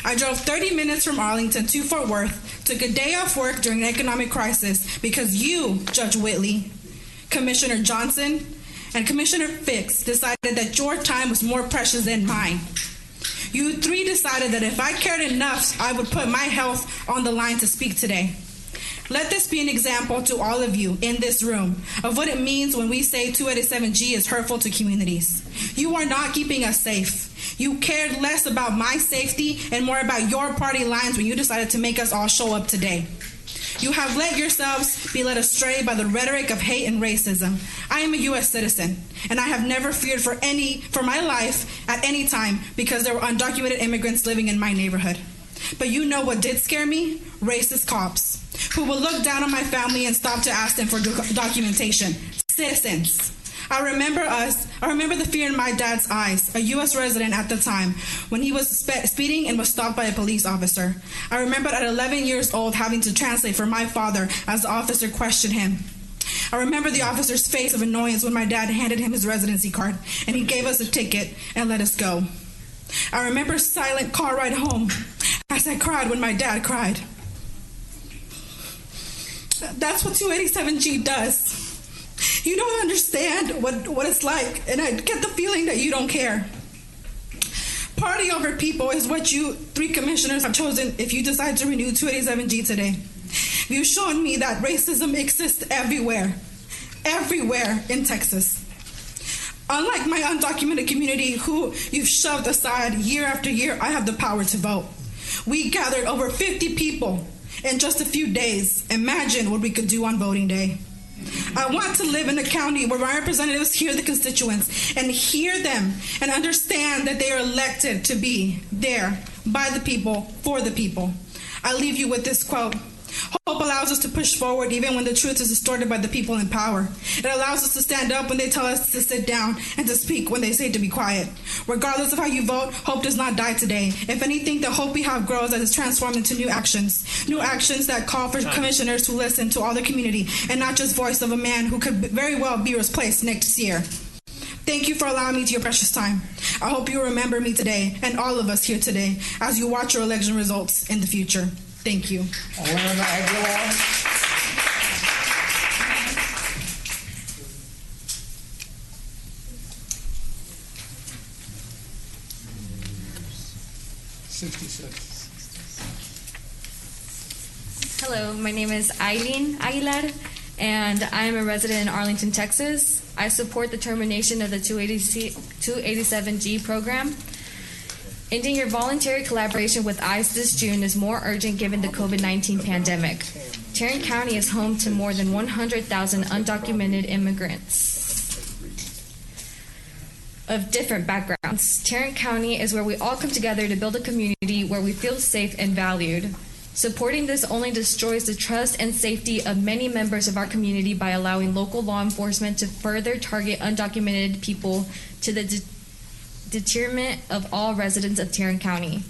I drove 30 minutes from Arlington to Fort Worth, took a day off work during an economic crisis because you, Judge Whitley, Commissioner Johnson, and Commissioner Fix decided that your time was more precious than mine. You three decided that if I cared enough, I would put my health on the line to speak today. Let this be an example to all of you in this room of what it means when we say 287G is hurtful to communities. You are not keeping us safe. You cared less about my safety and more about your party lines when you decided to make us all show up today. You have let yourselves be led astray by the rhetoric of hate and racism. I am a U.S. citizen, and I have never feared for my life at any time because there were undocumented immigrants living in my neighborhood. But you know what did scare me? Racist cops who will look down on my family and stop to ask them for documentation. Citizens. I remember the fear in my dad's eyes, a U.S. resident at the time, when he was speeding and was stopped by a police officer. I remember at 11 years old having to translate for my father as the officer questioned him. I remember the officer's face of annoyance when my dad handed him his residency card and he gave us a ticket and let us go. I remember silent car ride home as I cried when my dad cried. That's what 287G does. You don't understand what it's like, and I get the feeling that you don't care. Party over people is what you three commissioners have chosen if you decide to renew 287G today. You've shown me that racism exists everywhere in Texas. Unlike my undocumented community who you've shoved aside year after year, I have the power to vote. We gathered over 50 people in just a few days. Imagine what we could do on voting day. I want to live in a county where my representatives hear the constituents and hear them and understand that they are elected to be there by the people, for the people. I leave you with this quote. Hope allows us to push forward even when the truth is distorted by the people in power. It allows us to stand up when they tell us to sit down and to speak when they say to be quiet. Regardless of how you vote, hope does not die today. If anything, the hope we have grows as it's transformed into new actions that call for commissioners to listen to all the community and not just voice of a man who could very well be replaced next year. Thank you for allowing me to your precious time. I hope you remember me today and all of us here today as you watch your election results in the future. Thank you. Hello, my name is Eileen Aguilar, and I am a resident in Arlington, Texas. I support the termination of the 287G program. Ending your voluntary collaboration with ICE this June is more urgent given the COVID-19 pandemic. Tarrant County is home to more than 100,000 undocumented immigrants of different backgrounds. Tarrant County is where we all come together to build a community where we feel safe and valued. Supporting this only destroys the trust and safety of many members of our community by allowing local law enforcement to further target undocumented people to the detriment of all residents of Tarrant County.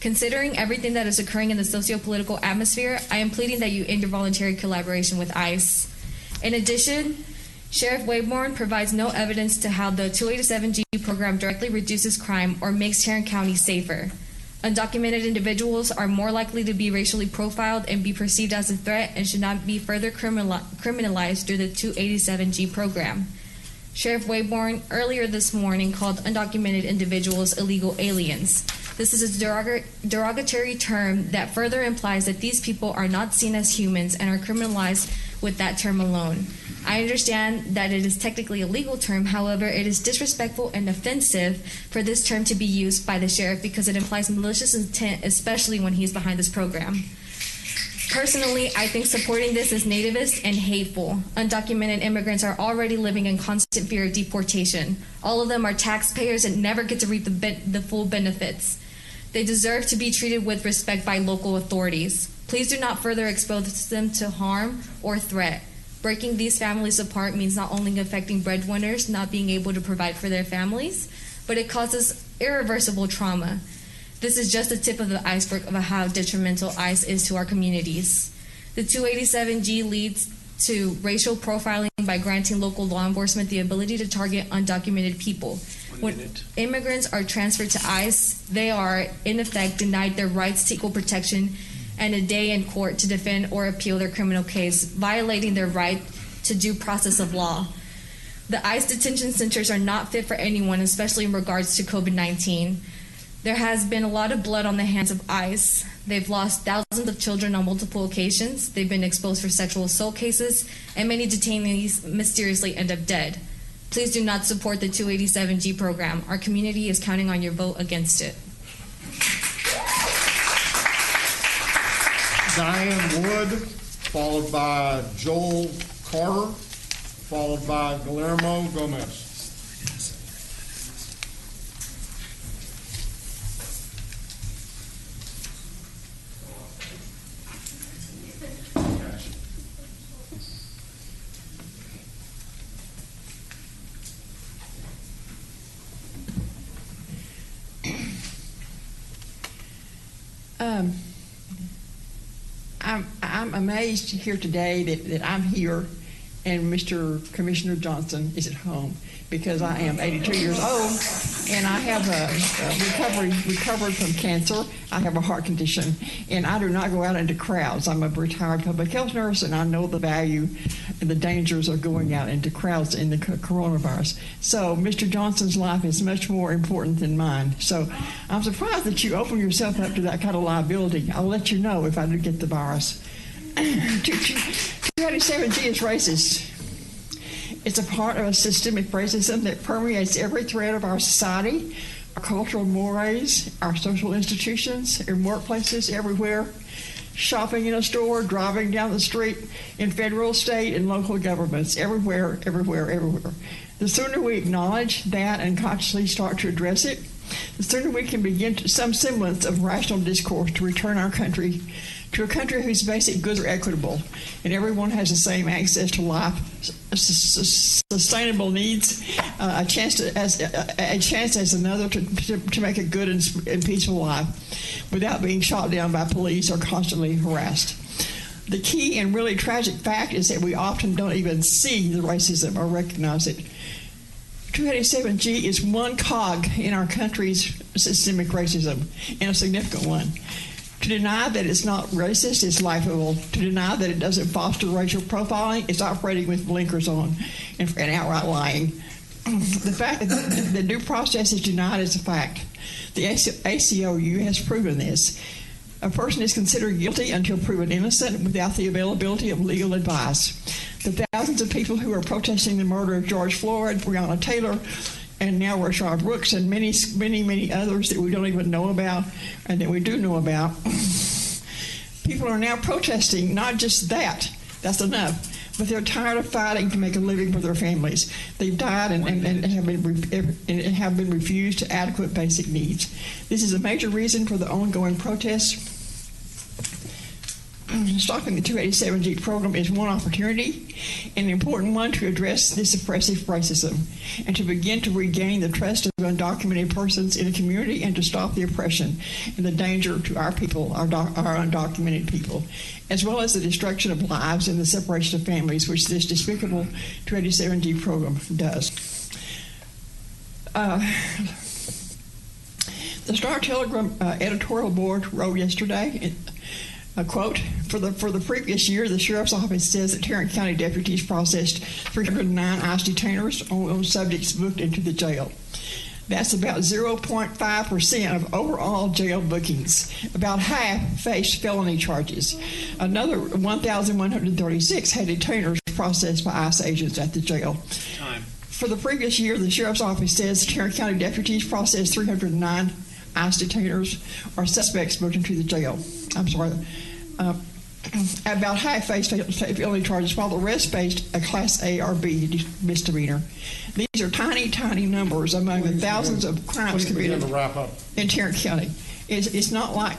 Considering everything that is occurring in the socio-political atmosphere, I am pleading that you end your voluntary collaboration with ICE. In addition, Sheriff Wayborn provides no evidence to how the 287G program directly reduces crime or makes Tarrant County safer. Undocumented individuals are more likely to be racially profiled and be perceived as a threat and should not be further criminalized through the 287G program. Sheriff Wayborn earlier this morning called undocumented individuals illegal aliens. This is a derogatory term that further implies that these people are not seen as humans and are criminalized with that term alone. I understand that it is technically a legal term, however, it is disrespectful and offensive for this term to be used by the sheriff because it implies malicious intent, especially when he's behind this program. Personally, I think supporting this is nativist and hateful. Undocumented immigrants are already living in constant fear of deportation. All of them are taxpayers and never get to reap the full benefits. They deserve to be treated with respect by local authorities. Please do not further expose them to harm or threat. Breaking these families apart means not only affecting breadwinners not being able to provide for their families, but it causes irreversible trauma. This is just the tip of the iceberg of how detrimental ICE is to our communities. The 287G leads to racial profiling by granting local law enforcement the ability to target undocumented people. When immigrants are transferred to ICE, they are, in effect, denied their rights to equal protection and a day in court to defend or appeal their criminal case, violating their right to due process of law. The ICE detention centers are not fit for anyone, especially in regards to COVID-19. There has been a lot of blood on the hands of ICE. They've lost thousands of children on multiple occasions. They've been exposed for sexual assault cases, and many detainees mysteriously end up dead. Please do not support the 287G program. Our community is counting on your vote against it. Diane Wood, followed by Joel Carter, followed by Guillermo Gomez. I'm amazed here today that I'm here and Mr. Commissioner Johnson is at home because I am 82 years old and I have recovered from cancer. I have a heart condition and I do not go out into crowds. I'm a retired public health nurse and I know the value and the dangers of going out into crowds in the coronavirus. So Mr. Johnson's life is much more important than mine. So I'm surprised that you open yourself up to that kind of liability. I'll let you know if I do get the virus. 287G is racist. It's a part of a systemic racism that permeates every thread of our society, our cultural mores, our social institutions, in workplaces, everywhere, shopping in a store, driving down the street, in federal, state, and local governments, everywhere, everywhere, everywhere. The sooner we acknowledge that and consciously start to address it, the sooner we can begin some semblance of rational discourse to return our country to a country whose basic goods are equitable and everyone has the same access to life, sustainable needs, a chance as another to make a good and peaceful life without being shot down by police or constantly harassed. The key and really tragic fact is that we often don't even see the racism or recognize it. 287G is one cog in our country's systemic racism, and a significant one. To deny that it's not racist is laughable. To deny that it doesn't foster racial profiling is operating with blinkers on and outright lying. The fact that the due process is denied is a fact. The ACLU has proven this. A person is considered guilty until proven innocent without the availability of legal advice. The thousands of people who are protesting the murder of George Floyd, Breonna Taylor, and now Rayshard Brooks, and many, many, many others that we don't even know about and that we do know about, people are now protesting not just that's enough, but they're tired of fighting to make a living for their families. They've died and have been refused adequate basic needs. This is a major reason for the ongoing protests. Stopping the 287G program is one opportunity, an important one, to address this oppressive racism and to begin to regain the trust of undocumented persons in the community and to stop the oppression and the danger to our people, our undocumented people, as well as the destruction of lives and the separation of families, which this despicable 287G program does. The Star Telegram editorial board wrote yesterday, a quote, for the previous year, the Sheriff's Office says that Tarrant County deputies processed 309 ICE detainers on subjects booked into the jail. That's about 0.5% of overall jail bookings. About half faced felony charges. Another 1,136 had detainers processed by ICE agents at the jail. Time. For the previous year, the Sheriff's Office says Tarrant County deputies processed 309 ICE detainers or suspects booked into the jail. About half faced felony charges, while the rest faced a Class A or B misdemeanor. These are tiny, tiny numbers among the thousands of crimes committed in Tarrant County. It's not like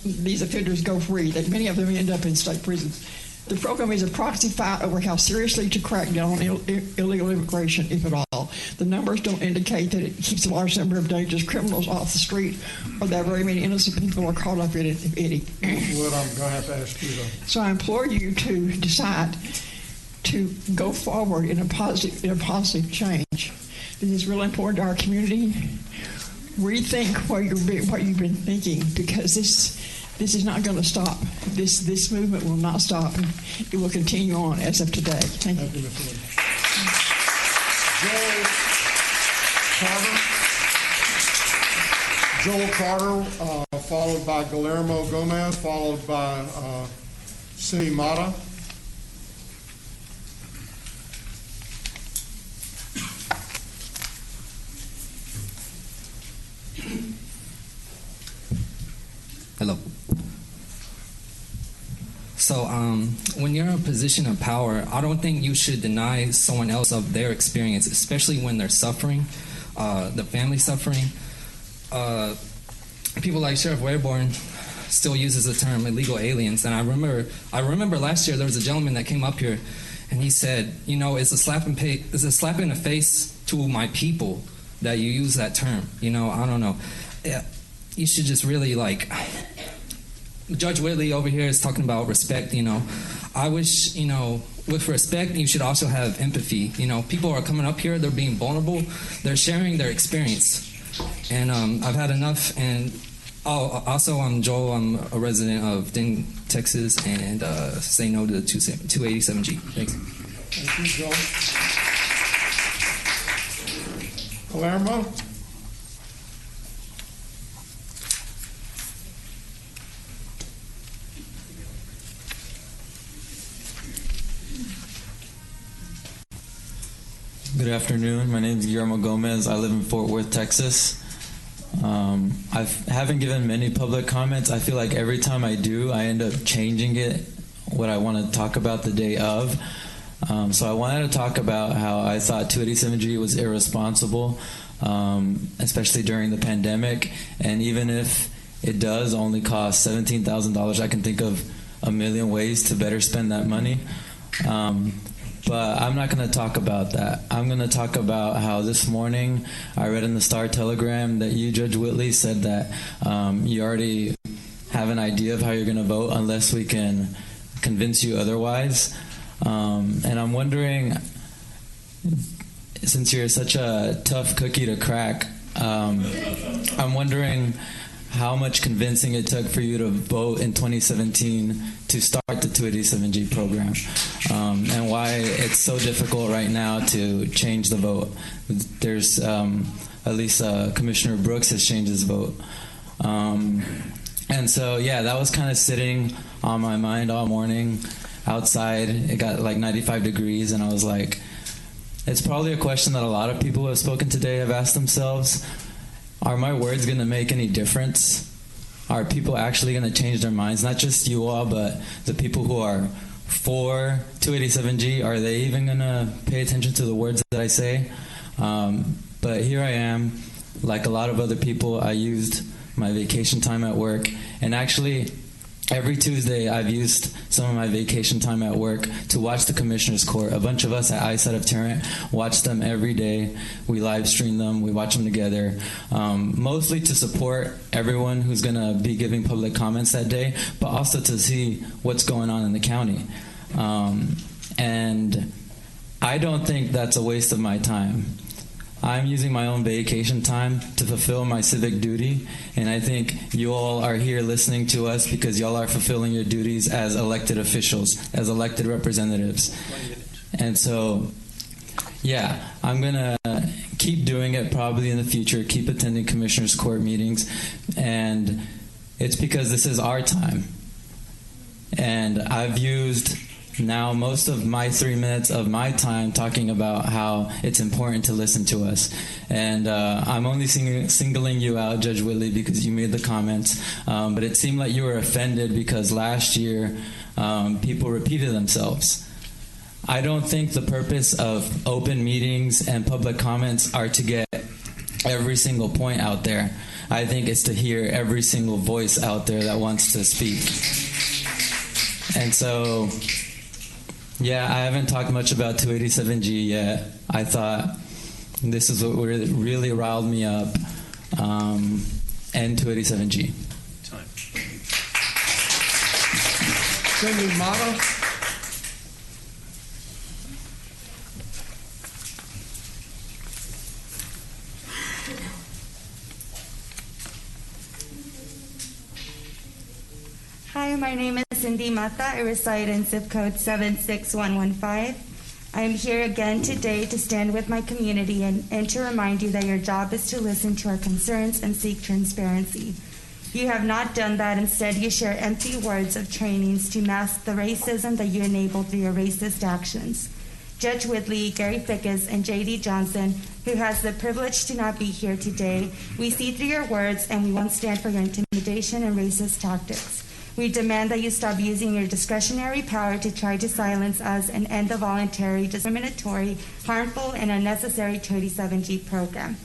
these offenders go free. That many of them end up in state prisons. The program is a proxy fight over how seriously to crack down on illegal immigration, if at all. The numbers don't indicate that it keeps a large number of dangerous criminals off the street or that very many innocent people are caught up in it, if any. What I'm going to have to ask you, though. So I implore you to decide to go forward in a positive change. This is really important to our community. Rethink what you've been thinking, because this is not going to stop. This movement will not stop. It will continue on as of today. Thank you. Joel Carter, followed by Guillermo Gomez, followed by Cindy Mata. Hello. So when you're in a position of power, I don't think you should deny someone else of their experience, especially when they're suffering, the family suffering. People like Sheriff Wayborn still uses the term illegal aliens, and I remember last year there was a gentleman that came up here, and he said, you know, it's a slap in the face to my people that you use that term. You know, I don't know. You should just really, like, Judge Whitley over here is talking about respect, you know. I wish, you know, with respect, you should also have empathy. You know, people are coming up here, they're being vulnerable, they're sharing their experience. And I've had enough. And also, I'm Joel, I'm a resident of Denton, Texas, and say no to the 287G. Thanks. Thank you, Joel. Palermo? Good afternoon. My name is Guillermo Gomez. I live in Fort Worth, Texas. I haven't given many public comments. I feel like every time I do, I end up changing it, what I want to talk about the day of. So I wanted to talk about how I thought 287G was irresponsible, especially during the pandemic. And even if it does only cost $17,000. I can think of a million ways to better spend that money. But I'm not going to talk about that. I'm going to talk about how this morning I read in the Star Telegram that you, Judge Whitley, said that you already have an idea of how you're going to vote unless we can convince you otherwise. And I'm wondering, since you're such a tough cookie to crack, I'm wondering how much convincing it took for you to vote in 2017 to start the 287G program, and why it's so difficult right now to change the vote. There's at least Commissioner Brooks has changed his vote. And so, yeah, that was kind of sitting on my mind all morning outside. It got like 95 degrees, and I was like, it's probably a question that a lot of people who have spoken today have asked themselves. Are my words going to make any difference? Are people actually going to change their minds? Not just you all, but the people who are for 287G, are they even going to pay attention to the words that I say? But here I am. Like a lot of other people, I used my vacation time at work, and actually every Tuesday I've used some of my vacation time at work to watch the Commissioner's Court. A bunch of us at ISAT of Tarrant watch them every day. We live stream them, we watch them together, mostly to support everyone who's going to be giving public comments that day, but also to see what's going on in the county. And I don't think that's a waste of my time. I'm using my own vacation time to fulfill my civic duty, and I think you all are here listening to us because y'all are fulfilling your duties as elected officials, as elected representatives. And so, yeah, I'm going to keep doing it probably in the future, keep attending Commissioners Court meetings, and it's because this is our time. And I've used now most of my 3 minutes of my time talking about how it's important to listen to us. And I'm only singling you out, Judge Whitley, because you made the comments. But it seemed like you were offended because last year people repeated themselves. I don't think the purpose of open meetings and public comments are to get every single point out there. I think it's to hear every single voice out there that wants to speak. And so, yeah, I haven't talked much about 287G yet. I thought this is what really riled me up, and 287G. Time. Cindy Mata. Hi, my name is Cindy Mata. I reside in zip code 76115. I am here again today to stand with my community and to remind you that your job is to listen to our concerns and seek transparency. You have not done that. Instead, you share empty words of trainings to mask the racism that you enabled through your racist actions. Judge Whitley, Gary Fickus, and J.D. Johnson, who has the privilege to not be here today, we see through your words and we won't stand for your intimidation and racist tactics. We demand that you stop using your discretionary power to try to silence us and end the voluntary, discriminatory, harmful, and unnecessary 287G program.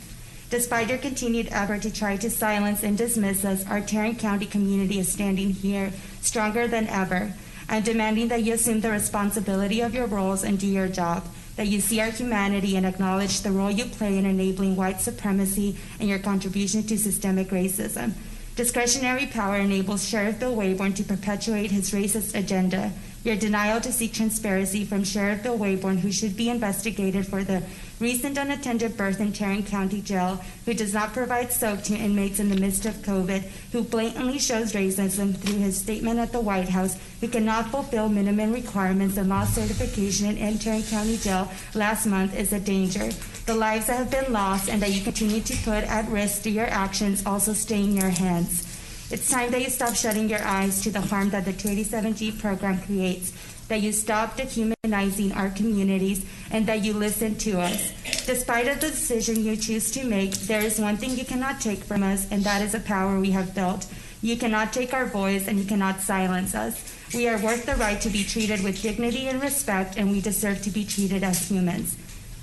Despite your continued effort to try to silence and dismiss us, our Tarrant County community is standing here stronger than ever. I'm demanding that you assume the responsibility of your roles and do your job, that you see our humanity and acknowledge the role you play in enabling white supremacy and your contribution to systemic racism. Discretionary power enables Sheriff Bill Waybourn to perpetuate his racist agenda. Your denial to seek transparency from Sheriff Bill Waybourn, who should be investigated for the recent unattended birth in Tarrant County Jail, who does not provide soap to inmates in the midst of COVID, who blatantly shows racism through his statement at the White House, who cannot fulfill minimum requirements and lost certification in Tarrant County Jail last month, is a danger. The lives that have been lost and that you continue to put at risk through your actions also stay in your hands. It's time that you stop shutting your eyes to the harm that the 287G program creates, that you stop dehumanizing our communities, and that you listen to us. Despite of the decision you choose to make, there is one thing you cannot take from us, and that is a power we have built. You cannot take our voice, and you cannot silence us. We are worth the right to be treated with dignity and respect, and we deserve to be treated as humans.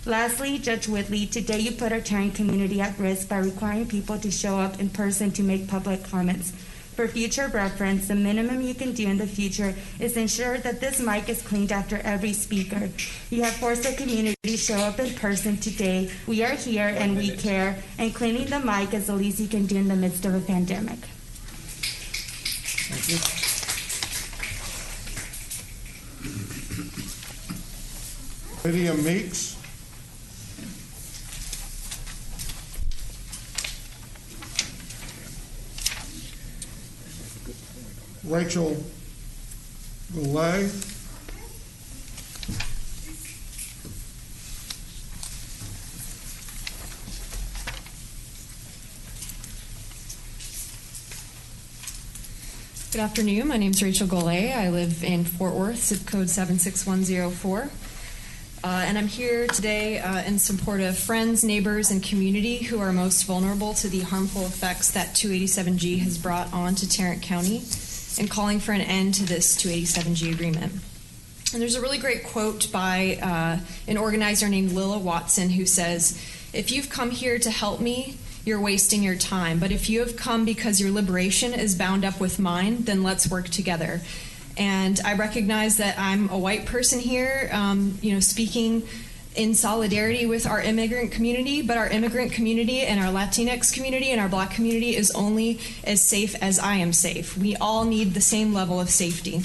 Lastly, Judge Whitley, today you put our Tarrant community at risk by requiring people to show up in person to make public comments. For future reference, the minimum you can do in the future is ensure that this mic is cleaned after every speaker. You have forced the community to show up in person today. We are here and we care, and cleaning the mic is the least you can do in the midst of a pandemic. Thank you. Lydia Meeks. Rachel Goulet. Good afternoon. My name is Rachel Goulet. I live in Fort Worth, zip code 76104. And I'm here today in support of friends, neighbors, and community who are most vulnerable to the harmful effects that 287G has brought on to Tarrant County, and calling for an end to this 287G agreement. And there's a really great quote by an organizer named Lilla Watson who says, "If you've come here to help me, you're wasting your time. But if you have come because your liberation is bound up with mine, then let's work together." And I recognize that I'm a white person here, speaking in solidarity with our immigrant community, but our immigrant community and our Latinx community and our Black community is only as safe as I am safe. We all need the same level of safety.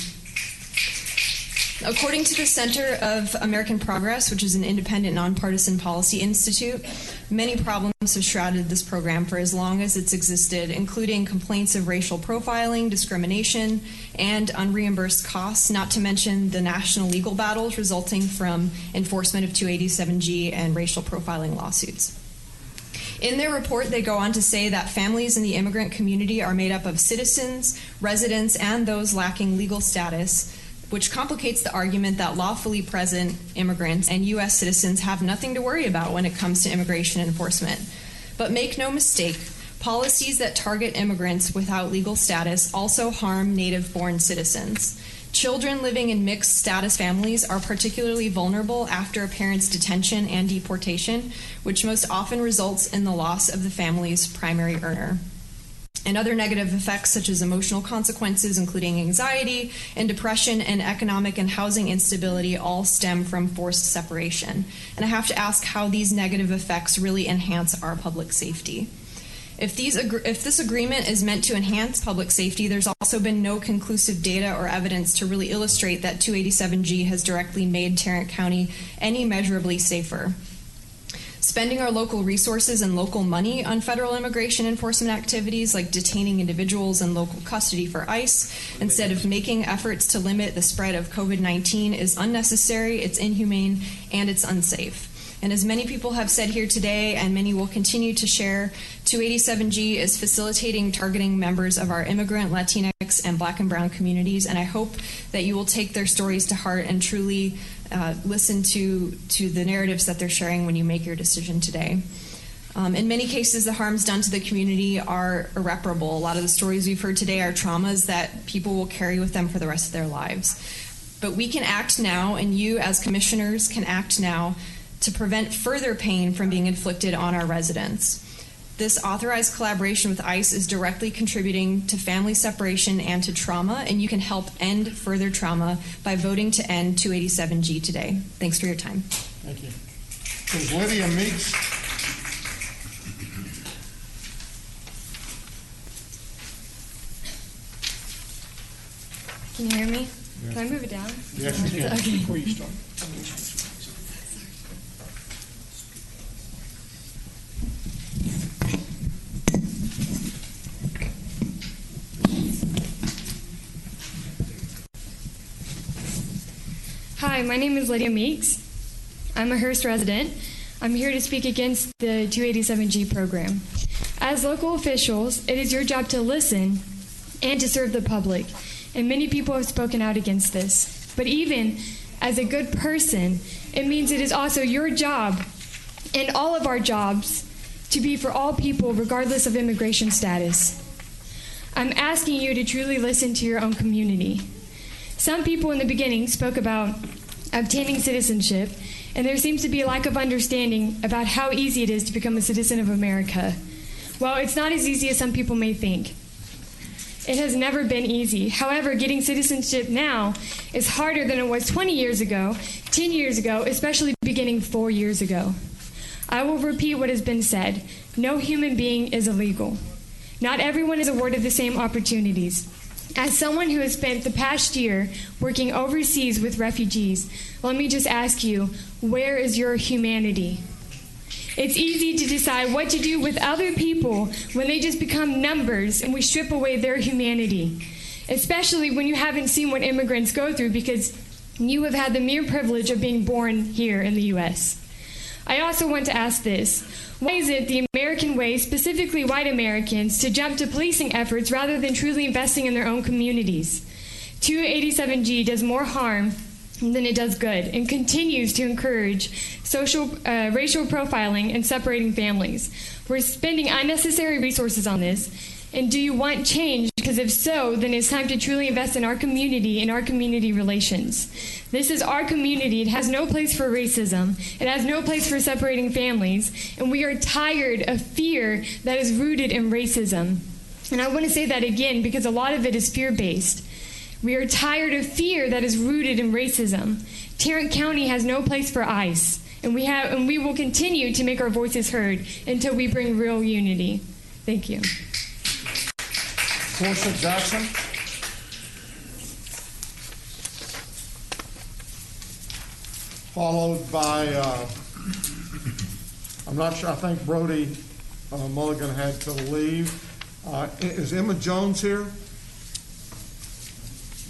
According to the Center of American Progress, which is an independent, nonpartisan policy institute, many problems have shrouded this program for as long as it's existed, including complaints of racial profiling, discrimination, and unreimbursed costs, not to mention the national legal battles resulting from enforcement of 287G and racial profiling lawsuits. In their report, they go on to say that families in the immigrant community are made up of citizens, residents, and those lacking legal status, which complicates the argument that lawfully present immigrants and U.S. citizens have nothing to worry about when it comes to immigration enforcement. But make no mistake, policies that target immigrants without legal status also harm native-born citizens. Children living in mixed status families are particularly vulnerable after a parent's detention and deportation, which most often results in the loss of the family's primary earner. And other negative effects such as emotional consequences, including anxiety and depression and economic and housing instability, all stem from forced separation. And I have to ask how these negative effects really enhance our public safety. If this agreement is meant to enhance public safety, there's also been no conclusive data or evidence to really illustrate that 287G has directly made Tarrant County any measurably safer. Spending our local resources and local money on federal immigration enforcement activities like detaining individuals in local custody for ICE instead of making efforts to limit the spread of COVID-19 is unnecessary, it's inhumane, and it's unsafe. And as many people have said here today, and many will continue to share, 287G is facilitating targeting members of our immigrant, Latinx, and Black and Brown communities, and I hope that you will take their stories to heart and truly listen to the narratives that they're sharing when you make your decision today. In many cases, the harms done to the community are irreparable. A lot of the stories we've heard today are traumas that people will carry with them for the rest of their lives. But we can act now, and you as commissioners can act now to prevent further pain from being inflicted on our residents. This authorized collaboration with ICE is directly contributing to family separation and to trauma, and you can help end further trauma by voting to end 287G today. Thanks for your time. Thank you. Is Lydia Meeks? Can you hear me? Yes. Can I move it down? Yes, you can. Okay. Before you start. Hi, my name is Lydia Meeks. I'm a Hearst resident. I'm here to speak against the 287G program. As local officials, it is your job to listen and to serve the public, and many people have spoken out against this. But even as a good person, it means it is also your job and all of our jobs to be for all people regardless of immigration status. I'm asking you to truly listen to your own community. Some people in the beginning spoke about obtaining citizenship and there seems to be a lack of understanding about how easy it is to become a citizen of America. Well, it's not as easy as some people may think. It has never been easy. However, getting citizenship now is harder than it was 20 years ago, 10 years ago, especially beginning 4 years ago. I will repeat what has been said. No human being is illegal. Not everyone is awarded the same opportunities. As someone who has spent the past year working overseas with refugees, let me just ask you, where is your humanity? It's easy to decide what to do with other people when they just become numbers and we strip away their humanity, especially when you haven't seen what immigrants go through because you have had the mere privilege of being born here in the U.S. I also want to ask this. Why is it the American way, specifically white Americans, to jump to policing efforts rather than truly investing in their own communities? 287G does more harm than it does good and continues to encourage racial profiling and separating families. We're spending unnecessary resources on this. And do you want change? Because if so, then it's time to truly invest in our community and our community relations. This is our community. It has no place for racism. It has no place for separating families. And we are tired of fear that is rooted in racism. And I want to say that again because a lot of it is fear-based. We are tired of fear that is rooted in racism. Tarrant County has no place for ICE. And we will continue to make our voices heard until we bring real unity. Thank you. Portia Jackson. Followed by, I'm not sure, I think Brody Mulligan had to leave. Is Emma Jones here?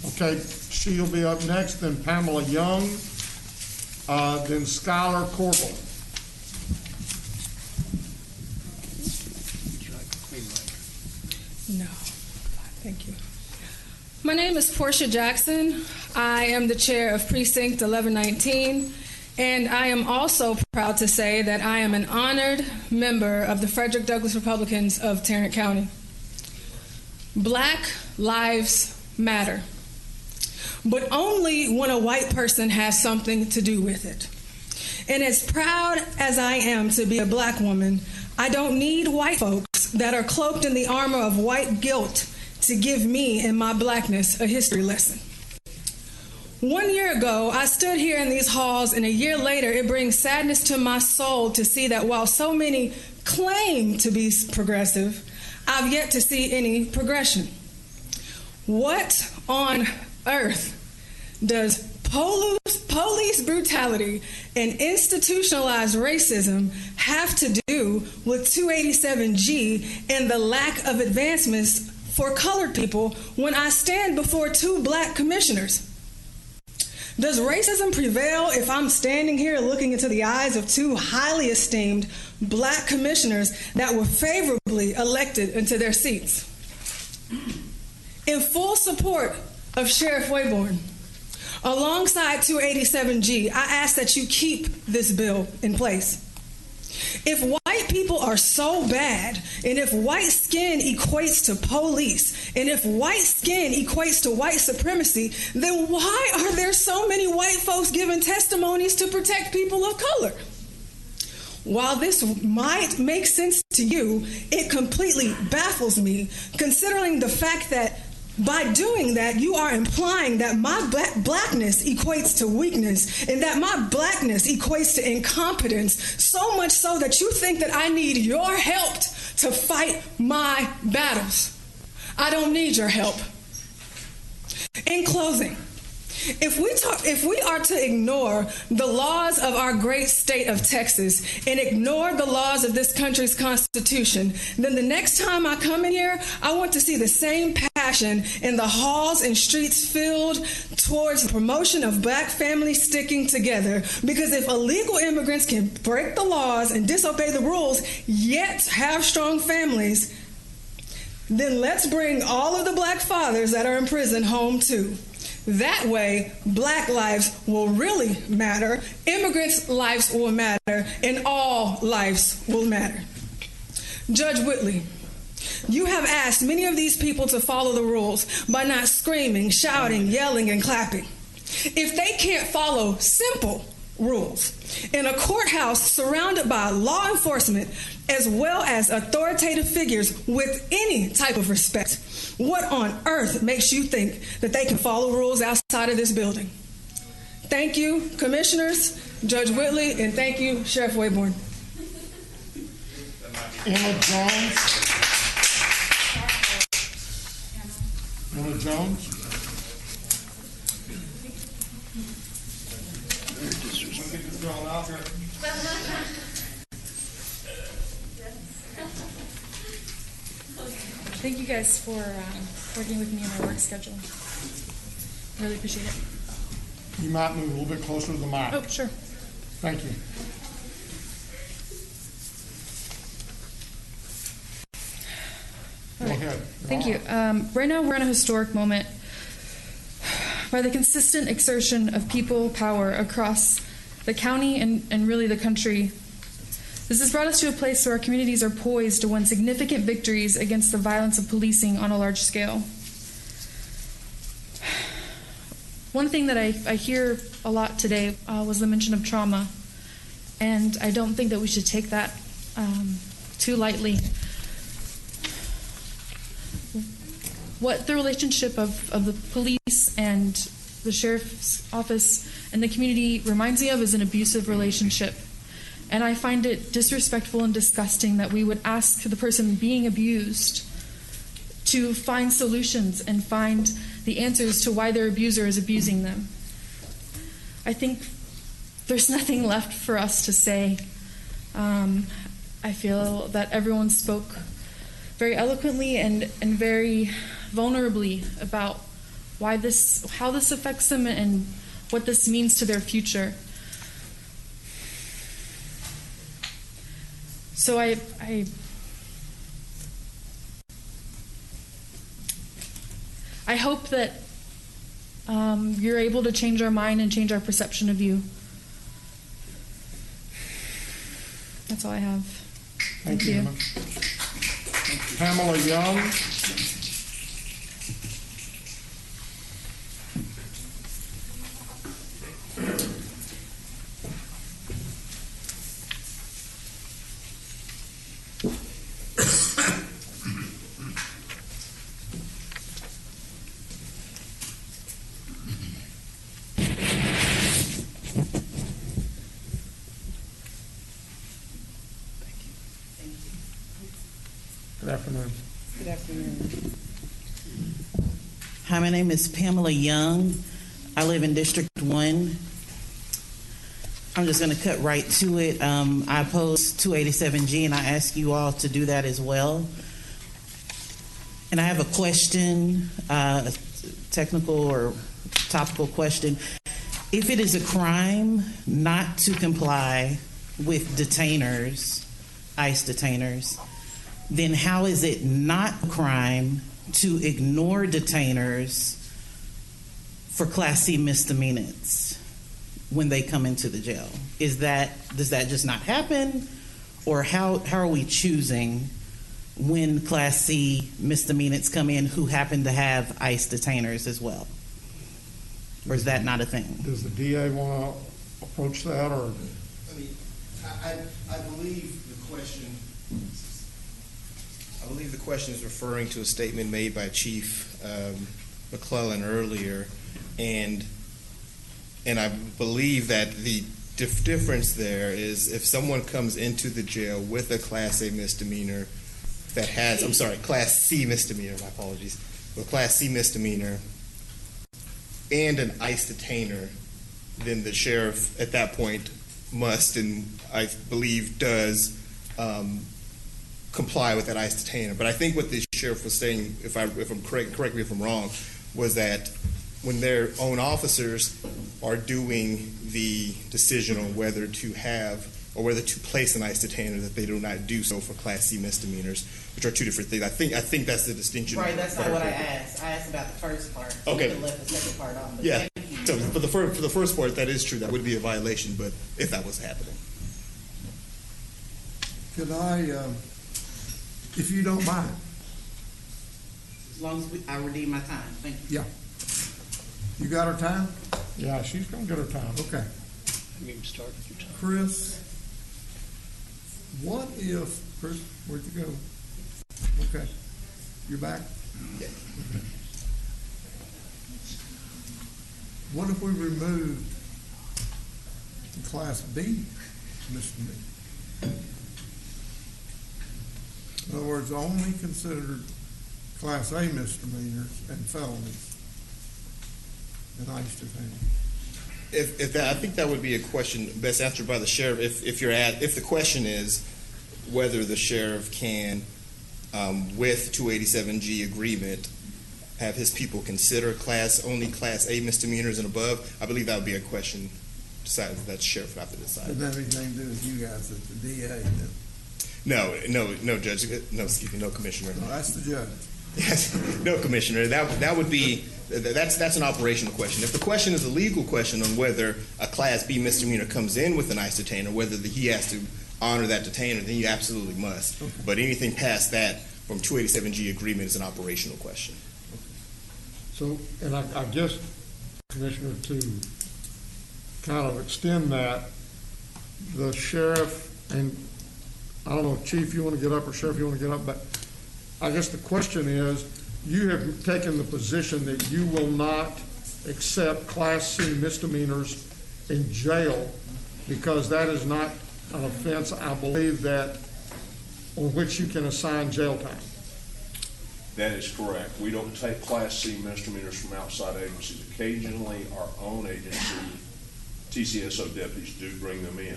Okay, she'll be up next, then Pamela Young, then Skylar Corbel. No, thank you. My name is Portia Jackson. I am the chair of Precinct 1119, and I am also proud to say that I am an honored member of the Frederick Douglass Republicans of Tarrant County. Black lives matter, but only when a white person has something to do with it. And as proud as I am to be a black woman, I don't need white folks that are cloaked in the armor of white guilt to give me and my blackness a history lesson. 1 year ago, I stood here in these halls, and a year later, it brings sadness to my soul to see that while so many claim to be progressive, I've yet to see any progression. What on earth does police brutality and institutionalized racism have to do with 287G and the lack of advancements for colored people when I stand before two black commissioners? Does racism prevail if I'm standing here looking into the eyes of two highly esteemed black commissioners that were favorably elected into their seats? In full support of Sheriff Wayborn, alongside 287G, I ask that you keep this bill in place. If white people are so bad, and if white skin equates to police, and if white skin equates to white supremacy, then why are there so many white folks giving testimonies to protect people of color? While this might make sense to you, it completely baffles me, considering the fact that by doing that, you are implying that my blackness equates to weakness and that my blackness equates to incompetence, so much so that you think that I need your help to fight my battles. I don't need your help. In closing, if we are to ignore the laws of our great state of Texas and ignore the laws of this country's Constitution, then the next time I come in here, I want to see the same passion in the halls and streets filled towards the promotion of black families sticking together. Because if illegal immigrants can break the laws and disobey the rules, yet have strong families, then let's bring all of the black fathers that are in prison home too. That way, black lives will really matter, immigrants' lives will matter, and all lives will matter. Judge Whitley, you have asked many of these people to follow the rules by not screaming, shouting, yelling, and clapping. If they can't follow simple rules. In a courthouse surrounded by law enforcement as well as authoritative figures with any type of respect, what on earth makes you think that they can follow rules outside of this building? Thank you, Commissioners, Judge Whitley, and thank you, Sheriff Wayborn. Emma Jones. Emma Jones. Thank you guys for working with me on my work schedule. Really appreciate it. You might move a little bit closer to the mic. Oh, sure. Thank you. Go ahead. Thank you. Right now, we're in a historic moment. By the consistent exertion of people power across the county and really the country, this has brought us to a place where our communities are poised to win significant victories against the violence of policing on a large scale. One thing that I hear a lot today was the mention of trauma, and I don't think that we should take that too lightly. What the relationship of the police and the sheriff's office and the community reminds me of is an abusive relationship. And I find it disrespectful and disgusting that we would ask the person being abused to find solutions and find the answers to why their abuser is abusing them. I think there's nothing left for us to say. I feel that everyone spoke very eloquently and very vulnerably about how this affects them and what this means to their future. So I hope that you're able to change our mind and change our perception of you. That's all I have. Thank you. Emma. Pamela Young. Good afternoon. Good afternoon. Hi, my name is Pamela Young. I live in District 1. I'm just going to cut right to it. I oppose 287G, and I ask you all to do that as well. And I have a question, a technical or topical question. If it is a crime not to comply with detainers, ICE detainers, then how is it not a crime to ignore detainers for Class C misdemeanors when they come into the jail? Does that just not happen? Or how are we choosing when Class C misdemeanors come in who happen to have ICE detainers as well? Or is that not a thing? Does the DA want to approach that, or? I believe the question is referring to a statement made by Chief McClellan earlier, and I believe that the difference there is if someone comes into the jail with a Class A misdemeanor that has, Class C misdemeanor, my apologies, a Class C misdemeanor and an ICE detainer, then the sheriff at that point must, and I believe does, comply with that ICE detainer. But I think what the sheriff was saying, if I'm correct me if I'm wrong, was that when their own officers are doing the decision on whether to have or whether to place an ICE detainer, that they do not do so for Class C misdemeanors, which are two different things. I think that's the distinction. Right, that's not what I asked. I asked about the first part. Okay. You left the second part on. But yeah. So for the first part, that is true. That would be a violation, but if that was happening. Could I, if you don't mind? As long as I redeem my time. Thank you. Yeah. You got her time? Yeah, she's going to get her time. Okay. You can start at your time. Chris, what if, Chris, where'd you go? Okay, you're back? Yeah. Okay. What if we removed Class B misdemeanor? In other words, only considered Class A misdemeanors and felonies and ICE detainees. If that, I think that would be a question best answered by the sheriff. If the question is whether the sheriff can, with 287G agreement, have his people consider only Class A misdemeanors and above, I believe that would be a question decided that the sheriff would have to decide. Doesn't have anything to do with you guys at the DA then? No, Judge. No, excuse me, no, Commissioner. No, that's the judge. Yes, no, Commissioner. That would be that's an operational question. If the question is a legal question on whether a Class B misdemeanor comes in with an ICE detainer, whether he has to honor that detainer, then he absolutely must. Okay. But anything past that from 287G agreement is an operational question. So, and I guess, Commissioner, to kind of extend that, the sheriff, and I don't know, Chief, you want to get up, or Sheriff, you want to get up, but I guess the question is, you have taken the position that you will not accept Class C misdemeanors in jail because that is not an offense, I believe, that on which you can assign jail time. That is correct. We don't take Class C misdemeanors from outside agencies. Occasionally, our own agency, TCSO deputies, do bring them in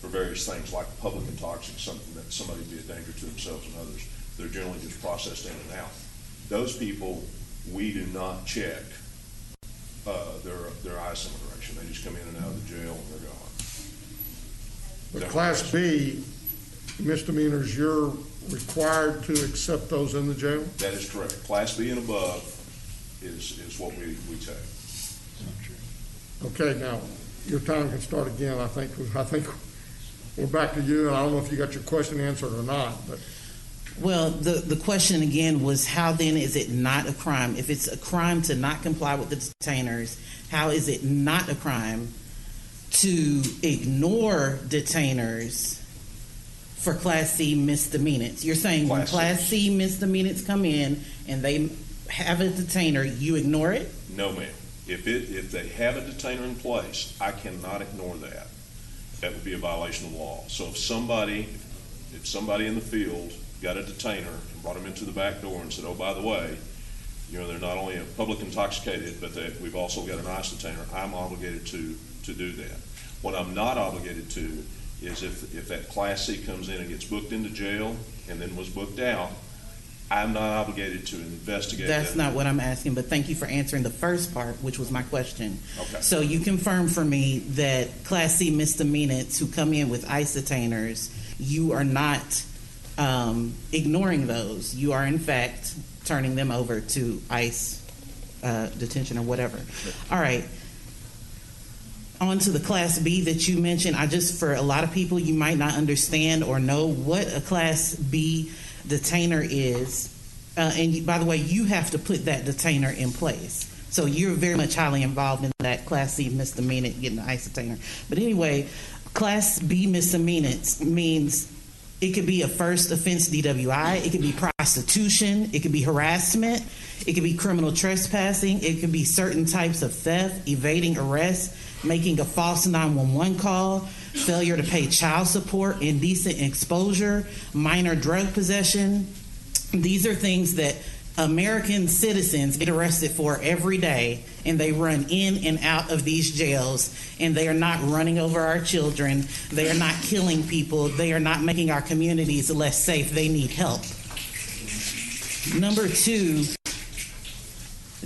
for various things like public intoxicants, something that somebody be a danger to themselves and others. They're generally just processed in and out. Those people, we do not check their ICE immigration. They just come in and out of the jail and they're gone. But Class B misdemeanors, you're required to accept those in the jail? That is correct. Class B and above is what we take. Okay, now, your time can start again. I think we're back to you, and I don't know if you got your question answered or not, but. Well, the question again was, how then is it not a crime? If it's a crime to not comply with the detainers, how is it not a crime to ignore detainers for Class C misdemeanors? You're saying when Class C misdemeanors come in and they have a detainer, you ignore it? No, ma'am. If they have a detainer in place, I cannot ignore that. That would be a violation of law. So if somebody in the field got a detainer and brought him into the back door and said, oh, by the way, they're not only a public intoxicated, but we've also got an ICE detainer, I'm obligated to do that. What I'm not obligated to is if that Class C comes in and gets booked into jail and then was booked out, I'm not obligated to investigate that. That's not what I'm asking, but thank you for answering the first part, which was my question. Okay. So you confirm for me that Class C misdemeanors who come in with ICE detainers, you are not ignoring those. You are, in fact, turning them over to ICE detention or whatever. All right. On to the Class B that you mentioned. For a lot of people, you might not understand or know what a Class B detainer is. And by the way, you have to put that detainer in place. So you're very much highly involved in that Class C misdemeanor, getting the ICE detainer. But anyway, Class B misdemeanors means it could be a first offense DWI, it could be prostitution, it could be harassment, it could be criminal trespassing, it could be certain types of theft, evading arrest, making a false 911 call, failure to pay child support, indecent exposure, minor drug possession. These are things that American citizens get arrested for every day, and they run in and out of these jails, and they are not running over our children. They are not killing people. They are not making our communities less safe. They need help. Number two,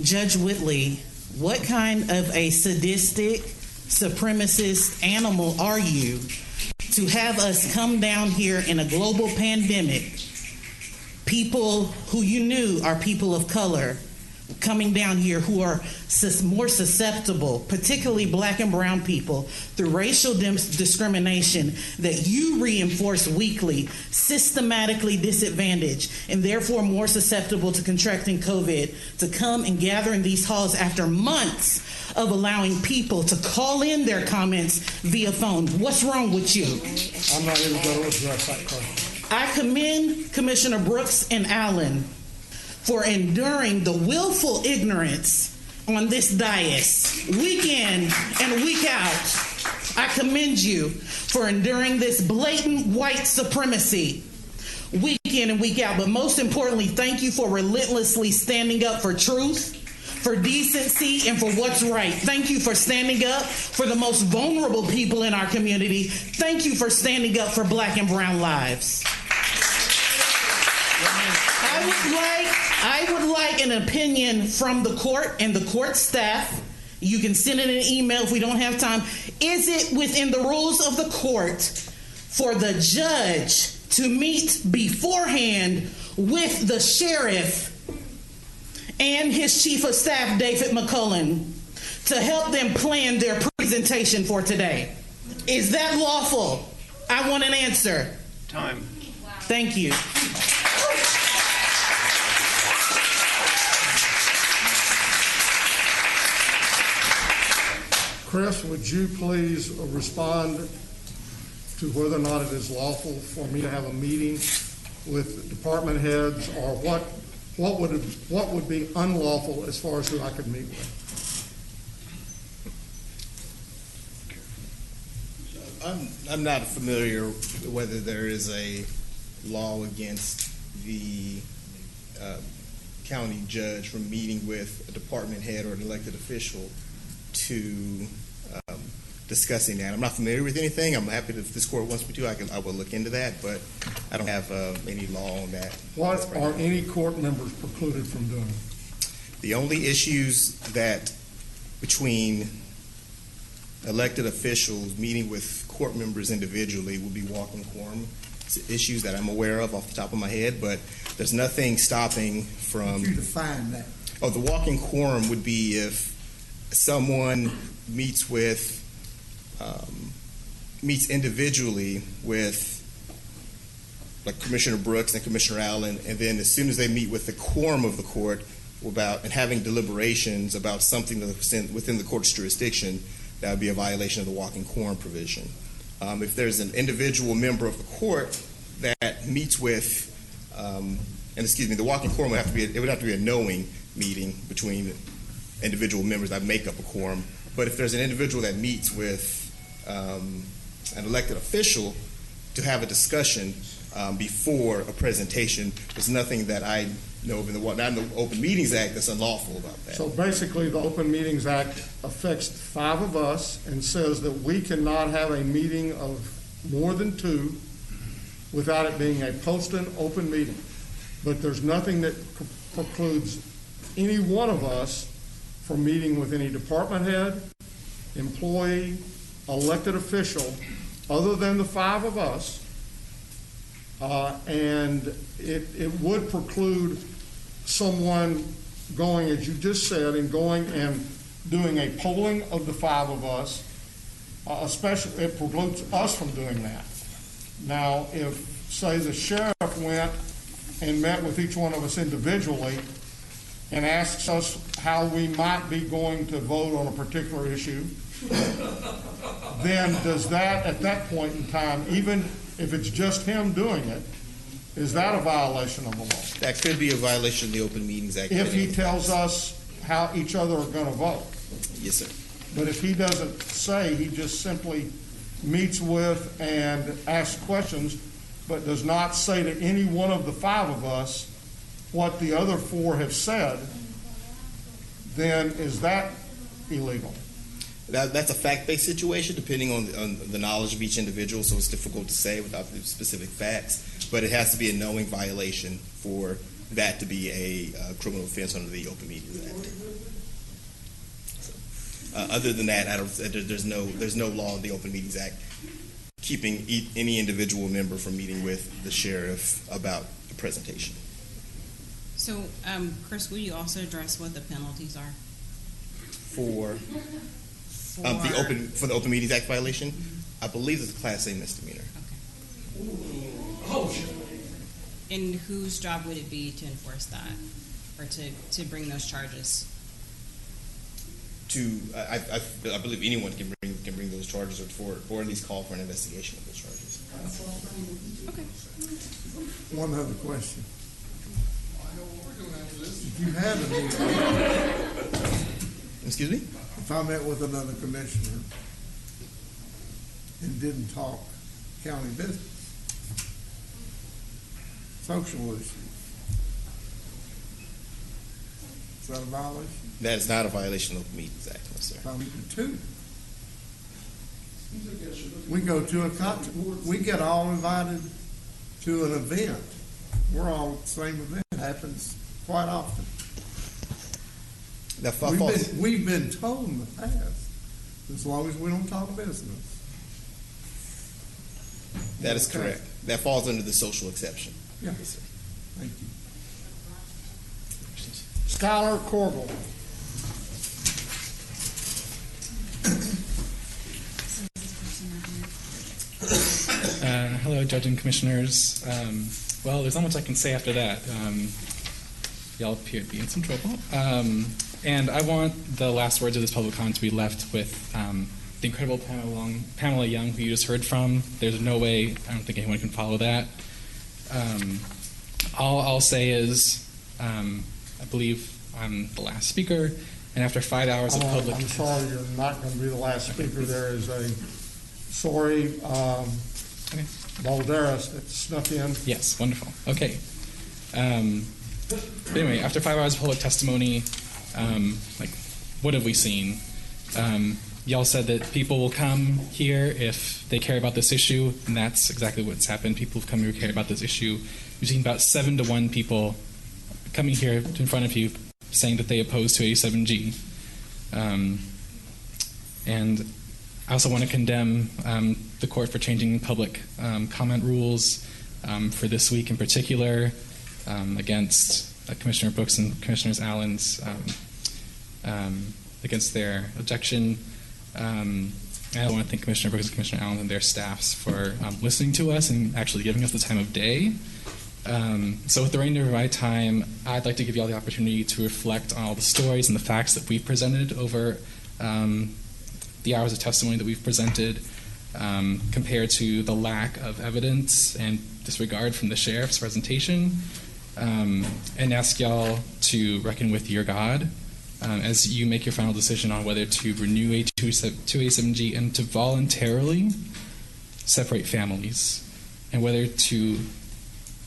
Judge Whitley, what kind of a sadistic, supremacist animal are you to have us come down here in a global pandemic, people who you knew are people of color, coming down here who are more susceptible, particularly black and brown people, through racial discrimination that you reinforce weekly, systematically disadvantaged, and therefore more susceptible to contracting COVID, to come and gather in these halls after months of allowing people to call in their comments via phone. What's wrong with you? I'm not even going to address that question. I commend Commissioner Brooks and Allen for enduring the willful ignorance on this dais, week in and week out. I commend you for enduring this blatant white supremacy week in and week out. But most importantly, thank you for relentlessly standing up for truth, for decency, and for what's right. Thank you for standing up for the most vulnerable people in our community. Thank you for standing up for black and brown lives. I would like an opinion from the court and the court staff. You can send it in an email if we don't have time. Is it within the rules of the court for the judge to meet beforehand with the sheriff and his chief of staff, David McCullen, to help them plan their presentation for today? Is that lawful? I want an answer. Time. Thank you. Chris, would you please respond to whether or not it is lawful for me to have a meeting with department heads, or what would be unlawful as far as who I could meet with? I'm not familiar whether there is a law against the county judge from meeting with a department head or an elected official to discussing that. I'm not familiar with anything. I'm happy if this court wants me to, I will look into that, but I don't have any law on that. What are any court members precluded from doing? The only issues that between elected officials meeting with court members individually would be walking quorum. It's issues that I'm aware of off the top of my head, but there's nothing stopping from... Could you define that? Oh, the walking quorum would be if someone meets individually with like Commissioner Brooks and Commissioner Allen, and then as soon as they meet with the quorum of the court about and having deliberations about something that's within the court's jurisdiction, that would be a violation of the walking quorum provision. If there's an individual member of the court that meets with, the walking quorum would have to be a knowing meeting between individual members that make up a quorum. But if there's an individual that meets with an elected official to have a discussion before a presentation, there's nothing that I know of in the Open Meetings Act that's unlawful about that. So basically, the Open Meetings Act affects 5 of us and says that we cannot have a meeting of more than 2 without it being a posted open meeting. But there's nothing that precludes any one of us from meeting with any department head, employee, elected official, other than the 5 of us, and it would preclude someone going, as you just said, and going and doing a polling of the 5 of us, especially it precludes us from doing that. Now, if, say, the sheriff went and met with each one of us individually and asks us how we might be going to vote on a particular issue, then does that, at that point in time, even if it's just him doing it, is that a violation of the law? That could be a violation of the Open Meetings Act. If he tells us how each other are going to vote. Yes, sir. But if he doesn't say, he just simply meets with and asks questions, but does not say to any one of the 5 of us what the other 4 have said, then is that illegal? That's a fact-based situation, depending on the knowledge of each individual, so it's difficult to say without the specific facts, but it has to be a knowing violation for that to be a criminal offense under the Open Meetings Act. So, other than that, there's no law in the Open Meetings Act keeping any individual member from meeting with the sheriff about a presentation. So, Chris, will you also address what the penalties are? For the Open Meetings Act violation, I believe it's a Class A misdemeanor. And whose job would it be to enforce that, or to bring those charges? I believe anyone can bring those charges, or at least call for an investigation of those charges. Okay. One other question. If you had a meeting, excuse me? If I met with another commissioner and didn't talk county business, social issues, is that a violation? That is not a violation of the Meetings Act, no, sir. Two. We go to we get all invited to an event. We're all at the same event. It happens quite often. We've been told in the past, as long as we don't talk business. That is correct. That falls under the social exception. Yeah. Yes, sir. Thank you. Skylar Corbel. Hello, Judge and Commissioners. Well, there's not much I can say after that. Y'all appear to be in some trouble. And I want the last words of this public comment to be left with the incredible Pamela Young, who you just heard from. There's no way, I don't think anyone can follow that. All I'll say is, I believe I'm the last speaker, and after 5 hours of public... I'm sorry, you're not going to be the last speaker. There is a Balderas that snuck in. Yes, wonderful. Okay. But anyway, after 5 hours of public testimony, what have we seen? Y'all said that people will come here if they care about this issue, and that's exactly what's happened. People have come here who care about this issue. We've seen about 7 to 1 people coming here in front of you saying that they oppose 287G. And I also want to condemn the court for changing public comment rules for this week in particular against Commissioner Brooks and Commissioners Allen's against their objection. And I want to thank Commissioner Brooks and Commissioner Allen and their staffs for listening to us and actually giving us the time of day. So with the remainder of my time, I'd like to give you all the opportunity to reflect on all the stories and the facts that we've presented over the hours of testimony that we've presented compared to the lack of evidence and disregard from the sheriff's presentation, and ask y'all to reckon with your God as you make your final decision on whether to renew 287G and to voluntarily separate families, and whether to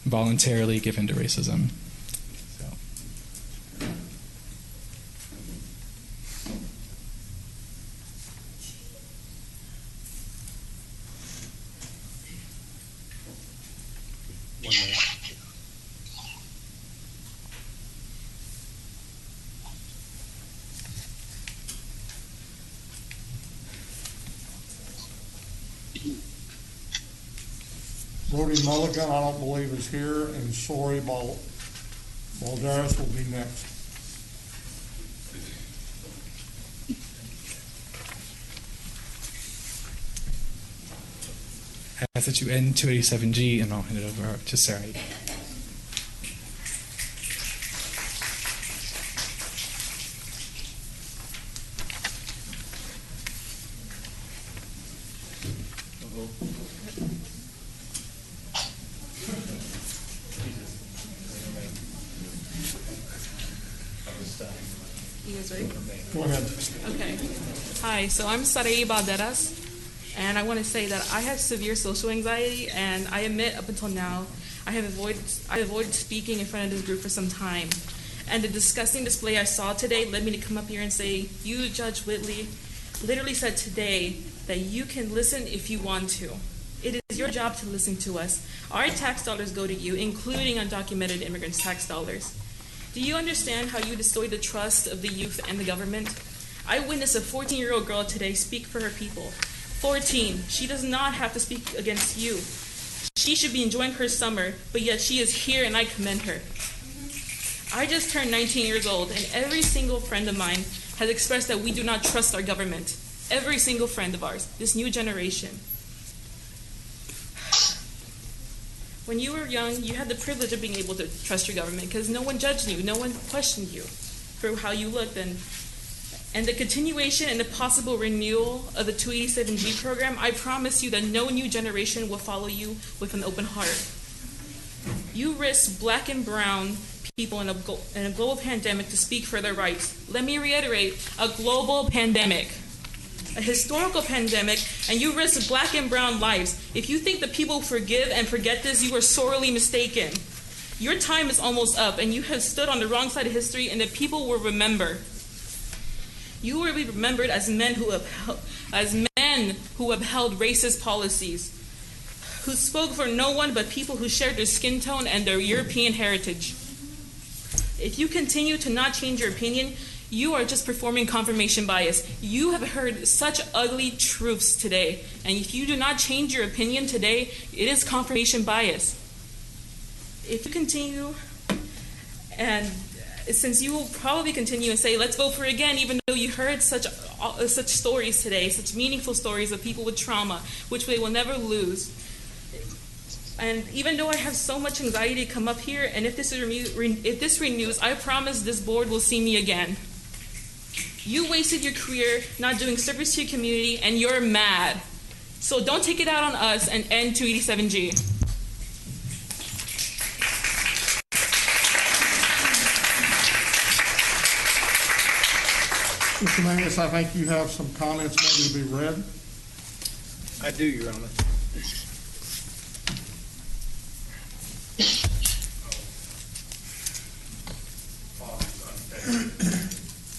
voluntarily give in to racism. Brody Mulligan, I don't believe is here, and Sori Balderas will be next. I ask that you end 287G, and I'll hand it over to Sarah. You guys ready? Go ahead. Okay. Hi, so I'm Sarai Balderas, and I want to say that I have severe social anxiety, and I admit up until now I avoided speaking in front of this group for some time. And the disgusting display I saw today led me to come up here and say, you, Judge Whitley, literally said today that you can listen if you want to. It is your job to listen to us. Our tax dollars go to you, including undocumented immigrants' tax dollars. Do you understand how you destroyed the trust of the youth and the government? I witnessed a 14-year-old girl today speak for her people. 14. She does not have to speak against you. She should be enjoying her summer, but yet she is here and I commend her. I just turned 19 years old, and every single friend of mine has expressed that we do not trust our government. Every single friend of ours, this new generation. When you were young, you had the privilege of being able to trust your government because no one judged you, no one questioned you for how you looked. And the continuation and the possible renewal of the 287G program, I promise you that no new generation will follow you with an open heart. You risk black and brown people in a global pandemic to speak for their rights. Let me reiterate, a global pandemic, a historical pandemic, and you risk black and brown lives. If you think that people forgive and forget this, you are sorely mistaken. Your time is almost up, and you have stood on the wrong side of history, and the people will remember. You will be remembered as men who upheld racist policies, who spoke for no one but people who shared their skin tone and their European heritage. If you continue to not change your opinion, you are just performing confirmation bias. You have heard such ugly truths today, and if you do not change your opinion today, it is confirmation bias. If you continue, and since you will probably continue and say, let's vote for it again, even though you heard such stories today, such meaningful stories of people with trauma, which they will never lose. And even though I have so much anxiety to come up here, and if this renews, I promise this board will see me again. You wasted your career not doing service to your community, and you're mad. So don't take it out on us and end 287G. Mr. Mangus, I think you have some comments maybe to be read. I do, Your Honor.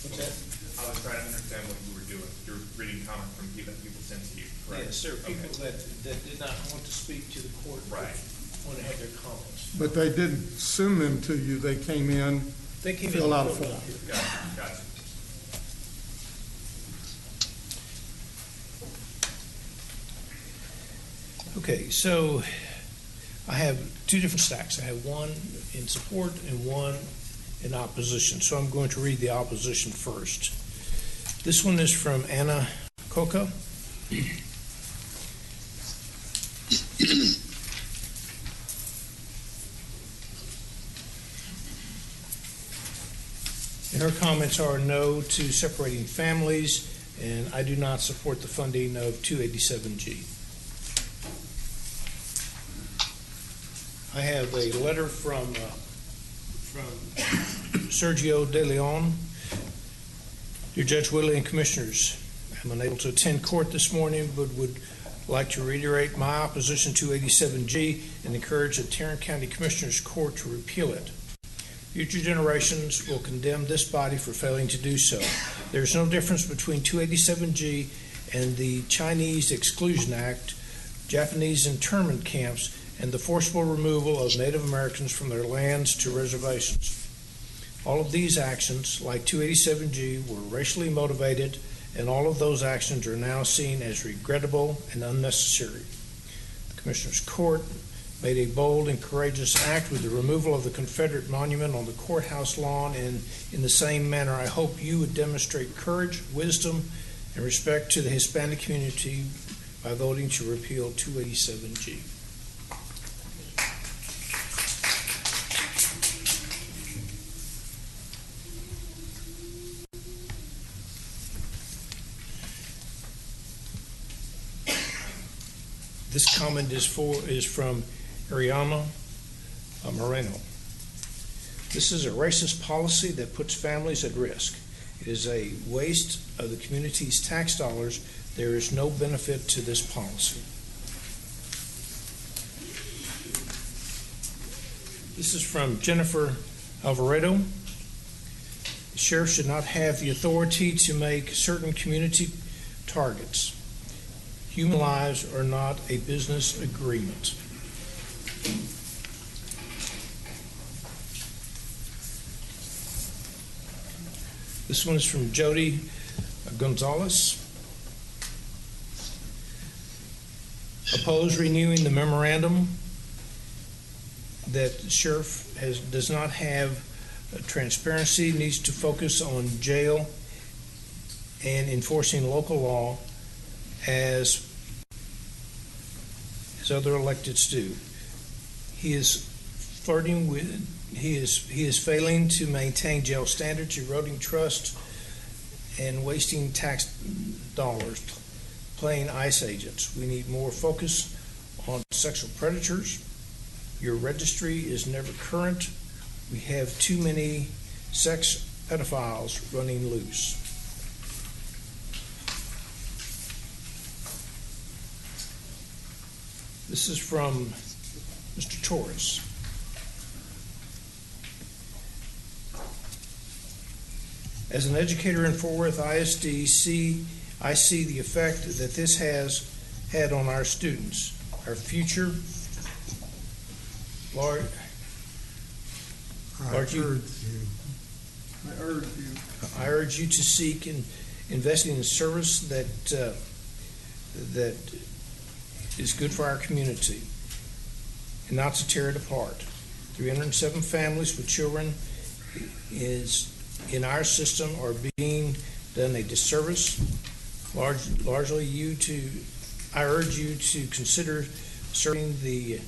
What's that? I was trying to understand what you were doing. You're reading comments from people that people sent to you, correct? Yes, sir. People that did not want to speak to the court, right, want to have their comments. But they didn't send them to you. They came in, fill out a form. Gotcha. Okay, so I have two different stacks. I have one in support and one in opposition. So I'm going to read the opposition first. This one is from Anna Coca. And her comments are no to separating families, and I do not support the funding of 287G. I have a letter from Sergio De Leon. Dear Judge Whitley and Commissioners, I'm unable to attend court this morning, but would like to reiterate my opposition to 287G and encourage the Tarrant County Commissioners Court to repeal it. Future generations will condemn this body for failing to do so. There is no difference between 287G and the Chinese Exclusion Act, Japanese internment camps, and the forcible removal of Native Americans from their lands to reservations. All of these actions, like 287G, were racially motivated, and all of those actions are now seen as regrettable and unnecessary. The Commissioners Court made a bold and courageous act with the removal of the Confederate monument on the courthouse lawn, and in the same manner, I hope you would demonstrate courage, wisdom, and respect to the Hispanic community by voting to repeal 287G. This comment is from Ariana Moreno. This is a racist policy that puts families at risk. It is a waste of the community's tax dollars. There is no benefit to this policy. This is from Jennifer Alvarado. The sheriff should not have the authority to make certain community targets. Human lives are not a business agreement. This one is from Jody Gonzalez. Oppose renewing the memorandum that the sheriff does not have Transparency needs to focus on jail and enforcing local law as other electeds do. He is failing to maintain jail standards, eroding trust, and wasting tax dollars playing ICE agents. We need more focus on sexual predators. Your registry is never current. We have too many sex pedophiles running loose. This is from Mr. Torres. As an educator in Fort Worth ISD, I see the effect that this has had on our students. Our future, Lord, I urge you to seek and investing in service that is good for our community and not to tear it apart. 307 families with children in our system are being done a disservice. Largely I urge you to consider serving the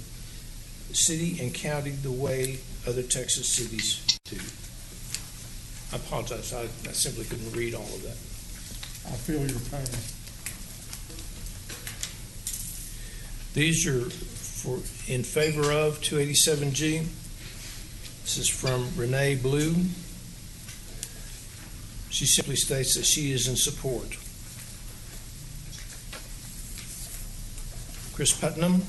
city and county the way other Texas cities do. I apologize, I simply couldn't read all of that. I feel your pain. These are in favor of 287G. This is from Renee Blue. She simply states that she is in support. Chris Putnam.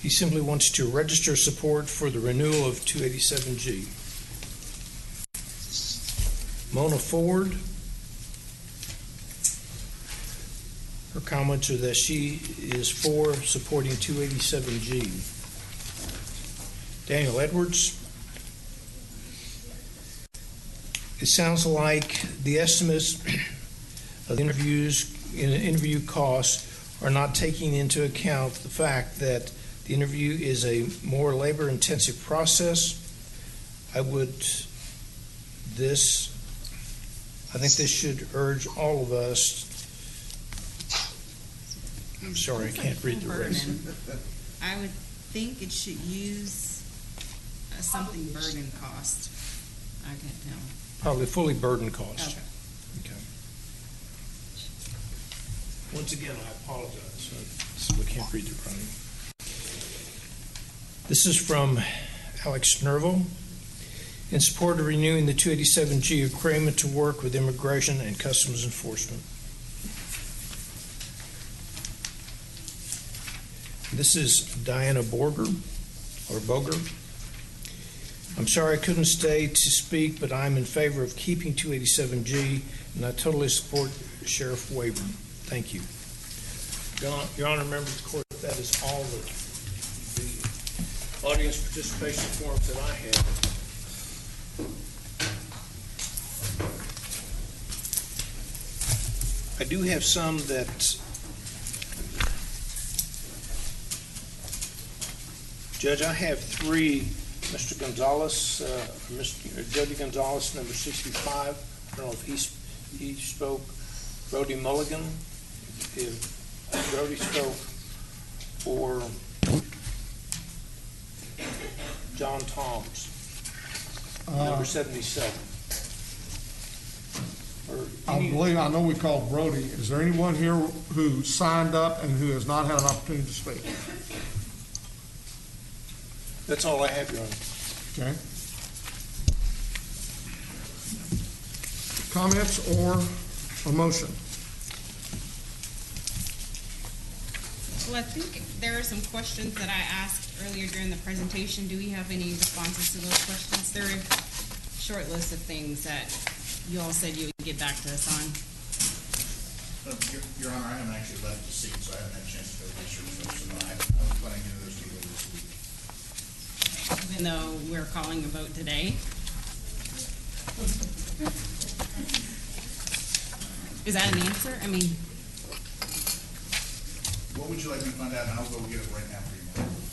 He simply wants to register support for the renewal of 287G. Mona Ford. Her comments are that she is for supporting 287G. Daniel Edwards. It sounds like the estimates of the interview costs are not taking into account the fact that the interview is a more labor-intensive process. I think this should urge all of us. I'm sorry, I can't read the rest. I would think it should use something burden cost. I can't tell. Probably fully burden cost. Okay. Once again, I apologize. We can't read the writing. This is from Alex Nerval. In support of renewing the 287G agreement to work with Immigration and Customs Enforcement. This is Diana Boger. I'm sorry I couldn't stay to speak, but I'm in favor of keeping 287G, and I totally support Sheriff Wayburn. Thank you. Your Honor, members of the court, that is all the audience participation forms that I have. I do have some that Judge, I have three. Mr. Gonzalez, Jody Gonzalez, number 65. I don't know if he spoke. Brody Mulligan, if Brody spoke, or John Toms, number 77. I know we called Brody. Is there anyone here who signed up and who has not had an opportunity to speak? That's all I have, Your Honor. Okay. Comments or a motion? Well, I think there are some questions that I asked earlier during the presentation. Do we have any responses to those questions? There are a short list of things that you all said you would get back to us on. Your Honor, I haven't actually left the seat, so I haven't had a chance to go research those. So I was planning to do those people this week. Even though we're calling a vote today. Is that an answer? I mean, what would you like me to find out? And I'll go get it right now for you.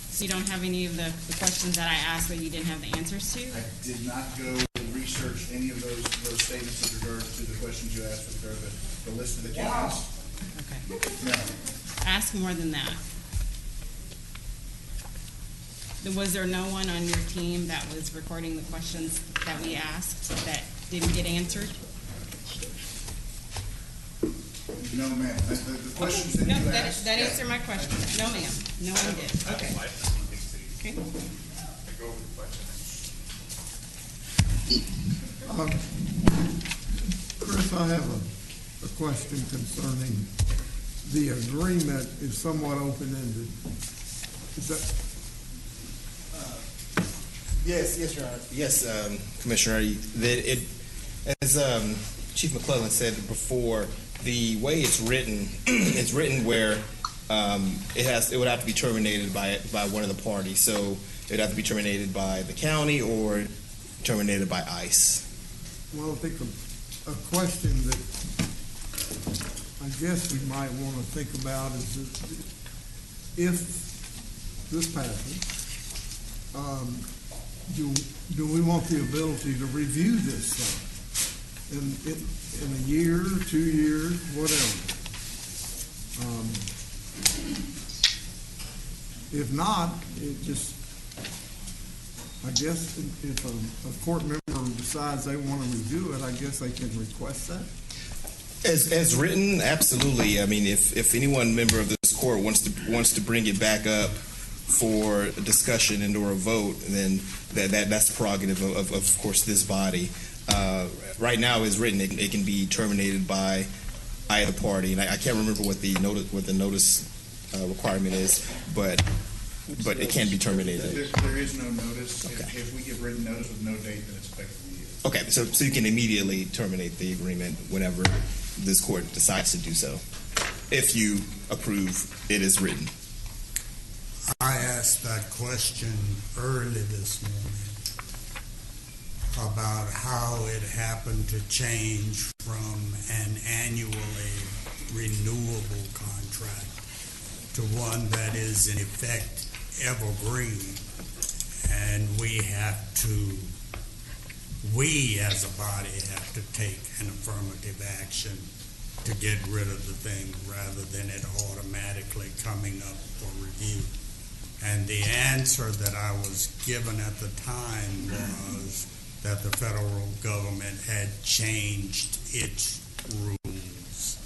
So you don't have any of the questions that I asked that you didn't have the answers to? I did not go and research any of those statements with regard to the questions you asked with regard to the list of the counties. Okay. No. Ask more than that. Was there no one on your team that was recording the questions that we asked that didn't get answered? No, ma'am. The questions that you asked. That answered my question. No, ma'am. No one did. Okay. Okay. Chris, I have a question concerning the agreement is somewhat open-ended. Is that? Yes, Your Honor. Yes, Commissioner. As Chief McClellan said before, the way it's written, it's written where it would have to be terminated by one of the parties. So it would have to be terminated by the county or terminated by ICE. Well, I think a question that I guess we might want to think about is that if this passes, do we want the ability to review this thing in a year, 2 years, whatever? If not, it just, I guess if a court member decides they want to review it, I guess they can request that. As written, absolutely. I mean, if any one member of this court wants to bring it back up for a discussion and or a vote, then that's the prerogative of course this body. Right now, as written, it can be terminated by either party, and I can't remember what the notice requirement is, but it can be terminated. There is no notice. Okay. If we give written notice with no date, then it's effectively used. Okay, so you can immediately terminate the agreement whenever this court decides to do so, if you approve it as written. I asked that question early this morning about how it happened to change from an annually renewable contract to one that is in effect evergreen, and we as a body have to take an affirmative action to get rid of the thing rather than it automatically coming up for review. And the answer that I was given at the time was that the federal government had changed its rules.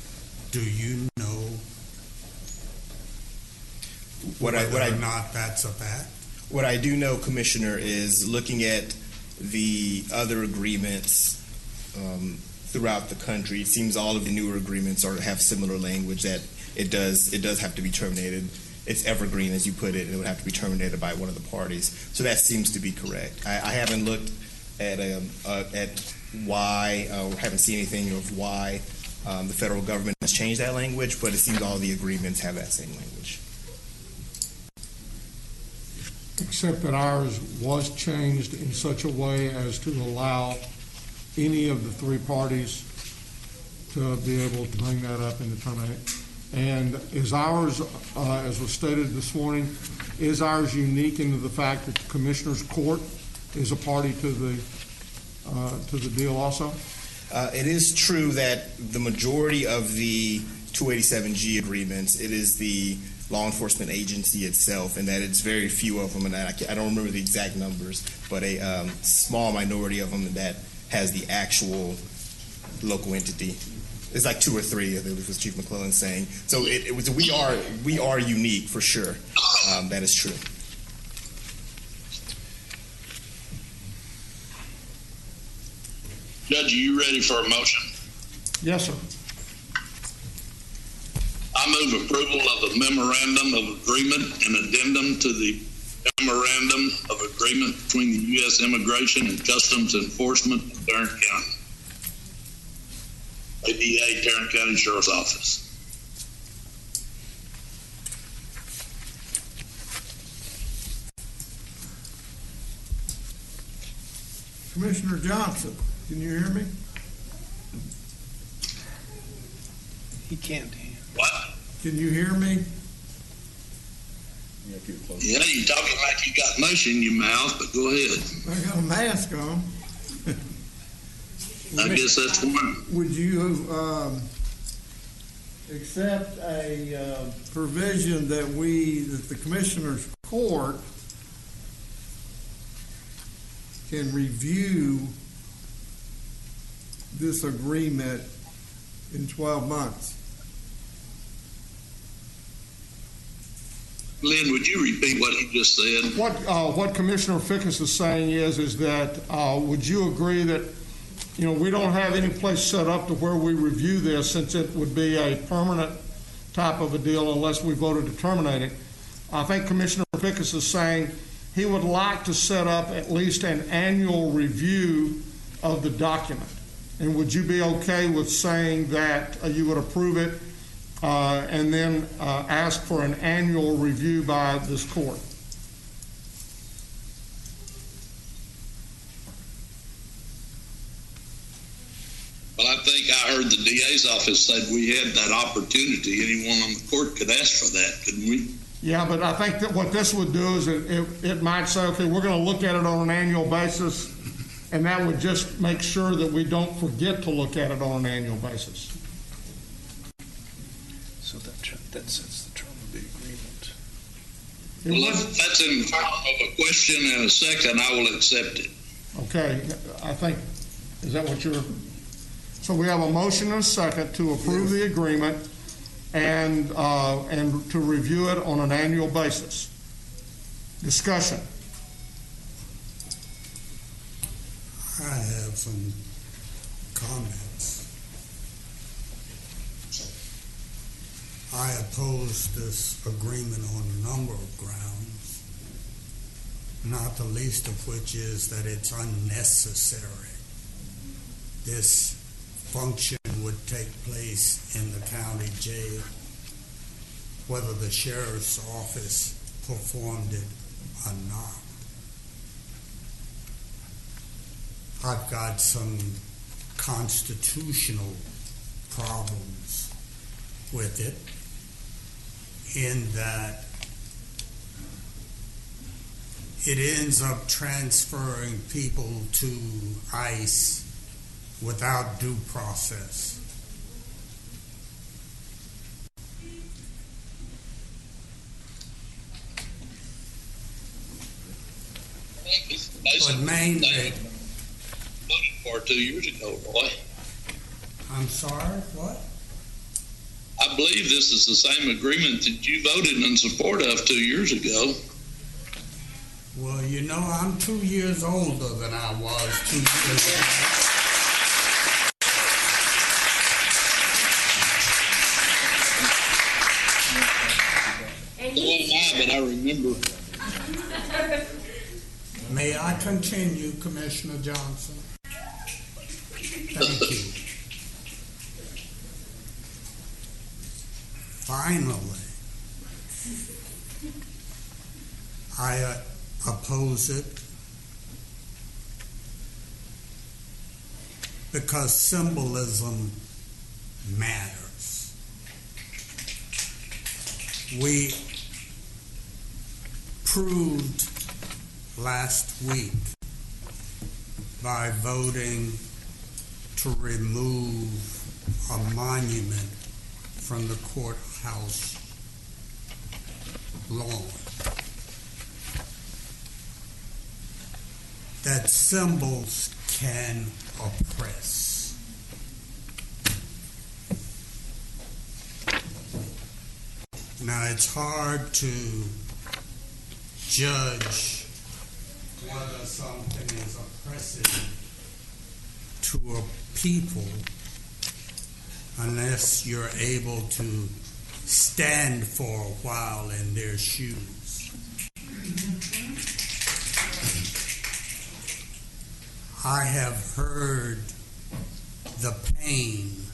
Do you know whether or not that's a fact? What I do know, Commissioner, is looking at the other agreements throughout the country, it seems all of the newer agreements have similar language that it does have to be terminated. It's evergreen, as you put it, and it would have to be terminated by one of the parties. So that seems to be correct. I haven't looked at why, or haven't seen anything of why the federal government has changed that language, but it seems all the agreements have that same language. Except that ours was changed in such a way as to allow any of the three parties to be able to bring that up and to terminate. And is ours, as was stated this morning, is ours unique in the fact that the Commissioner's Court is a party to the deal also? It is true that the majority of the 287G agreements, it is the law enforcement agency itself, and that it's very few of them, and I don't remember the exact numbers, but a small minority of them that has the actual local entity. It's like 2 or 3, as Chief McClellan saying. So we are unique for sure. That is true. Judge, are you ready for a motion? Yes, sir. I move approval of the memorandum of agreement and addendum to the memorandum of agreement between the U.S. Immigration and Customs Enforcement of Tarrant County. ADA, Tarrant County Sheriff's Office. Commissioner Johnson, can you hear me? He can't. What? Can you hear me? Yeah, you're talking like you got mush in your mouth, but go ahead. I got a mask on. I guess that's one. Would you accept a provision that the Commissioners Court can review this agreement in 12 months? Lynn, would you repeat what he just said? What Commissioner Fickus is saying is that would you agree that, you know, we don't have any place set up to where we review this, since it would be a permanent type of a deal unless we voted to terminate it. I think Commissioner Fickus is saying he would like to set up at least an annual review of the document. And would you be okay with saying that you would approve it and then ask for an annual review by this court? Well, I think I heard the DA's office said we had that opportunity. Anyone on the court could ask for that, couldn't we? Yeah, but I think that what this would do is it might say, okay, we're going to look at it on an annual basis, and that would just make sure that we don't forget to look at it on an annual basis. So that sets the term of the agreement. Well, if that's in the form of a question and a second, I will accept it. Okay, I think, is that what you're... So we have a motion and a second to approve the agreement and to review it on an annual basis. Discussion. I have some comments. I oppose this agreement on a number of grounds, not the least of which is that it's unnecessary. This function would take place in the county jail, whether the sheriff's office performed it or not. I've got some constitutional problems with it, in that it ends up transferring people to ICE without due process. But mainly, voted for 2 years ago, Roy. I'm sorry, what? I believe this is the same agreement that you voted in support of 2 years ago. Well, you know, I'm 2 years older than I was 2 years ago. But I remember. May I continue, Commissioner Johnson? Thank you. Finally, I oppose it because symbolism matters. We proved last week by voting to remove a monument from the courthouse lawn that symbols can oppress. Now, it's hard to judge whether something is oppressive to a people unless you're able to stand for a while in their shoes. I have heard the pain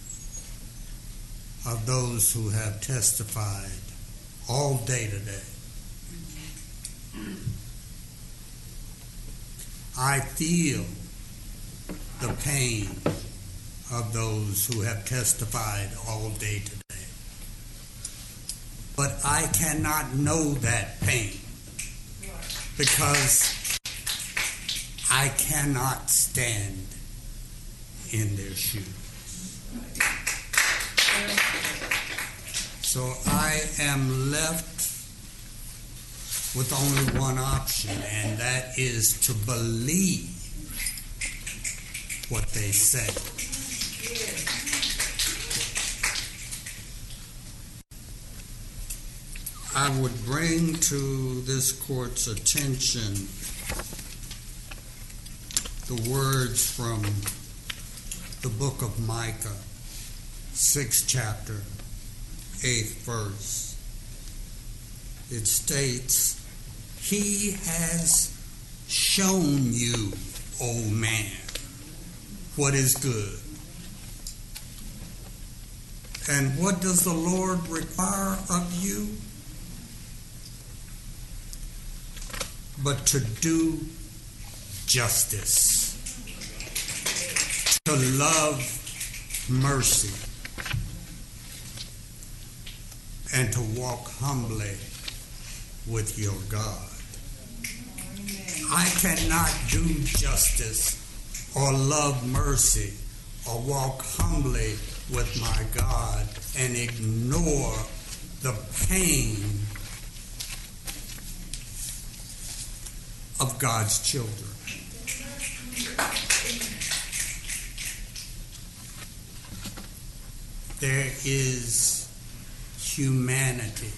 of those who have testified all day today. I feel the pain of those who have testified all day today. but I cannot know that pain because I cannot stand in their shoes. So I am left with only one option, and that is to believe what they say. I would bring to this court's attention the words from the book of Micah, 6th chapter, 8th verse. It states, "He has shown you, O man, what is good. And what does the Lord require of you? But to do justice, to love mercy, and to walk humbly with your God." I cannot do justice or love mercy or walk humbly with my God and ignore the pain of God's children. There is humanity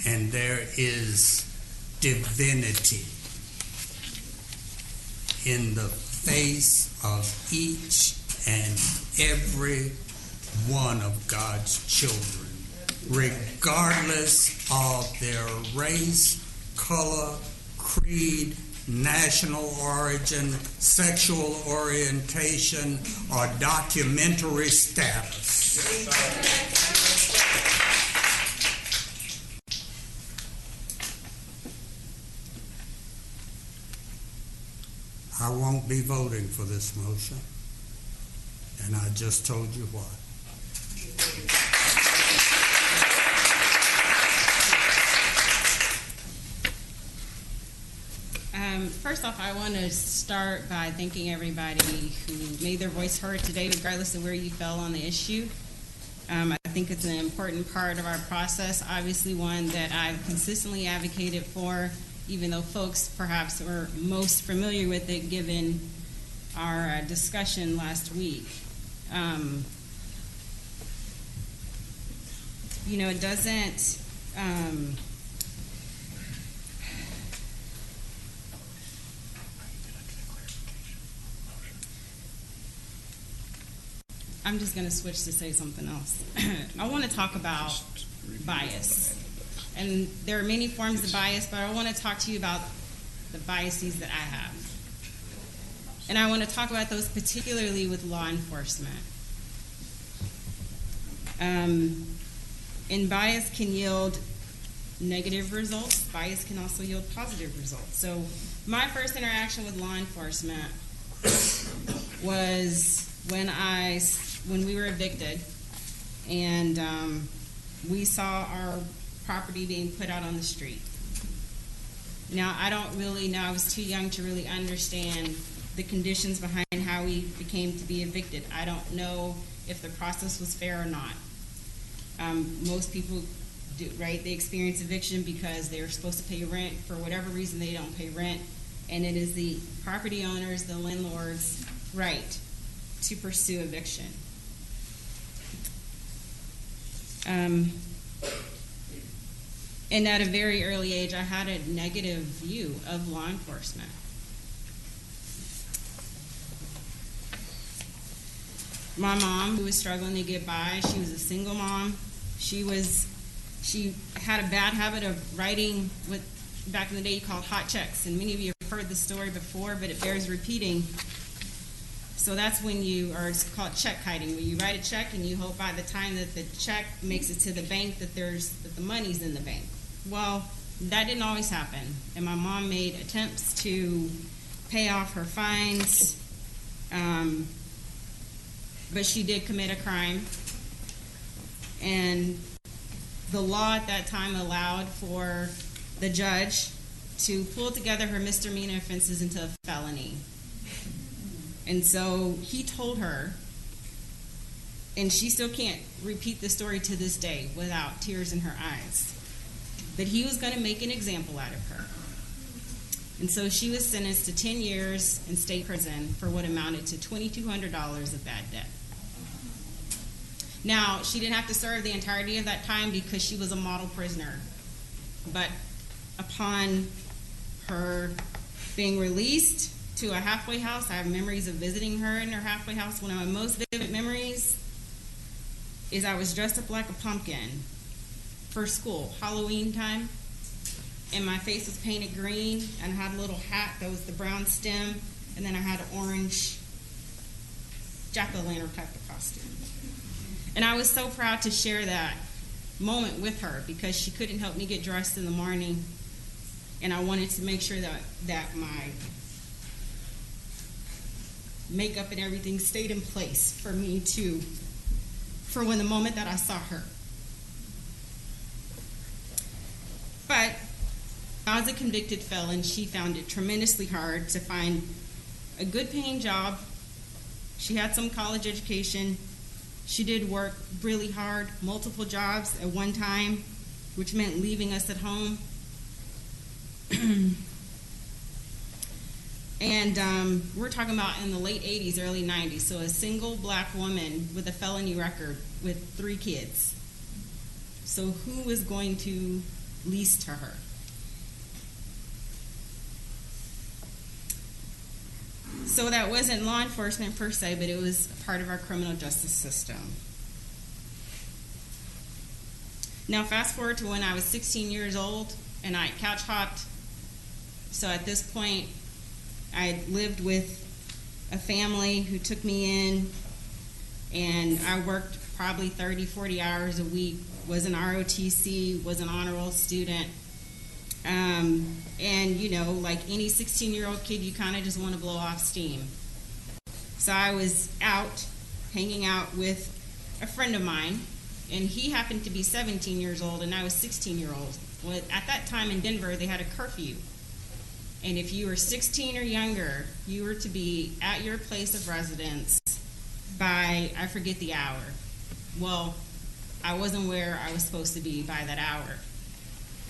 and there is divinity in the face of each and every one of God's children, regardless of their race, color, creed, national origin, sexual orientation, or documentary status. I won't be voting for this motion, and I just told you why. First off, I want to start by thanking everybody who made their voice heard today, regardless of where you fell on the issue. I think it's an important part of our process, obviously one that I've consistently advocated for, even though folks perhaps were most familiar with it given our discussion last week. It doesn't... I'm just going to switch to say something else. I want to talk about bias. And there are many forms of bias, but I want to talk to you about the biases that I have. And I want to talk about those particularly with law enforcement. And bias can yield negative results. Bias can also yield positive results. So my first interaction with law enforcement was when we were evicted and we saw our property being put out on the street. Now, I don't really know, I was too young to really understand the conditions behind how we became to be evicted. I don't know if the process was fair or not. Most people do, right? They experience eviction because they're supposed to pay rent. For whatever reason, they don't pay rent. And it is the property owners, the landlord's right to pursue eviction. And at a very early age, I had a negative view of law enforcement. My mom, who was struggling to get by, she was a single mom. She had a bad habit of writing what back in the day you called hot checks. And many of you have heard the story before, but it bears repeating. So that's when it's called check kiting, where you write a check and you hope by the time that the check makes it to the bank that the money's in the bank. Well, that didn't always happen. And my mom made attempts to pay off her fines, but she did commit a crime. And the law at that time allowed for the judge to pull together her misdemeanor offenses into a felony. And so he told her, and she still can't repeat the story to this day without tears in her eyes, that he was going to make an example out of her. And so she was sentenced to 10 years in state prison for what amounted to $2,200 of bad debt. Now, she didn't have to serve the entirety of that time because she was a model prisoner. But upon her being released to a halfway house, I have memories of visiting her in her halfway house. One of my most vivid memories is I was dressed up like a pumpkin for school, Halloween time, and my face was painted green, and I had a little hat that was the brown stem, and then I had an orange jack-o'-lantern type of costume. And I was so proud to share that moment with her because she couldn't help me get dressed in the morning, and I wanted to make sure that my makeup and everything stayed in place for me for when the moment that I saw her. But as a convicted felon, she found it tremendously hard to find a good paying job. She had some college education. She did work really hard, multiple jobs at one time, which meant leaving us at home. And we're talking about in the late 80s, early 90s, so a single black woman with a felony record with 3 kids. So who was going to lease to her? So that wasn't law enforcement per se, but it was part of our criminal justice system. Now fast forward to when I was 16 years old and I couch hopped. So at this point, I had lived with a family who took me in, and I worked probably 30, 40 hours a week, was an ROTC, was an honor roll student. And, you know, like any 16-year-old kid, you kind of just want to blow off steam. So I was out, hanging out with a friend of mine, and he happened to be 17 years old, and I was 16-year-old. Well, at that time in Denver, they had a curfew. And if you were 16 or younger, you were to be at your place of residence by, I forget the hour. Well, I wasn't where I was supposed to be by that hour.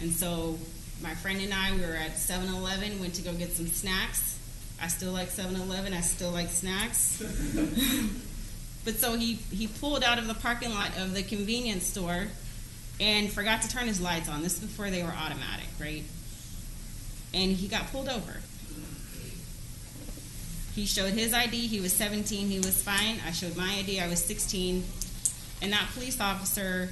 And so my friend and I, we were at 7-Eleven, went to go get some snacks. I still like 7-Eleven, I still like snacks. But so he pulled out of the parking lot of the convenience store and forgot to turn his lights on. This is before they were automatic, right? And he got pulled over. He showed his ID, he was 17, he was fine. I showed my ID, I was 16. And that police officer,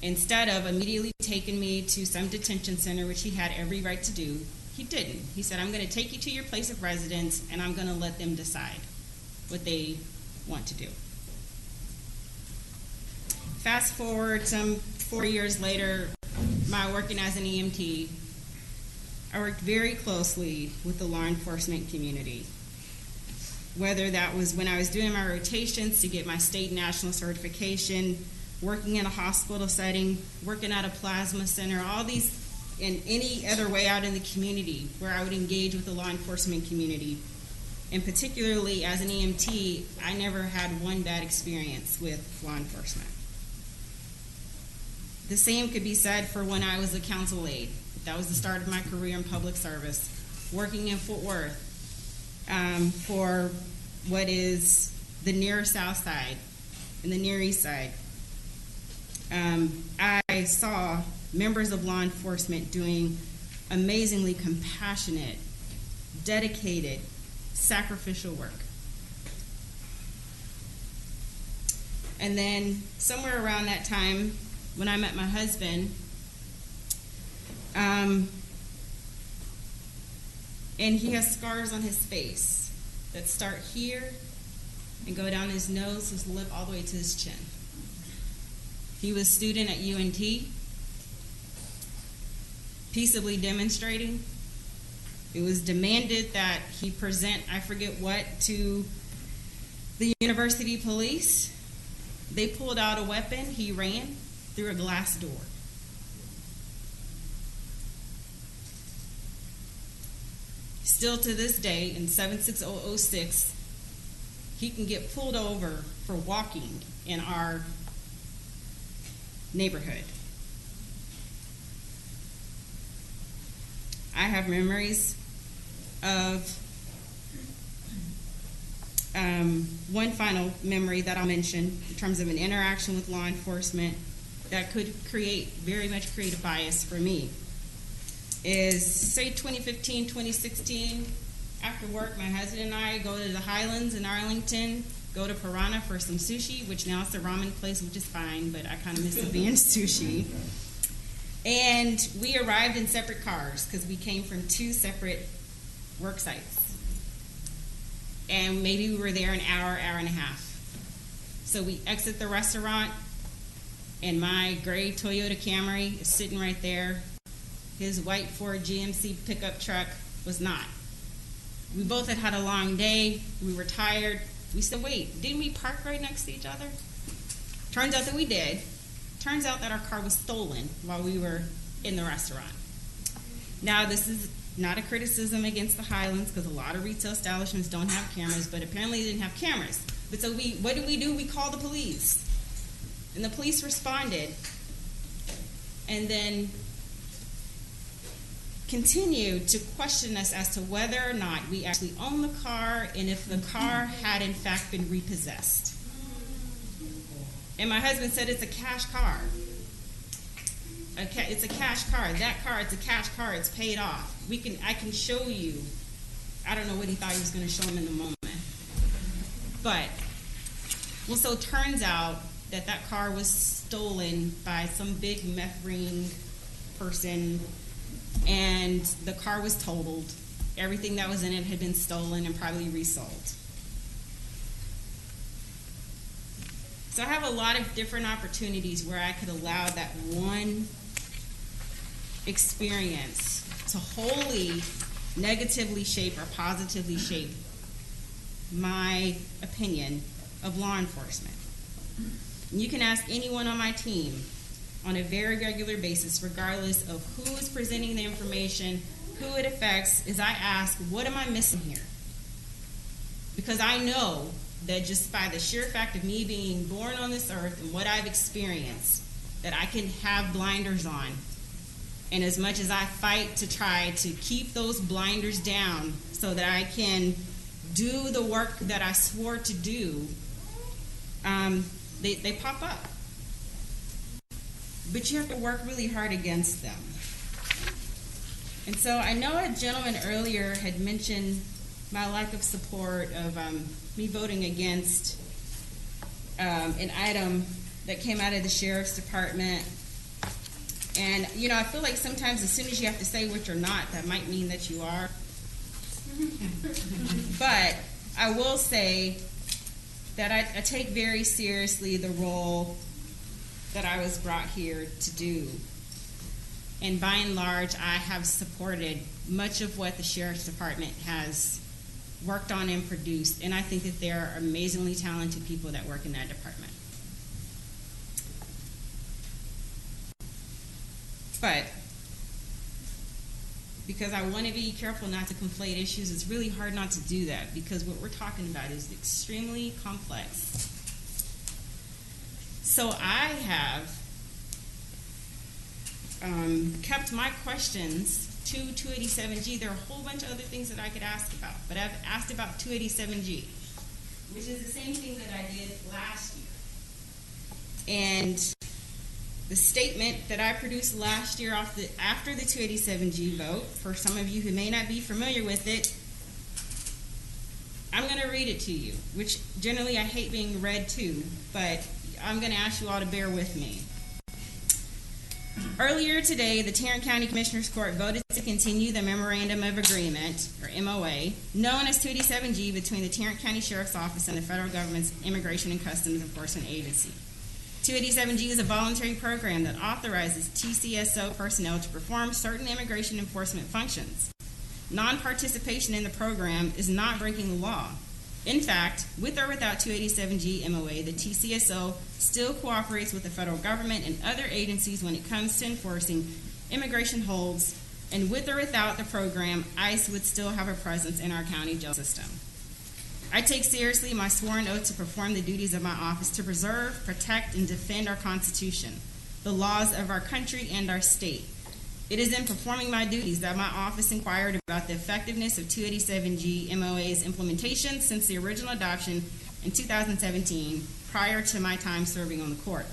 instead of immediately taking me to some detention center, which he had every right to do, he didn't. He said, I'm going to take you to your place of residence, and I'm going to let them decide what they want to do. Fast forward some 4 years later, my working as an EMT, I worked very closely with the law enforcement community. Whether that was when I was doing my rotations to get my state and national certification, working in a hospital setting, working at a plasma center, all these, in any other way out in the community where I would engage with the law enforcement community. And particularly as an EMT, I never had one bad experience with law enforcement. The same could be said for when I was a council aide. That was the start of my career in public service, working in Fort Worth for what is the near South Side and the Near East Side. I saw members of law enforcement doing amazingly compassionate, dedicated, sacrificial work. And then somewhere around that time, when I met my husband, and he has scars on his face that start here and go down his nose, his lip, all the way to his chin. He was a student at UNT, peaceably demonstrating. It was demanded that he present, I forget what, to the university police. They pulled out a weapon, he ran. through a glass door. Still to this day, in 76006, he can get pulled over for walking in our neighborhood. I have memories of one final memory that I'll mention in terms of an interaction with law enforcement that could very much create a bias for me is, say, 2015, 2016, after work, my husband and I go to the Highlands in Arlington, go to Piranha for some sushi, which now it's a ramen place, which is fine, but I kind of miss it being sushi. And we arrived in separate cars because we came from 2 separate work sites. And maybe we were there an hour, hour and a half. So we exit the restaurant, and my gray Toyota Camry is sitting right there. His white Ford GMC pickup truck was not. We both had a long day. We were tired. We said, wait, didn't we park right next to each other? Turns out that we did. Turns out that our car was stolen while we were in the restaurant. Now, this is not a criticism against the Highlands, because a lot of retail establishments don't have cameras, but apparently they didn't have cameras. But so what did we do? We called the police. And the police responded and then continued to question us as to whether or not we actually owned the car and if the car had in fact been repossessed. And my husband said, it's a cash car. It's a cash car. That car, it's a cash car. It's paid off. I can show you. I don't know what he thought he was going to show him in the moment. But, well, so it turns out that car was stolen by some big meth ring person, and the car was totaled. Everything that was in it had been stolen and probably resold. So I have a lot of different opportunities where I could allow that one experience to wholly negatively shape or positively shape my opinion of law enforcement. And you can ask anyone on my team on a very regular basis, regardless of who is presenting the information, who it affects, is I ask, what am I missing here? Because I know that just by the sheer fact of me being born on this earth and what I've experienced, that I can have blinders on. And as much as I fight to try to keep those blinders down so that I can do the work that I swore to do, they pop up. But you have to work really hard against them. And so I know a gentleman earlier had mentioned my lack of support of me voting against an item that came out of the Sheriff's Department. And, you know, I feel like sometimes as soon as you have to say what you're not, that might mean that you are. But I will say that I take very seriously the role that I was brought here to do. And by and large, I have supported much of what the Sheriff's Department has worked on and produced, and I think that there are amazingly talented people that work in that department. But because I want to be careful not to conflate issues, it's really hard not to do that, because what we're talking about is extremely complex. So I have kept my questions to 287G. There are a whole bunch of other things that I could ask about, but I've asked about 287G, which is the same thing that I did last year. And the statement that I produced last year after the 287G vote, for some of you who may not be familiar with it, I'm going to read it to you, which generally I hate being read to, but I'm going to ask you all to bear with me. Earlier today, the Tarrant County Commissioners Court voted to continue the Memorandum of Agreement, or MOA, known as 287G, between the Tarrant County Sheriff's Office and the federal government's Immigration and Customs Enforcement Agency. 287G is a voluntary program that authorizes TCSO personnel to perform certain immigration enforcement functions. Non-participation in the program is not breaking the law. In fact, with or without 287G MOA, the TCSO still cooperates with the federal government and other agencies when it comes to enforcing immigration holds, and with or without the program, ICE would still have a presence in our county jail system. I take seriously my sworn oath to perform the duties of my office to preserve, protect, and defend our Constitution, the laws of our country, and our state. It is in performing my duties that my office inquired about the effectiveness of 287G MOA's implementation since the original adoption in 2017, prior to my time serving on the court.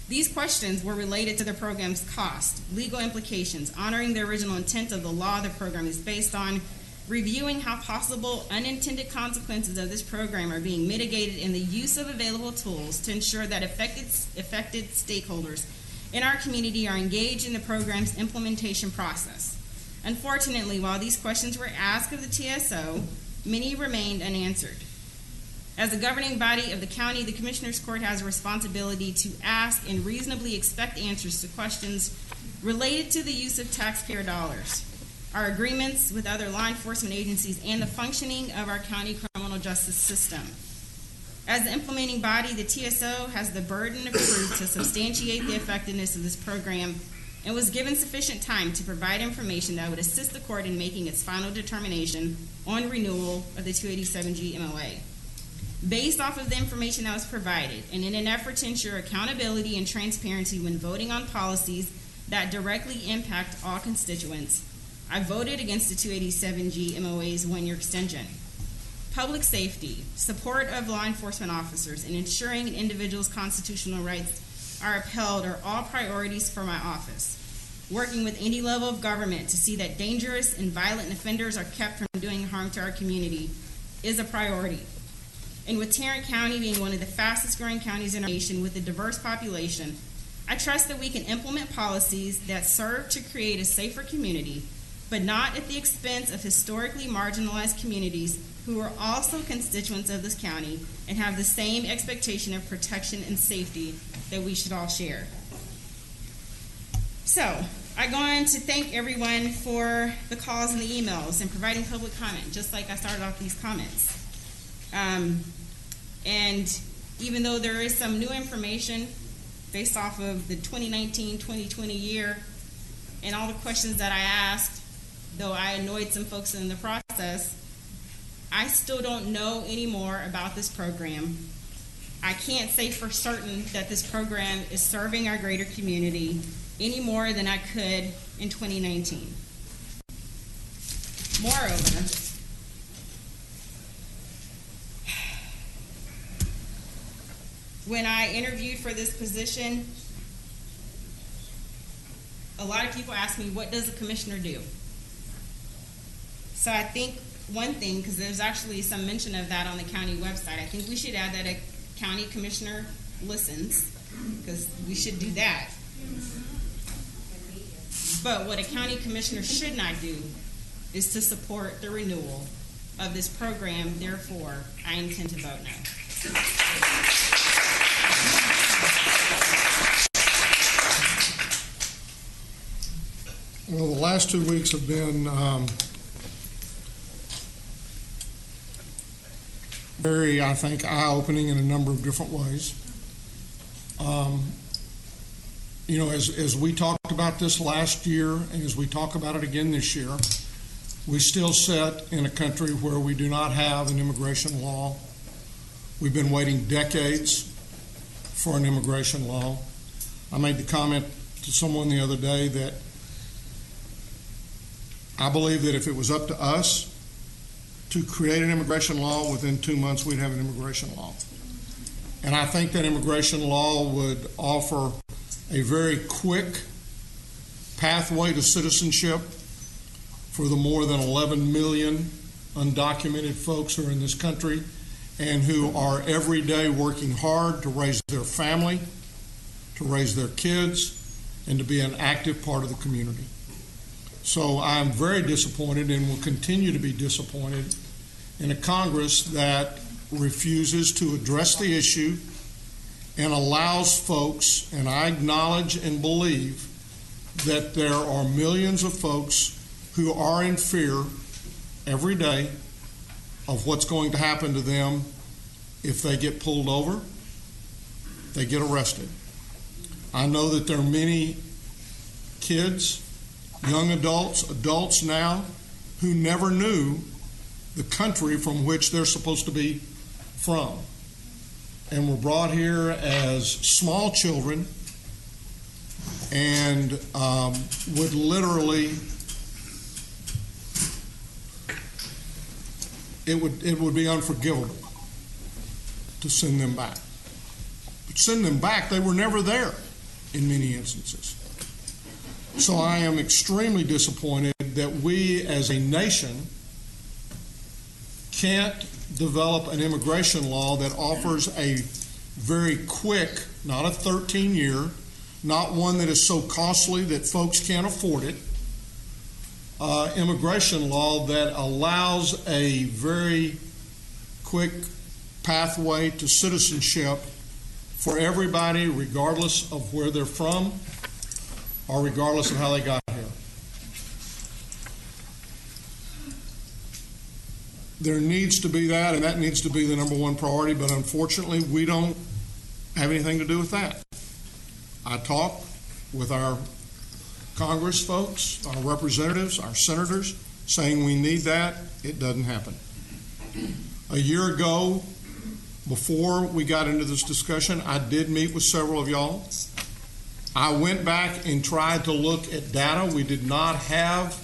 These questions were related to the program's cost, legal implications, honoring the original intent of the law the program is based on, reviewing how possible unintended consequences of this program are being mitigated in the use of available tools to ensure that affected stakeholders in our community are engaged in the program's implementation process. Unfortunately, while these questions were asked of the TSO, many remained unanswered. As a governing body of the county, the Commissioners Court has a responsibility to ask and reasonably expect answers to questions related to the use of taxpayer dollars, our agreements with other law enforcement agencies, and the functioning of our county criminal justice system. As the implementing body, the TSO has the burden of proof to substantiate the effectiveness of this program and was given sufficient time to provide information that would assist the court in making its final determination on renewal of the 287G MOA. Based off of the information that was provided, and in an effort to ensure accountability and transparency when voting on policies that directly impact all constituents, I voted against the 287G MOA's one-year extension. Public safety, support of law enforcement officers, and ensuring an individual's constitutional rights are upheld are all priorities for my office. Working with any level of government to see that dangerous and violent offenders are kept from doing harm to our community is a priority. And with Tarrant County being one of the fastest growing counties in our nation with a diverse population, I trust that we can implement policies that serve to create a safer community, but not at the expense of historically marginalized communities who are also constituents of this county and have the same expectation of protection and safety that we should all share. So, I go on to thank everyone for the calls and the emails and providing public comment, just like I started off these comments. And even though there is some new information based off of the 2019-2020 year and all the questions that I asked, though I annoyed some folks in the process, I still don't know any more about this program. I can't say for certain that this program is serving our greater community any more than I could in 2019. Moreover, when I interviewed for this position, a lot of people ask me, what does a commissioner do? So I think one thing, because there's actually some mention of that on the county website, I think we should add that a county commissioner listens, because we should do that. But what a county commissioner should not do is to support the renewal of this program. Therefore, I intend to vote no. Well, the last 2 weeks have been very, I think, eye-opening in a number of different ways. You know, as we talked about this last year and as we talk about it again this year, we still sit in a country where we do not have an immigration law. We've been waiting decades for an immigration law. I made the comment to someone the other day that I believe that if it was up to us to create an immigration law, within 2 months we'd have an immigration law. And I think that immigration law would offer a very quick pathway to citizenship for the more than 11 million undocumented folks who are in this country and who are every day working hard to raise their family, to raise their kids, and to be an active part of the community. So I'm very disappointed and will continue to be disappointed in a Congress that refuses to address the issue and allows folks, and I acknowledge and believe that there are millions of folks who are in fear every day of what's going to happen to them if they get pulled over, they get arrested. I know that there are many kids, young adults, adults now, who never knew the country from which they're supposed to be from, and were brought here as small children and would literally, it would be unforgivable to send them back. But send them back, they were never there in many instances. So I am extremely disappointed that we as a nation can't develop an immigration law that offers a very quick, not a 13-year, not one that is so costly that folks can't afford it, immigration law that allows a very quick pathway to citizenship for everybody, regardless of where they're from or regardless of how they got here. There needs to be that, and that needs to be the number one priority, but unfortunately, we don't have anything to do with that. I talk with our Congress folks, our representatives, our senators, saying we need that. It doesn't happen. A year ago, before we got into this discussion, I did meet with several of y'all. I went back and tried to look at data. We did not have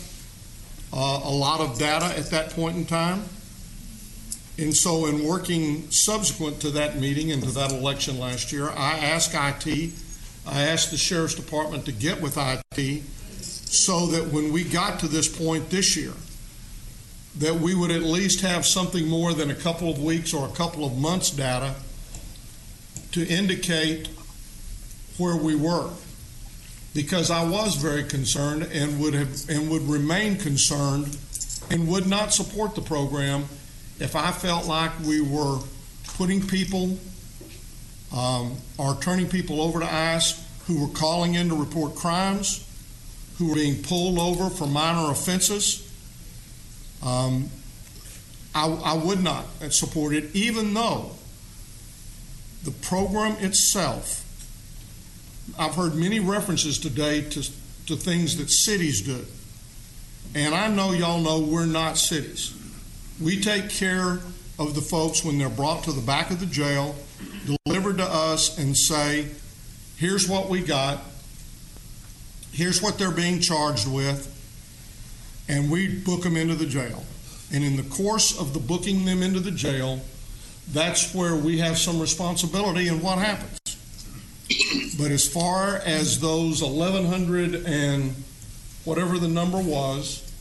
a lot of data at that point in time. And so in working subsequent to that meeting and to that election last year, I asked IT, I asked the Sheriff's Department to get with IT so that when we got to this point this year, that we would at least have something more than a couple of weeks or a couple of months data to indicate where we were. Because I was very concerned and would remain concerned and would not support the program if I felt like we were putting people or turning people over to ICE who were calling in to report crimes, who were being pulled over for minor offenses. I would not support it, even though the program itself, I've heard many references today to things that cities do. And I know y'all know we're not cities. We take care of the folks when they're brought to the back of the jail, delivered to us, and say, here's what we got, here's what they're being charged with, and we book them into the jail. And in the course of the booking them into the jail, that's where we have some responsibility in what happens. But as far as those 1,100 and whatever the number was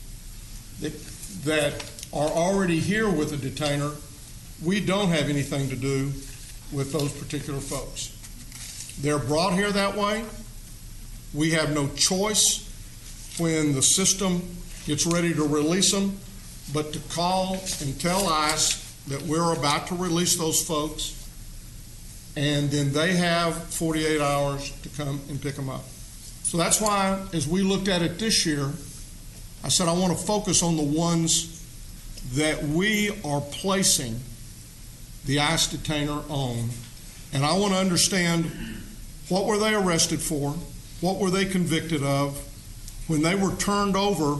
that are already here with a detainer, we don't have anything to do with those particular folks. They're brought here that way. We have no choice when the system gets ready to release them but to call and tell ICE that we're about to release those folks, and then they have 48 hours to come and pick them up. So that's why, as we looked at it this year, I said I want to focus on the ones that we are placing the ICE detainer on, and I want to understand what were they arrested for, what were they convicted of, when they were turned over,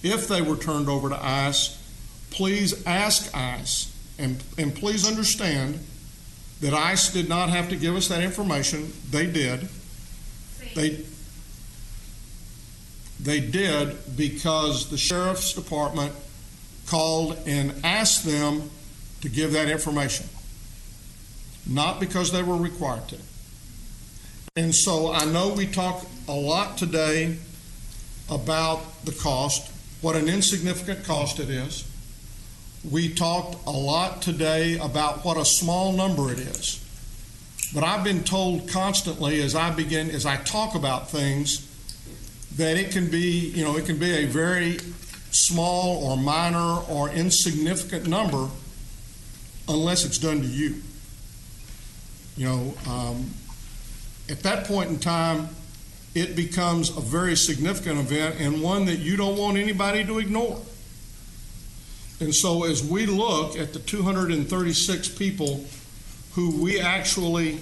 if they were turned over to ICE, please ask ICE, and please understand that ICE did not have to give us that information. They did. They did because the Sheriff's Department called and asked them to give that information, not because they were required to. And so I know we talk a lot today about the cost, what an insignificant cost it is. We talked a lot today about what a small number it is. But I've been told constantly as I talk about things that it can be, it can be a very small or minor or insignificant number unless it's done to you. At that point in time, it becomes a very significant event and one that you don't want anybody to ignore. And so as we look at the 236 people who we actually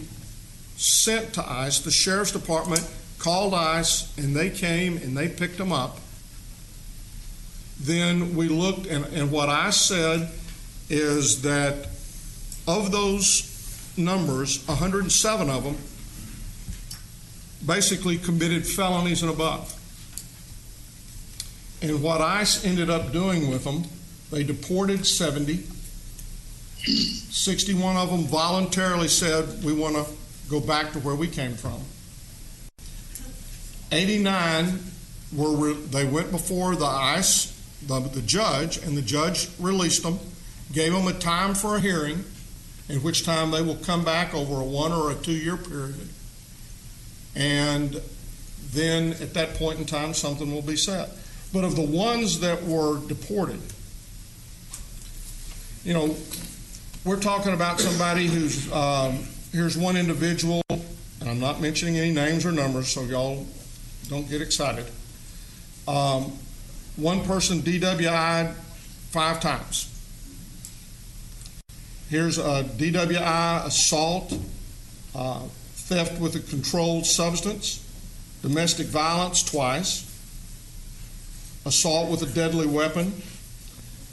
sent to ICE, the Sheriff's Department called ICE and they came and they picked them up. Then we looked, and what I said is that of those numbers, 107 of them basically committed felonies and above. And what ICE ended up doing with them, they deported 70. 61 of them voluntarily said, we want to go back to where we came from. 89 they went before the ICE, the judge, and the judge released them, gave them a time for a hearing, in which time they will come back over a 1 or a 2 year period. And then at that point in time, something will be said. But of the ones that were deported, you know, we're talking about somebody who's, here's one individual, and I'm not mentioning any names or numbers, so y'all don't get excited. One person DWI'd 5 times. Here's a DWI assault, theft with a controlled substance, domestic violence twice, assault with a deadly weapon.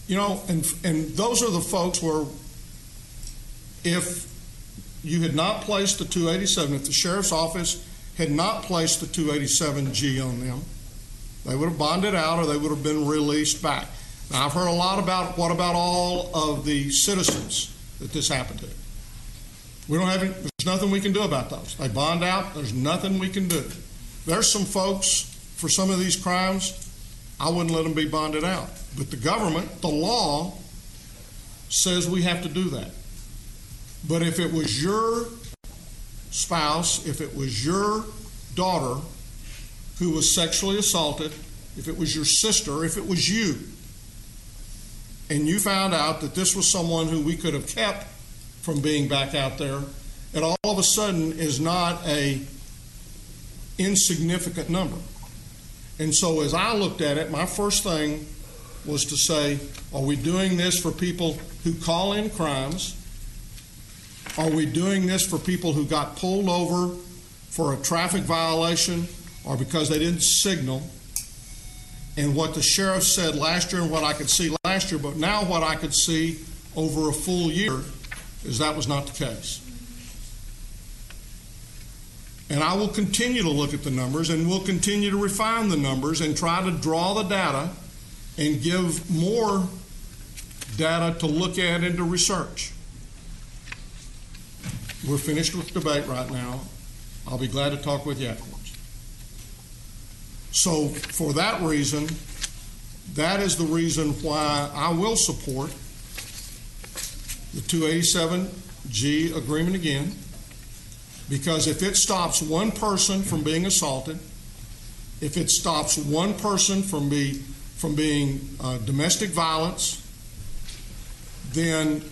You know, and those are the folks where if you had not placed the 287, if the sheriff's office had not placed the 287G on them, they would have bonded out or they would have been released back. Now, I've heard a lot about what about all of the citizens that this happened to. We don't have any, there's nothing we can do about those. They bond out, there's nothing we can do. There's some folks, for some of these crimes, I wouldn't let them be bonded out. But the government, the law, says we have to do that. But if it was your spouse, if it was your daughter who was sexually assaulted, if it was your sister, if it was you, and you found out that this was someone who we could have kept from being back out there, it all of a sudden is not a insignificant number. And so as I looked at it, my first thing was to say, are we doing this for people who call in crimes? Are we doing this for people who got pulled over for a traffic violation or because they didn't signal? And what the sheriff said last year and what I could see last year, but now what I could see over a full year is that was not the case. And I will continue to look at the numbers and we'll continue to refine the numbers and try to draw the data and give more data to look at and to research. We're finished with debate right now. I'll be glad to talk with you afterwards. So for that reason, that is the reason why I will support the 287G agreement again, because if it stops one person from being assaulted, if it stops one person from being domestic violence, then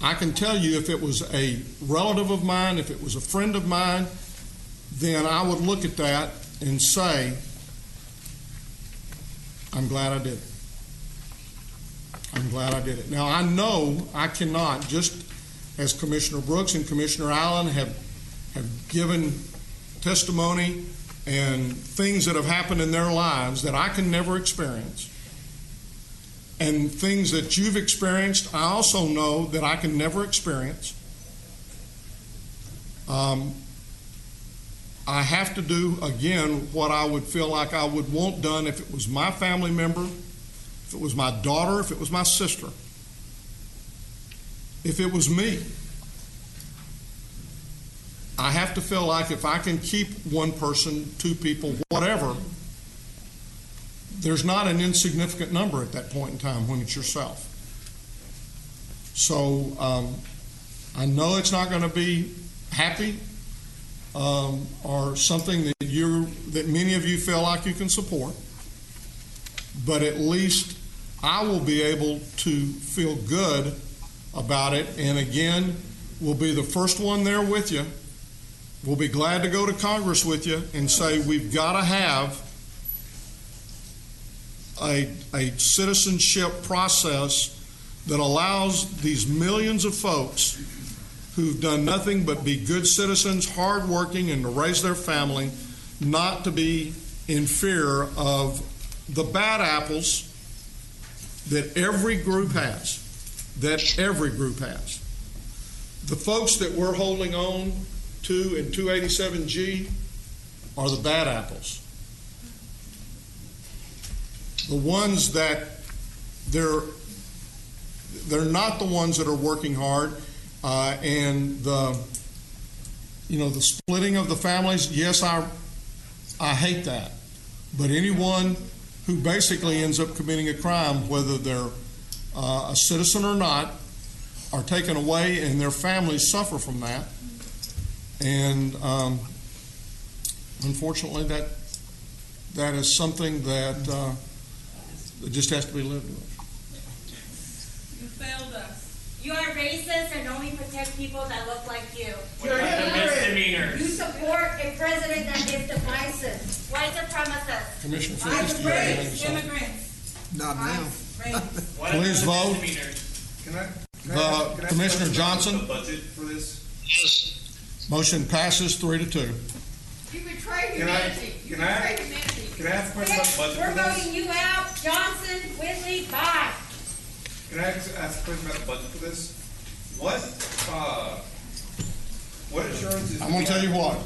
I can tell you if it was a relative of mine, if it was a friend of mine, then I would look at that and say, I'm glad I did it. I'm glad I did it. Now, I know I cannot, just as Commissioner Brooks and Commissioner Allen have given testimony and things that have happened in their lives that I can never experience, and things that you've experienced, I also know that I can never experience. I have to do, again, what I would feel like I would want done if it was my family member, if it was my daughter, if it was my sister, if it was me. I have to feel like if I can keep one person, 2 people, whatever, there's not an insignificant number at that point in time when it's yourself. So I know it's not going to be happy or something that many of you feel like you can support, but at least I will be able to feel good about it. And again, we'll be the first one there with you. We'll be glad to go to Congress with you and say we've got to have a citizenship process that allows these millions of folks who've done nothing but be good citizens, hardworking, and to raise their family, not to be in fear of the bad apples that every group has. The folks that we're holding on to in 287G are the bad apples. The ones that they're not the ones that are working hard, and the splitting of the families. Yes, I hate that, but anyone who basically ends up committing a crime, whether they're a citizen or not, are taken away, and their families suffer from that. And unfortunately, that is something that just has to be lived with. You failed us. You are racist and only protect people that look like you. You're misdemeanors. You support a president that is divisive. White supremacists. Commissioner Fields, do you have anything to say? Immigrants. Not now. Please vote. Commissioner Johnson. The budget for this? Yes. Motion passes 3-2. You betray humanity. Can I ask a question about the budget We're for this? voting you out. Johnson, Whitley, bye. Can I ask a question about the budget for this? What assurances? I'm going to tell you what.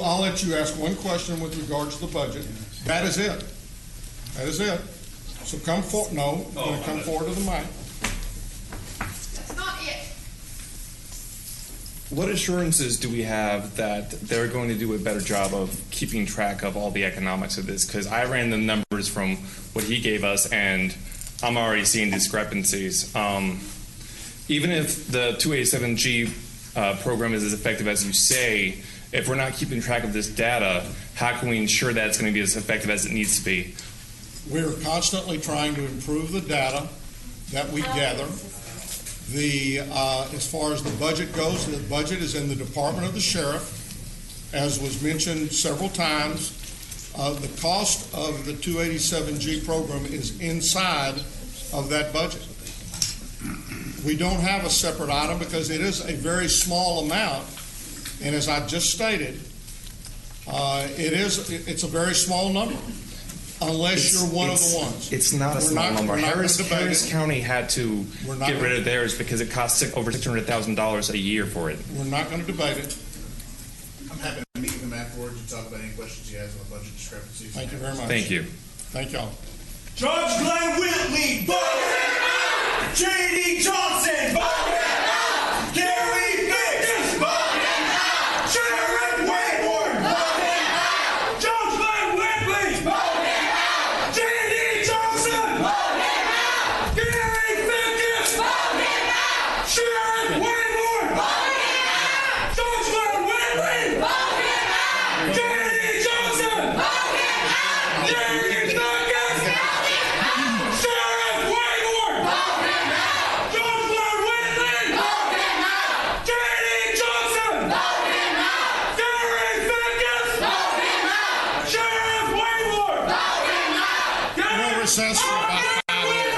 I'll let you ask one question with regards to the budget. That is it. That is it. So come forward. No, you're going to come forward to the mic. That's not it. What assurances do we have that they're going to do a better job of keeping track of all the economics of this? Because I ran the numbers from what he gave us, and I'm already seeing discrepancies. Even if the 287G program is as effective as you say, if we're not keeping track of this data, how can we ensure that it's going to be as effective as it needs to be? We're constantly trying to improve the data that we gather. As far as the budget goes, the budget is in the Department of the Sheriff. As was mentioned several times, the cost of the 287G program is inside of that budget. We don't have a separate item because it is a very small amount, and as I just stated, it's a very small number. Unless you're one of the ones. It's not a small number. Harris County had to get rid of theirs because it costs over $600,000 a year for it. We're not going to debate it. I'm happy to meet with him afterwards and talk about any questions he has on the budget discrepancies. Thank you very much. Thank you. Thank y'all. Judge Glenn Whitley, vote J.D. Johnson, vote Gary Fix, vote Sheriff Wayborn, vote Judge Glenn Whitley, vote J.D. Johnson, vote Gary Fix, vote Sheriff Wayborn, vote Judge Glenn Whitley, vote J.D. Johnson, vote Gary Fix, Sheriff Wayborn, Judge Glenn Whitley, J.D. Johnson, Gary Fix, Sheriff Wayborn, No recess for about 5 minutes.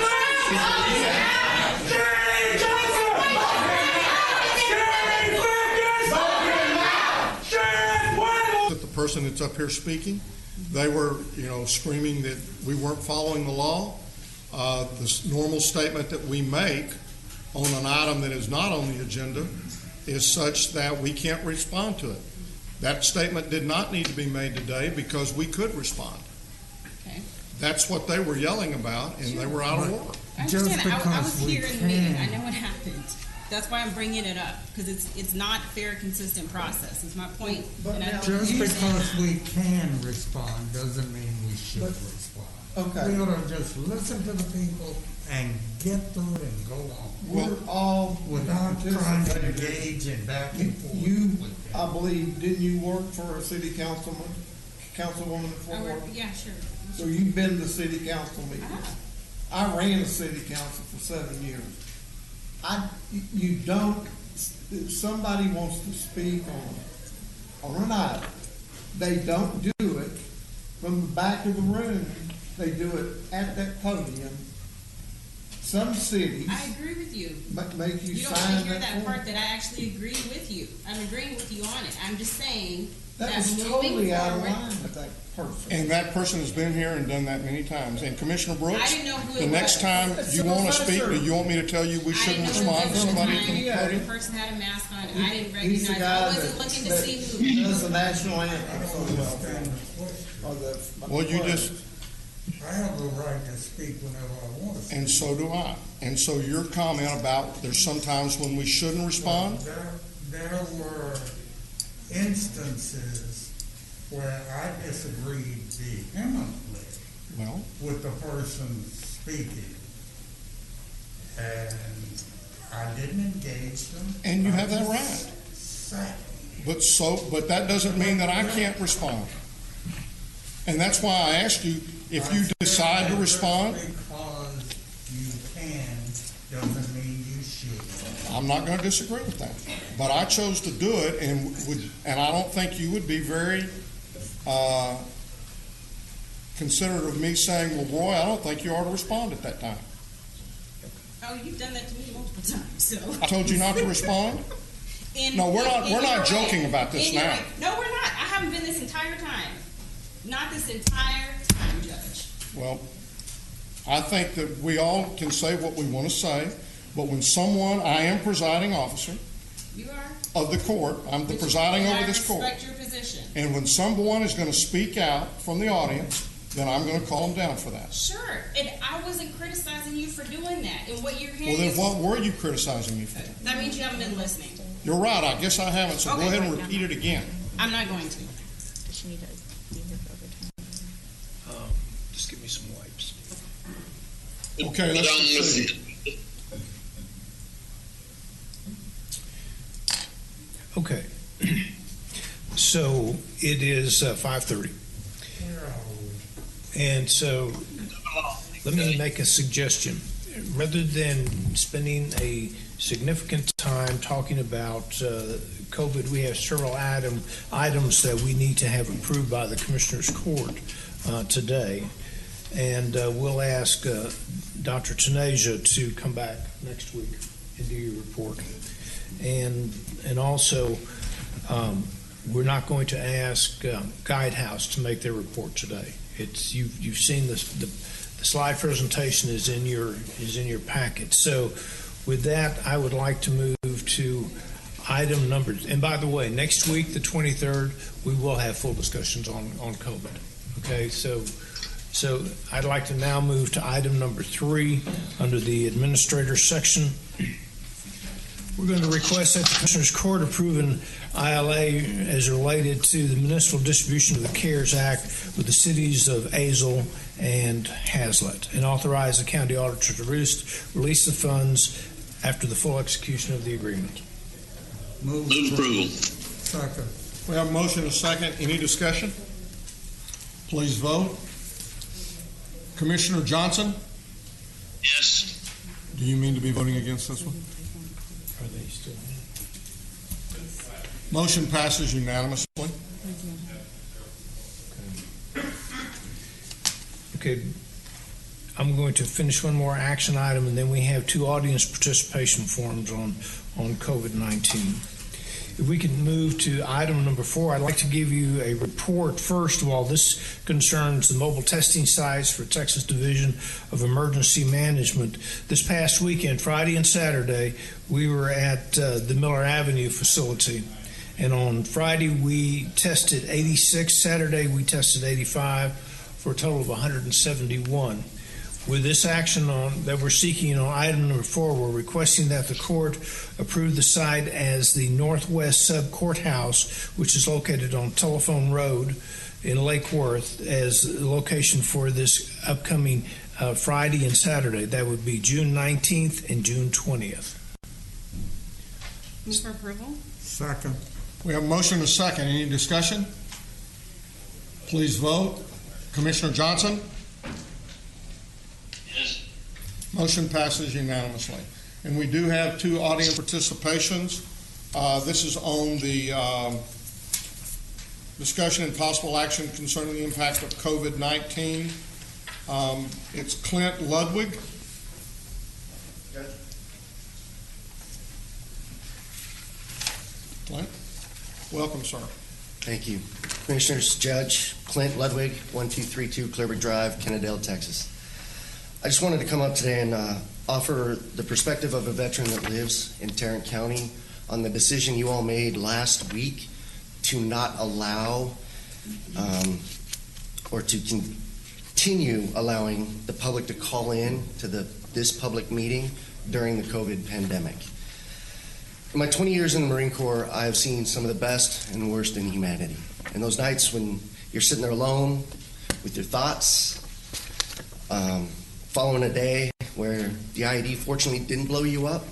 That the person that's up here speaking, they were, screaming that we weren't following the law. This normal statement that we make on an item that is not on the agenda is such that we can't respond to it. That statement did not need to be made today because we could respond. Okay. That's what they were yelling about, and they were out of order. I understand. I was here in the meeting. I know what happened. That's why I'm bringing it up, because it's not a fair, consistent process. Is my point. And I don't Just understand. because we can respond doesn't mean we should respond. Okay. We ought to just listen to the people and get through it and go on. We're all without trying to engage in back and forth. You, I believe, didn't you work for a city councilwoman before? Yeah, sure. So you've been to city council meetings. I ran a city council for 7 years. If somebody wants to speak on an item, they don't do it from the back of the room. They do it at that podium some cities I agree with you. make you You don't sign want to hear that that form. part that I actually agree with you. I'm agreeing with you on it. I'm just saying That that was moving totally out of forward, line with that person. And that person has been here and done that many times. And Commissioner Brooks, I didn't know who the it next was. time It's you the want to speak, professor. do you want me to tell you we I shouldn't didn't know respond to who it was somebody at from the the time. podium? The person had a mask on. I didn't He's the recognize. guy I wasn't that- looking to that see who. does the national anthem so well. Or the- Well, you just, I have the right to speak whenever I want to speak. and so do I. And so your comment about there's sometimes when we shouldn't respond, There were instances where I disagreed vehemently well, with the person speaking. And I didn't engage them. and you I have that just right. sat. But that doesn't mean that I can't respond. And that's why I asked you, if you decide to respond, Because you can, doesn't mean you should. I'm not going to disagree with that. But I chose to do it, and I don't think you would be very considerate of me saying, well, Roy, I don't think you ought to respond at that time. Oh, you've done that to me multiple times. So I told you not to respond? No, we're not joking about this now. No, we're not. I haven't been this entire time. Not this entire time, Judge. Well, I think that we all can say what we want to say, but when I am presiding officer You are. of the court, I'm the presiding over this court. I respect your position. And when someone is going to speak out from the audience, then I'm going to call them down for that. Sure. And I wasn't criticizing you for doing that. And what you're Well, hearing then is, what were you criticizing me for? that means you haven't been listening. You're right, I guess I haven't, so go Okay. ahead and repeat it again. I'm not going to. Does she need to be here for overtime? Just give me some wipes. Okay, let's proceed. Okay. So it is 5:30. And so let me make a suggestion. Rather than spending a significant time talking about COVID, we have several items that we need to have approved by the Commissioners Court today. And we'll ask Dr. Tanasia to come back next week and do your report. And also, we're not going to ask Guidehouse to make their report today. You've seen the slide presentation is in your packet. So with that, I would like to move to item number. And by the way, next week, the 23rd, we will have full discussions on COVID. Okay, so I'd like to now move to item number 3 under the Administrator section. We're going to request that the Commissioners Court approve an ILA as related to the municipal distribution of the CARES Act with the cities of Azle and Hazlet, and authorize the county auditor to release the funds after the full execution of the agreement. Move approval. Second. We have a motion and a second. Any discussion? Please vote. Commissioner Johnson, Yes. do you mean to be voting against this one? Are they still in? Motion passes unanimously. Okay, I'm going to finish one more action item, and then we have 2 audience participation forms on COVID-19. If we can move to item number 4, I'd like to give you a report. First of all, this concerns the mobile testing sites for Texas Division of Emergency Management. This past weekend, Friday and Saturday, we were at the Miller Avenue facility. And on Friday, we tested 86. Saturday, we tested 85 for a total of 171. With this action that we're seeking on item number 4, we're requesting that the court approve the site as the Northwest Sub Courthouse, which is located on Telephone Road in Lake Worth, as the location for this upcoming Friday and Saturday. That would be June 19th and June 20th. Move for approval? Second. We have a motion and a second. Any discussion? Please vote. Commissioner Johnson? Yes. Motion passes unanimously. And we do have 2 audience participations. This is on the discussion and possible action concerning the impact of COVID-19. It's Clint Ludwig. Clint? Welcome, sir. Thank you. Commissioners, Judge Clint Ludwig, 1232 Clearbrook Drive, Kennedale, Texas. I just wanted to come up today and offer the perspective of a veteran that lives in Tarrant County on the decision you all made last week to not allow or to continue allowing the public to call in to this public meeting during the COVID pandemic. In my 20 years in the Marine Corps, I have seen some of the best and worst in humanity. And those nights when you're sitting there alone with your thoughts, following a day where the IED fortunately didn't blow you up,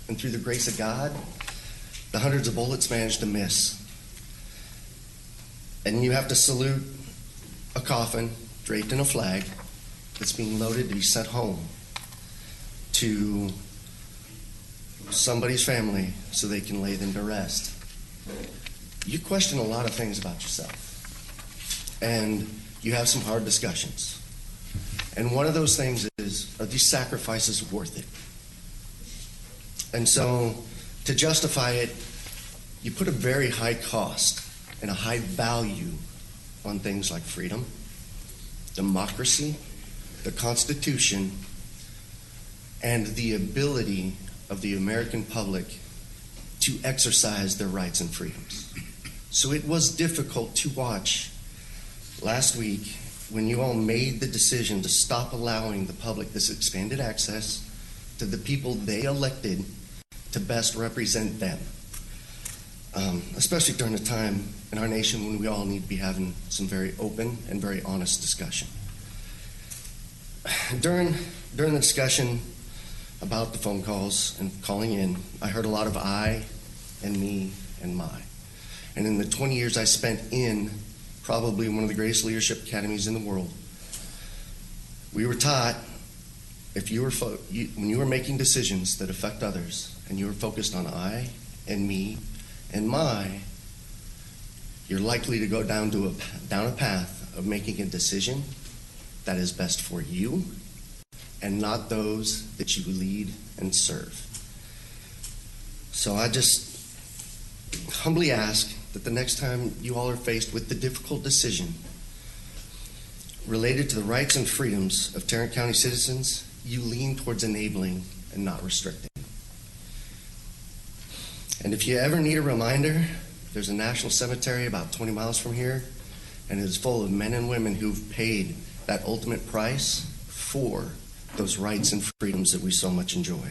and through the grace of God, the hundreds of bullets managed to miss. And you have to salute a coffin draped in a flag that's being loaded to be sent home to somebody's family so they can lay them to rest. You question a lot of things about yourself, and you have some hard discussions. And one of those things is, are these sacrifices worth it? And so, to justify it, you put a very high cost and a high value on things like freedom, democracy, the Constitution, and the ability of the American public to exercise their rights and freedoms. So it was difficult to watch last week when you all made the decision to stop allowing the public this expanded access to the people they elected to best represent them, especially during a time in our nation when we all need to be having some very open and very honest discussion. During the discussion about the phone calls and calling in, I heard a lot of I and me and my. And in the 20 years I spent in probably one of the greatest leadership academies in the world, we were taught if you were when you were making decisions that affect others and you were focused on I and me and my, you're likely to go down a path of making a decision that is best for you and not those that you lead and serve. So I just humbly ask that the next time you all are faced with the difficult decision related to the rights and freedoms of Tarrant County citizens, you lean towards enabling and not restricting. And if you ever need a reminder, there's a national cemetery about 20 miles from here, and it is full of men and women who've paid that ultimate price for those rights and freedoms that we so much enjoy.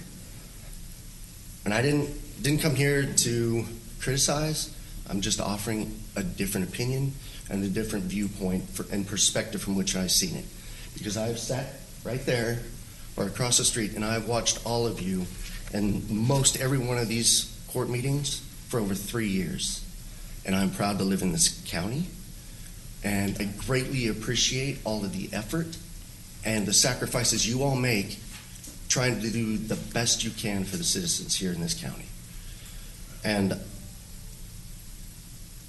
And I didn't come here to criticize. I'm just offering a different opinion and a different viewpoint and perspective from which I've seen it. Because I've sat right there or across the street and I've watched all of you and most every one of these court meetings for over 3 years. And I'm proud to live in this county. And I greatly appreciate all of the effort and the sacrifices you all make trying to do the best you can for the citizens here in this county. And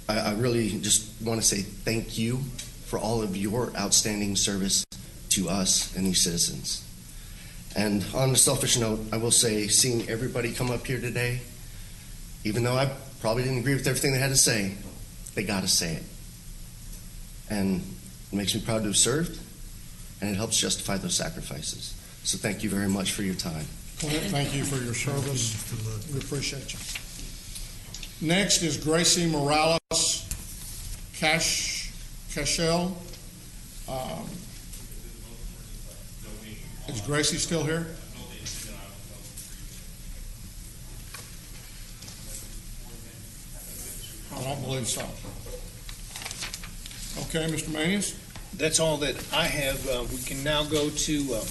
I really just want to say thank you for all of your outstanding service to us and these citizens. And on a selfish note, I will say, seeing everybody come up here today, even though I probably didn't agree with everything they had to say, they got to say it. And it makes me proud to have served, and it helps justify those sacrifices. So thank you very much for your time. Clint, thank you for your service. We appreciate you. Next is Gracie Morales Cashel. Is Gracie still here? I don't believe so. Okay, Mr. Manius? That's all that I have. We can now go to, I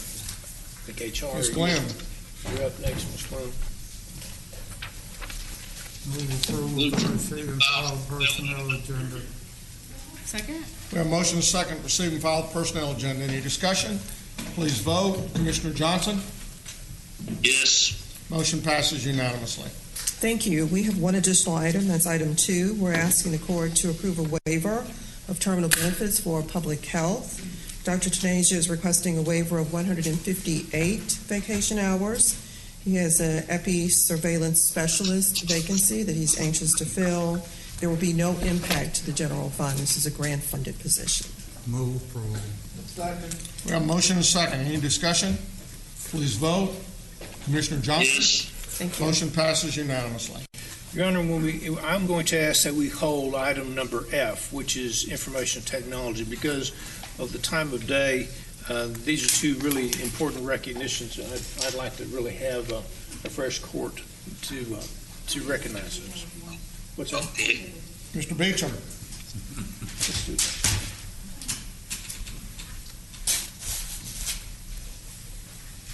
think HR. Ms. Glenn. You're up next, Ms. Glenn. Personnel agenda. Second? We have a motion and a second to receive and file the personnel agenda. Any discussion? Please vote. Commissioner Johnson? Yes. Motion passes unanimously. Thank you. We have one additional item. That's item 2. We're asking the court to approve a waiver of terminal benefits for public health. Dr. Tanasia is requesting a waiver of 158 vacation hours. He has an epi surveillance specialist vacancy that he's anxious to fill. There will be no impact to the general fund. This is a grant-funded position. Move approval. We have a motion and a second. Any discussion? Please vote. Commissioner Johnson? Yes. Thank you. Motion passes unanimously. Your Honor, I'm going to ask that we hold item number F, which is information technology, because of the time of day. These are two really important recognitions. I'd like to really have a fresh court to recognize those. What's that? Okay. Mr. Beecham? Let's do that.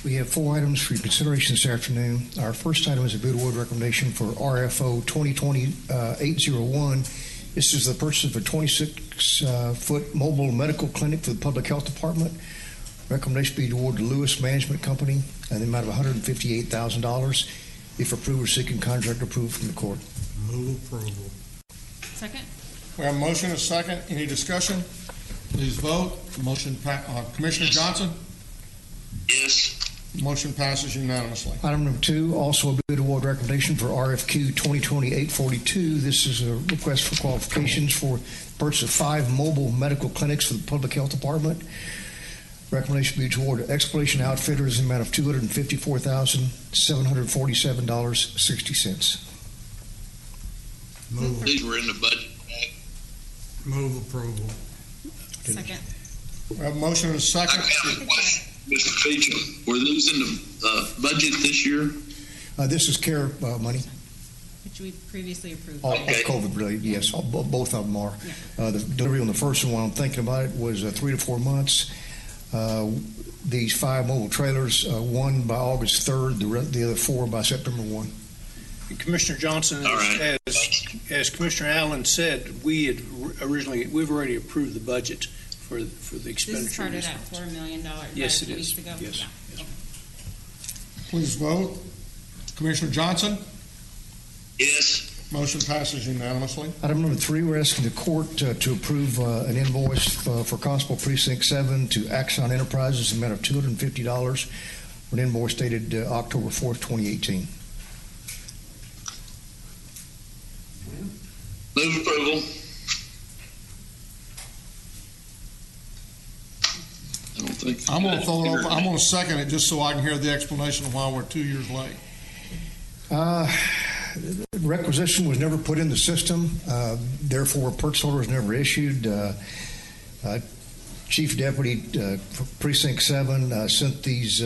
We have 4 items for your consideration this afternoon. Our first item is a bid award recommendation for RFO 2020-801. This is the purchase of a 26-foot mobile medical clinic for the Public Health Department. Recommendation be to award to Lewis Management Company in the amount of $158,000. If approved, we're seeking contract approval from the court. Move approval. Second? We have a motion and a second. Any discussion? Please vote. Commissioner Johnson? Yes. Motion passes unanimously. Item number 2, also a bid award recommendation for RFQ 2020-842. This is a request for qualifications for purchase of 5 mobile medical clinics for the Public Health Department. Recommendation be to award Exploration Outfitters in the amount of $254,747.60. Move. These were in the budget. Move approval. Second. We have a motion and a second. I have a question, Mr. Beecham. Were these in the budget this year? This is CARE money. Which we previously approved. All COVID related, yes. Both of them are. The delivery on the first one, I'm thinking about it, was 3 to 4 months. These 5 mobile trailers, one by August 3rd, the other 4 by September 1. Commissioner Johnson, as Commissioner Allen said, we've already approved the budget for the expenditure. This started at $4 million. Yes, it 2 is. weeks ago. Yes. Yeah. Please vote. Commissioner Johnson? Yes. Motion passes unanimously. Item number 3, we're asking the court to approve an invoice for Constable Precinct 7 to Axon Enterprises in the amount of $250 for an invoice dated October 4th, 2018. Move approval. I don't think. I'm going to throw it over. I'm going to second it just so I can hear the explanation of why we're 2 years late. The requisition was never put in the system, therefore a purchase order was never issued. Chief Deputy for Precinct 7 sent these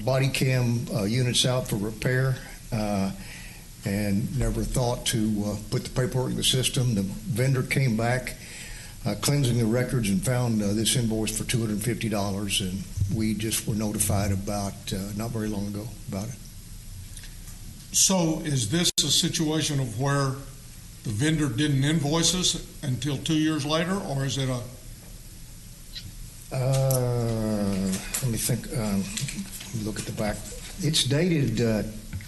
body cam units out for repair and never thought to put the paperwork in the system. The vendor came back cleansing the records and found this invoice for $250, and we just were notified about not very long ago about it. So is this a situation of where the vendor didn't invoice us until 2 years later, or is it a? Let me think. Let me look at the back. It's dated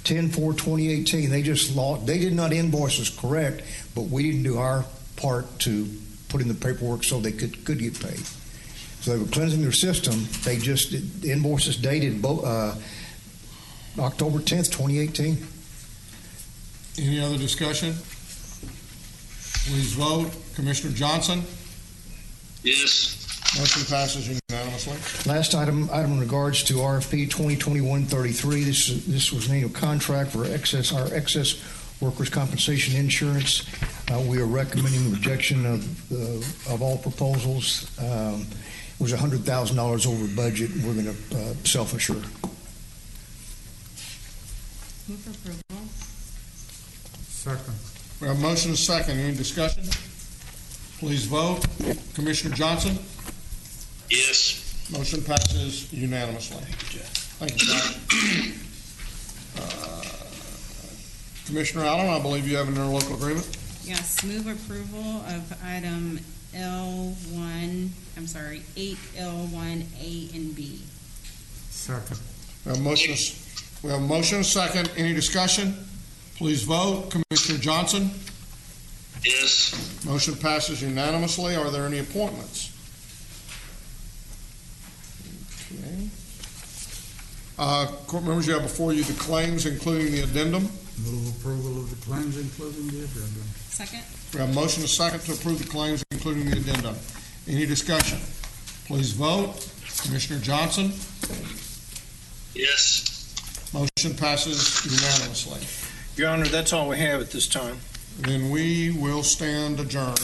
10/4/2018. They did not invoice us correct, but we didn't do our part to put in the paperwork so they could get paid. So they were cleansing their system. The invoices dated October 10th, 2018. Any other discussion? Please vote. Commissioner Johnson? Yes. Motion passes unanimously. Last item in regards to RFP 2020-133. This was an annual contract for our excess workers' compensation insurance. We are recommending rejection of all proposals. It was $100,000 over budget. We're going to self-insure. Move for approval. Second. We have a motion and a second. Any discussion? Please vote. Commissioner Johnson? Yes. Motion passes unanimously. Thank you, Jack. Commissioner Allen, I believe you have an interlocal agreement. Yes, move approval of item 8L1A and B. Second. We have a motion and a second. Any discussion? Please vote. Commissioner Johnson? Yes. Motion passes unanimously. Are there any appointments? Okay. Court members, you have before you the claims, including the addendum. Move approval of the claims, including the addendum. Second. We have a motion and a second to approve the claims, including the addendum. Any discussion? Please vote. Commissioner Johnson? Yes. Motion passes unanimously. Your Honor, that's all we have at this time. Then we will stand adjourned.